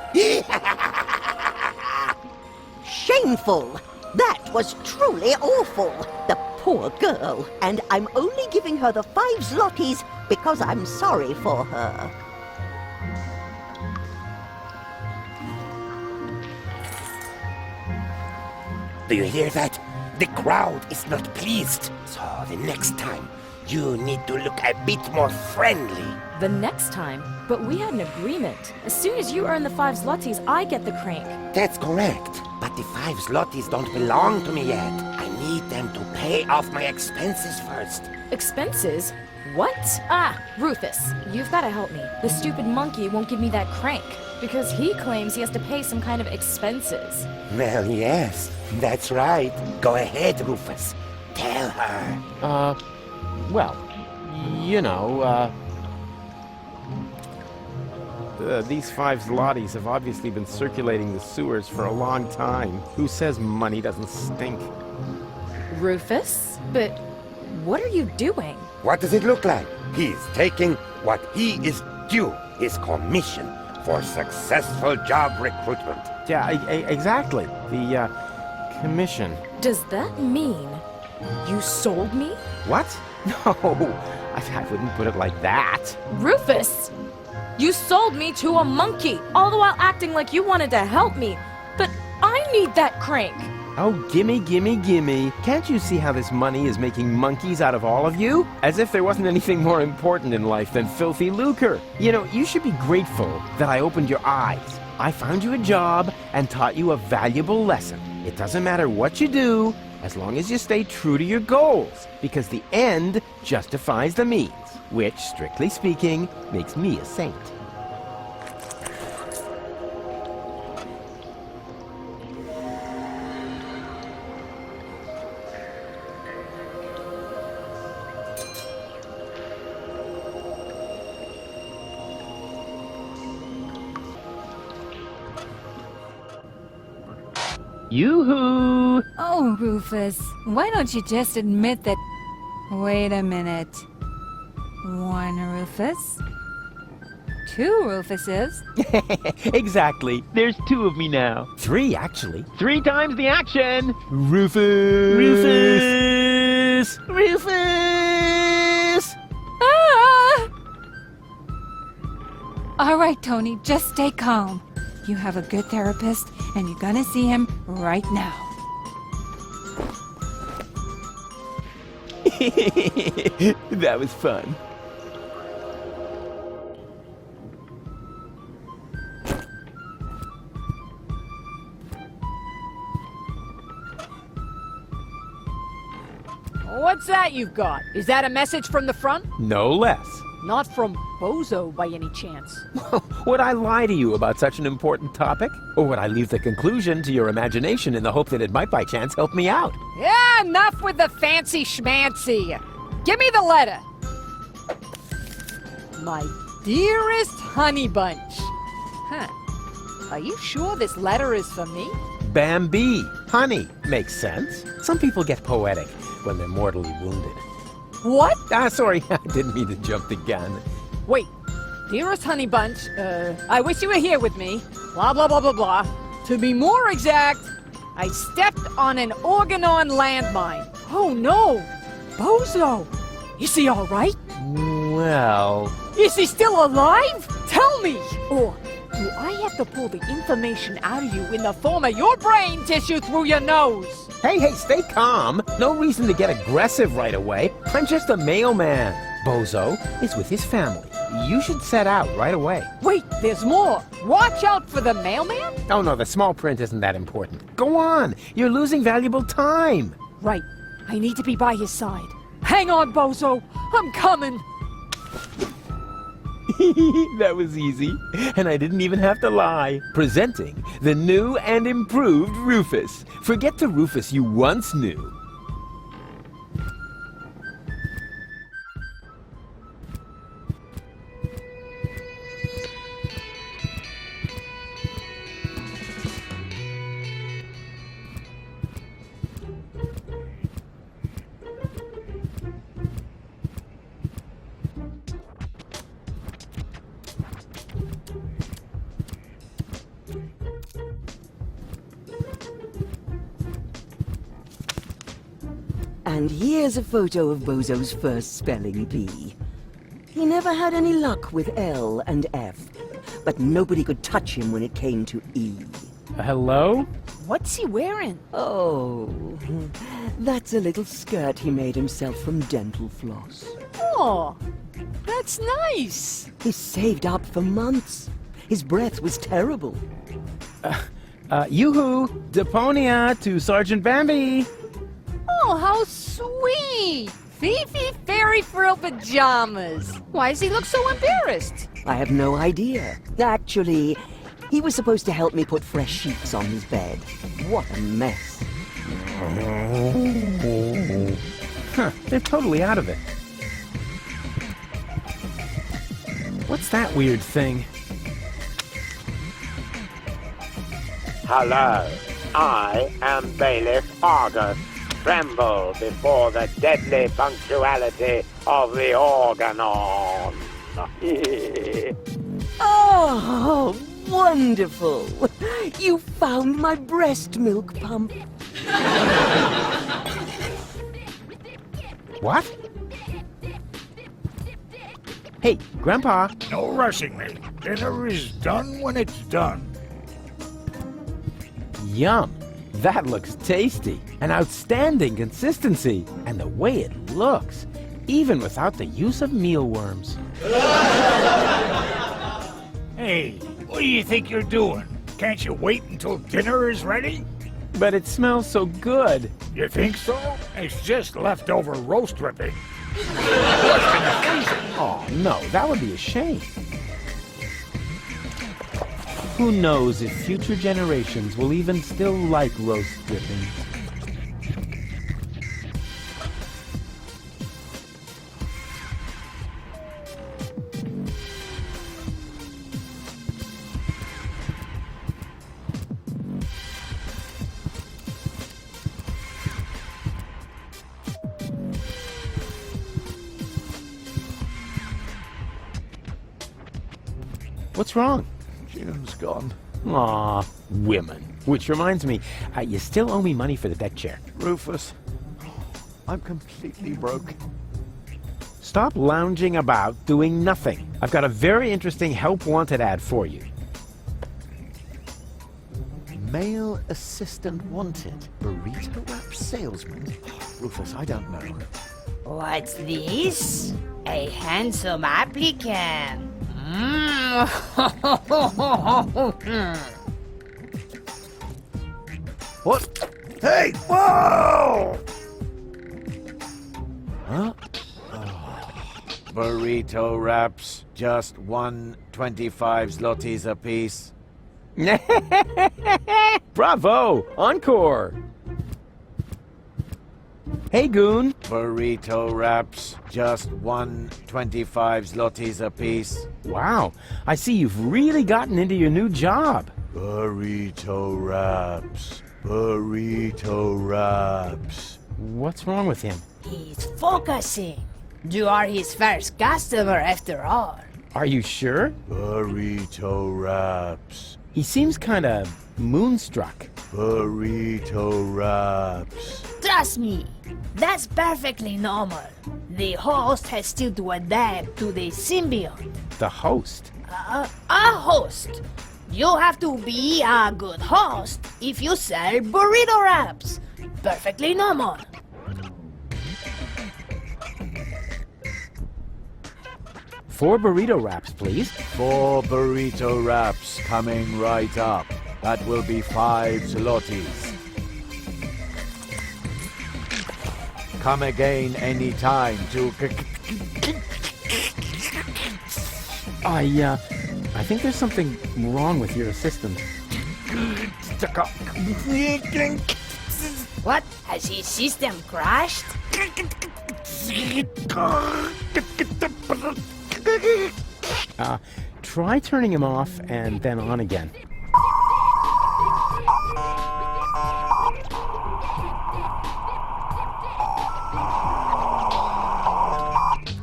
Shameful! That was truly awful. The poor girl. And I'm only giving her the 5 zlotys because I'm sorry for her. Do you hear that? The crowd is not pleased. So the next time, you need to look a bit more friendly. The next time? But we had an agreement. As soon as you earn the 5 zlotys, I get the crank. That's correct. But the 5 zlotys don't belong to me yet. I need them to pay off my expenses first. Expenses? What? Ah, Rufus, you've got to help me. The stupid monkey won't give me that crank because he claims he has to pay some kind of expenses. Well, yes, that's right. Go ahead, Rufus. Tell her. Well, you know, these 5 zlotys have obviously been circulating the sewers for a long time. Who says money doesn't stink? Rufus? But what are you doing? What does it look like? He's taking what he is due, his commission for successful job recruitment. Yeah, exactly. The, commission. Does that mean you sold me? What? No, I wouldn't put it like that. Rufus! You sold me to a monkey, all the while acting like you wanted to help me. But I need that crank. Oh, gimme, gimme, gimme. Can't you see how this money is making monkeys out of all of you? As if there wasn't anything more important in life than filthy lucre. You know, you should be grateful that I opened your eyes. I found you a job and taught you a valuable lesson. It doesn't matter what you do, as long as you stay true to your goals, because the end justifies the means, which, strictly speaking, makes me a saint. Yoo-hoo! Oh, Rufus, why don't you just admit that... Wait a minute. 1 Rufus? 2 Rufuses? Exactly. There's 2 of me now. 3, actually. 3 times the action! Rufus! Rufus! Rufus! Ah! All right, Tony, just stay calm. You have a good therapist, and you're gonna see him right now. That was fun. What's that you've got? Is that a message from the front? No less. Not from Bozo by any chance. Would I lie to you about such an important topic? Or would I leave the conclusion to your imagination in the hope that it might by chance help me out? Yeah, enough with the fancy schmancy. Give me the letter. My dearest honey bunch. Huh. Are you sure this letter is for me? Bambi. Honey. Makes sense. Some people get poetic when they're mortally wounded. What? Sorry, I didn't mean to jump the gun. Wait. Dearest honey bunch, I wish you were here with me. Blah, blah, blah, blah, blah. To be more exact, I stepped on an Organon landmine. Oh no! Bozo! Is he alright? Well... Is he still alive? Tell me! Or do I have to pull the information out of you in the form of your brain tissue through your nose? Hey, stay calm. No reason to get aggressive right away. I'm just a mailman. Bozo is with his family. You should set out right away. Wait, there's more. Watch out for the mailman? Oh no, the small print isn't that important. Go on. You're losing valuable time. Right. I need to be by his side. Hang on, Bozo. I'm coming. That was easy. And I didn't even have to lie. Presenting the new and improved Rufus. Forget the Rufus you once knew. And here's a photo of Bozo's first spelling bee. He never had any luck with L and F, but nobody could touch him when it came to E. Hello? What's he wearing? Oh, that's a little skirt he made himself from dental floss. Oh, that's nice. He saved up for months. His breath was terrible. Yoo-hoo! Deponia to Sergeant Bambi! Oh, how sweet! Fifi Fairy Frill pajamas. Why does he look so embarrassed? I have no idea. Actually, he was supposed to help me put fresh sheets on his bed. What a mess. Huh, they're totally out of it. What's that weird thing? Hello, I am Bailiff Argus. Tremble before the deadly punctuality of the organon. Oh, wonderful! You found my breast milk pump. What? Hey, Grandpa! No rushing me. Dinner is done when it's done. Yum! That looks tasty. An outstanding consistency. And the way it looks, even without the use of mealworms. Hey, what do you think you're doing? Can't you wait until dinner is ready? But it smells so good. You think so? It's just leftover roast dripping. What's in the freezer? Oh, no, that would be a shame. Who knows if future generations will even still like roast dripping? What's wrong? June's gone. Aw, women. Which reminds me, you still owe me money for the deck chair. Rufus, I'm completely broke. Stop lounging about doing nothing. I've got a very interesting help wanted ad for you. Male assistant wanted. Burrito wrap salesman. Rufus, I don't know. What's this? A handsome applicant. What? Hey! Whoa! Huh? Burrito wraps, just 125 zlotys apiece. Bravo! Encore! Hey, Goon! Burrito wraps, just 125 zlotys apiece. Wow, I see you've really gotten into your new job. Burrito wraps. Burrito wraps. What's wrong with him? He's focusing. You are his first customer after all. Are you sure? Burrito wraps. He seems kinda moonstruck. Burrito wraps. Trust me, that's perfectly normal. The host has still to adapt to the symbiote. The host? A host. You have to be a good host if you sell burrito wraps. Perfectly normal. Four burrito wraps, please. 4 burrito wraps coming right up. That will be 5 zlotys. Come again anytime to... I think there's something wrong with your assistant. What? Has his system crashed? Try turning him off and then on again.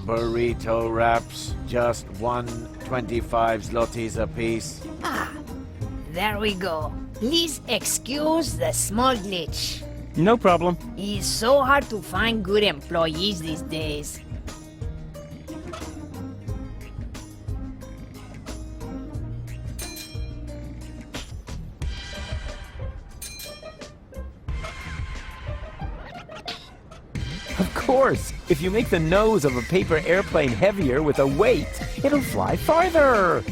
Burrito wraps, just 125 zlotys apiece. There we go. Please excuse the small glitch. No problem. It's so hard to find good employees these days. Of course, if you make the nose of a paper airplane heavier with a weight, it'll fly farther.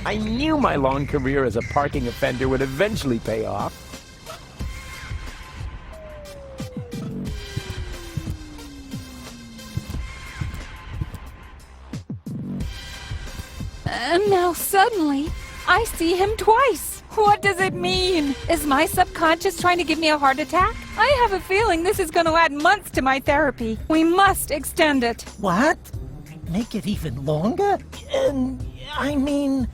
I knew my long career as a parking offender would eventually pay off. And now suddenly, I see him twice. What does it mean? Is my subconscious trying to give me a heart attack? I have a feeling this is going to add months to my therapy. We must extend it. What? Make it even longer? I mean,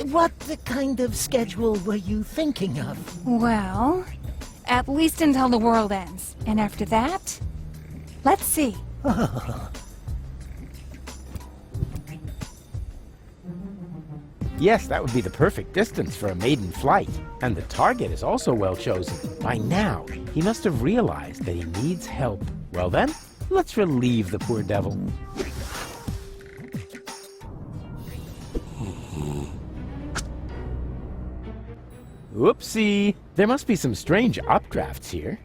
what kind of schedule were you thinking of? Well, at least until the world ends. And after that, let's see. Yes, that would be the perfect distance for a maiden flight. And the target is also well chosen. By now, he must have realized that he needs help. Well then, let's relieve the poor devil. Whoopsie! There must be some strange updrafts here.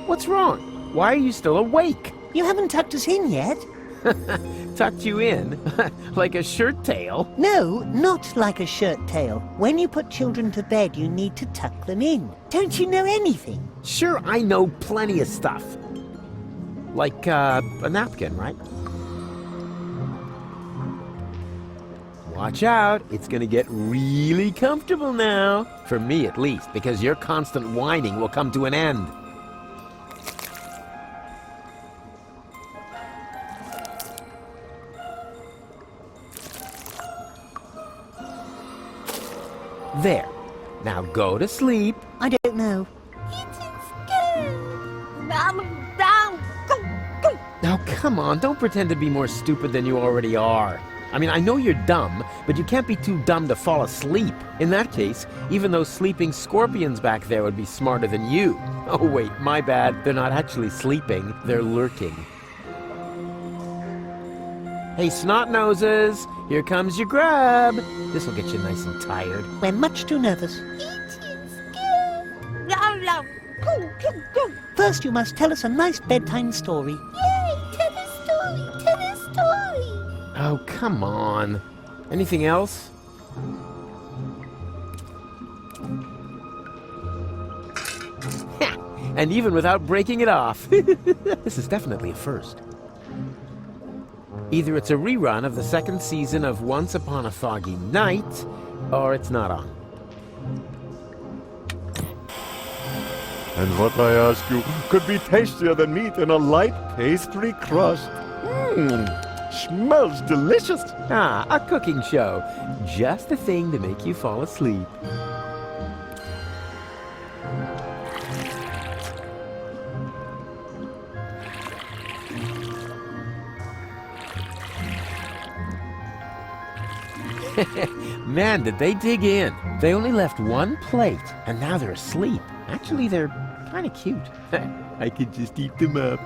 What's wrong? Why are you still awake? You haven't tucked us in yet. Tucked you in? Like a shirt tail? No, not like a shirt tail. When you put children to bed, you need to tuck them in. Don't you know anything? Sure, I know plenty of stuff. Like, a napkin, right? Watch out, it's gonna get really comfortable now. For me, at least, because your constant whining will come to an end. There. Now go to sleep. I don't know. Now come on, don't pretend to be more stupid than you already are. I mean, I know you're dumb, but you can't be too dumb to fall asleep. In that case, even those sleeping scorpions back there would be smarter than you. Oh wait, my bad. They're not actually sleeping, they're lurking. Hey, snot noses, here comes your grub. This'll get you nice and tired. We're much too nervous. First, you must tell us a nice bedtime story. Oh, come on. Anything else? And even without breaking it off. This is definitely a first. Either it's a rerun of the second season of Once Upon a Foggy Night, or it's not on. And what I ask you could be tastier than meat in a light pastry crust. Smells delicious. Ah, a cooking show. Just the thing to make you fall asleep. Man, did they dig in. They only left one plate, and now they're asleep. Actually, they're kind of cute. I could just eat them up.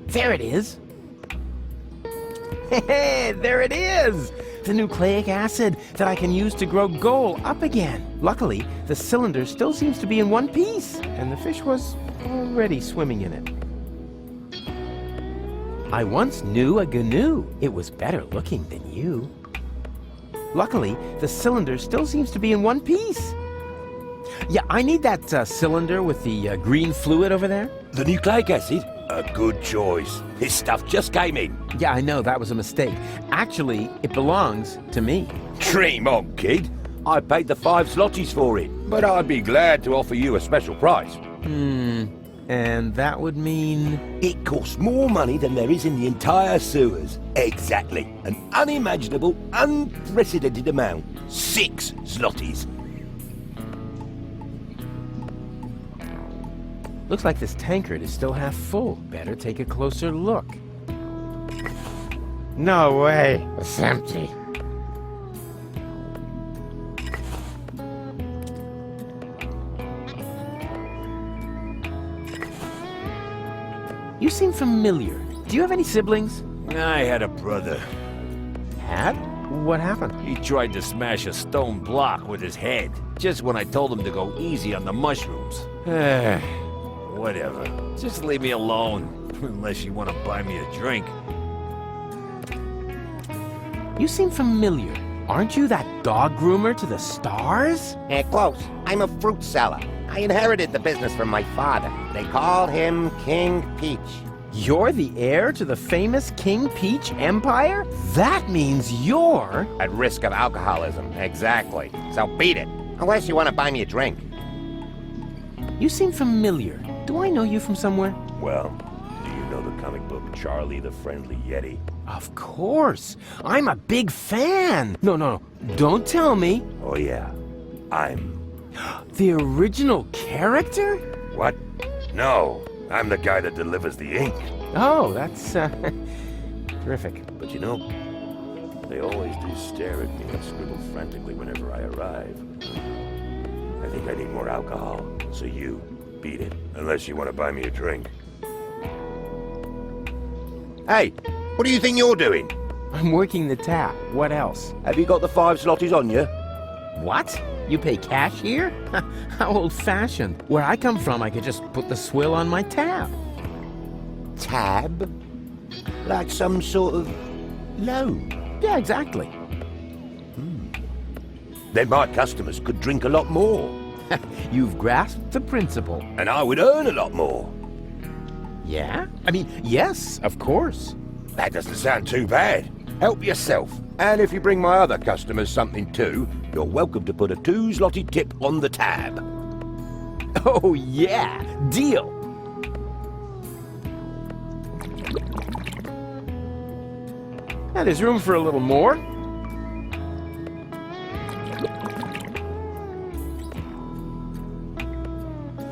There it is. Hey, there it is! The nucleic acid that I can use to grow gold up again. Luckily, the cylinder still seems to be in one piece, and the fish was already swimming in it. I once knew a GNU. It was better looking than you. Luckily, the cylinder still seems to be in one piece, Yeah, I need that cylinder with the green fluid over there. The nucleic acid? A good choice. This stuff just came in. Yeah, I know, that was a mistake. Actually, it belongs to me. Dream on, kid. I paid the 5 zlotys for it, but I'd be glad to offer you a special price. And that would mean... It costs more money than there is in the entire sewers. Exactly. An unimaginable, unprecedented amount. 6 zlotys. Looks like this tankard is still half full. Better take a closer look. No way. It's empty. You seem familiar. Do you have any siblings? I had a brother. Had? What happened? He tried to smash a stone block with his head, just when I told him to go easy on the mushrooms. Whatever. Just leave me alone, unless you want to buy me a drink. You seem familiar. Aren't you that dog groomer to the stars? Close. I'm a fruit seller. I inherited the business from my father. They called him King Peach. You're the heir to the famous King Peach Empire? That means you're... At risk of alcoholism, exactly. So beat it. Unless you want to buy me a drink. You seem familiar. Do I know you from somewhere? Well, do you know the comic book Charlie the Friendly Yeti? Of course. I'm a big fan. No. Don't tell me. Oh yeah, I'm... The original character? What? No, I'm the guy that delivers the ink. Oh, that's, terrific. But you know, they always do stare at me and scribble frantically whenever I arrive. I think I need more alcohol, so you beat it, unless you want to buy me a drink. Hey, what do you think you're doing? I'm working the tap. What else? Have you got the 5 zlotys on you? What? You pay cash here? How old-fashioned. Where I come from, I could just put the swill on my tab. Tab? Like some sort of loan? Yeah, exactly. Then my customers could drink a lot more. You've grasped the principle. And I would earn a lot more. Yeah? I mean, yes, of course. That doesn't sound too bad. Help yourself. And if you bring my other customers something too, you're welcome to put a 2 zloty tip on the tab. Oh, yeah. Deal. Now, there's room for a little more.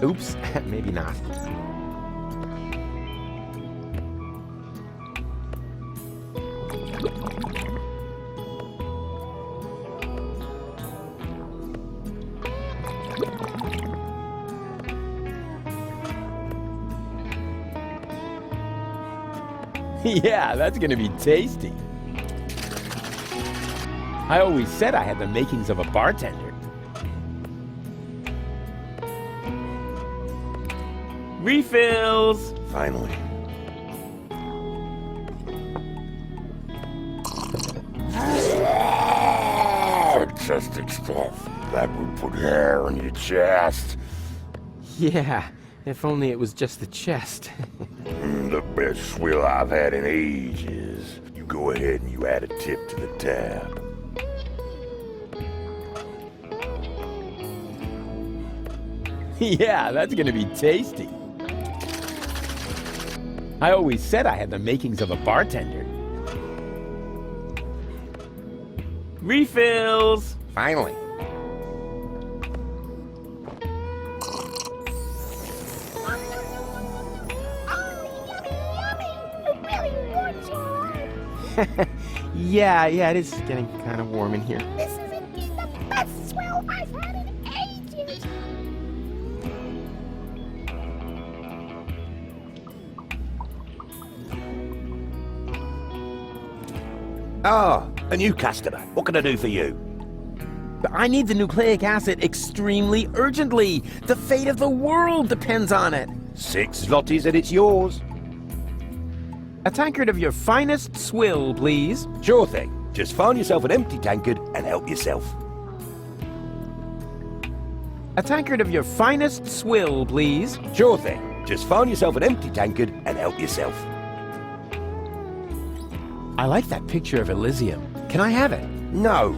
Oops, maybe not. Yeah, that's gonna be tasty. I always said I had the makings of a bartender. Refills! Finally. Fantastic stuff. That would put hair on your chest. Yeah, if only it was just the chest. The best swill I've had in ages. You go ahead and you add a tip to the tab. Yeah, that's gonna be tasty. I always said I had the makings of a bartender. Refills! Finally. Yeah, it is getting kind of warm in here. This is indeed the best swill I've had in ages. Ah, a new customer. What can I do for you? I need the nucleic acid extremely urgently. The fate of the world depends on it. 6 zlotys and it's yours. A tankard of your finest swill, please. Sure thing. Just find yourself an empty tankard and help yourself. A tankard of your finest swill, please. Sure thing. Just find yourself an empty tankard and help yourself. I like that picture of Elysium. Can I have it? No.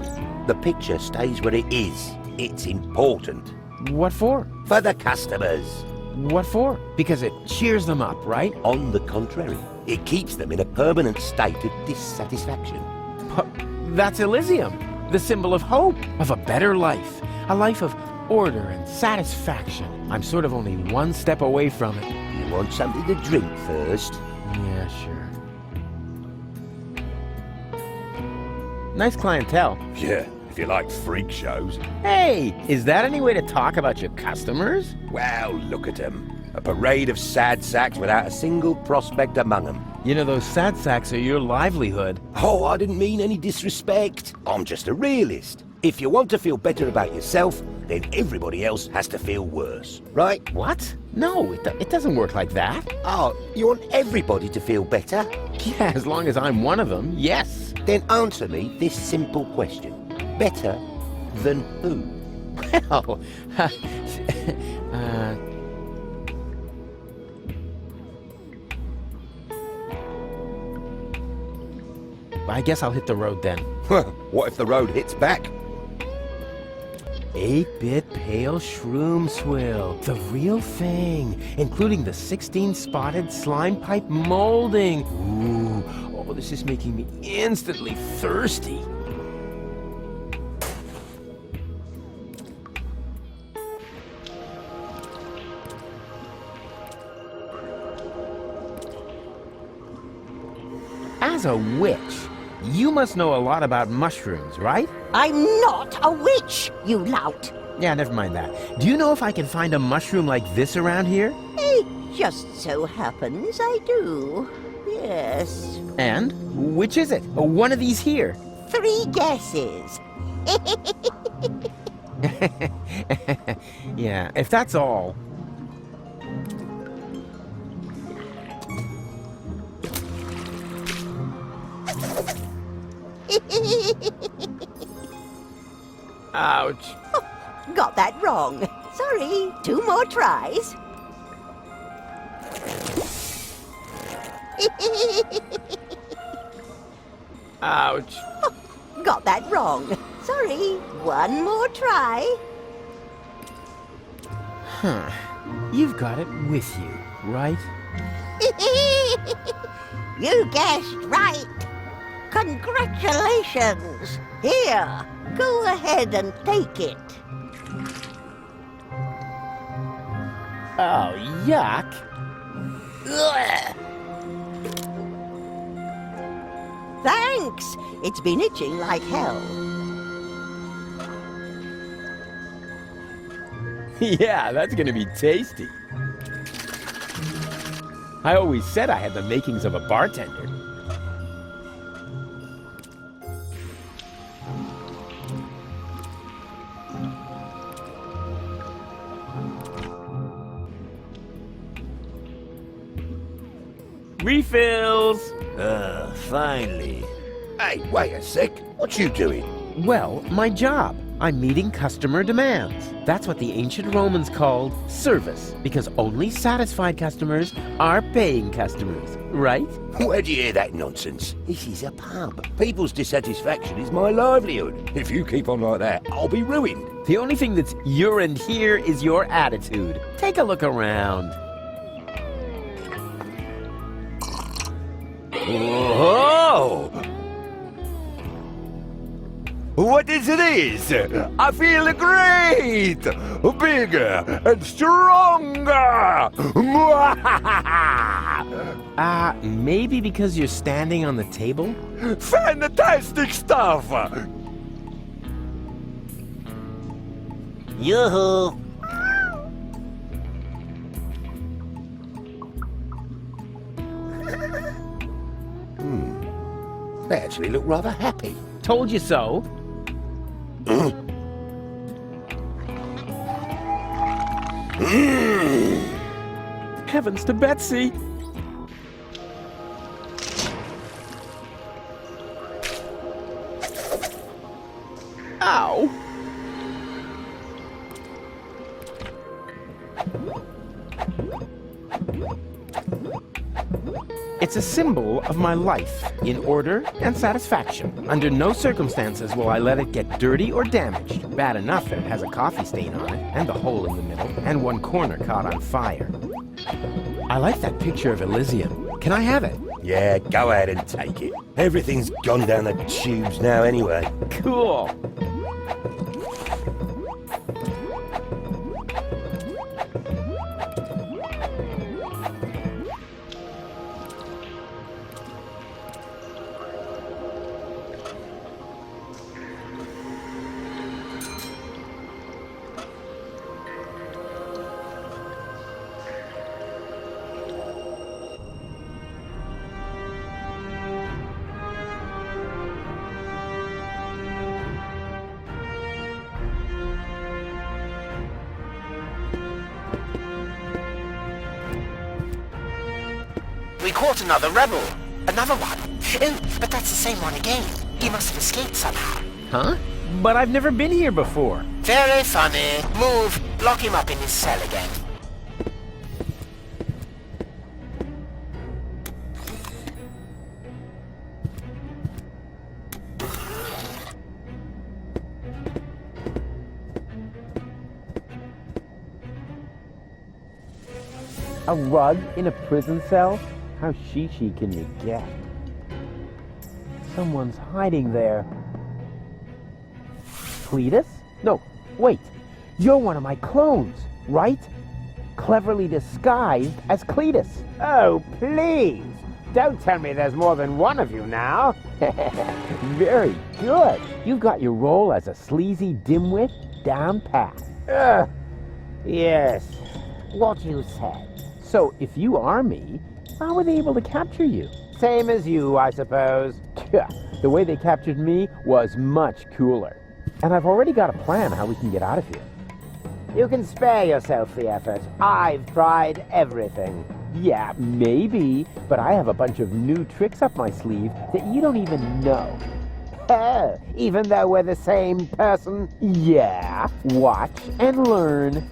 The picture stays where it is. It's important. What for? For the customers. What for? Because it cheers them up, right? On the contrary, it keeps them in a permanent state of dissatisfaction. But that's Elysium, the symbol of hope, of a better life, a life of order and satisfaction. I'm sort of only one step away from it. You want something to drink first? Yeah, sure. Nice clientele. Yeah, if you like freak shows. Hey, is that any way to talk about your customers? Well, look at them. A parade of sad sacks without a single prospect among them. You know, those sad sacks are your livelihood. Oh, I didn't mean any disrespect. I'm just a realist. If you want to feel better about yourself, then everybody else has to feel worse, right? What? No, it doesn't work like that. Oh, you want everybody to feel better? Yeah, as long as I'm one of them, yes. Then answer me this simple question. Better than who? Well, I guess I'll hit the road then. What if the road hits back? 8-bit pale shroom swill. The real thing, including the 16-spotted slime pipe molding. Ooh, oh, this is making me instantly thirsty. As a witch, you must know a lot about mushrooms, right? I'm not a witch, you lout. Yeah, never mind that. Do you know if I can find a mushroom like this around here? It just so happens I do. Yes. And? Which is it? One of these here. 3 guesses. Yeah, if that's all. Ouch. Oh, got that wrong. Sorry. 2 more tries. Ouch. Oh, got that wrong. Sorry. 1 more try. Huh. You've got it with you, right? You guessed right. Congratulations. Here, go ahead and take it. Oh, yuck. Ugh. Thanks. It's been itching like hell. Yeah, that's gonna be tasty. I always said I had the makings of a bartender. Refills! Finally. Hey, wait a sec. What you doing? Well, my job. I'm meeting customer demands. That's what the ancient Romans called service, because only satisfied customers are paying customers, right? Where'd you hear that nonsense? This is a pub. People's dissatisfaction is my livelihood. If you keep on like that, I'll be ruined. The only thing that's urine here is your attitude. Take a look around. Whoa! What is this? I feel great! Bigger and stronger! Maybe because you're standing on the table? Fantastic stuff! Yoo-hoo! They actually look rather happy. Told you so. Heavens to Betsy! Ow! It's a symbol of my life, in order and satisfaction. Under no circumstances will I let it get dirty or damaged. Bad enough that it has a coffee stain on it, and a hole in the middle, and one corner caught on fire. I like that picture of Elysium. Can I have it? Yeah, go ahead and take it. Everything's gone down the tubes now anyway. Cool. We caught another rebel. Another one. Oh, but that's the same one again. He must have escaped somehow. Huh? But I've never been here before. Very funny. Move. Lock him up in his cell again. A rug in a prison cell? How shishi can you get? Someone's hiding there. Cletus? No, wait. You're one of my clones, right? Cleverly disguised as Cletus. Oh, please. Don't tell me there's more than one of you now. Very good. You've got your role as a sleazy dimwit down pat. Yes. What you said. So, if you are me, how were they able to capture you? Same as you, I suppose. The way they captured me was much cooler. And I've already got a plan how we can get out of here. You can spare yourself the effort. I've tried everything. Yeah, maybe, but I have a bunch of new tricks up my sleeve that you don't even know. Oh, even though we're the same person? Yeah, watch and learn.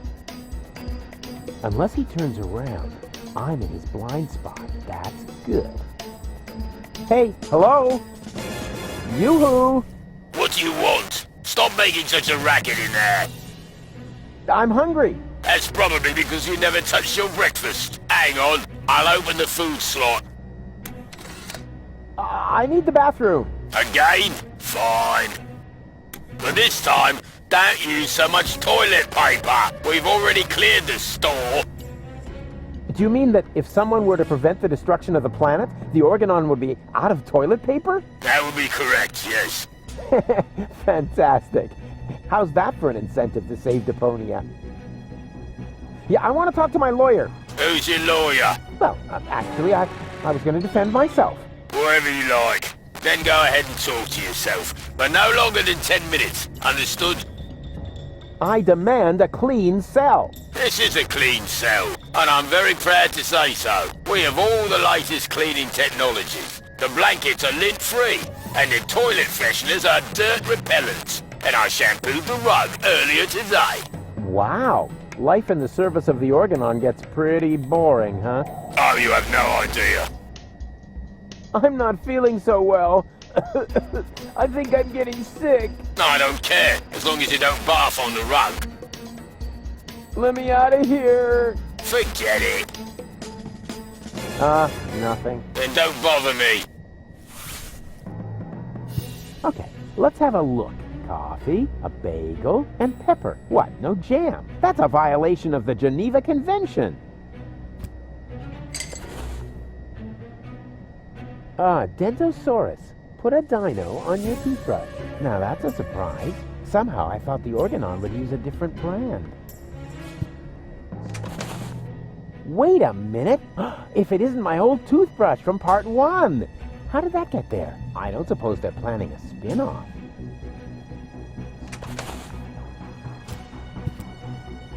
Unless he turns around, I'm in his blind spot. That's good. Hey, hello? Yoo-hoo! What do you want? Stop making such a racket in there. I'm hungry. That's probably because you never touched your breakfast. Hang on, I'll open the food slot. I need the bathroom. Again? Fine. But this time, don't use so much toilet paper. We've already cleared the store. Do you mean that if someone were to prevent the destruction of the planet, the Organon would be out of toilet paper? That would be correct, yes. Fantastic. How's that for an incentive to save Deponia? Yeah, I want to talk to my lawyer. Who's your lawyer? Well, actually, I was going to defend myself. Whatever you like. Then go ahead and talk to yourself. But no longer than 10 minutes. Understood? I demand a clean cell. This is a clean cell, and I'm very proud to say so. We have all the latest cleaning technologies. The blankets are lint-free, and the toilet fresheners are dirt repellents. And I shampooed the rug earlier today. Wow. Life in the service of the Organon gets pretty boring, huh? Oh, you have no idea. I'm not feeling so well. I think I'm getting sick. No, I don't care, as long as you don't barf on the rug. Let me out of here. Forget it. Nothing. Then don't bother me. Okay, let's have a look. Coffee, a bagel, and pepper. What, no jam? That's a violation of the Geneva Convention. Dentosaurus. Put a dino on your toothbrush. Now that's a surprise. Somehow I thought the Organon would use a different brand. Wait a minute! If it isn't my old toothbrush from part 1! How did that get there? I don't suppose they're planning a spin-off.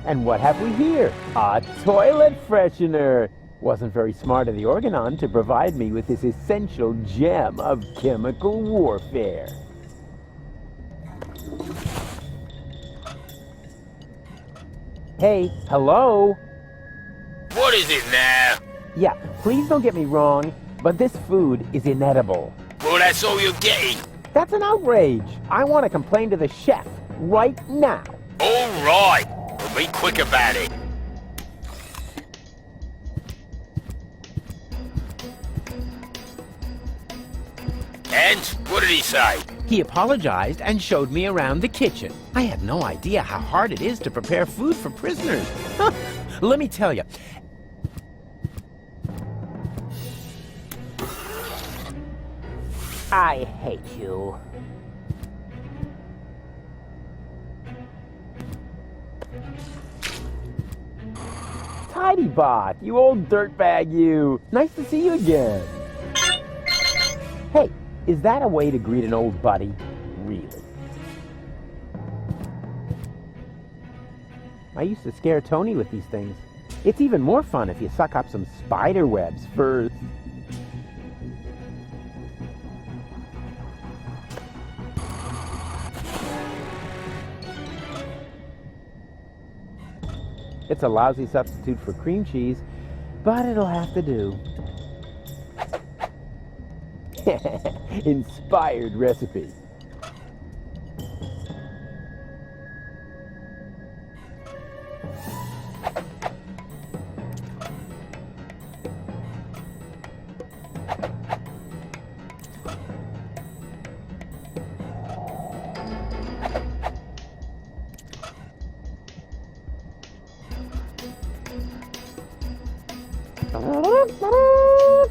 And what have we here? A toilet freshener! Wasn't very smart of the Organon to provide me with this essential gem of chemical warfare. Hey, hello? What is it now? Yeah, please don't get me wrong. but this food is inedible. Well, that's all you're getting. That's an outrage. I want to complain to the chef right now. All right. Well, be quick about it. And what did he say? He apologized and showed me around the kitchen. I had no idea how hard it is to prepare food for prisoners. Let me tell you. I hate you. Tidy Bot, you old dirtbag you. Nice to see you again. Hey, is that a way to greet an old buddy? Really? I used to scare Tony with these things. It's even more fun if you suck up some spider webs first. It's a lousy substitute for cream cheese, but it'll have to do. Inspired recipe.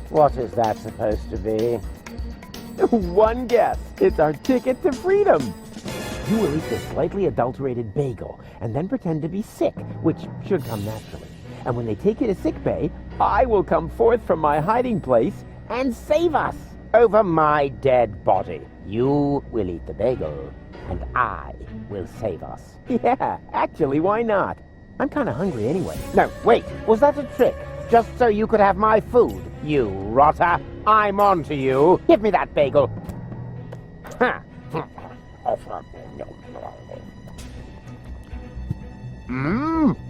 What is that supposed to be? One guess. It's our ticket to freedom. You will eat this slightly adulterated bagel and then pretend to be sick, which should come naturally. And when they take you to sick bay, I will come forth from my hiding place and save us. Over my dead body. You will eat the bagel, and I will save us. Yeah, actually, why not? I'm kind of hungry anyway. No, wait, was that a trick? Just so you could have my food, you rotter. I'm on to you. Give me that bagel.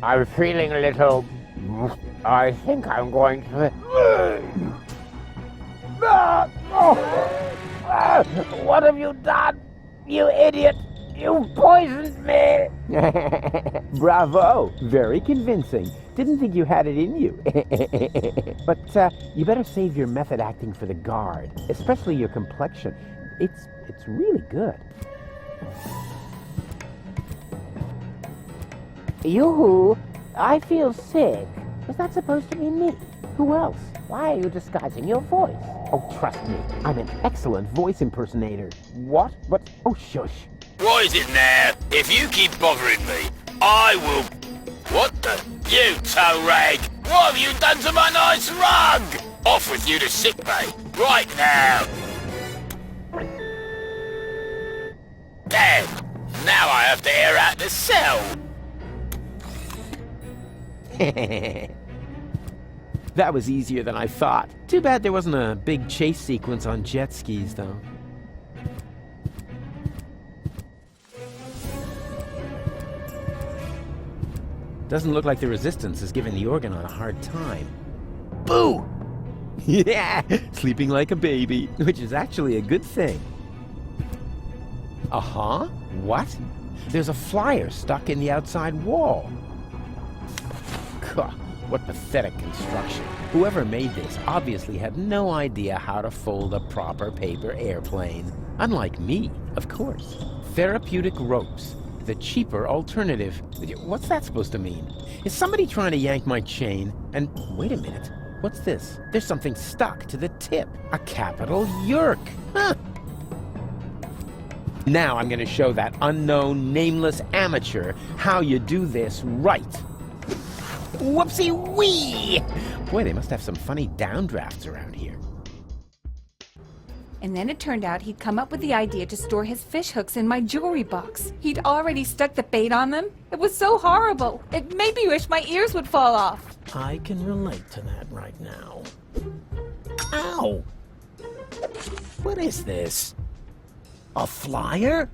I'm feeling a little... I think I'm going to... What have you done, you idiot? You poisoned me! Bravo! Very convincing. Didn't think you had it in you. But you better save your method acting for the guard, especially your complexion. It's really good. Yoo-hoo! I feel sick. Was that supposed to be me? Who else? Why are you disguising your voice? Oh, trust me, I'm an excellent voice impersonator. What? But, oh, shush. What is it now? If you keep bothering me, I will... What the... You toe rag! What have you done to my nice rug? Off with you to sick bay, right now! There! Now I have to air out the cell! That was easier than I thought. Too bad there wasn't a big chase sequence on jet skis, though. Doesn't look like the Resistance is giving the Organon a hard time. Boo! Yeah, sleeping like a baby, which is actually a good thing. Uh-huh? What? There's a flyer stuck in the outside wall. God, what pathetic construction. Whoever made this obviously had no idea how to fold a proper paper airplane. Unlike me, of course. Therapeutic ropes. The cheaper alternative. What's that supposed to mean? Is somebody trying to yank my chain? And wait a minute. What's this? There's something stuck to the tip. A capital yerk. Huh. Now I'm going to show that unknown, nameless amateur how you do this right. Whoopsie-wee! Boy, they must have some funny downdrafts around here. And then it turned out he'd come up with the idea to store his fish hooks in my jewelry box. He'd already stuck the bait on them. It was so horrible. It made me wish my ears would fall off. I can relate to that right now. Ow! What is this? A flyer?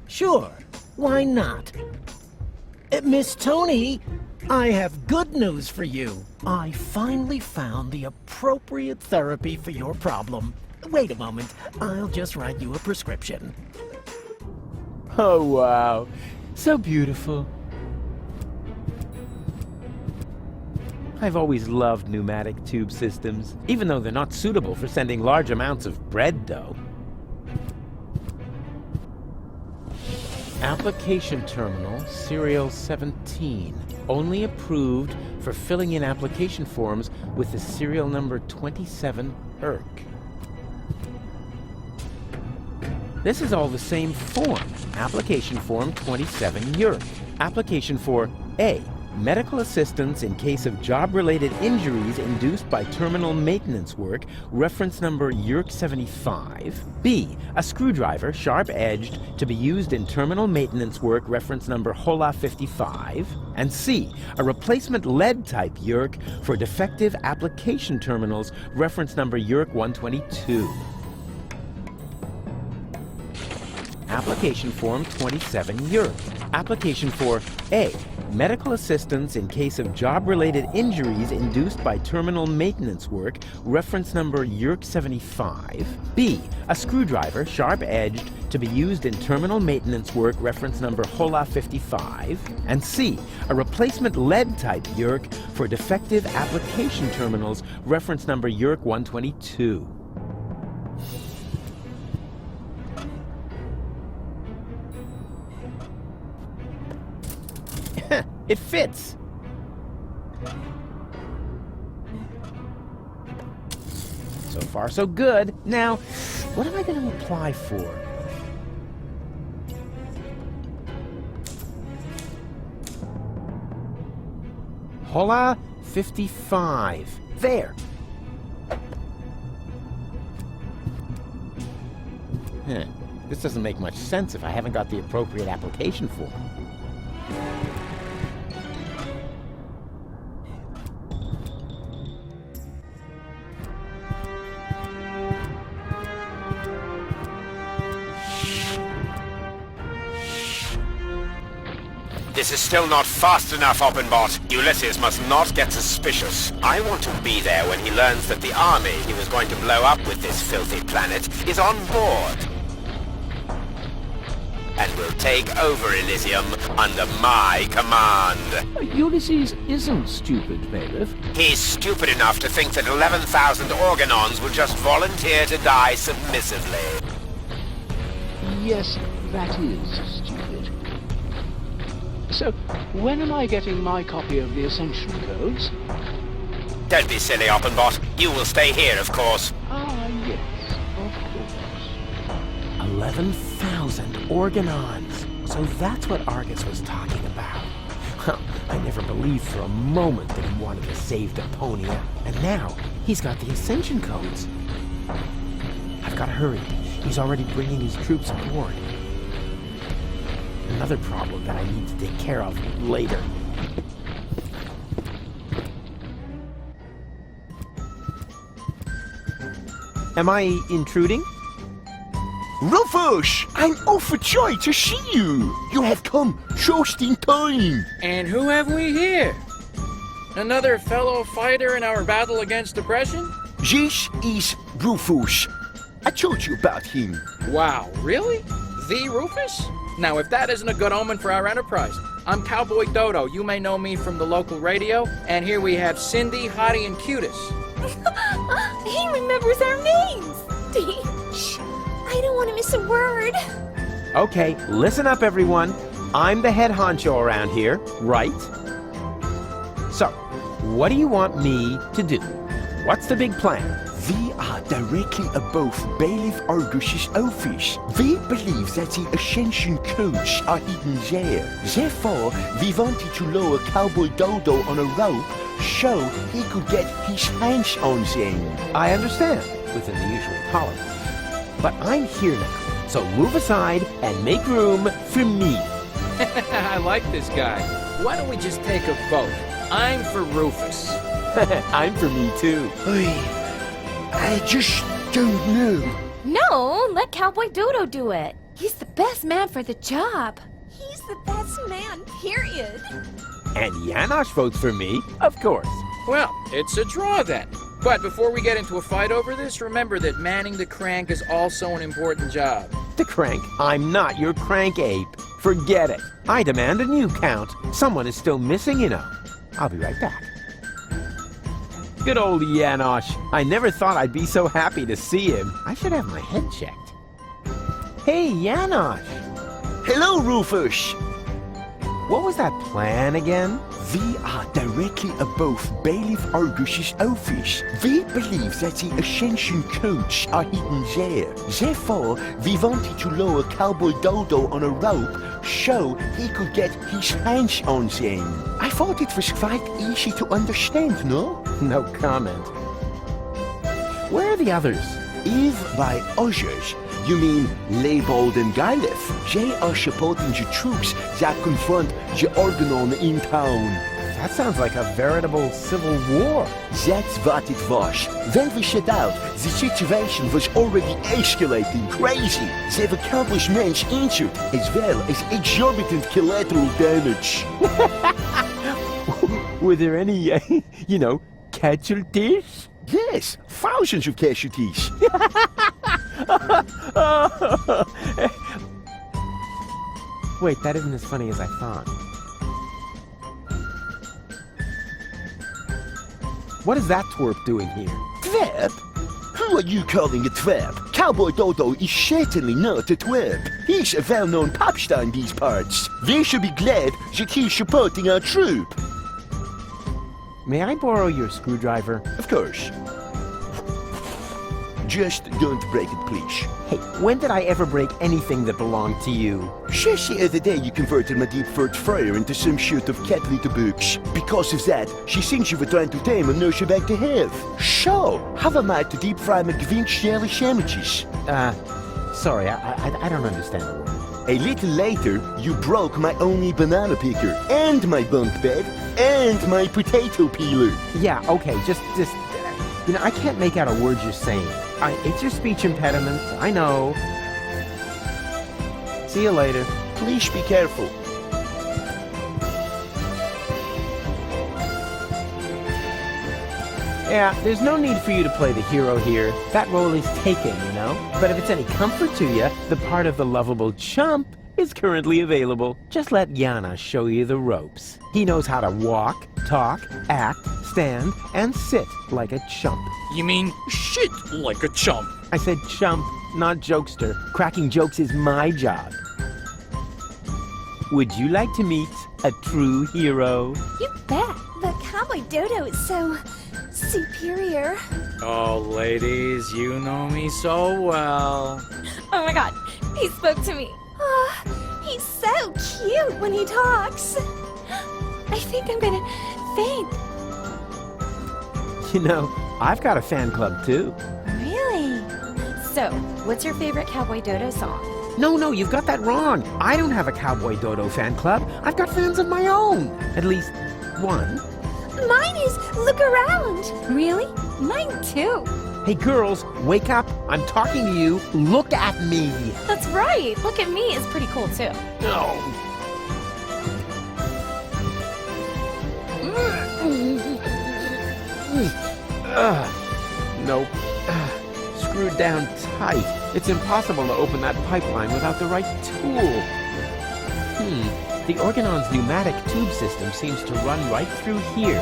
Sure. Why not? Miss Tony, I have good news for you. I finally found the appropriate therapy for your problem. Wait a moment, I'll just write you a prescription. Oh, wow. So beautiful. I've always loved pneumatic tube systems, even though they're not suitable for sending large amounts of bread dough. Application terminal, serial 17. Only approved for filling in application forms with the serial number 27 ERC. This is all the same form. Application form 27 ERC. Application for A. Medical assistance in case of job-related injuries induced by terminal maintenance work, reference number ERC 75. B. A screwdriver, sharp-edged, to be used in terminal maintenance work, reference number HOLA 55. And C. A replacement lead-type ERC for defective application terminals, reference number ERC 122. Application form 27 ERC. Application for A. Medical assistance in case of job-related injuries induced by terminal maintenance work, reference number ERC 75. B. A screwdriver, sharp-edged, to be used in terminal maintenance work, reference number HOLA 55. And C. A replacement lead-type ERC for defective application terminals, reference number ERC 122. It fits! So far, so good. Now, what am I going to apply for? HOLA 55. There! This doesn't make much sense if I haven't got the appropriate application form. This is still not fast enough, Oppenbot. Ulysses must not get suspicious. I want to be there when he learns that the army he was going to blow up with this filthy planet is on board. And will take over Elysium under my command. Ulysses isn't stupid, Bailiff. He's stupid enough to think that 11,000 Organons will just volunteer to die submissively. Yes, that is stupid. So, when am I getting my copy of the Ascension Codes? Don't be silly, Oppenbot. You will stay here, of course. Ah, yes, of course. 11,000 Organons. So that's what Argus was talking about. I never believed for a moment that he wanted to save Deponia. And now, he's got the Ascension Codes. I've got to hurry. He's already bringing his troops aboard. Another problem that I need to take care of later. Am I intruding? Rufus! I'm overjoyed to see you! You have come just in time! And who have we here? Another fellow fighter in our battle against depression? This is Rufus. I told you about him. Wow, really? The Rufus? Now, if that isn't a good omen for our enterprise. I'm Cowboy Dodo. You may know me from the local radio. And here we have Cindy, Hottie, and Cutis. He remembers our names! Shh! I don't want to miss a word. Okay, listen up, everyone. I'm the head honcho around here, right? So, what do you want me to do? What's the big plan? We are directly above Bailiff Argus's office. We believe that the Ascension Codes are hidden there. Therefore, we wanted to lower Cowboy Dodo on a rope so he could get his hands on them. I understand, within the usual tolerance. But I'm here now, so move aside and make room for me. I like this guy. Why don't we just take a vote? I'm for Rufus. I'm for me too. I just don't know. No, let Cowboy Dodo do it. He's the best man for the job. He's the best man, period. And Janosch votes for me, of course. Well, it's a draw then. But before we get into a fight over this, remember that manning the crank is also an important job. The crank? I'm not your crank ape. Forget it. I demand a new count. Someone is still missing, you know. I'll be right back. Good old Janosch. I never thought I'd be so happy to see him. I should have my head checked. Hey, Janosch. Hello, Rufus. What was that plan again? We are directly above Bailiff Argus's office. We believe that the Ascension codes are hidden there. Therefore, we wanted to lower Cowboy Dodo on a rope so he could get his hands on them. I thought it was quite easy to understand, no? No comment. Where are the others? If by others, you mean Leibold and Galef. They are supporting the troops that confront the Organon in town. That sounds like a veritable civil war. That's what it was. When we set out, the situation was already escalating crazy. There were countless men injured, as well as exorbitant collateral damage. Were there any, casualties? Yes, thousands of casualties. Wait, that isn't as funny as I thought. What is that twerp doing here? Twerp? Who are you calling a twerp? Cowboy Dodo is certainly not a twerp. He's a well-known pop star in these parts. We should be glad that he's supporting our troop. May I borrow your screwdriver? Of course. Just don't break it, please. Hey, when did I ever break anything that belonged to you? Just the other day you converted my deep throat fryer into some sort of cat litter box. Because of that, she thinks you were trying to tame and nurse her back to health. So, how am I to deep fry McGuinn's jelly sandwiches? Sorry, I don't understand the word. A little later, you broke my only banana picker, and my bunk bed, and my potato peeler. Yeah, okay, just, I can't make out a word you're saying. It's your speech impediment, I know. See you later. Please be careful. Yeah, there's no need for you to play the hero here. That role is taken, you know? But if it's any comfort to you, the part of the lovable chump is currently available. Just let Yana show you the ropes. He knows how to walk, talk, act, stand, and sit like a chump. You mean shit like a chump? I said chump, not jokester. Cracking jokes is my job. Would you like to meet a true hero? You bet. But Cowboy Dodo is so superior. Oh, ladies, you know me so well. Oh my god, he spoke to me. He's so cute when he talks. I think I'm gonna faint. You know, I've got a fan club too. Really? So, what's your favorite Cowboy Dodo song? No, you've got that wrong. I don't have a Cowboy Dodo fan club. I've got fans of my own. At least one. Mine is Look Around. Really? Mine too. Hey girls, wake up. I'm talking to you. Look at me. That's right. Look at Me is pretty cool too. No. Nope. Screwed down tight. It's impossible to open that pipeline without the right tool. The Organon's pneumatic tube system seems to run right through here.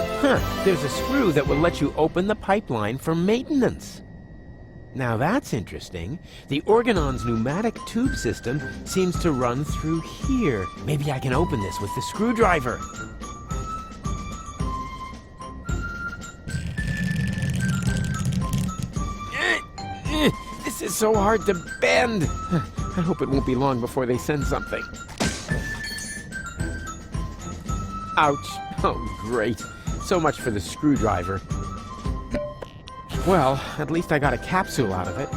There's a screw that will let you open the pipeline for maintenance. Now that's interesting. The Organon's pneumatic tube system seems to run through here. Maybe I can open this with the screwdriver. This is so hard to bend. I hope it won't be long before they send something. Ouch. Oh, great. So much for the screwdriver. Well, at least I got a capsule out of it.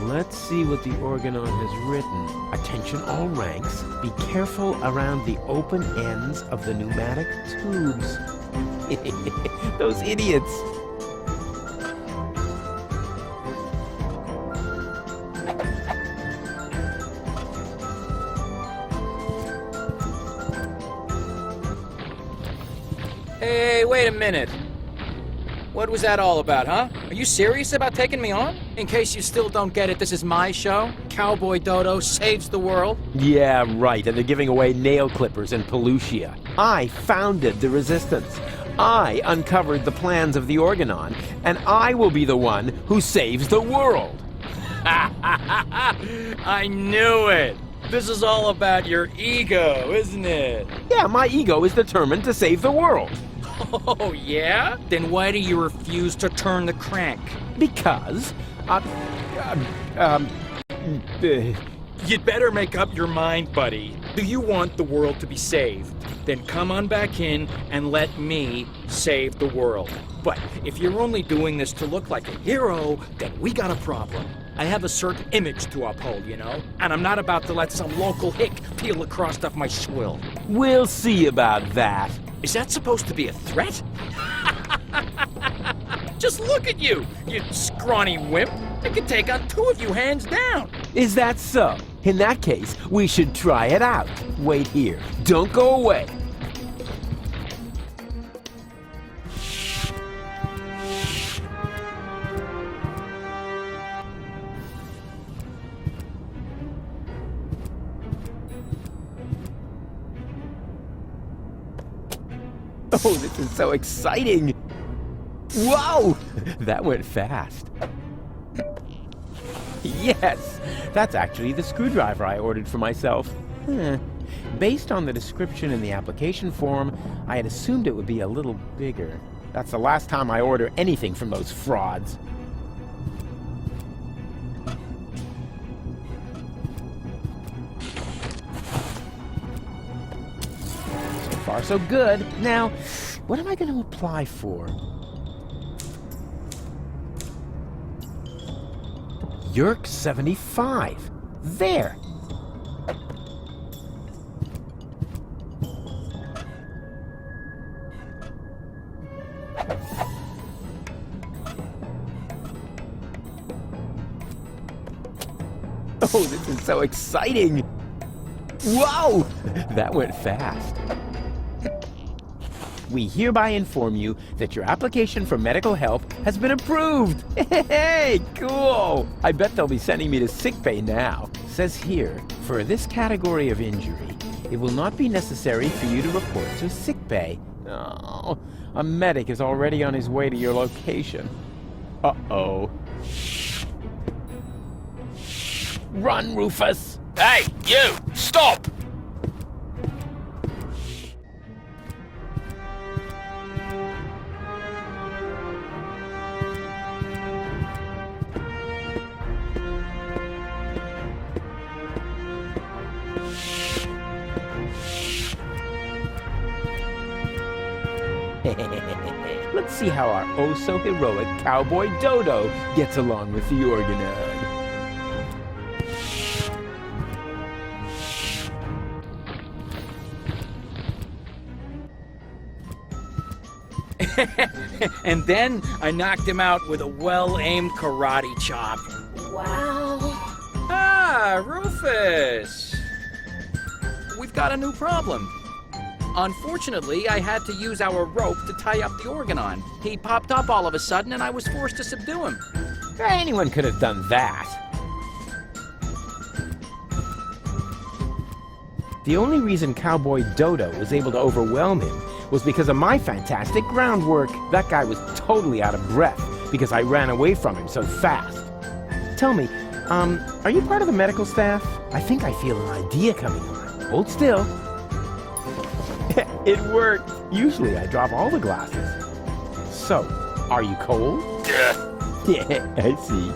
Let's see what the Organon has written. Attention all ranks. Be careful around the open ends of the pneumatic tubes. Those idiots. Hey, wait a minute. What was that all about, huh? Are you serious about taking me on? In case you still don't get it, this is my show. Cowboy Dodo saves the world. Yeah, right, and they're giving away nail clippers and Pelusia. I founded the Resistance. I uncovered the plans of the Organon, and I will be the one who saves the world. I knew it. This is all about your ego, isn't it? Yeah, my ego is determined to save the world. Oh, yeah? Then why do you refuse to turn the crank? Because, You'd better make up your mind, buddy. Do you want the world to be saved? Then come on back in and let me save the world. But if you're only doing this to look like a hero, then we got a problem. I have a certain image to uphold, you know? And I'm not about to let some local hick peel the crust off my swill. We'll see about that. Is that supposed to be a threat? Just look at you, you scrawny wimp. I could take on 2 of you hands down. Is that so? In that case, we should try it out. Wait here. Don't go away. Oh, this is so exciting! Whoa! That went fast. Yes! That's actually the screwdriver I ordered for myself. Based on the description in the application form, I had assumed it would be a little bigger. That's the last time I order anything from those frauds. So far, so good. Now, what am I going to apply for? Yerk 75. There. Oh, this is so exciting! Whoa! That went fast. We hereby inform you that your application for medical help has been approved! Hey, cool! I bet they'll be sending me to sickbay now. Says here, for this category of injury, it will not be necessary for you to report to sickbay. Oh, a medic is already on his way to your location. Uh-oh. Run, Rufus! Hey, you! Stop! Let's see how our oh-so-heroic Cowboy Dodo gets along with the Organon. And then I knocked him out with a well-aimed karate chop. Wow. Ah, Rufus! We've got a new problem. Unfortunately, I had to use our rope to tie up the Organon. He popped up all of a sudden and I was forced to subdue him. Anyone could have done that. The only reason Cowboy Dodo was able to overwhelm him was because of my fantastic groundwork. That guy was totally out of breath because I ran away from him so fast. Tell me, are you part of the medical staff? I think I feel an idea coming on. Hold still. It worked. Usually I drop all the glasses. So, are you cold? Yeah, I see.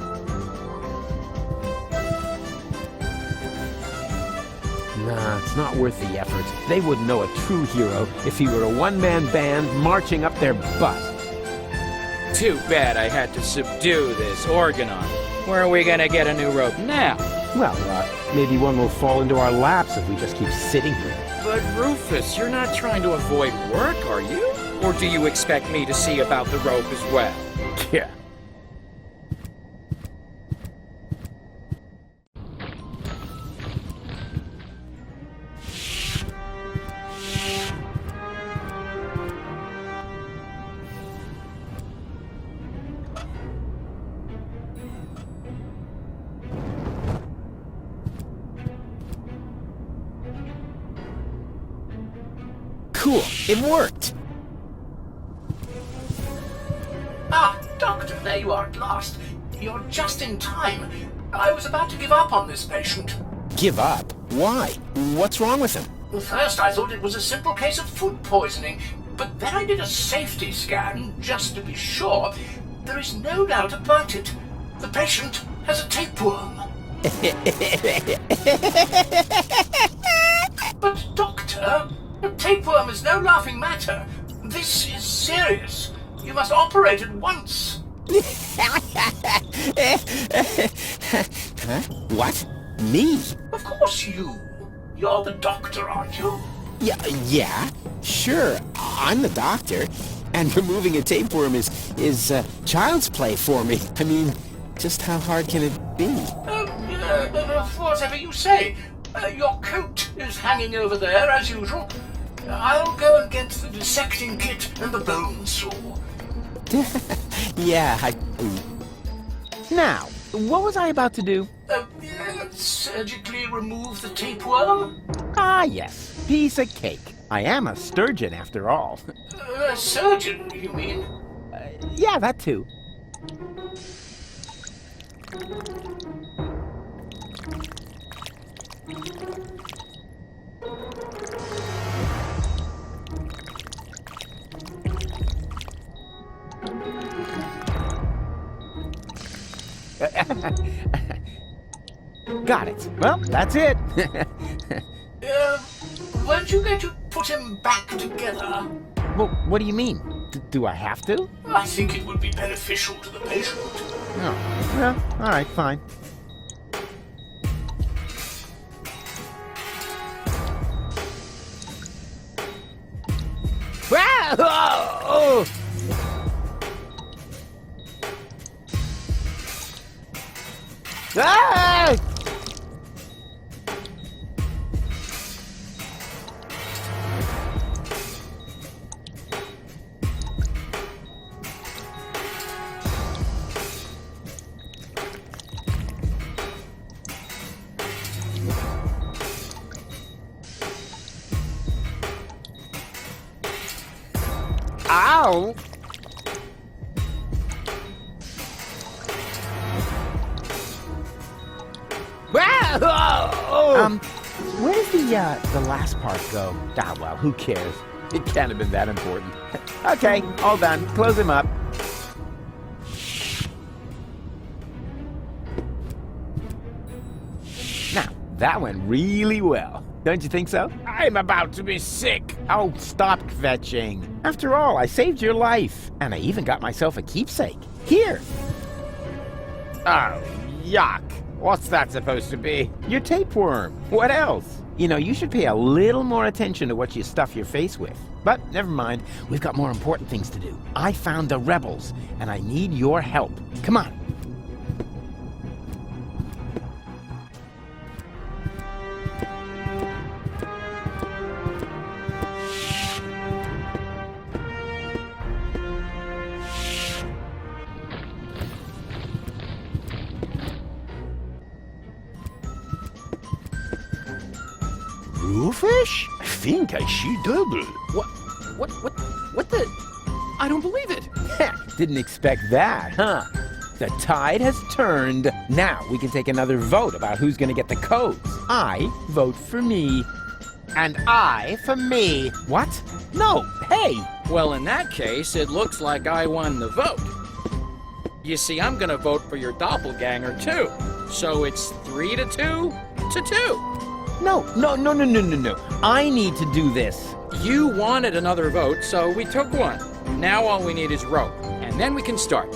Nah, it's not worth the effort. They wouldn't know a true hero if he were a one-man band marching up their butt. Too bad I had to subdue this Organon. Where are we gonna get a new rope now? Well, maybe one will fall into our laps if we just keep sitting here. But Rufus, you're not trying to avoid work, are you? Or do you expect me to see about the rope as well? Yeah. Cool, it worked. Ah, Doctor, there you are at last. You're just in time. I was about to give up on this patient. Give up? Why? What's wrong with him? First, I thought it was a simple case of food poisoning, but then I did a safety scan just to be sure. There is no doubt about it. The patient has a tapeworm. But, Doctor, a tapeworm is no laughing matter. This is serious. You must operate at once. Huh? What? Me? Of course you. You're the doctor, aren't you? Yeah, sure. I'm the doctor. And removing a tapeworm is child's play for me. I mean, just how hard can it be? Whatever you say. Your coat is hanging over there, as usual. I'll go and get the dissecting kit and the bone saw. Yeah, Now, what was I about to do? Surgically remove the tapeworm? Ah, yes. Piece of cake. I am a sturgeon, after all. A surgeon, you mean? Yeah, that too. Got it. Well, that's it. Weren't you going to put him back together? Well, what do you mean? Do I have to? I think it would be beneficial to the patient. Oh, well, all right, fine. Oh! Ah! Ow! Where does the last part go? Ah, well, who cares? It can't have been that important. Okay, all done. Close him up. Now, that went really well. Don't you think so? I'm about to be sick. Oh, stop kvetching. After all, I saved your life. And I even got myself a keepsake. Here. Oh, yuck. What's that supposed to be? Your tapeworm. What else? You know, you should pay a little more attention to what you stuff your face with. But never mind. We've got more important things to do. I found the rebels, and I need your help. Come on. Bluefish? I think I see double. What the? I don't believe it. Didn't expect that, huh? The tide has turned. Now we can take another vote about who's gonna get the codes. I vote for me. And I for me. What? No, hey! Well, in that case, it looks like I won the vote. You see, I'm gonna vote for your doppelganger, too. So it's 3-2 to 2. No. I need to do this. You wanted another vote, so we took one. Now all we need is rope, and then we can start.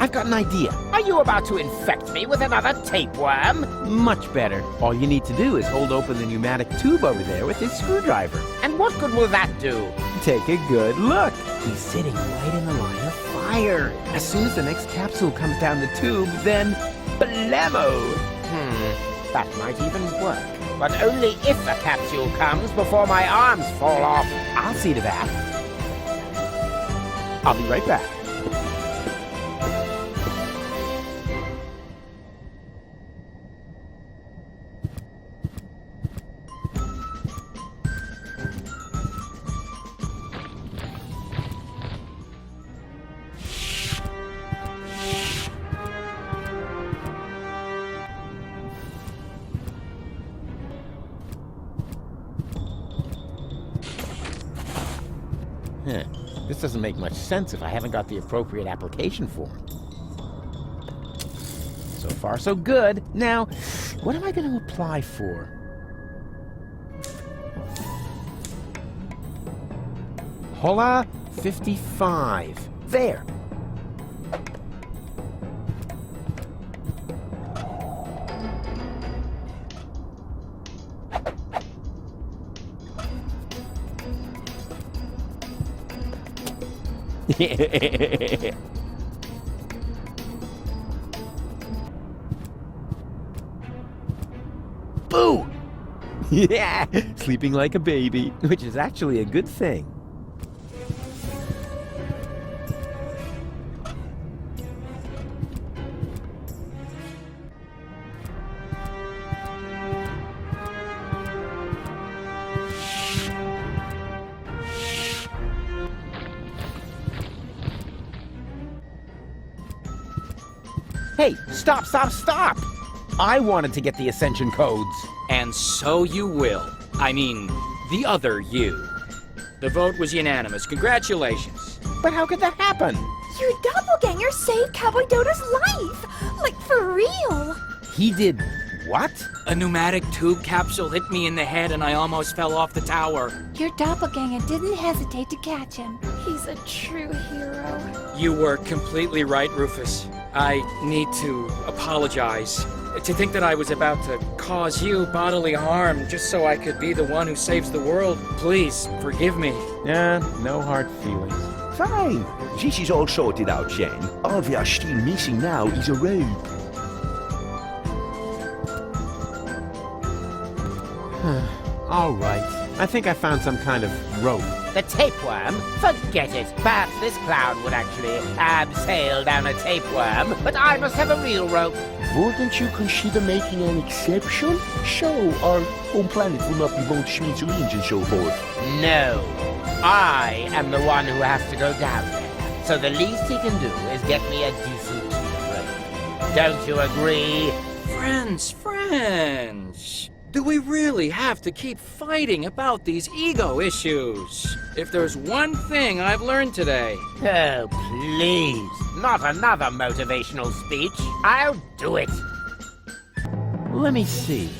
I've got an idea. Are you about to infect me with another tapeworm? Much better. All you need to do is hold open the pneumatic tube over there with this screwdriver. And what good will that do? Take a good look. He's sitting right in the line of fire. As soon as the next capsule comes down the tube, then blammo! That might even work. But only if the capsule comes before my arms fall off. I'll see to that. I'll be right back. Huh. This doesn't make much sense if I haven't got the appropriate application form. So far, so good. Now, what am I going to apply for? Hola 55. There. Boo! Yeah, sleeping like a baby, which is actually a good thing. Hey, stop, stop, stop! I wanted to get the Ascension codes. And so you will. I mean, the other you. The vote was unanimous. Congratulations. But how could that happen? Your doppelganger saved Cowboy Dodo's life! Like, for real! He did what? A pneumatic tube capsule hit me in the head and I almost fell off the tower. Your doppelganger didn't hesitate to catch him. He's a true hero. You were completely right, Rufus. I need to apologize. To think that I was about to cause you bodily harm just so I could be the one who saves the world, please forgive me. No hard feelings. Fine. This is all sorted out, Jen. All we are still missing now is a rope. All right. I think I found some kind of rope. The tapeworm? Forget it. Perhaps this clown would actually abseil down a tapeworm, but I must have a real rope. Wouldn't you consider making an exception? So our home planet will not be blown to smithereens and so forth. No. I am the one who has to go down there. So the least he can do is get me a decent rope. Don't you agree? Friends. Do we really have to keep fighting about these ego issues? If there's one thing I've learned today... Oh, please. Not another motivational speech. I'll do it. Let me see.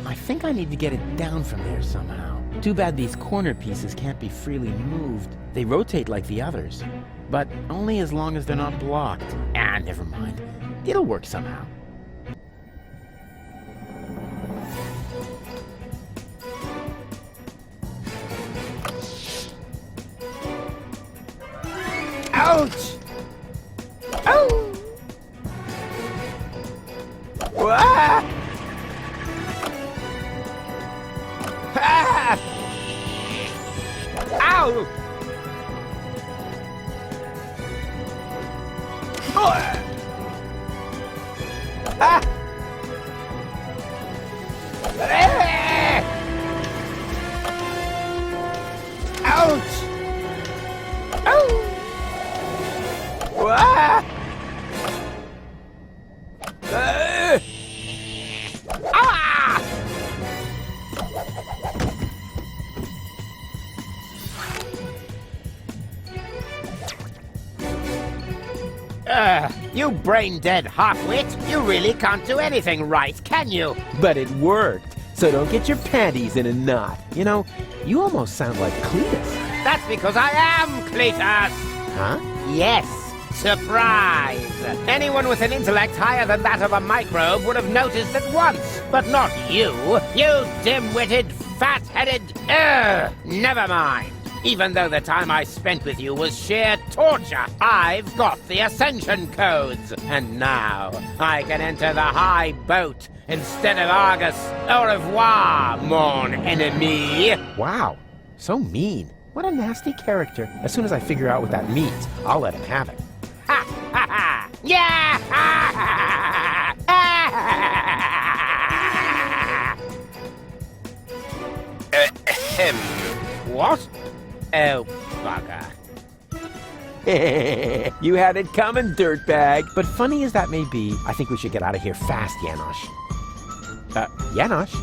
I think I need to get it down from there somehow. Too bad these corner pieces can't be freely moved. They rotate like the others, but only as long as they're not blocked. Never mind. It'll work somehow. Ouch! Oh! Ah! Ah! Ow! Oh! Ah! Ah! Ouch! Oh! Ah! You brain-dead half-wit! You really can't do anything right, can you? But it worked, so don't get your panties in a knot. You know, you almost sound like Cletus. That's because I am Cletus! Huh? Yes, surprise! Anyone with an intellect higher than that of a microbe would have noticed at once, but not you! You dim-witted, fat-headed... Never mind. Even though the time I spent with you was sheer torture, I've got the Ascension codes, and now I can enter the high boat instead of Argus. Au revoir, mon ennemi! Wow, so mean. What a nasty character. As soon as I figure out what that means, I'll let him have it. Ha ha ha! Yeah! Ha ha ha! Ahem. What? Oh, bugger. You had it coming, dirtbag. But funny as that may be, I think we should get out of here fast, Janosch. Janosch?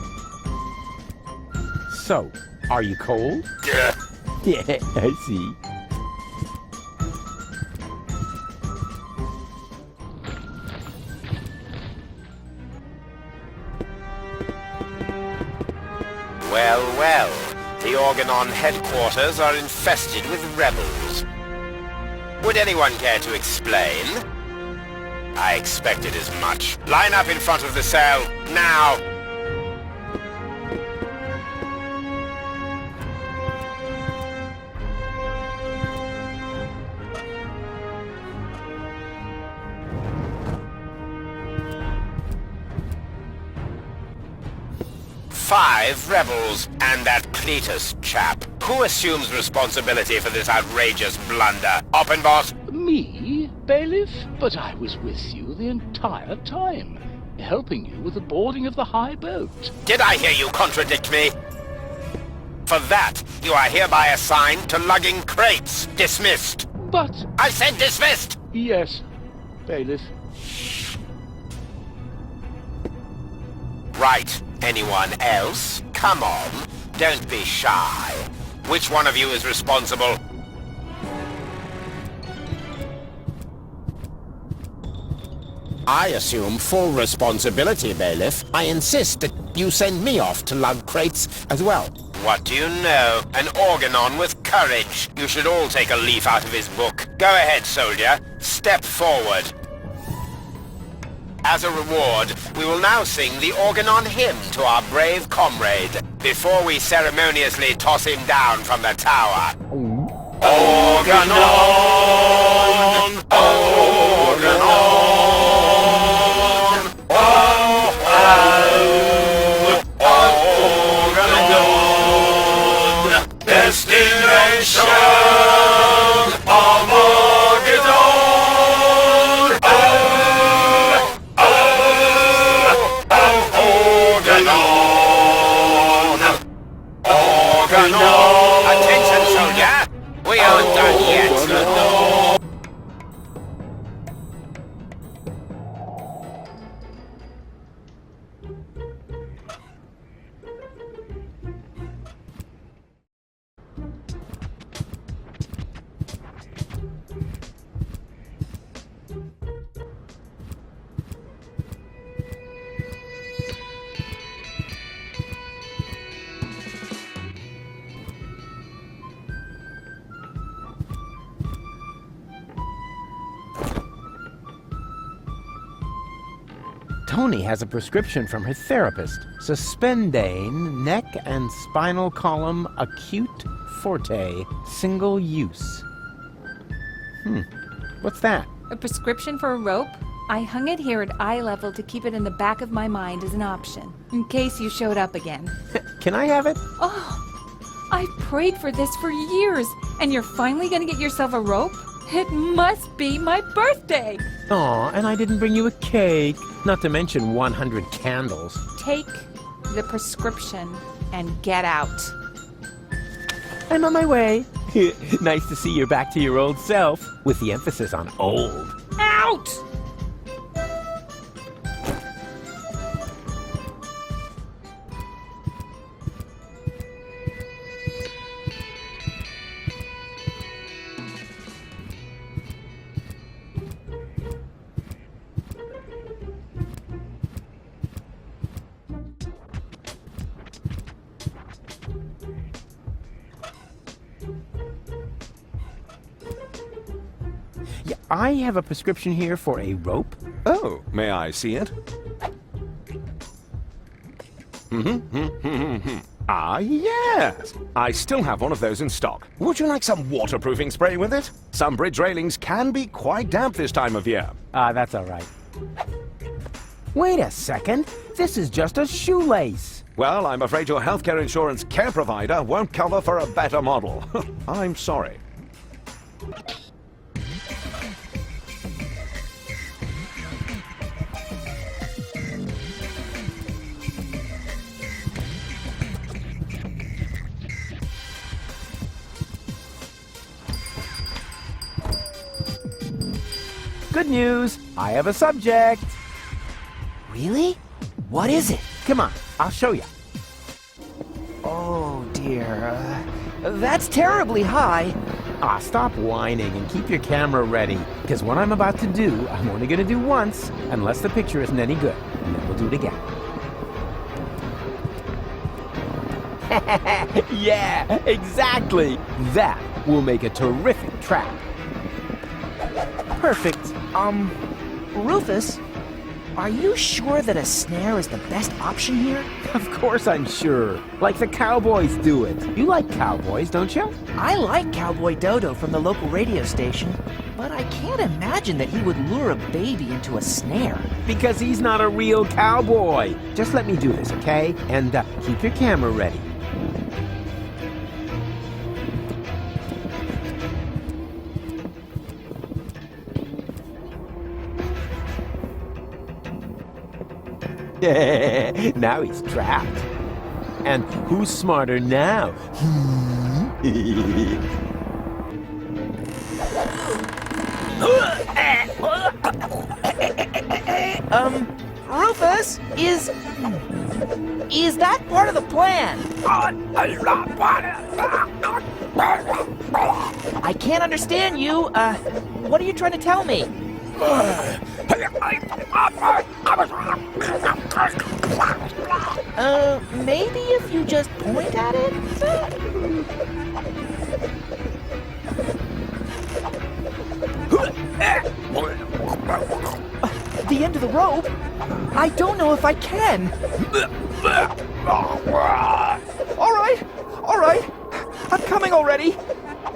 So, are you cold? Yeah, I see. Well, well. The Organon headquarters are infested with rebels. Would anyone care to explain? I expected as much. Line up in front of the cell, now! Five rebels, and that Cletus chap. Who assumes responsibility for this outrageous blunder? Oppenbot? Me, Bailiff? But I was with you the entire time, helping you with the boarding of the high boat. Did I hear you contradict me? For that, you are hereby assigned to lugging crates. Dismissed. But... I said dismissed! Yes, Bailiff. Right. Anyone else? Come on. Don't be shy. Which one of you is responsible? I assume full responsibility, Bailiff. I insist that you send me off to lug crates as well. What do you know? An Organon with courage. You should all take a leaf out of his book. Go ahead, soldier. Step forward. As a reward, we will now sing the Organon hymn to our brave comrade, before we ceremoniously toss him down from the tower. Organon! Organon! Oh, Organon! Destination Armageddon! Attention, soldier! We aren't done yet. Tony has a prescription from her therapist. Suspendane, neck and spinal column, acute forte, single use. What's that? A prescription for a rope? I hung it here at eye level to keep it in the back of my mind as an option, in case you showed up again. Can I have it? Oh, I prayed for this for years, and you're finally gonna get yourself a rope? It must be my birthday! Aw, and I didn't bring you a cake. Not to mention 100 candles. Take the prescription and get out. I'm on my way. Nice to see you're back to your old self, with the emphasis on old. Out! Yeah, I have a prescription here for a rope. Oh, may I see it? Ah, yes! I still have one of those in stock. Would you like some waterproofing spray with it? Some bridge railings can be quite damp this time of year. That's all right. Wait a second. This is just a shoelace. Well, I'm afraid your healthcare insurance care provider won't cover for a better model. I'm sorry. Good news! I have a subject! Really? What is it? Come on, I'll show you. Oh dear, that's terribly high. Stop whining and keep your camera ready, because what I'm about to do, I'm only going to do once, unless the picture isn't any good, and then we'll do it again. Yeah, exactly. That will make a terrific trap. Perfect. Rufus, are you sure that a snare is the best option here? Of course I'm sure. Like the cowboys do it. You like cowboys, don't you? I like Cowboy Dodo from the local radio station, but I can't imagine that he would lure a baby into a snare. Because he's not a real cowboy. Just let me do this, okay? And keep your camera ready. Now he's trapped. And who's smarter now? Rufus, is that part of the plan? I can't understand you. What are you trying to tell me? Maybe if you just point at it? The end of the rope? I don't know if I can. All right. I'm coming already.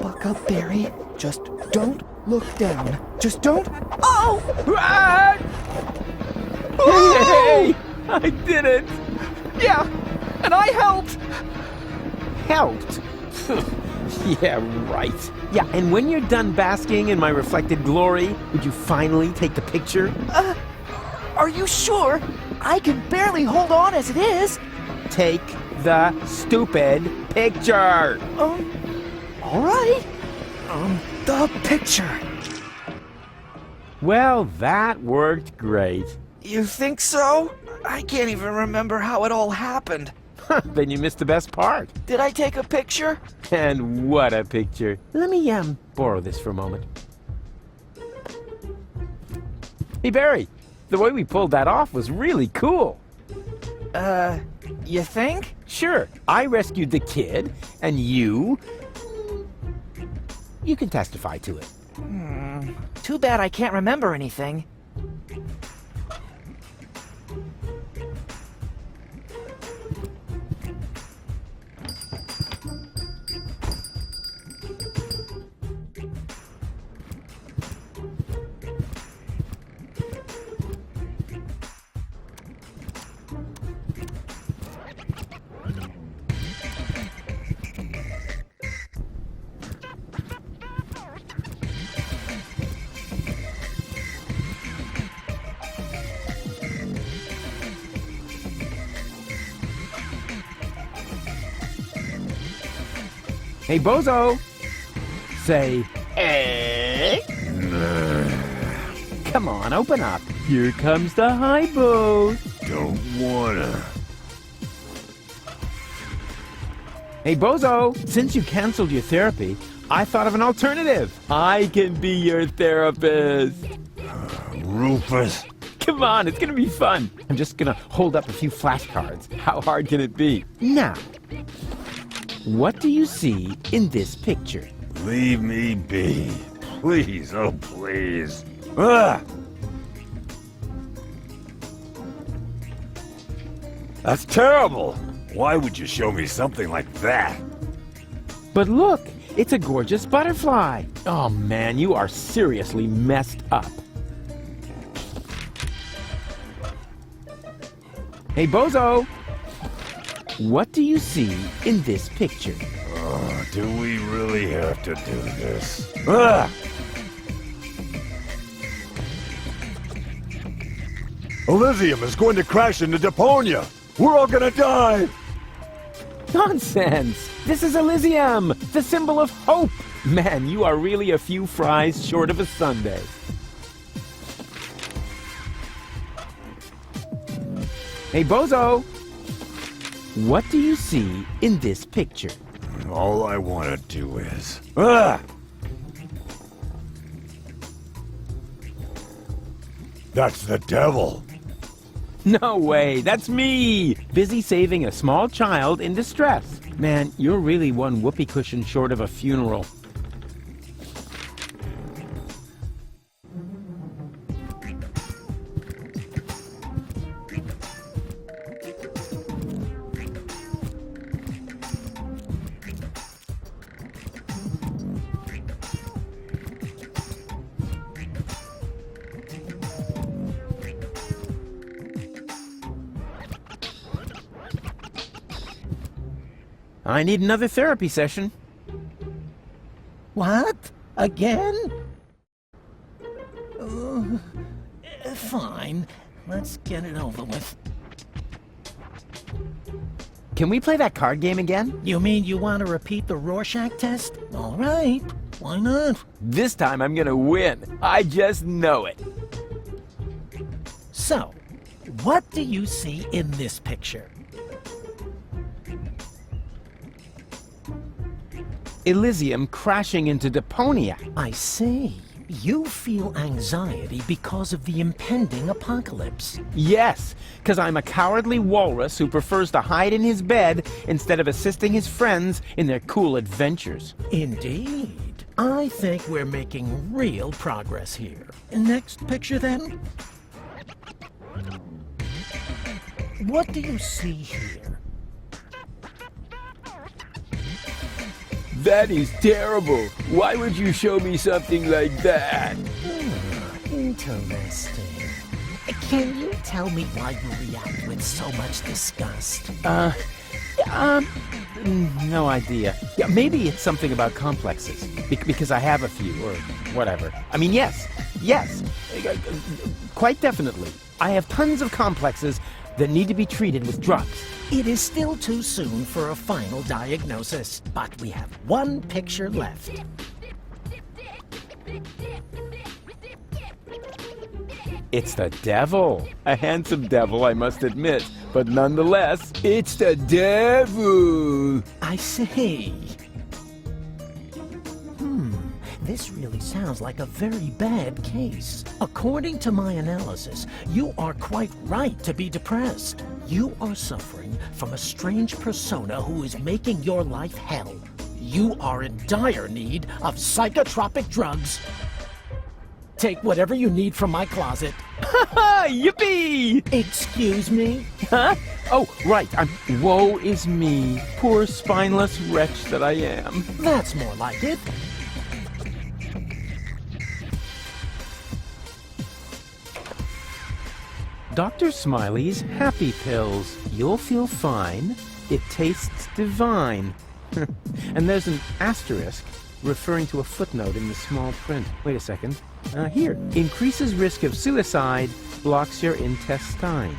Buck up, Barry. Just don't look down. Just don't. Oh! Hey! I did it! Yeah, and I helped. Helped? Yeah, right. Yeah, and when you're done basking in my reflected glory, would you finally take the picture? Are you sure? I can barely hold on as it is. Take the stupid picture! All right. The picture. Well, that worked great. You think so? I can't even remember how it all happened. Then you missed the best part. Did I take a picture? And what a picture. Let me, borrow this for a moment. Hey, Barry, the way we pulled that off was really cool. You think? Sure. I rescued the kid, and you can testify to it. Too bad I can't remember anything. Hey, Bozo! Say, come on, open up. Here comes the high boat. Don't wanna. Hey, Bozo, since you canceled your therapy, I thought of an alternative. I can be your therapist. Rufus. Come on, it's gonna be fun. I'm just gonna hold up a few flashcards. How hard can it be? Now, what do you see in this picture? Leave me be. Please, oh please. Ah! That's terrible. Why would you show me something like that? But look, it's a gorgeous butterfly. Oh man, you are seriously messed up. Hey, Bozo! What do you see in this picture? Oh, do we really have to do this? Ah! Elysium is going to crash into Deponia! We're all gonna die! Nonsense! This is Elysium, the symbol of hope! Man, you are really a few fries short of a sundae. Hey, Bozo! What do you see in this picture? All I want to do is... Ah! That's the devil! No way, that's me! Busy saving a small child in distress. Man, you're really one whoopee cushion short of a funeral. I need another therapy session. What? Again? Fine. Let's get it over with. Can we play that card game again? You mean you want to repeat the Rorschach test? All right. Why not? This time I'm gonna win. I just know it. So, what do you see in this picture? Elysium crashing into Deponia. I see. You feel anxiety because of the impending apocalypse. Yes, because I'm a cowardly walrus who prefers to hide in his bed instead of assisting his friends in their cool adventures. Indeed. I think we're making real progress here. Next picture, then. What do you see here? That is terrible. Why would you show me something like that? Interesting. Can you tell me why you react with so much disgust? No idea. Yeah, maybe it's something about complexes. Because I have a few, or whatever. I mean, yes. Quite definitely. I have tons of complexes that need to be treated with drugs. It is still too soon for a final diagnosis, but we have one picture left. It's the devil. A handsome devil, I must admit. But nonetheless, it's the devil. I see. This really sounds like a very bad case. According to my analysis, you are quite right to be depressed. You are suffering from a strange persona who is making your life hell. You are in dire need of psychotropic drugs. Take whatever you need from my closet. Yippee! Excuse me? Huh? Oh, right. Woe is me, poor spineless wretch that I am. That's more like it. Dr. Smiley's Happy Pills. You'll feel fine. It tastes divine. And there's an asterisk referring to a footnote in the small print. Wait a second. Here. Increases risk of suicide, blocks your intestines.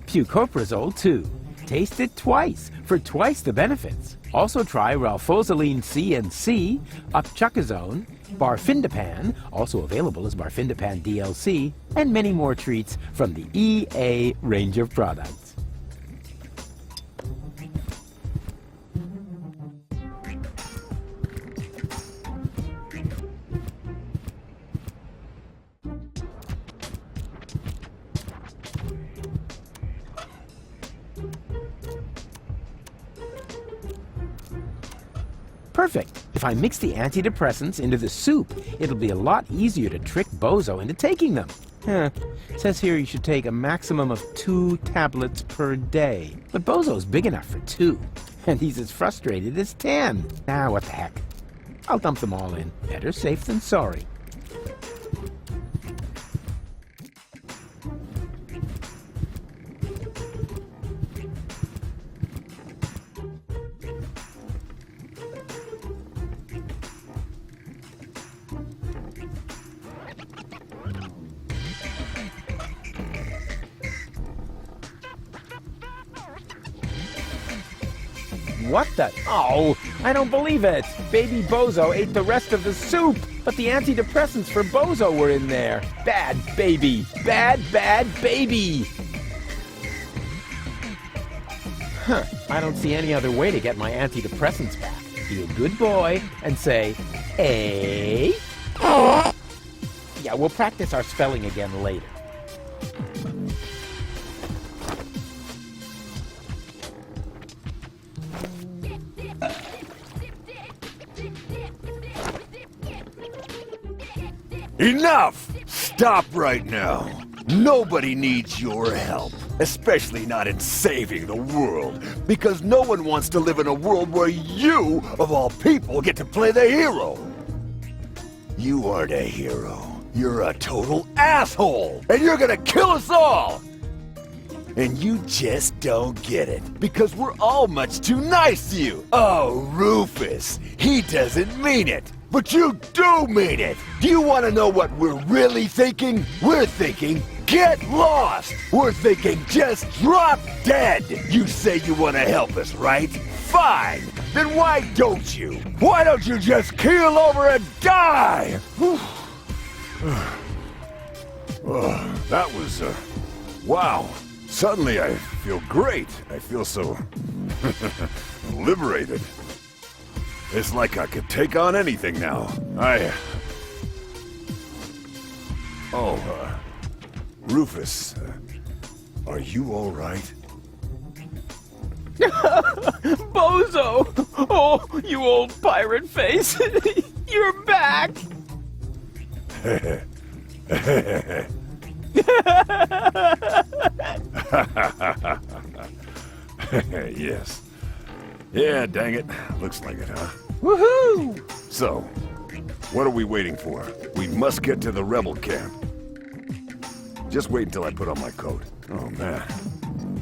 Pucoprazole 2. Taste it twice for twice the benefits. Also try Ralphozoline C and C, Upchucazone, Barfindapan, also available as Barfindapan DLC, and many more treats from the EA range of products. Perfect. If I mix the antidepressants into the soup, it'll be a lot easier to trick Bozo into taking them. It says here you should take a maximum of 2 tablets per day. But Bozo's big enough for 2, and he's as frustrated as 10. What the heck. I'll dump them all in. Better safe than sorry. What the? Oh, I don't believe it. Baby Bozo ate the rest of the soup, but the antidepressants for Bozo were in there. Bad baby. Bad baby. I don't see any other way to get my antidepressants back. Be a good boy and say, A. Yeah, we'll practice our spelling again later. Enough! Stop right now. Nobody needs your help. Especially not in saving the world. Because no one wants to live in a world where you, of all people, get to play the hero. You aren't a hero. You're a total asshole! And you're gonna kill us all! And you just don't get it, because we're all much too nice to you. Oh, Rufus, he doesn't mean it. But you do mean it! Do you want to know what we're really thinking? We're thinking, get lost! We're thinking, just drop dead! You say you want to help us, right? Fine! Then why don't you? Why don't you just keel over and die? That was, wow. Suddenly I feel great. I feel so liberated. It's like I could take on anything now. Rufus, are you all right? Bozo! Oh, you old pirate face! You're back! Yes. Yeah, dang it. Looks like it, huh? Woohoo! So, what are we waiting for? We must get to the rebel camp. Just wait until I put on my coat. Oh, man.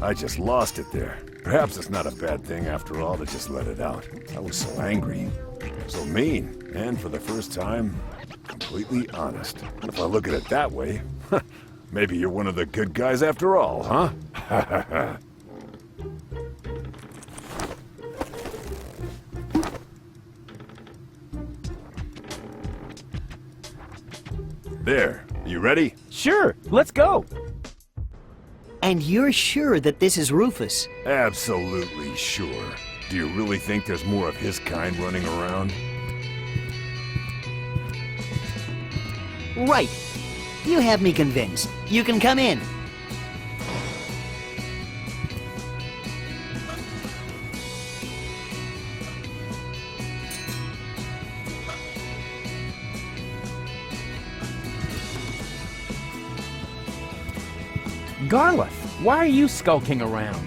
I just lost it there. Perhaps it's not a bad thing after all to just let it out. I was so angry. So mean. And for the first time, completely honest. And if I look at it that way, maybe you're one of the good guys after all, huh? There. You ready? Sure. Let's go. And you're sure that this is Rufus? Absolutely sure. Do you really think there's more of his kind running around? Right. You have me convinced. You can come in. Garlic, why are you skulking around?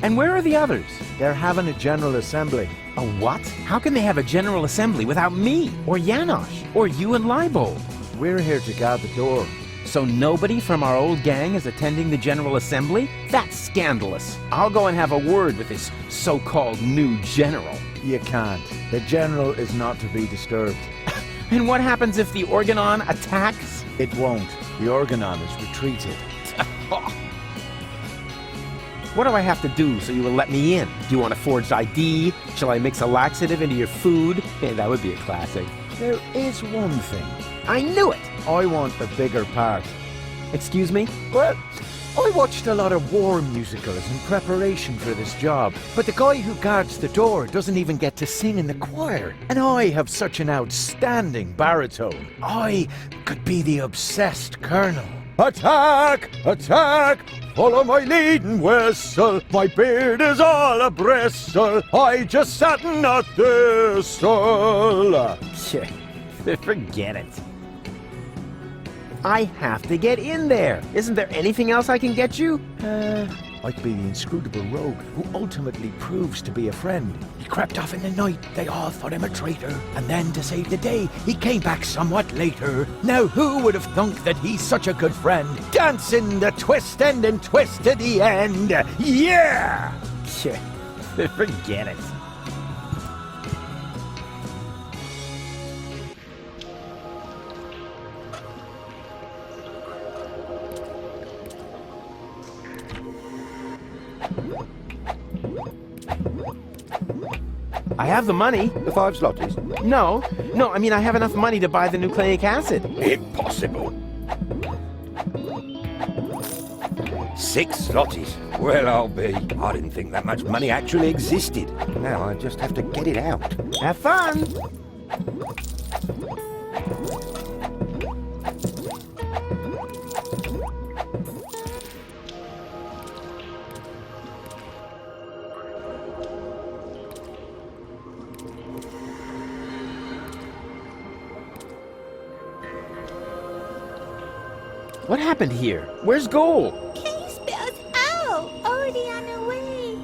And where are the others? They're having a general assembly. A what? How can they have a general assembly without me, or Janosch, or you and Leibold? We're here to guard the door. So nobody from our old gang is attending the general assembly? That's scandalous. I'll go and have a word with this so-called new general. You can't. The general is not to be disturbed. And what happens if the Organon attacks? It won't. The Organon is retreated. What do I have to do so you will let me in? Do you want a forged ID? Shall I mix a laxative into your food? Hey, that would be a classic. There is one thing. I knew it! I want a bigger part. Excuse me? Well, I watched a lot of war musicals in preparation for this job, but the guy who guards the door doesn't even get to sing in the choir. And I have such an outstanding baritone. I could be the obsessed colonel. Attack! Attack! Follow my leading whistle. My beard is all a bristle. I just sat in a thistle. Forget it. I have to get in there. Isn't there anything else I can get you? I could be the inscrutable rogue who ultimately proves to be a friend. He crept off in the night, they all thought him a traitor. And then, to save the day, he came back somewhat later. Now who would have thunk that he's such a good friend? Dancing the twist end and twist to the end. Yeah! Forget it. I have the money. The 5 zlotys? No, I mean I have enough money to buy the nucleic acid. Impossible. 6 zlotys? Well, I'll be. I didn't think that much money actually existed. Now I just have to get it out. Have fun! What happened here? Where's Goal? Case bells out, already on the way.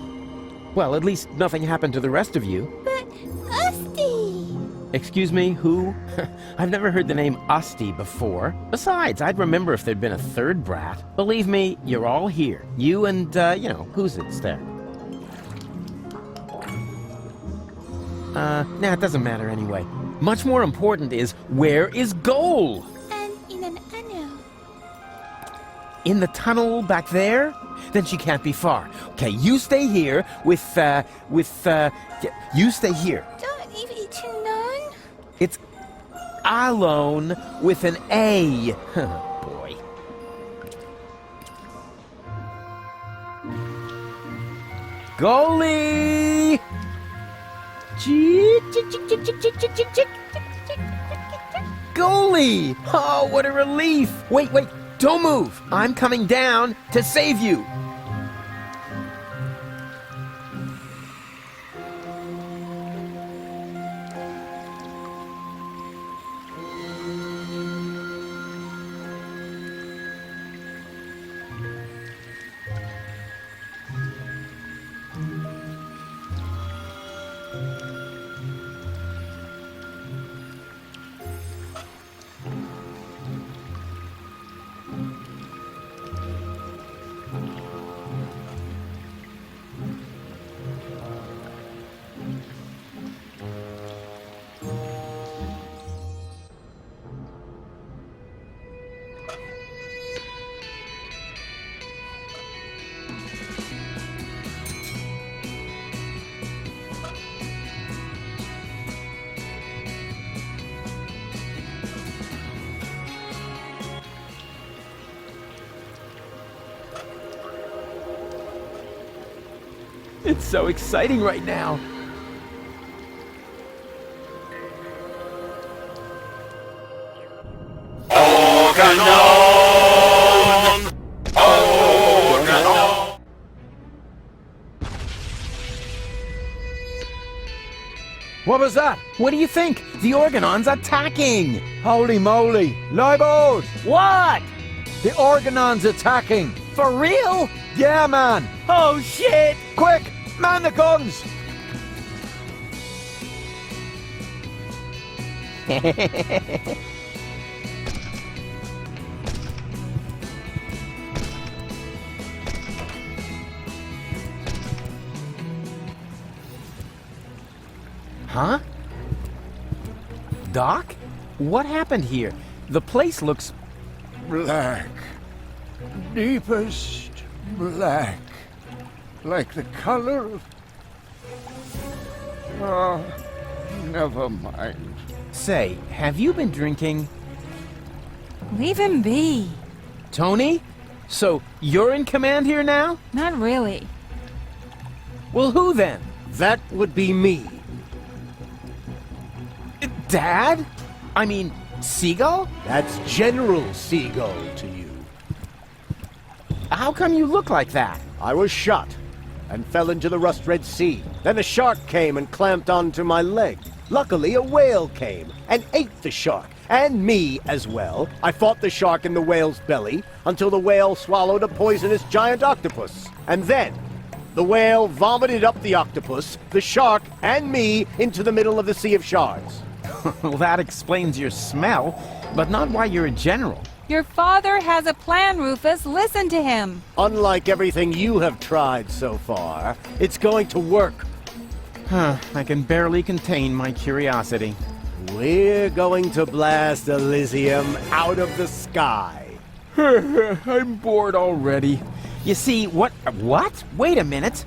Well, at least nothing happened to the rest of you. But Usty! Excuse me, who? I've never heard the name Usty before. Besides, I'd remember if there'd been a third brat. Believe me, you're all here. You and, who's it's there? Nah, it doesn't matter anyway. Much more important is, where is Goal? And in an tunnel. In the tunnel back there? Then she can't be far. Okay, you stay here you stay here. Don't leave it alone. It's alone with an A. Boy. Goalie! Goalie! Oh, what a relief! Wait, don't move! I'm coming down to save you! It's so exciting right now. Organon! Organon! What was that? What do you think? The Organon's attacking! Holy moly! Leibold! What? The Organon's attacking! For real? Yeah, man! Oh, shit! Quick! Man the guns! Huh? Doc? What happened here? The place looks... Black. Deepest black. Like the color of... Oh, never mind. Say, have you been drinking? Leave him be. Tony? So, you're in command here now? Not really. Well, who then? That would be me. Dad? I mean, Seagull? That's General Seagull to you. How come you look like that? I was shot and fell into the rust-red sea. Then a shark came and clamped onto my leg. Luckily, a whale came and ate the shark, and me as well. I fought the shark in the whale's belly until the whale swallowed a poisonous giant octopus. And then, the whale vomited up the octopus, the shark, and me into the middle of the Sea of Shards. Well, that explains your smell, but not why you're a general. Your father has a plan, Rufus. Listen to him. Unlike everything you have tried so far, it's going to work. I can barely contain my curiosity. We're going to blast Elysium out of the sky. I'm bored already. You see, what? Wait a minute.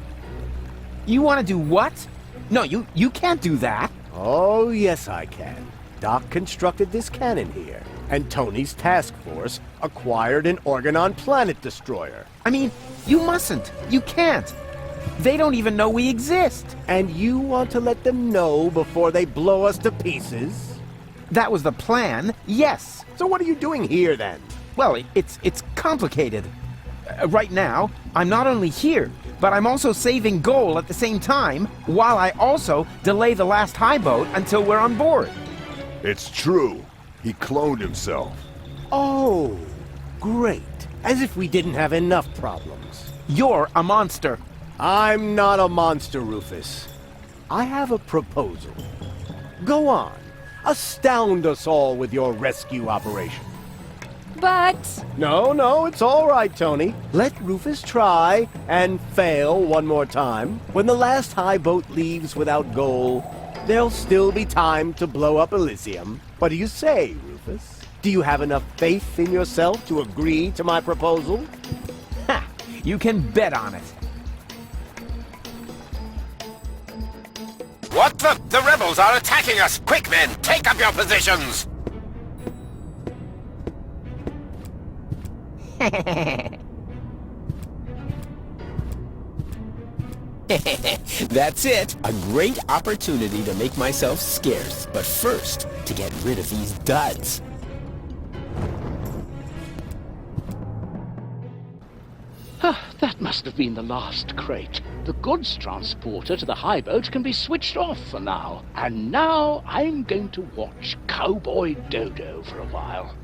You want to do what? No, you can't do that. Oh, yes, I can. Doc constructed this cannon here, and Tony's task force acquired an Organon planet destroyer. I mean, you mustn't. You can't. They don't even know we exist. And you want to let them know before they blow us to pieces? That was the plan, yes. So what are you doing here, then? Well, it's complicated. Right now, I'm not only here, but I'm also saving Goal at the same time, while I also delay the last high boat until we're on board. It's true. He cloned himself. Oh, Great. As if we didn't have enough problems. You're a monster. I'm not a monster, Rufus. I have a proposal. Go on. Astound us all with your rescue operation. But... No, it's all right, Tony. Let Rufus try and fail one more time. When the last high boat leaves without goal, there'll still be time to blow up Elysium. What do you say, Rufus? Do you have enough faith in yourself to agree to my proposal? Ha! You can bet on it. What the? The rebels are attacking us! Quick, men! Take up your positions! That's it. A great opportunity to make myself scarce. But first, to get rid of these duds. That must have been the last crate. The goods transporter to the high boat can be switched off for now. And now I'm going to watch Cowboy Dodo for a while.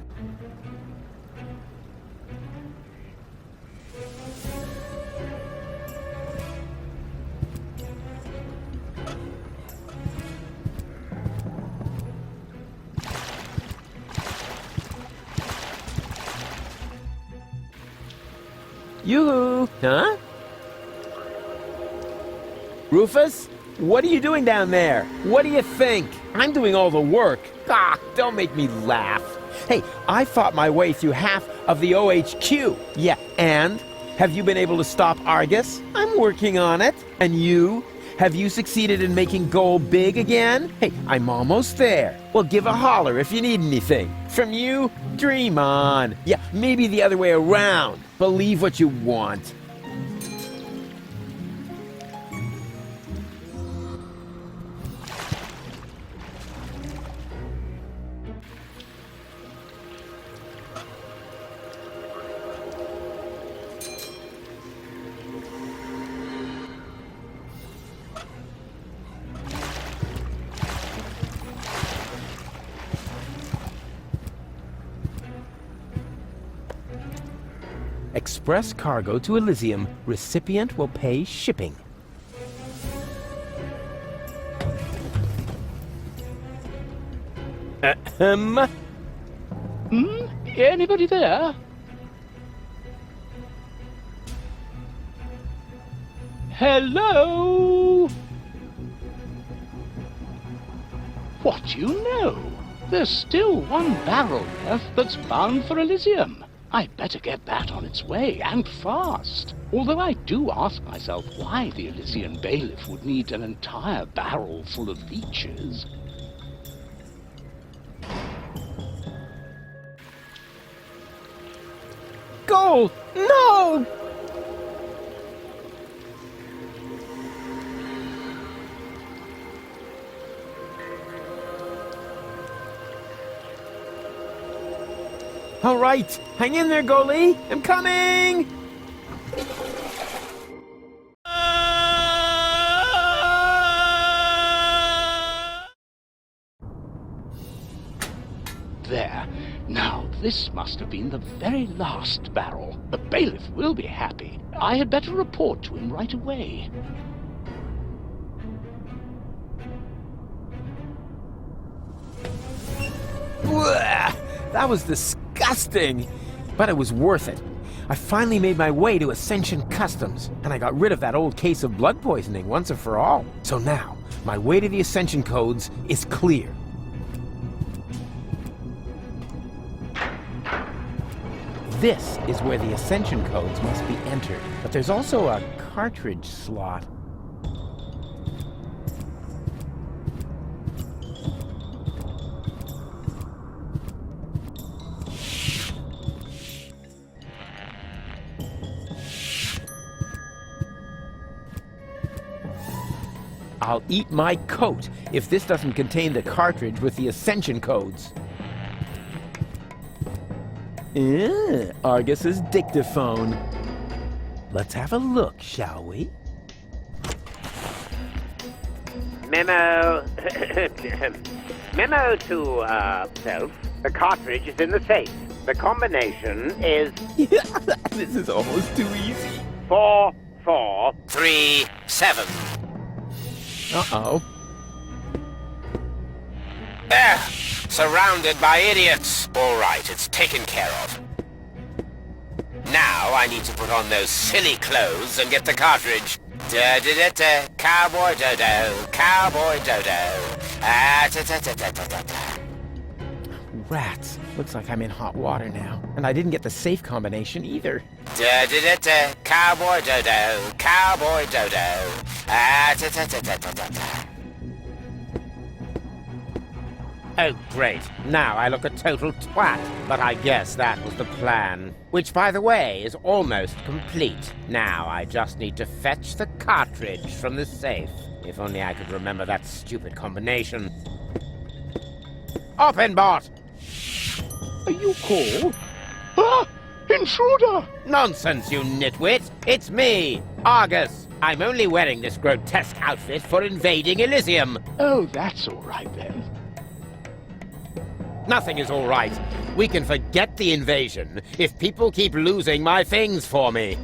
Yoo-hoo! Huh? Rufus? What are you doing down there? What do you think? I'm doing all the work. Ah, don't make me laugh. Hey, I fought my way through half of the OHQ. Yeah, and? Have you been able to stop Argus? I'm working on it. And you? Have you succeeded in making goal big again? Hey, I'm almost there. Well, give a holler if you need anything. From you, dream on. Yeah, maybe the other way around. Believe what you want. Express cargo to Elysium. Recipient will pay shipping. Anybody there? Hello? What do you know? There's still one barrel left that's bound for Elysium. I'd better get that on its way, and fast. Although I do ask myself why the Elysian bailiff would need an entire barrel full of leeches. Gold! No! All right, hang in there, goalie. I'm coming! There. Now, this must have been the very last barrel. The bailiff will be happy. I had better report to him right away. Blah! That was disgusting, but it was worth it. I finally made my way to Ascension Customs, and I got rid of that old case of blood poisoning once and for all. So now, my way to the Ascension codes is clear. This is where the Ascension codes must be entered, but there's also a cartridge slot. I'll eat my coat if this doesn't contain the cartridge with the Ascension codes. Argus's dictaphone. Let's have a look, shall we? Memo... Memo to, self. The cartridge is in the safe. The combination is... This is almost too easy. 4, 4, 3, 7. Uh-oh. There! Surrounded by idiots. All right, it's taken care of. Now I need to put on those silly clothes and get the cartridge. Da-da-da-da, cowboy dodo, cowboy dodo. Ah-ta-ta-ta-ta-ta-ta. Rats. Looks like I'm in hot water now. And I didn't get the safe combination either. Da-da-da-da, cowboy dodo, cowboy dodo. Ah-ta-ta-ta-ta-ta-ta. Oh, great. Now I look a total twat. But I guess that was the plan. Which, by the way, is almost complete. Now I just need to fetch the cartridge from the safe. If only I could remember that stupid combination. Open, bot! Are you called? Ah! Intruder! Nonsense, you nitwit! It's me, Argus. I'm only wearing this grotesque outfit for invading Elysium. Oh, that's all right then. Nothing is all right. We can forget the invasion if people keep losing my things for me.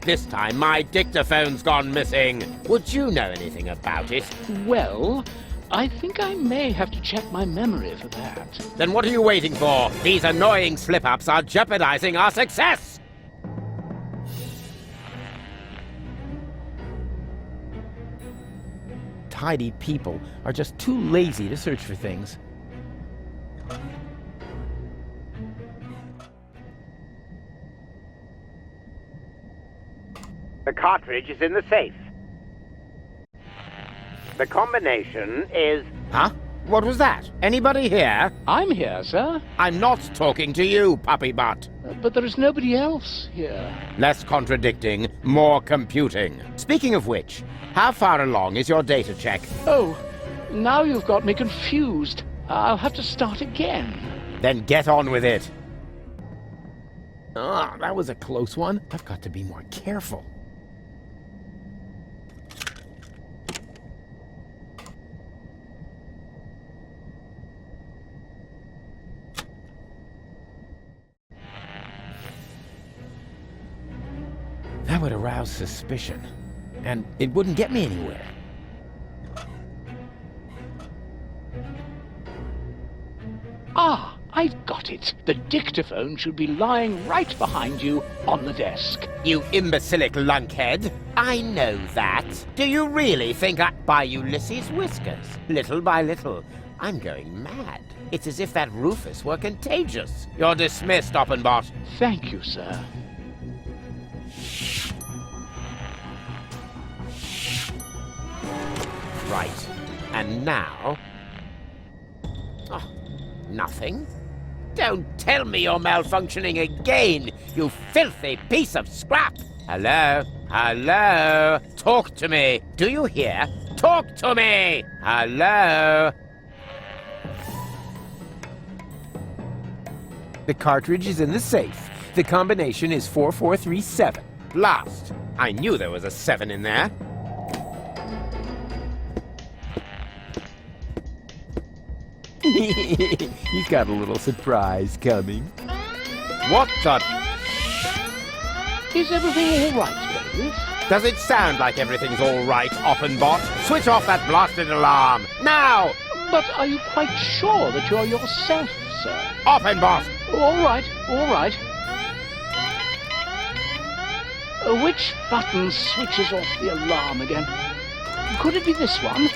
This time, my dictaphone's gone missing. Would you know anything about it? Well, I think I may have to check my memory for that. Then what are you waiting for? These annoying slip-ups are jeopardizing our success! Tidy people are just too lazy to search for things. The cartridge is in the safe. The combination is... Huh? What was that? Anybody here? I'm here, sir. I'm not talking to you, puppy butt. But there is nobody else here. Less contradicting, more computing. Speaking of which, how far along is your data check? Oh, now you've got me confused. I'll have to start again. Then get on with it. Ah, that was a close one. I've got to be more careful. That would arouse suspicion, and it wouldn't get me anywhere. Ah, I've got it. The dictaphone should be lying right behind you on the desk. You imbecilic lunkhead. I know that. Do you really think by Ulysses' whiskers? Little by little, I'm going mad. It's as if that Rufus were contagious. You're dismissed, Oppenbot. Thank you, sir. Right. And now... Oh, nothing? Don't tell me you're malfunctioning again, you filthy piece of scrap! Hello? Hello? Talk to me! Do you hear? Talk to me! Hello? The cartridge is in the safe. The combination is 4437. Blast! I knew there was a 7 in there. He's got a little surprise coming. What the... Is everything all right, Davis? Does it sound like everything's all right, Oppenbot? Switch off that blasted alarm, now! But are you quite sure that you're yourself, sir? Oppenbot! All right, all right. Which button switches off the alarm again? Could it be this one?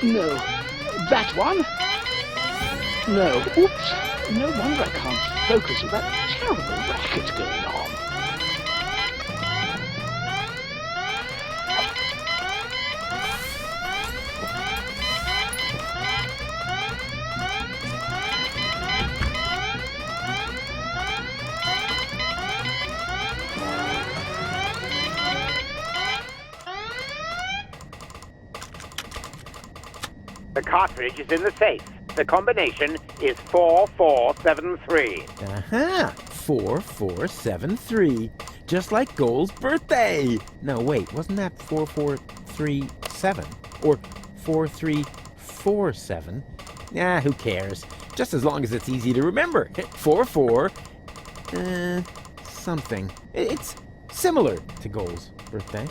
No. That one? No. Oops. No wonder I can't focus with that terrible racket going on. The cartridge is in the safe. The combination is 4473. Uh-huh. 4473. Just like Goal's birthday. No, wait, wasn't that 4437? Or 4347? Who cares? Just as long as it's easy to remember. 4-4... something. It's similar to Goal's birthday.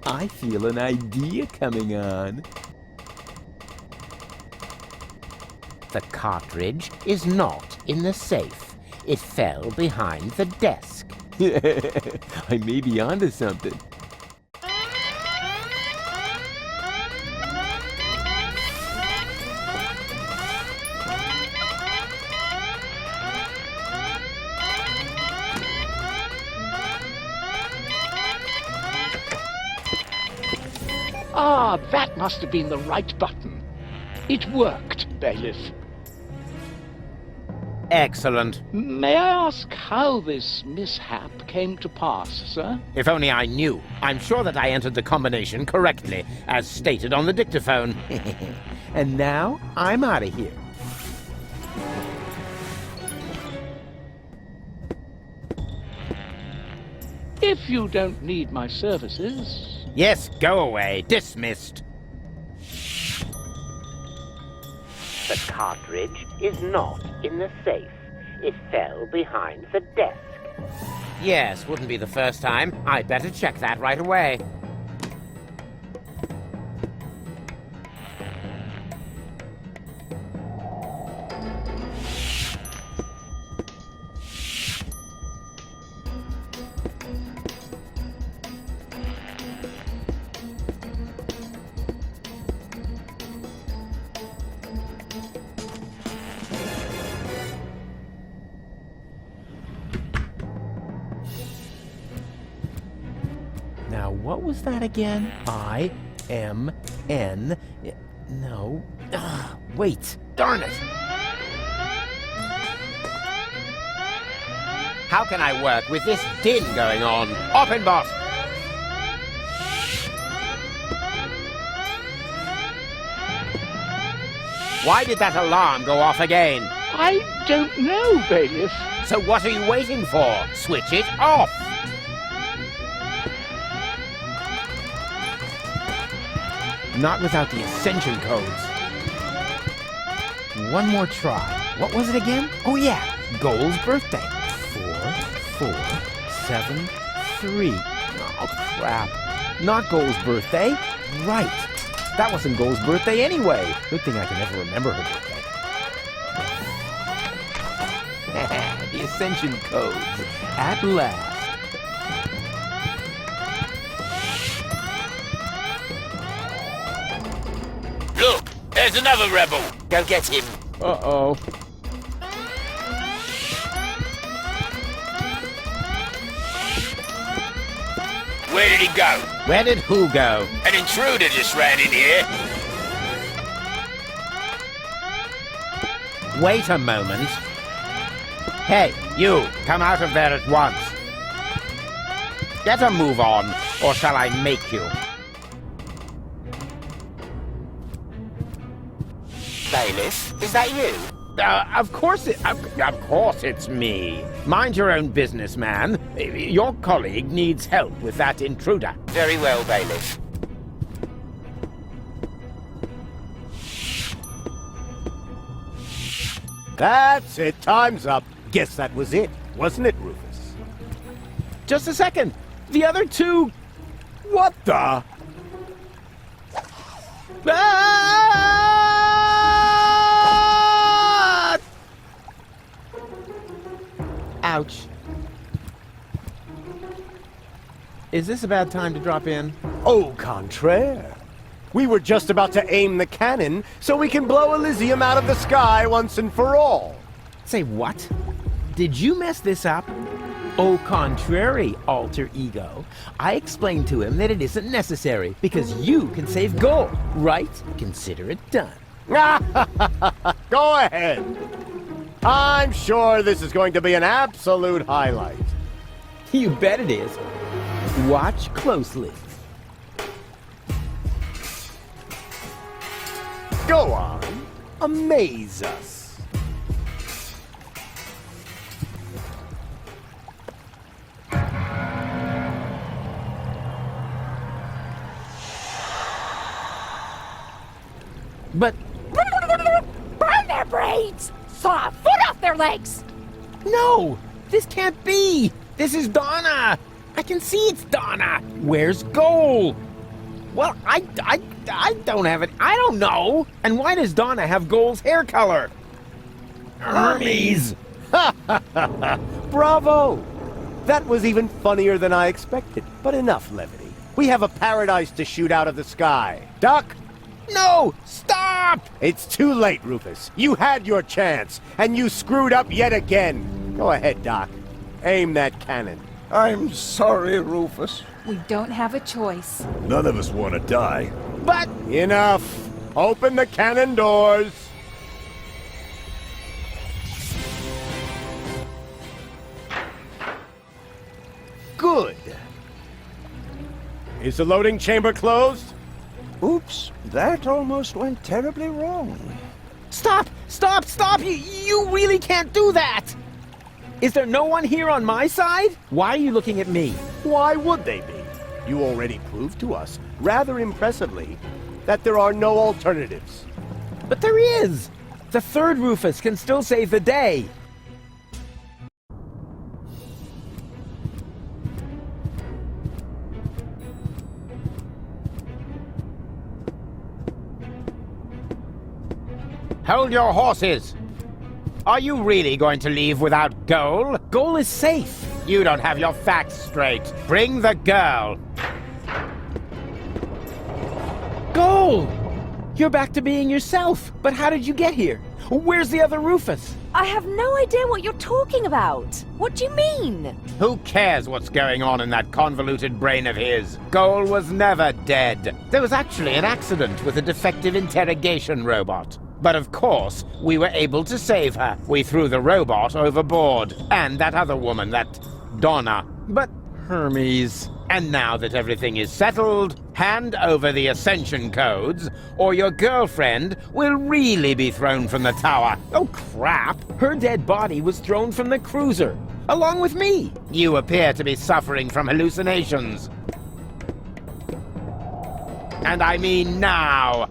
I feel an idea coming on. The cartridge is not in the safe. It fell behind the desk. I may be onto something. Ah, that must have been the right button. It worked, Bailiff. Excellent. May I ask how this mishap came to pass, sir? If only I knew. I'm sure that I entered the combination correctly, as stated on the dictaphone. And now, I'm out of here. If you don't need my services... Yes, go away. Dismissed. The cartridge is not in the safe. It fell behind the desk. Yes, wouldn't be the first time. I'd better check that right away. Now, what was that again? I-M-N... No. Wait. Darn it. How can I work with this din going on? Open, boss! Why did that alarm go off again? I don't know, Bailiff. So what are you waiting for? Switch it off! Not without the ascension codes. One more try. What was it again? Oh yeah, Goal's birthday. 4-4-7-3. Oh crap. Not Goal's birthday. Right. That wasn't Goal's birthday anyway. Good thing I can never remember her birthday. The ascension codes. At last. Look, there's another rebel. Go get him. Uh-oh. Where did he go? Where did who go? An intruder just ran in here. Wait a moment. Hey, you, come out of there at once. Get a move on, or shall I make you? Bailiff, is that you? Of course it's me. Mind your own business, man. Your colleague needs help with that intruder. Very well, Bailiff. That's it. Time's up. Guess that was it, wasn't it, Rufus? Just a second. The other two... What the... Ah! Ouch. Is this a bad time to drop in? Au contraire. We were just about to aim the cannon so we can blow Elysium out of the sky once and for all. Say what? Did you mess this up? Au contrary, alter ego. I explained to him that it isn't necessary because you can save Goal, right? Consider it done. Go ahead. I'm sure this is going to be an absolute highlight. You bet it is. Watch closely. Go on. Amaze us. But... Blades! Saw a foot off their legs! No! This can't be! This is Donna! I can see it's Donna! Where's Goal? Well, I don't have it. I don't know! And why does Donna have Goal's hair color? Hermes! Bravo! That was even funnier than I expected. But enough levity. We have a paradise to shoot out of the sky. Duck! No! Stop! It's too late, Rufus. You had your chance, and you screwed up yet again. Go ahead, Doc. Aim that cannon. I'm sorry, Rufus. We don't have a choice. None of us want to die. But... Enough! Open the cannon doors! Good. Is the loading chamber closed? Oops, that almost went terribly wrong. Stop! Stop! Stop! You really can't do that! Is there no one here on my side? Why are you looking at me? Why would they be? You already proved to us, rather impressively, that there are no alternatives. But there is! The third Rufus can still save the day. Hold your horses! Are you really going to leave without Goal? Goal is safe. You don't have your facts straight. Bring the girl. Goal! You're back to being yourself. But how did you get here? Where's the other Rufus? I have no idea what you're talking about. What do you mean? Who cares what's going on in that convoluted brain of his? Goal was never dead. There was actually an accident with a defective interrogation robot. But of course, we were able to save her. We threw the robot overboard. And that other woman, that Donna. But Hermes. And now that everything is settled, hand over the Ascension codes, or your girlfriend will really be thrown from the tower. Oh, crap! Her dead body was thrown from the cruiser, along with me. You appear to be suffering from hallucinations. And I mean now.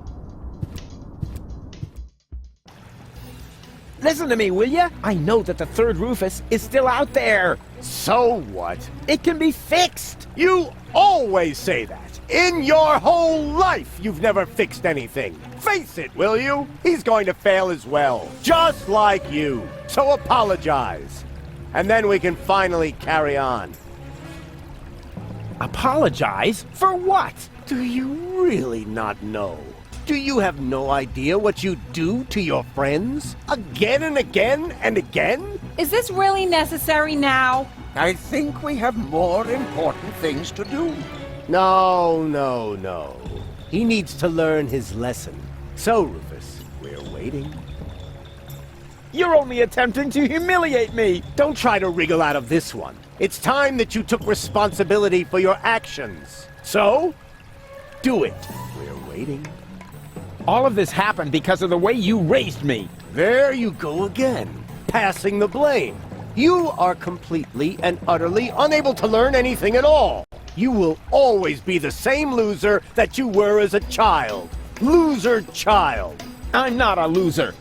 Listen to me, will ya? I know that the third Rufus is still out there. So what? It can be fixed. You always say that. In your whole life, you've never fixed anything. Face it, will you? He's going to fail as well. Just like you. So apologize. And then we can finally carry on. Apologize? For what? Do you really not know? Do you have no idea what you do to your friends? Again and again and again? Is this really necessary now? I think we have more important things to do. No. He needs to learn his lesson. So, Rufus, we're waiting. You're only attempting to humiliate me. Don't try to wriggle out of this one. It's time that you took responsibility for your actions. So, do it. We're waiting. All of this happened because of the way you raised me. There you go again, passing the blame. You are completely and utterly unable to learn anything at all. You will always be the same loser that you were as a child. Loser child. I'm not a loser.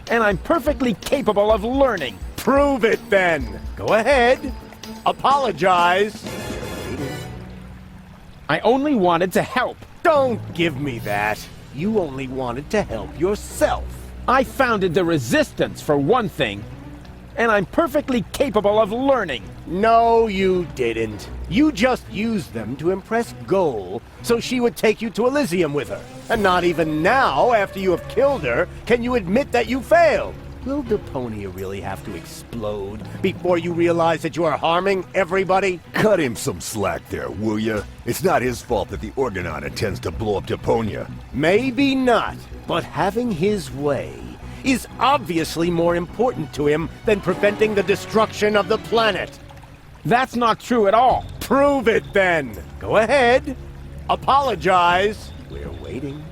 And I'm perfectly capable of learning. Prove it then. Go ahead. Apologize. I only wanted to help. Don't give me that. You only wanted to help yourself. I founded the Resistance, for one thing. And I'm perfectly capable of learning. No, you didn't. You just used them to impress Goal so she would take you to Elysium with her. And not even now, after you have killed her, can you admit that you failed. Will Deponia really have to explode before you realize that you are harming everybody? Cut him some slack there, will ya? It's not his fault that the Orgonaut intends to blow up Deponia. Maybe not, but having his way is obviously more important to him than preventing the destruction of the planet. That's not true at all. Prove it then. Go ahead. Apologize. We're waiting.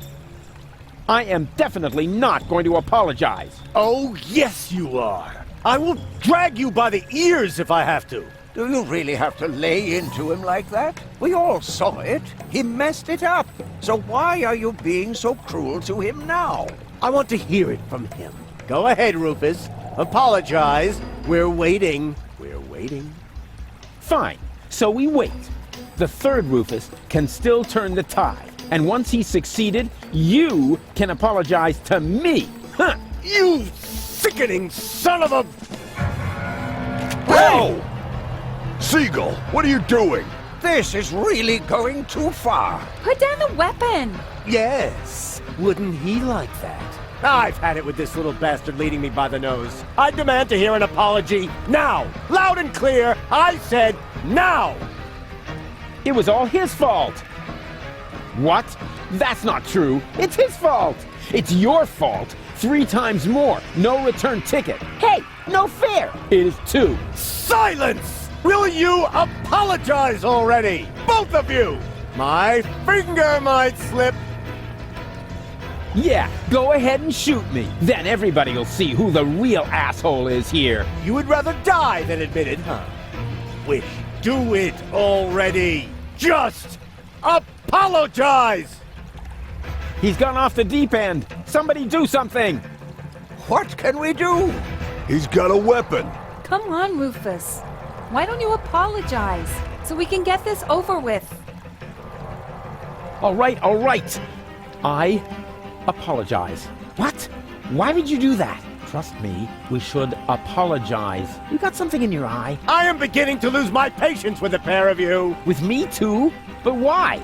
I am definitely not going to apologize. Oh, yes you are. I will drag you by the ears if I have to. Do you really have to lay into him like that? We all saw it. He messed it up. So why are you being so cruel to him now? I want to hear it from him. Go ahead, Rufus. Apologize. We're waiting. We're waiting. Fine. So we wait. The third Rufus can still turn the tide. And once he's succeeded, you can apologize to me. Huh? You sickening son of a... Whoa! Seagull, what are you doing? This is really going too far. Put down the weapon! Yes. Wouldn't he like that? I've had it with this little bastard leading me by the nose. I demand to hear an apology now! Loud and clear! I said now! It was all his fault. What? That's not true. It's his fault. It's your fault. 3 times more. No return ticket. Hey, no fair. It is 2. Silence! Will you apologize already? Both of you! My finger might slip. Yeah, go ahead and shoot me. Then everybody will see who the real asshole is here. You would rather die than admit it, huh? Wish. Do it already. Just apologize! He's gone off the deep end. Somebody do something. What can we do? He's got a weapon. Come on, Rufus. Why don't you apologize so we can get this over with? All right, all right. I apologize. What? Why would you do that? Trust me, we should apologize. You got something in your eye? I am beginning to lose my patience with the pair of you. With me too? But why?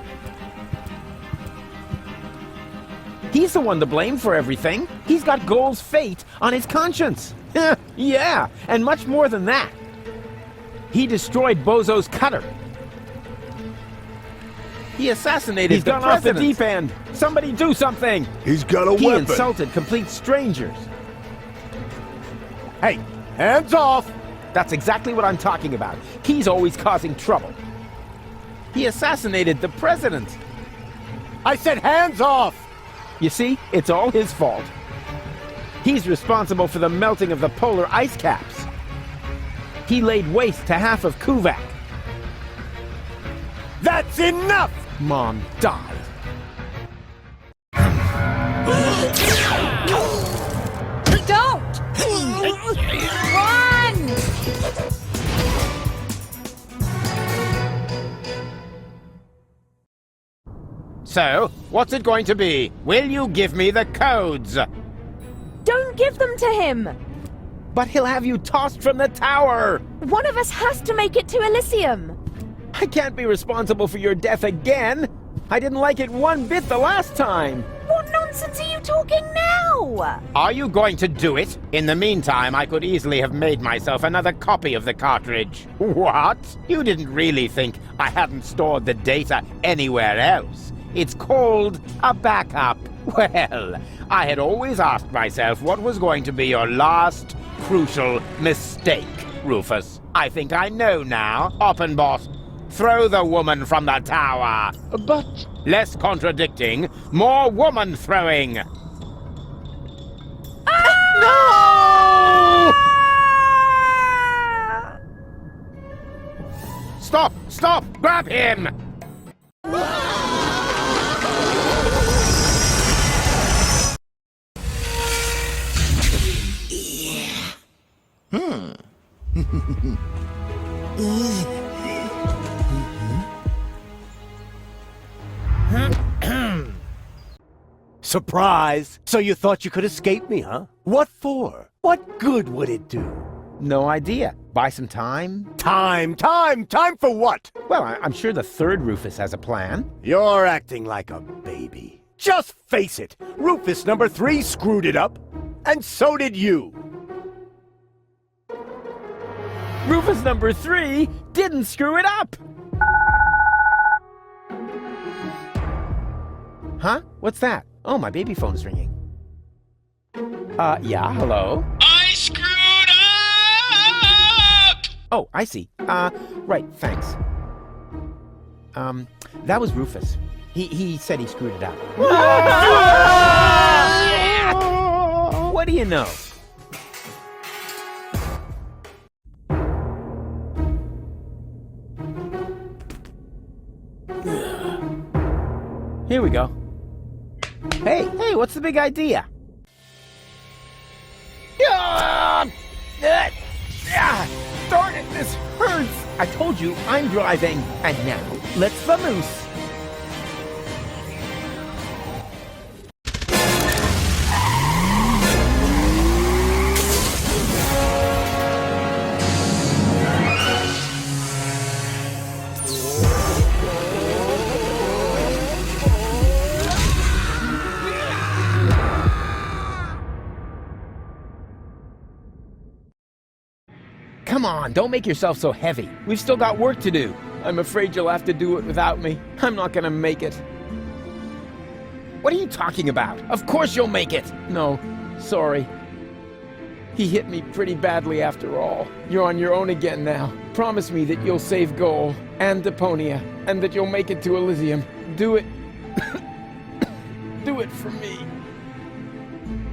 He's the one to blame for everything. He's got Goal's fate on his conscience. Yeah, and much more than that. He destroyed Bozo's cutter. He assassinated the president. He's gone off the deep end. Somebody do something. He's got a weapon. He insulted complete strangers. Hey, hands off! That's exactly what I'm talking about. He's always causing trouble. He assassinated the president. I said hands off! You see, it's all his fault. He's responsible for the melting of the polar ice caps. He laid waste to half of Kuvak. That's enough! Mom died. Don't! Run! So, what's it going to be? Will you give me the codes? Don't give them to him! But he'll have you tossed from the tower! One of us has to make it to Elysium! I can't be responsible for your death again! I didn't like it one bit the last time! What nonsense are you talking now? Are you going to do it? In the meantime, I could easily have made myself another copy of the cartridge. What? You didn't really think I hadn't stored the data anywhere else? It's called a backup. Well, I had always asked myself what was going to be your last crucial mistake, Rufus. I think I know now. Oppenboss, throw the woman from the tower. But... Less contradicting, more woman throwing. Ah! No! Stop! Stop! Grab him! Surprise! So you thought you could escape me, huh? What for? What good would it do? No idea. Buy some time? Time for what? Well, I'm sure the third Rufus has a plan. You're acting like a baby. Just face it, Rufus number 3 screwed it up, and so did you. Rufus number 3 didn't screw it up! Huh? What's that? Oh, my baby phone's ringing. Yeah, hello? I screwed up! Oh, I see. Right, thanks. That was Rufus. He said he screwed it up. What do you know? Here we go. Hey, what's the big idea? Darn it, this hurts! I told you, I'm driving. And now, let's vamoose. Come on, don't make yourself so heavy. We've still got work to do. I'm afraid you'll have to do it without me. I'm not gonna make it. What are you talking about? Of course you'll make it! No, sorry. He hit me pretty badly after all. You're on your own again now. Promise me that you'll save Goal and Deponia, and that you'll make it to Elysium. Do it. Do it for me.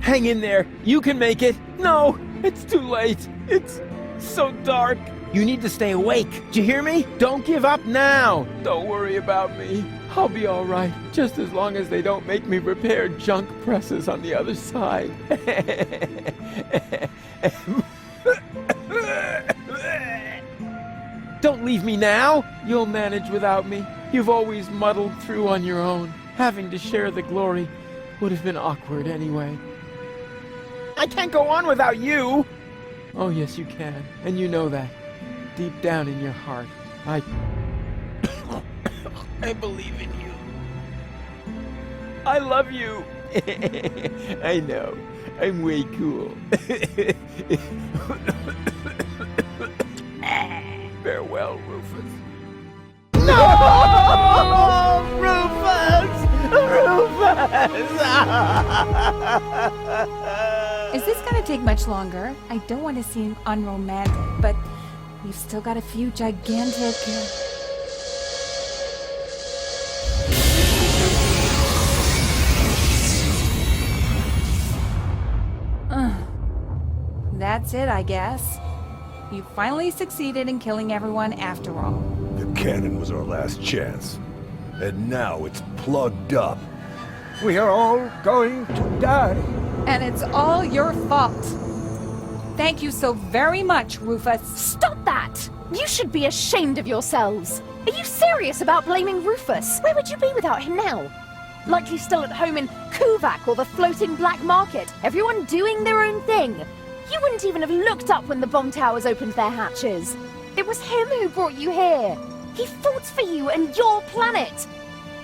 Hang in there. You can make it. No, it's too late. It's so dark. You need to stay awake. Do you hear me? Don't give up now. Don't worry about me. I'll be all right, just as long as they don't make me repair junk presses on the other side. Don't leave me now. You'll manage without me. You've always muddled through on your own. Having to share the glory would have been awkward anyway. I can't go on without you. Oh, yes, you can. And you know that. Deep down in your heart. I believe in you. I love you. I know. I'm way cool. Farewell, Rufus. No! Rufus! Is this gonna take much longer? I don't want to seem unromantic, but we've still got a few gigantic... That's it, I guess. You finally succeeded in killing everyone after all. The cannon was our last chance. And now it's plugged up. We are all going to die. And it's all your fault. Thank you so very much, Rufus. Stop that! You should be ashamed of yourselves. Are you serious about blaming Rufus? Where would you be without him now? Likely still at home in Kuvak or the floating black market. Everyone doing their own thing. You wouldn't even have looked up when the bomb towers opened their hatches. It was him who brought you here. He fought for you and your planet.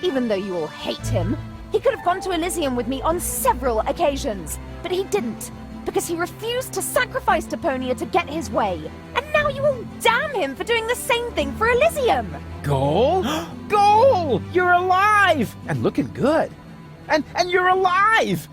Even though you all hate him, he could have gone to Elysium with me on several occasions. But he didn't, because he refused to sacrifice Deponia to get his way. And now you all damn him for doing the same thing for Elysium. Goal? Goal! You're alive! And looking good. And you're alive!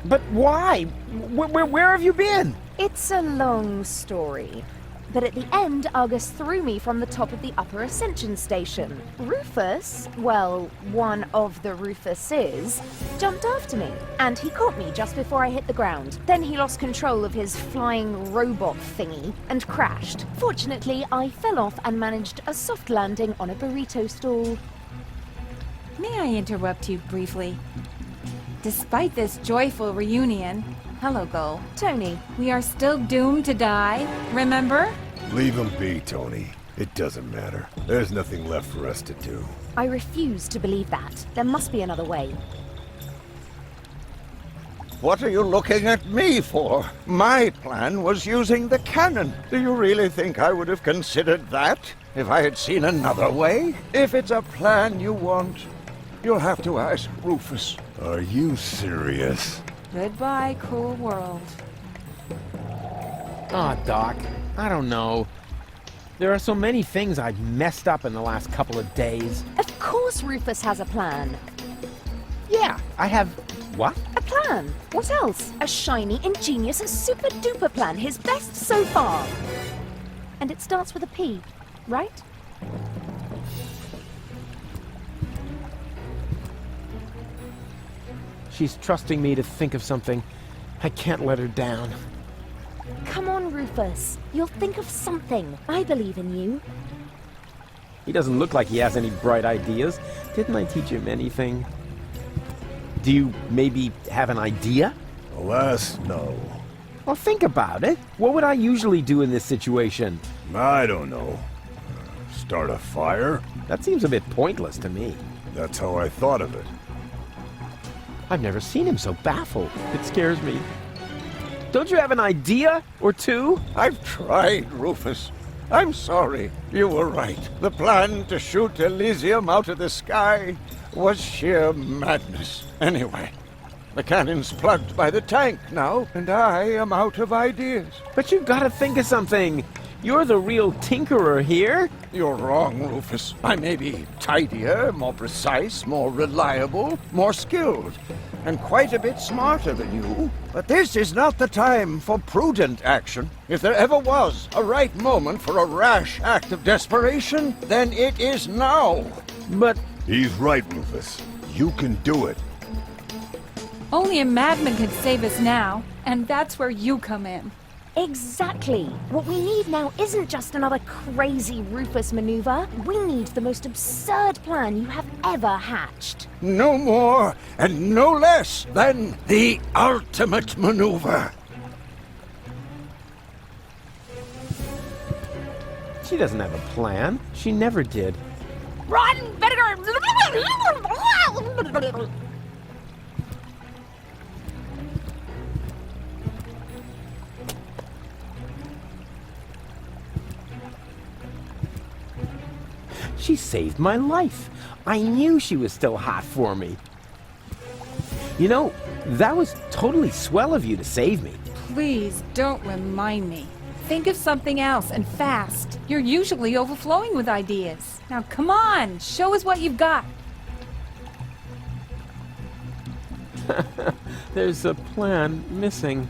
But why? Where have you been? It's a long story. But at the end, Argus threw me from the top of the upper ascension station. Rufus, well, one of the Rufuses, jumped after me. And he caught me just before I hit the ground. Then he lost control of his flying robot thingy and crashed. Fortunately, I fell off and managed a soft landing on a burrito stall. May I interrupt you briefly? Despite this joyful reunion, hello, Gull. Tony. We are still doomed to die, remember? Leave him be, Tony. It doesn't matter. There's nothing left for us to do. I refuse to believe that. There must be another way. What are you looking at me for? My plan was using the cannon. Do you really think I would have considered that if I had seen another way? If it's a plan you want, you'll have to ask Rufus. Are you serious? Goodbye, cruel world. Aw, Doc. I don't know. There are so many things I've messed up in the last couple of days. Of course Rufus has a plan. Yeah, I have... what? A plan. What else? A shiny, ingenious, and super-duper plan. His best so far. And it starts with a P, right? She's trusting me to think of something. I can't let her down. Come on, Rufus. You'll think of something. I believe in you. He doesn't look like he has any bright ideas. Didn't I teach him anything? Do you maybe have an idea? Alas, no. Well, think about it. What would I usually do in this situation? I don't know. Start a fire? That seems a bit pointless to me. That's how I thought of it. I've never seen him so baffled. It scares me. Don't you have an idea or two? I've tried, Rufus. I'm sorry. You were right. The plan to shoot Elysium out of the sky was sheer madness. Anyway, the cannon's plugged by the tank now, and I am out of ideas. But you've got to think of something. You're the real tinkerer here. You're wrong, Rufus. I may be tidier, more precise, more reliable, more skilled, and quite a bit smarter than you. But this is not the time for prudent action. If there ever was a right moment for a rash act of desperation, then it is now. But... He's right, Rufus. You can do it. Only a madman can save us now, and that's where you come in. Exactly. What we need now isn't just another crazy Rufus maneuver. We need the most absurd plan you have ever hatched. No more and no less than the ultimate maneuver. She doesn't have a plan. She never did. Run! Better! She saved my life. I knew she was still hot for me. You know, that was totally swell of you to save me. Please don't remind me. Think of something else, and fast. You're usually overflowing with ideas. Now come on, show us what you've got. There's a plan missing.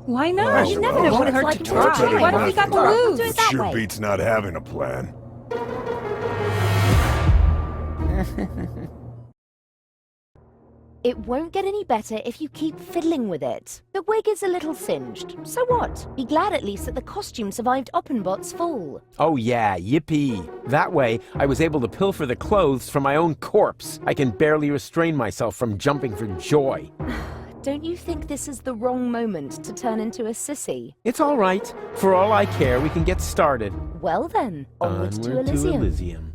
Why not? You never know what it's like to try. What have we got to lose? It sure beats not having a plan. It won't get any better if you keep fiddling with it. The wig is a little singed. So what? Be glad at least that the costume survived Oppenbot's fall. Oh yeah, yippee. That way, I was able to pilfer the clothes from my own corpse. I can barely restrain myself from jumping for joy. Don't you think this is the wrong moment to turn into a sissy? It's all right. For all I care, we can get started. Well then, onward to Elysium.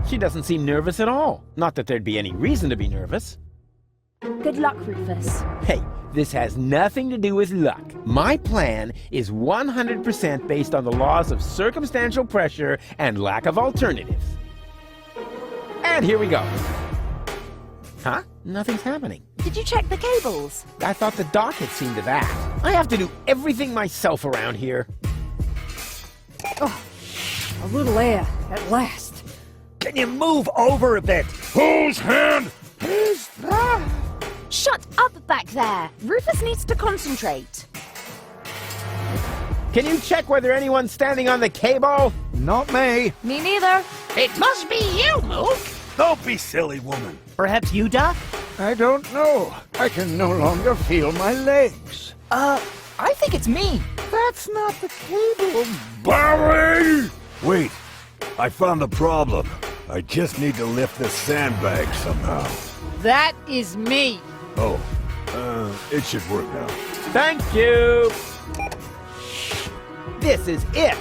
She doesn't seem nervous at all. Not that there'd be any reason to be nervous. Good luck, Rufus. Hey, this has nothing to do with luck. My plan is 100% based on the laws of circumstantial pressure and lack of alternatives. And here we go. Huh? Nothing's happening. Did you check the cables? I thought the dock had seen to that. I have to do everything myself around here. Oh, a little air at last. Can you move over a bit? Whose hand is that? Shut up back there! Rufus needs to concentrate. Can you check whether anyone's standing on the cable? Not me. Me neither. It must be you, Mook. Don't be silly, woman. Perhaps you, Doc? I don't know. I can no longer feel my legs. I think it's me. That's not the cable. Barry! Wait, I found the problem. I just need to lift the sandbag somehow. That is me. Oh, it should work now. Thank you. This is it.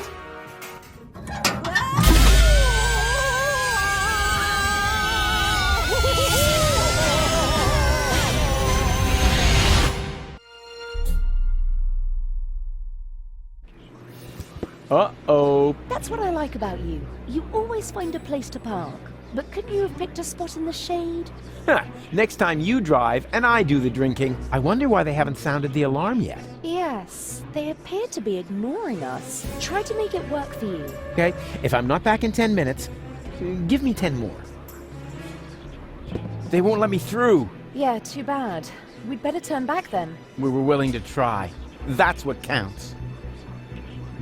Uh-oh. That's what I like about you. You always find a place to park. But couldn't you have picked a spot in the shade? Next time you drive and I do the drinking. I wonder why they haven't sounded the alarm yet. Yes, they appear to be ignoring us. Try to make it work for you. Okay, if I'm not back in 10 minutes, give me 10 more. They won't let me through. Yeah, too bad. We'd better turn back then. We were willing to try. That's what counts.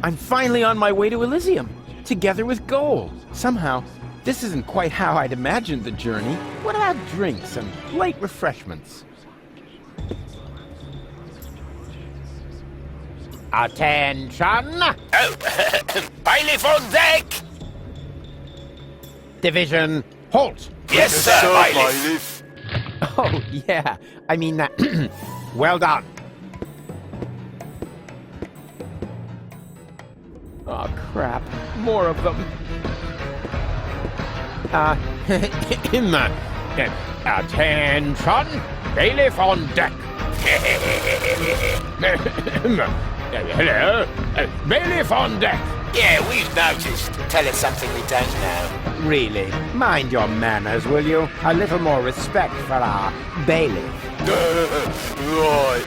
I'm finally on my way to Elysium, together with gold. Somehow, this isn't quite how I'd imagined the journey. What about drinks and light refreshments? Attention! Oh, bailiff on deck! Division, halt! Yes, sir, bailiff. Oh, yeah. I mean, well done. Oh, crap. More of them. Attention! Bailiff on deck! Hello? Bailiff on deck! Yeah, we've noticed. Tell us something we don't know. Really? Mind your manners, will you? A little more respect for our bailiff. Right.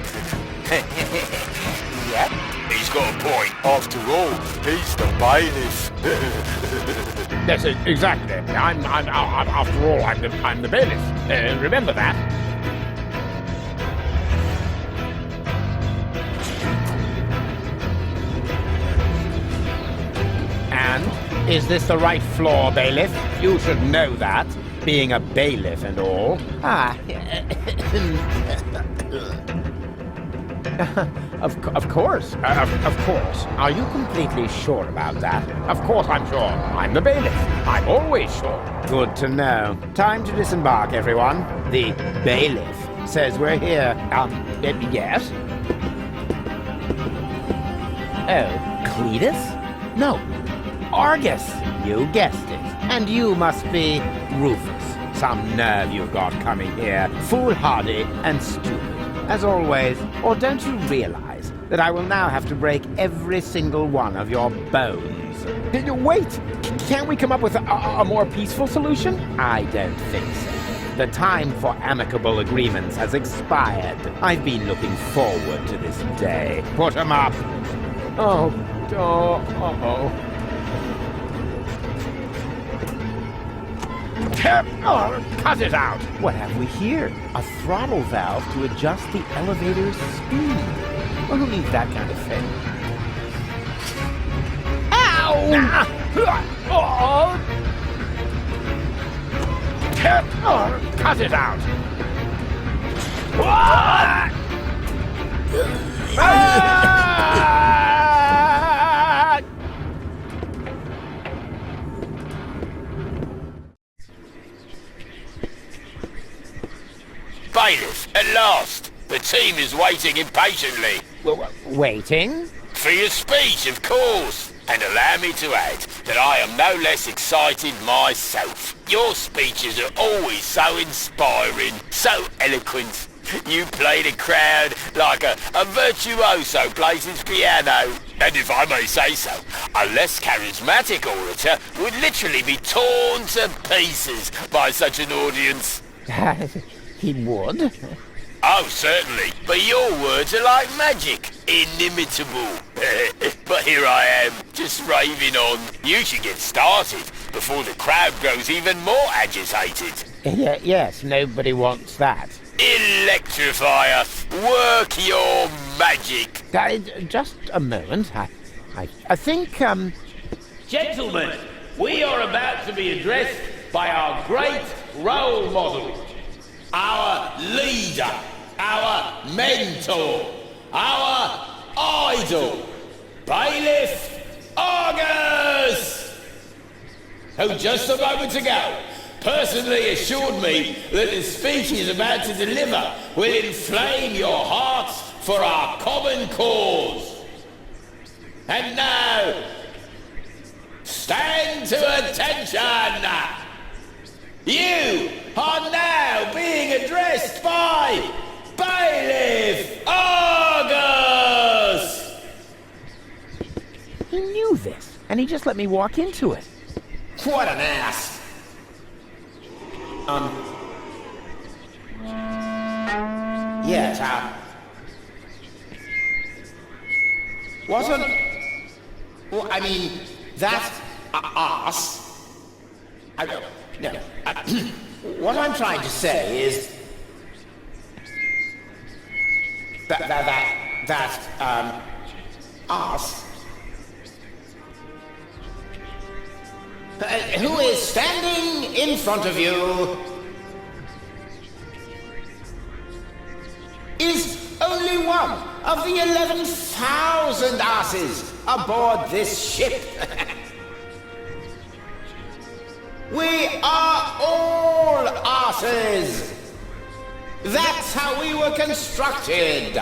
Yep. He's got a point. After all, he's the bailiff. Yes, exactly. After all, I'm the bailiff. Remember that. And is this the right floor, bailiff? You should know that, being a bailiff and all. Of course. Of course. Are you completely sure about that? Of course I'm sure. I'm the bailiff. I'm always sure. Good to know. Time to disembark, everyone. The bailiff says we're here. Yes? Oh, Cletus? No. Argus. You guessed it. And you must be Rufus. Some nerve you've got coming here. Foolhardy and stupid. As always, or don't you realize that I will now have to break every single one of your bones? Wait! Can't we come up with a more peaceful solution? I don't think so. The time for amicable agreements has expired. I've been looking forward to this day. Put 'em up! Oh. Cut it out! What have we here? A throttle valve to adjust the elevator's speed. Well, who needs that kind of thing? Ow! Cut it out! Bailiff, at last! The team is waiting impatiently. Waiting? For your speech, of course. And allow me to add that I am no less excited myself. Your speeches are always so inspiring, so eloquent. You play the crowd like a virtuoso plays his piano. And if I may say so, a less charismatic orator would literally be torn to pieces by such an audience. He would? Oh, certainly. But your words are like magic. Inimitable. But here I am, just raving on. You should get started before the crowd grows even more agitated. Yes, nobody wants that. Electrifier, work your magic. Just a moment. I think, Gentlemen, we are about to be addressed by our great role model. Our leader, our mentor, our idol, Bailiff Argus, who just a moment ago personally assured me that the speech he's about to deliver will inflame your hearts for our common cause. And now, stand to attention! You are now being addressed by Bailiff Argus! he knew this, and he just let me walk into it. What an ass! Yeah, Tom. Wasn't... Well, I mean, that ass... I don't... No. What I'm trying to say is... that, arse. Who is standing in front of you is only one of the 11,000 asses aboard this ship. We are all asses. That's how we were constructed.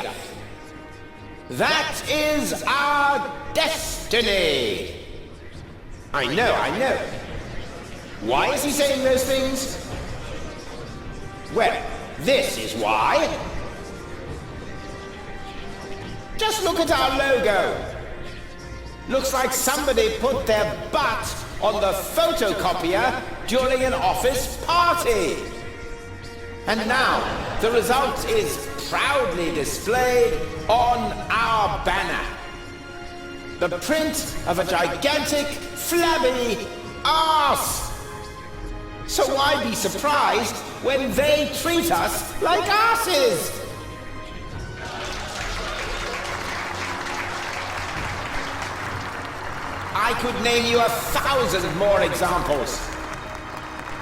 That is our destiny. I know. Why is he saying those things? Well, this is why. Just look at our logo. Looks like somebody put their butt on the photocopier during an office party. And now, the result is proudly displayed on our banner. The print of a gigantic, flabby arse. So why be surprised when they treat us like arses? I could name you 1,000 more examples.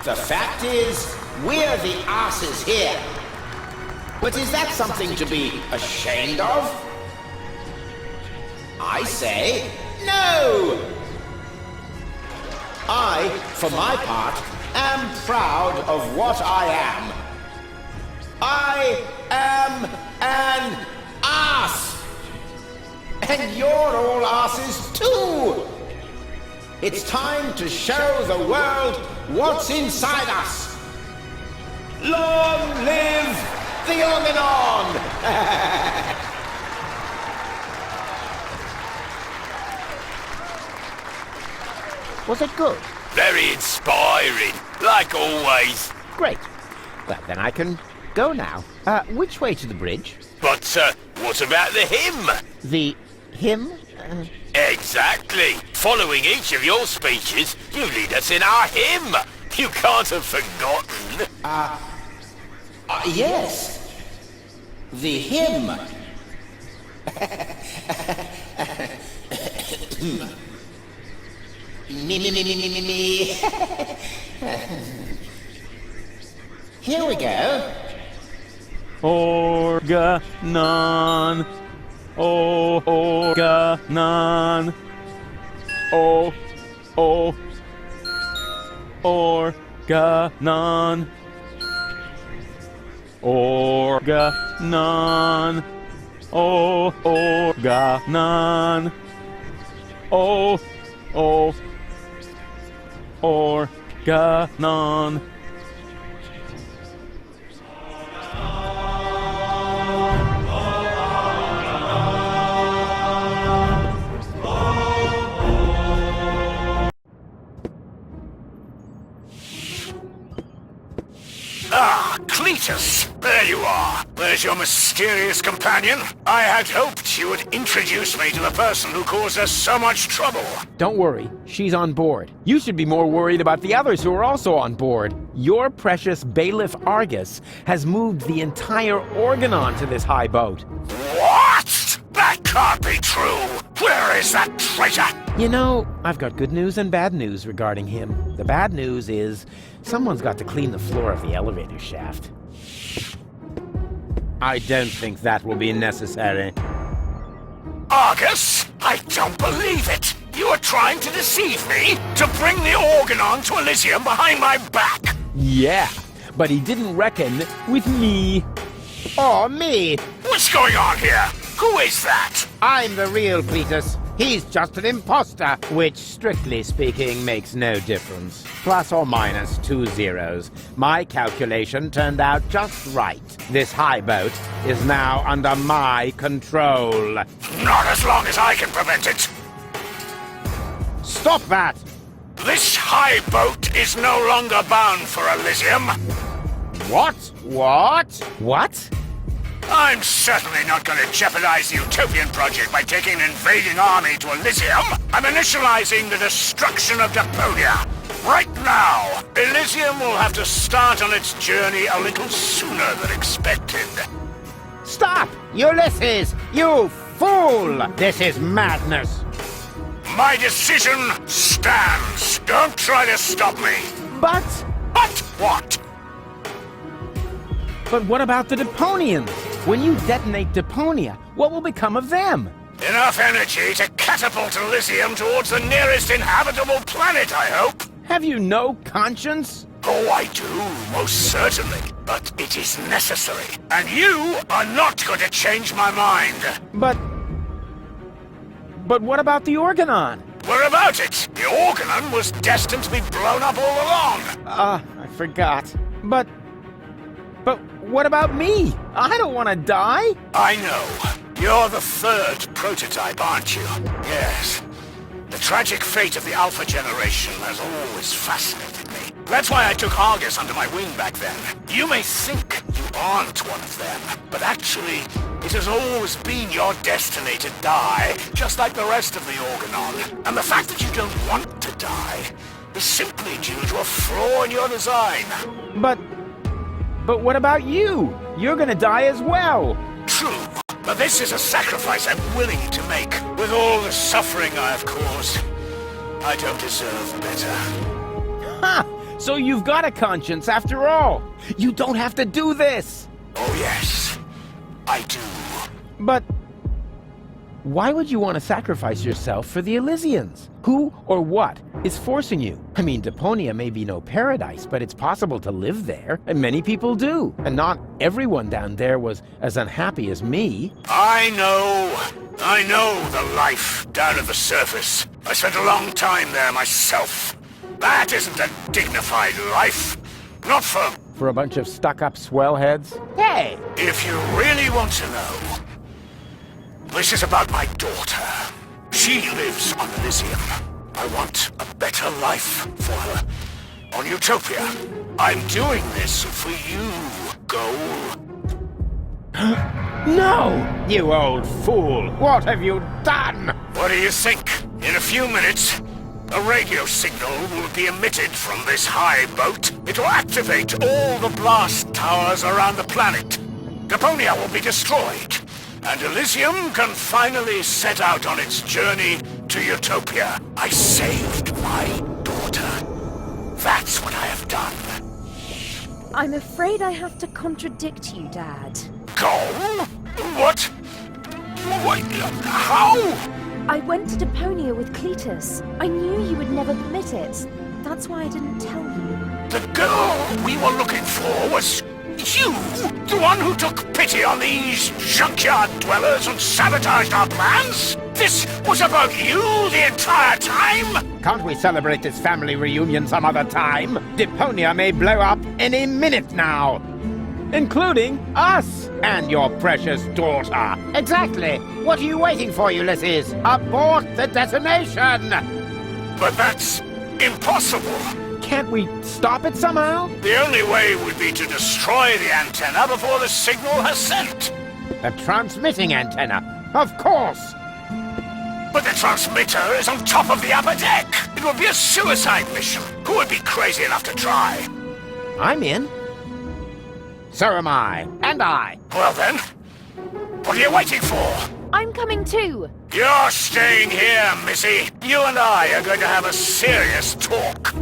The fact is, we're the asses here. But is that something to be ashamed of? I say, no! I, for my part, am proud of what I am. I am an ass! And you're all asses too! It's time to show the world what's inside us! Long live the Organon! Was it good? Very inspiring, like always. Great. Well, then I can go now. Which way to the bridge? But, what about the hymn? The hymn? Exactly. Following each of your speeches, you lead us in our hymn. You can't have forgotten. Yes. The hymn. Me. Here we go. Organon. Organon. Organon. Organon. Organon. Organon. Ah, Cletus! There you are. There's your mysterious companion. I had hoped you would introduce me to the person who caused us so much trouble. Don't worry, she's on board. You should be more worried about the others who are also on board. Your precious bailiff Argus has moved the entire Organon to this high boat. What? That can't be true. Where is that traitor? You know, I've got good news and bad news regarding him. The bad news is someone's got to clean the floor of the elevator shaft. I don't think that will be necessary. Argus, I don't believe it. You are trying to deceive me to bring the Organon to Elysium behind my back. Yeah, but he didn't reckon with me. Oh, me? What's going on here? Who is that? I'm the real Cletus. He's just an imposter, which, strictly speaking, makes no difference. Plus or minus 2 zeros. My calculation turned out just right. This high boat is now under my control. Not as long as I can prevent it. Stop that! This high boat is no longer bound for Elysium. What? What? What? I'm certainly not going to jeopardize the Utopian project by taking an invading army to Elysium. I'm initializing the destruction of Deponia. Right now, Elysium will have to start on its journey a little sooner than expected. Stop! Ulysses, you fool! This is madness. My decision stands. Don't try to stop me. But what? But what about the Deponians? When you detonate Deponia, what will become of them? Enough energy to catapult Elysium towards the nearest inhabitable planet, I hope. Have you no conscience? Oh, I do, most certainly. But it is necessary. And you are not going to change my mind. But what about the Organon? What about it? The Organon was destined to be blown up all along. I forgot. But what about me? I don't want to die. I know. You're the third prototype, aren't you? Yes. The tragic fate of the Alpha generation has always fascinated me. That's why I took Argus under my wing back then. You may think you aren't one of them, but actually, it has always been your destiny to die, just like the rest of the Organon. And the fact that you don't want to die is simply due to a flaw in your design. But what about you? You're gonna die as well. True. But this is a sacrifice I'm willing to make. With all the suffering I have caused, I don't deserve better. Ha! So you've got a conscience after all. You don't have to do this. Oh yes, I do. But why would you want to sacrifice yourself for the Elysians? Who or what is forcing you? I mean, Deponia may be no paradise, but it's possible to live there, and many people do. And not everyone down there was as unhappy as me. I know the life down at the surface. I spent a long time there myself. That isn't a dignified life. Not for a bunch of stuck-up swellheads? Hey! If you really want to know, this is about my daughter. She lives on Elysium. I want a better life for her. On Utopia. I'm doing this for you, Goal. No! You old fool! What have you done? What do you think? In a few minutes, a radio signal will be emitted from this high boat. It will activate all the blast towers around the planet. Deponia will be destroyed. And Elysium can finally set out on its journey to Utopia. I saved my daughter. That's what I have done. I'm afraid I have to contradict you, Dad. Go? What? How? I went to Deponia with Cletus. I knew you would never permit it. That's why I didn't tell you. The girl we were looking for was you? The one who took pity on these junkyard dwellers and sabotaged our plans? This was about you the entire time? Can't we celebrate this family reunion some other time? Deponia may blow up any minute now. Including us and your precious daughter. Exactly. What are you waiting for, Ulysses? Abort the detonation! But that's impossible. Can't we stop it somehow? The only way would be to destroy the antenna before the signal has sent. The transmitting antenna, of course. But the transmitter is on top of the upper deck. It would be a suicide mission. Who would be crazy enough to try? I'm in. So am I. And I. Well then, what are you waiting for? I'm coming too. You're staying here, Missy. You and I are going to have a serious talk.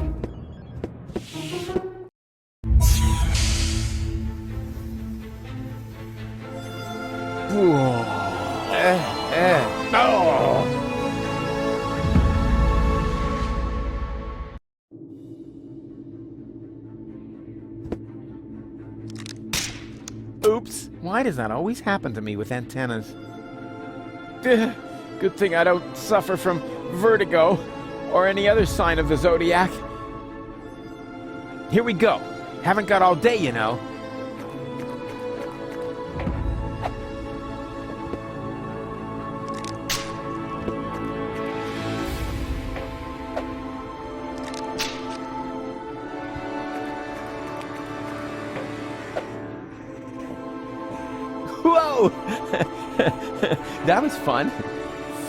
Oops. Why does that always happen to me with antennas? Good thing I don't suffer from vertigo or any other sign of the zodiac. Here we go. Haven't got all day, you know. Whoa! That was fun.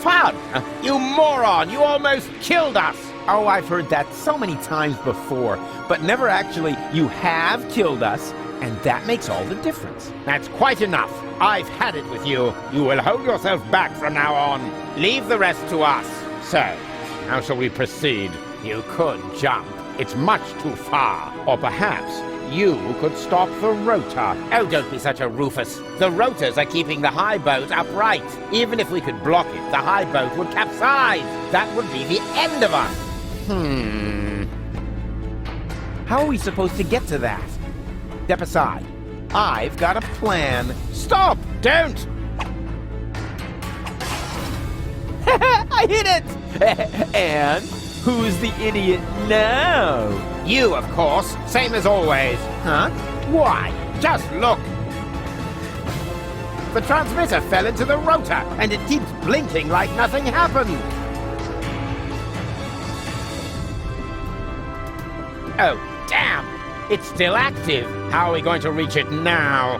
Fun? You moron! You almost killed us! Oh, I've heard that so many times before, but never actually, you have killed us. And that makes all the difference. That's quite enough. I've had it with you. You will hold yourself back from now on. Leave the rest to us. So, how shall we proceed? You could jump. It's much too far. Or perhaps you could stop the rotor. Oh, don't be such a Rufus. The rotors are keeping the high boat upright. Even if we could block it, the high boat would capsize. That would be the end of us. How are we supposed to get to that? Step aside. I've got a plan. Stop! Don't! I hit it! And who's the idiot now? You, of course. Same as always. Huh? Why? Just look. The transmitter fell into the rotor, and it keeps blinking like nothing happened. Oh, damn! It's still active. How are we going to reach it now?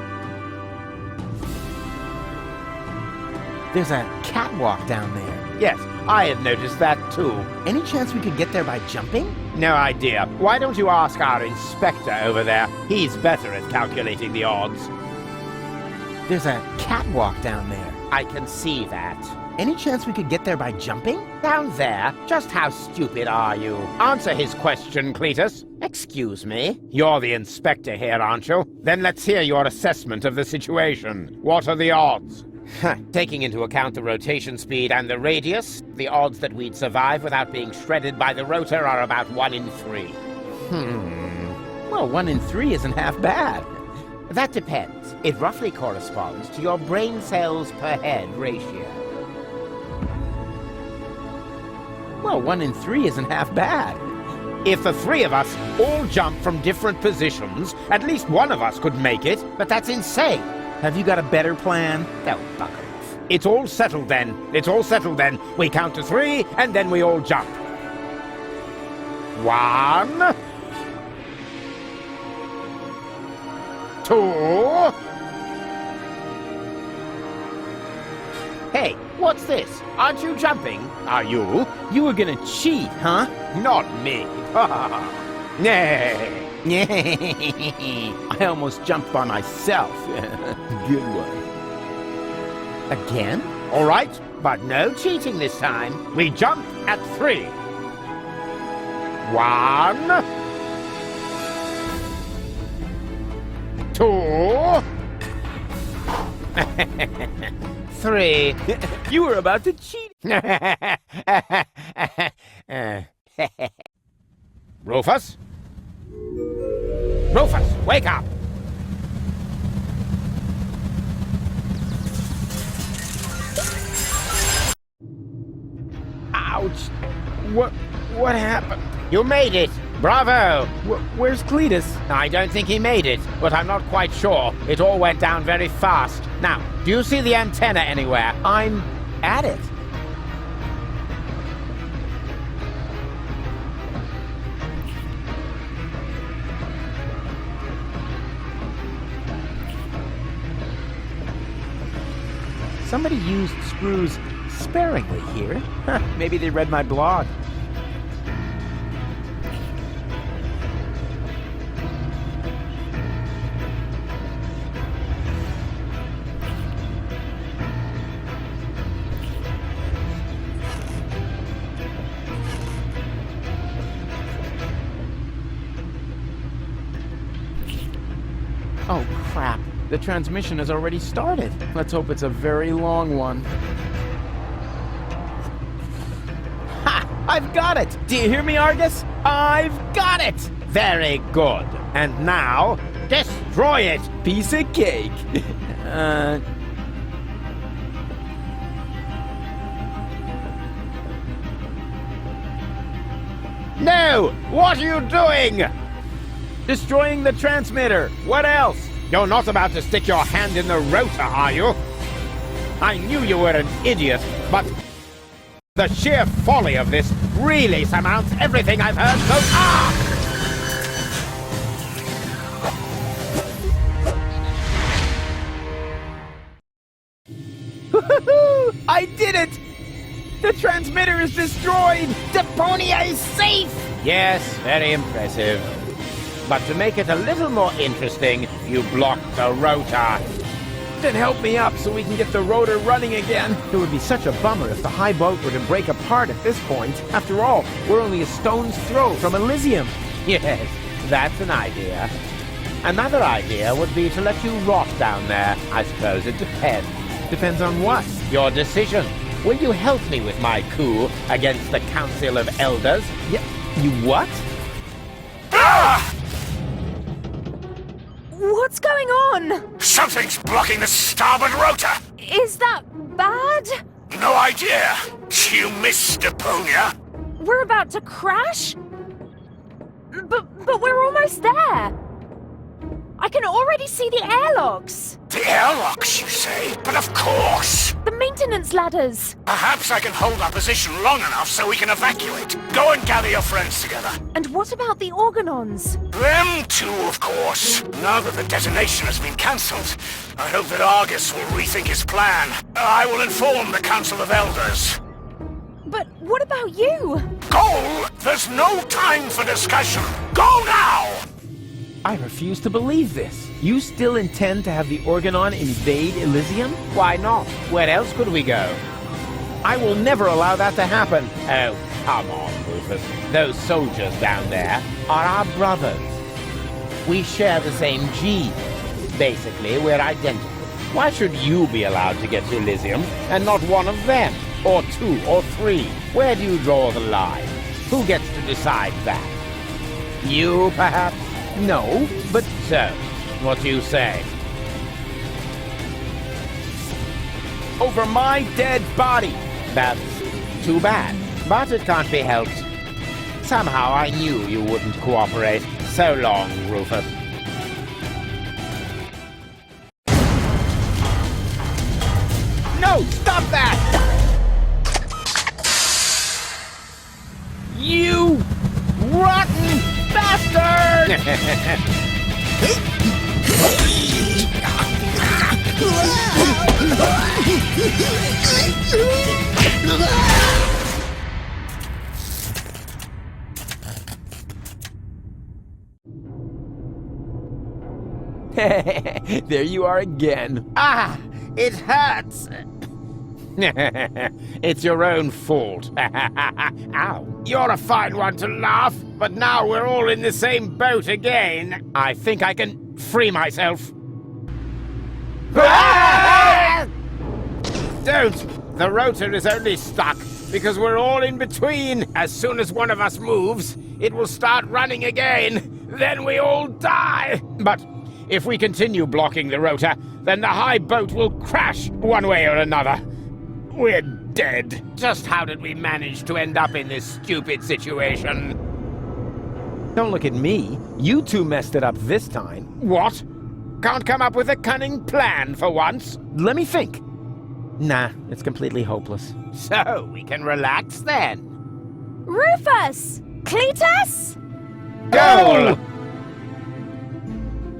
There's a catwalk down there. Yes, I had noticed that too. Any chance we could get there by jumping? No idea. Why don't you ask our inspector over there? He's better at calculating the odds. There's a catwalk down there. I can see that. Any chance we could get there by jumping? Down there? Just how stupid are you? Answer his question, Cletus. Excuse me? You're the inspector here, aren't you? Then let's hear your assessment of the situation. What are the odds? Taking into account the rotation speed and the radius, the odds that we'd survive without being shredded by the rotor are about 1 in 3. Well, 1 in 3 isn't half bad. That depends. It roughly corresponds to your brain cells per head ratio. Well, 1 in 3 isn't half bad. If the 3 of us all jump from different positions, at least one of us could make it, but that's insane. Have you got a better plan? Don't bugger off. It's all settled then. It's all settled then. We count to 3, and then we all jump. 1... 2... Hey, what's this? Aren't you jumping? Are you? You were gonna cheat, huh? Not me. Nay. I almost jumped by myself. Good one. Again? All right, but no cheating this time. We jump at 3. 1... 2... 3. You were about to cheat. Rufus? Rufus, wake up! Ouch! What happened? You made it! Bravo! Where's Cletus? I don't think he made it, but I'm not quite sure. It all went down very fast. Now, do you see the antenna anywhere? I'm at it. Somebody used screws sparingly here. Maybe they read my blog. Oh, crap. The transmission has already started. Let's hope it's a very long one. Ha! I've got it! Do you hear me, Argus? I've got it! Very good. And now, destroy it! Piece of cake. No! What are you doing? Destroying the transmitter. What else? You're not about to stick your hand in the rotor, are you? I knew you were an idiot, but the sheer folly of this really surmounts everything I've heard so far! I did it! The transmitter is destroyed! Deponia is safe! Yes, very impressive. But to make it a little more interesting, You blocked the rotor. Then help me up so we can get the rotor running again. It would be such a bummer if the high boat were to break apart at this point. After all, we're only a stone's throw from Elysium. Yes, that's an idea. Another idea would be to let you rot down there. I suppose it depends. Depends on what? Your decision. Will you help me with my coup against the Council of Elders? Yeah, you what? What's going on? Something's blocking the starboard rotor! Is that bad? No idea. You missed Deponia. We're about to crash? But we're almost there. I can already see the airlocks. The airlocks, you say? But of course! The maintenance ladders. Perhaps I can hold our position long enough so we can evacuate. Go and gather your friends together. And what about the organons? Them too, of course. Now that the detonation has been cancelled, I hope that Argus will rethink his plan. I will inform the Council of Elders. But what about you? Go! There's no time for discussion. Go now! I refuse to believe this. You still intend to have the Organon invade Elysium? Why not? Where else could we go? I will never allow that to happen. Oh, come on, Rufus. Those soldiers down there are our brothers. We share the same genes. Basically, we're identical. Why should you be allowed to get to Elysium and not one of them? Or two or three? Where do you draw the line? Who gets to decide that? You, perhaps? No, but... So, what do you say? Over my dead body! That's too bad, but it can't be helped. Somehow I knew you wouldn't cooperate. So long, Rufus. No! Stop that! You rotten bastard! There you are again. Ah! It hurts! It's your own fault. Ow. You're a fine one to laugh, but now we're all in the same boat again. I think I can free myself. Don't! The rotor is only stuck because we're all in between. As soon as one of us moves, it will start running again. Then we all die. But if we continue blocking the rotor, then the high boat will crash one way or another. We're dead. Just how did we manage to end up in this stupid situation? Don't look at me. You two messed it up this time. What? Can't come up with a cunning plan for once? Let me think. Nah, it's completely hopeless. So, we can relax then. Rufus! Cletus! Goal!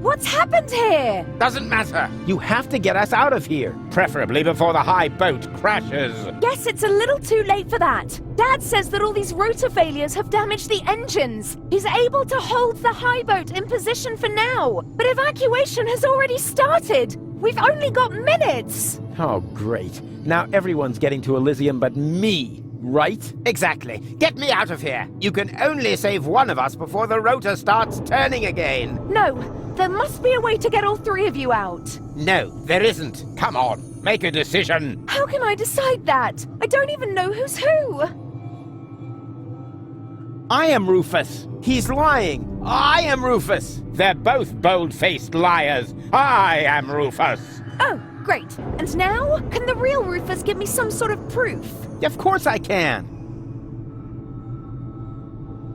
What's happened here? Doesn't matter. You have to get us out of here. Preferably before the high boat crashes. Guess it's a little too late for that. Dad says that all these rotor failures have damaged the engines. He's able to hold the high boat in position for now. But evacuation has already started. We've only got minutes. Oh, great. Now everyone's getting to Elysium but me, right? Exactly. Get me out of here. You can only save one of us before the rotor starts turning again. No, there must be a way to get all three of you out. No, there isn't. Come on, make a decision. How can I decide that? I don't even know who's who. I am Rufus. He's lying. I am Rufus. They're both bold-faced liars. I am Rufus. Oh, great. And now, can the real Rufus give me some sort of proof? Of course I can.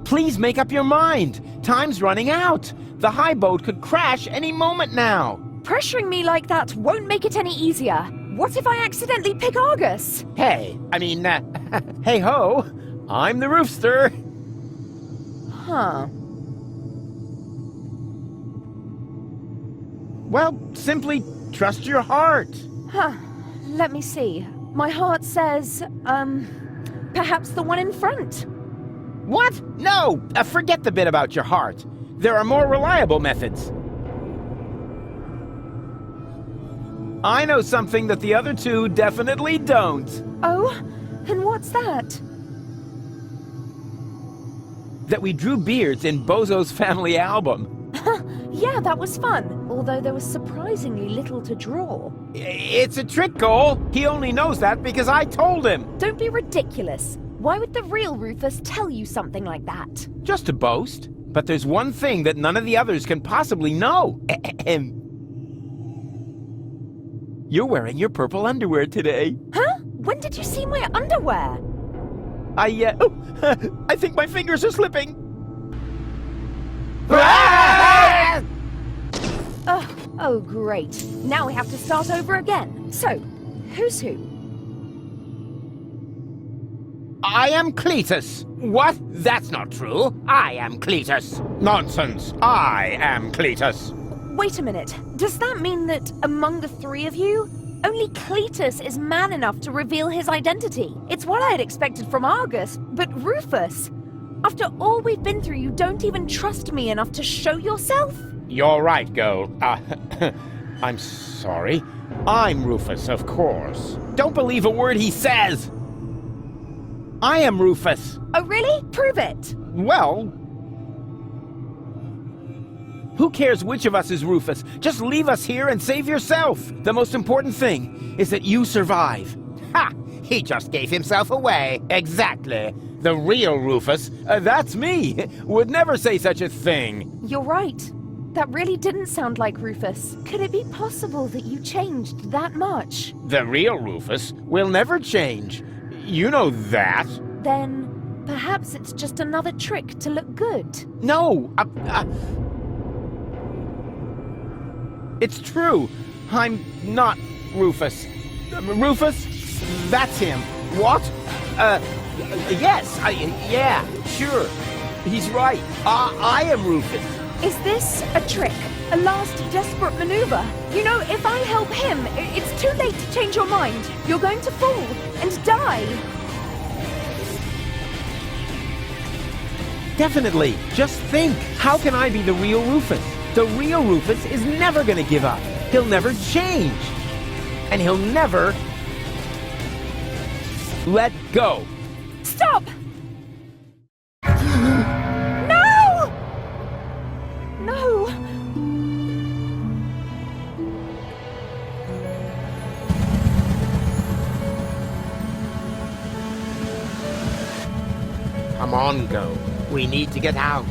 Please make up your mind. Time's running out. The high boat could crash any moment now. Pressuring me like that won't make it any easier. What if I accidentally pick Argus? Hey, hey ho, I'm the roofster. Huh. Well, simply trust your heart. Huh. Let me see. My heart says, perhaps the one in front. What? No! Forget the bit about your heart. There are more reliable methods. I know something that the other two definitely don't. Oh? And what's that? That we drew beards in Bozo's family album. Yeah, that was fun. Although there was surprisingly little to draw. It's a trick, Cole. He only knows that because I told him. Don't be ridiculous. Why would the real Rufus tell you something like that? Just to boast. But there's one thing that none of the others can possibly know. You're wearing your purple underwear today. Huh? When did you see my underwear? I think my fingers are slipping. Oh, great. Now we have to start over again. So, who's who? I am Cletus. What? That's not true. I am Cletus. Nonsense. I am Cletus. Wait a minute. Does that mean that among the three of you, only Cletus is man enough to reveal his identity? It's what I had expected from Argus, but Rufus, after all we've been through, you don't even trust me enough to show yourself? You're right, Gold. I'm sorry. I'm Rufus, of course. Don't believe a word he says. I am Rufus. Oh, really? Prove it. Well, who cares which of us is Rufus? Just leave us here and save yourself. The most important thing is that you survive. Ha! He just gave himself away. Exactly. The real Rufus. That's me. Would never say such a thing. You're right. That really didn't sound like Rufus. Could it be possible that you changed that much? The real Rufus will never change. You know that. Then perhaps it's just another trick to look good. No! It's true. I'm not Rufus. Rufus? That's him. What? Yes. Yeah, sure. He's right. I am Rufus. Is this a trick? A last desperate maneuver? You know, if I help him, it's too late to change your mind. You're going to fall and die. Definitely. Just think. How can I be the real Rufus? The real Rufus is never gonna give up. He'll never change. And he'll never let go. Stop! No! No! Come on, Go. We need to get out.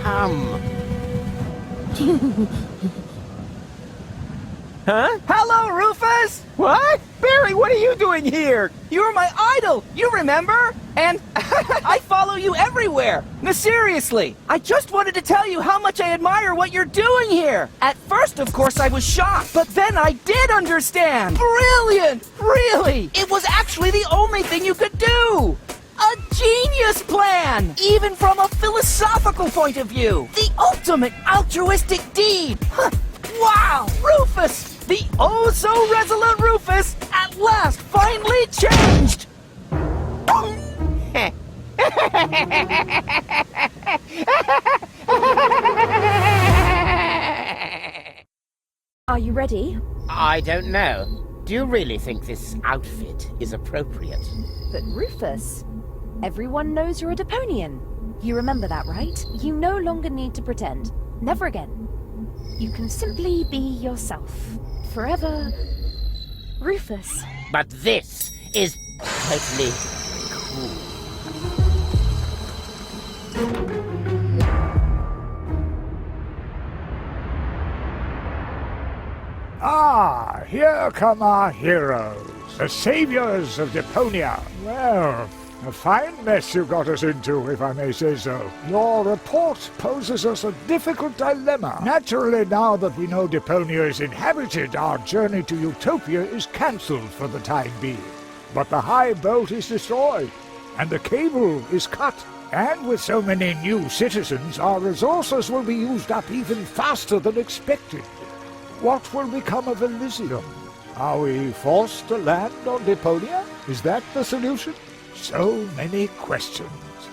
Come. Huh? Hello, Rufus! What? Barry, what are you doing here? You were my idol, you remember? And I follow you everywhere. No, seriously, I just wanted to tell you how much I admire what you're doing here. At first, of course, I was shocked, but then I did understand. Brilliant! Really! It was actually the only thing you could do. A genius plan! Even from a philosophical point of view. The ultimate altruistic deed. Huh. Wow! Rufus! The oh-so-resolute Rufus at last finally changed! Are you ready? I don't know. Do you really think this outfit is appropriate? But Rufus, everyone knows you're a Deponian. You remember that, right? You no longer need to pretend. Never again. You can simply be yourself. Forever, Rufus. But this is totally cool. Ah, here come our heroes, the saviors of Deponia. Well, a fine mess you got us into, if I may say so. Your report poses us a difficult dilemma. Naturally, now that we know Deponia is inhabited, our journey to Utopia is cancelled for the time being. But the high boat is destroyed, and the cable is cut. And with so many new citizens, our resources will be used up even faster than expected. What will become of Elysium? Are we forced to land on Deponia? Is that the solution? So many questions.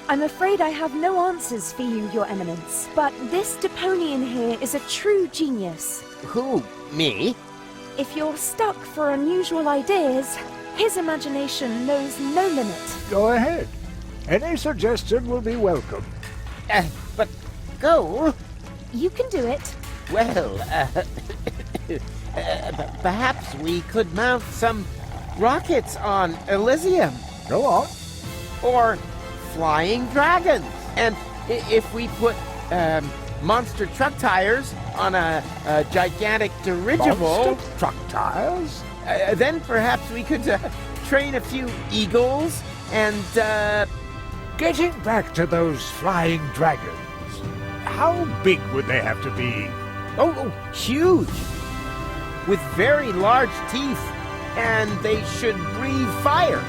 I'm afraid I have no answers for you, Your Eminence. But this Deponian here is a true genius. Who? Me? If you're stuck for unusual ideas, his imagination knows no limit. Go ahead. Any suggestion will be welcome. But go. You can do it. Well, perhaps we could mount some rockets on Elysium. Go on. Or flying dragons. And if we put monster truck tires on a gigantic dirigible... Monster truck tires? Then perhaps we could train a few eagles and... Getting back to those flying dragons, how big would they have to be? Oh, huge! With very large teeth, and they should breathe fire.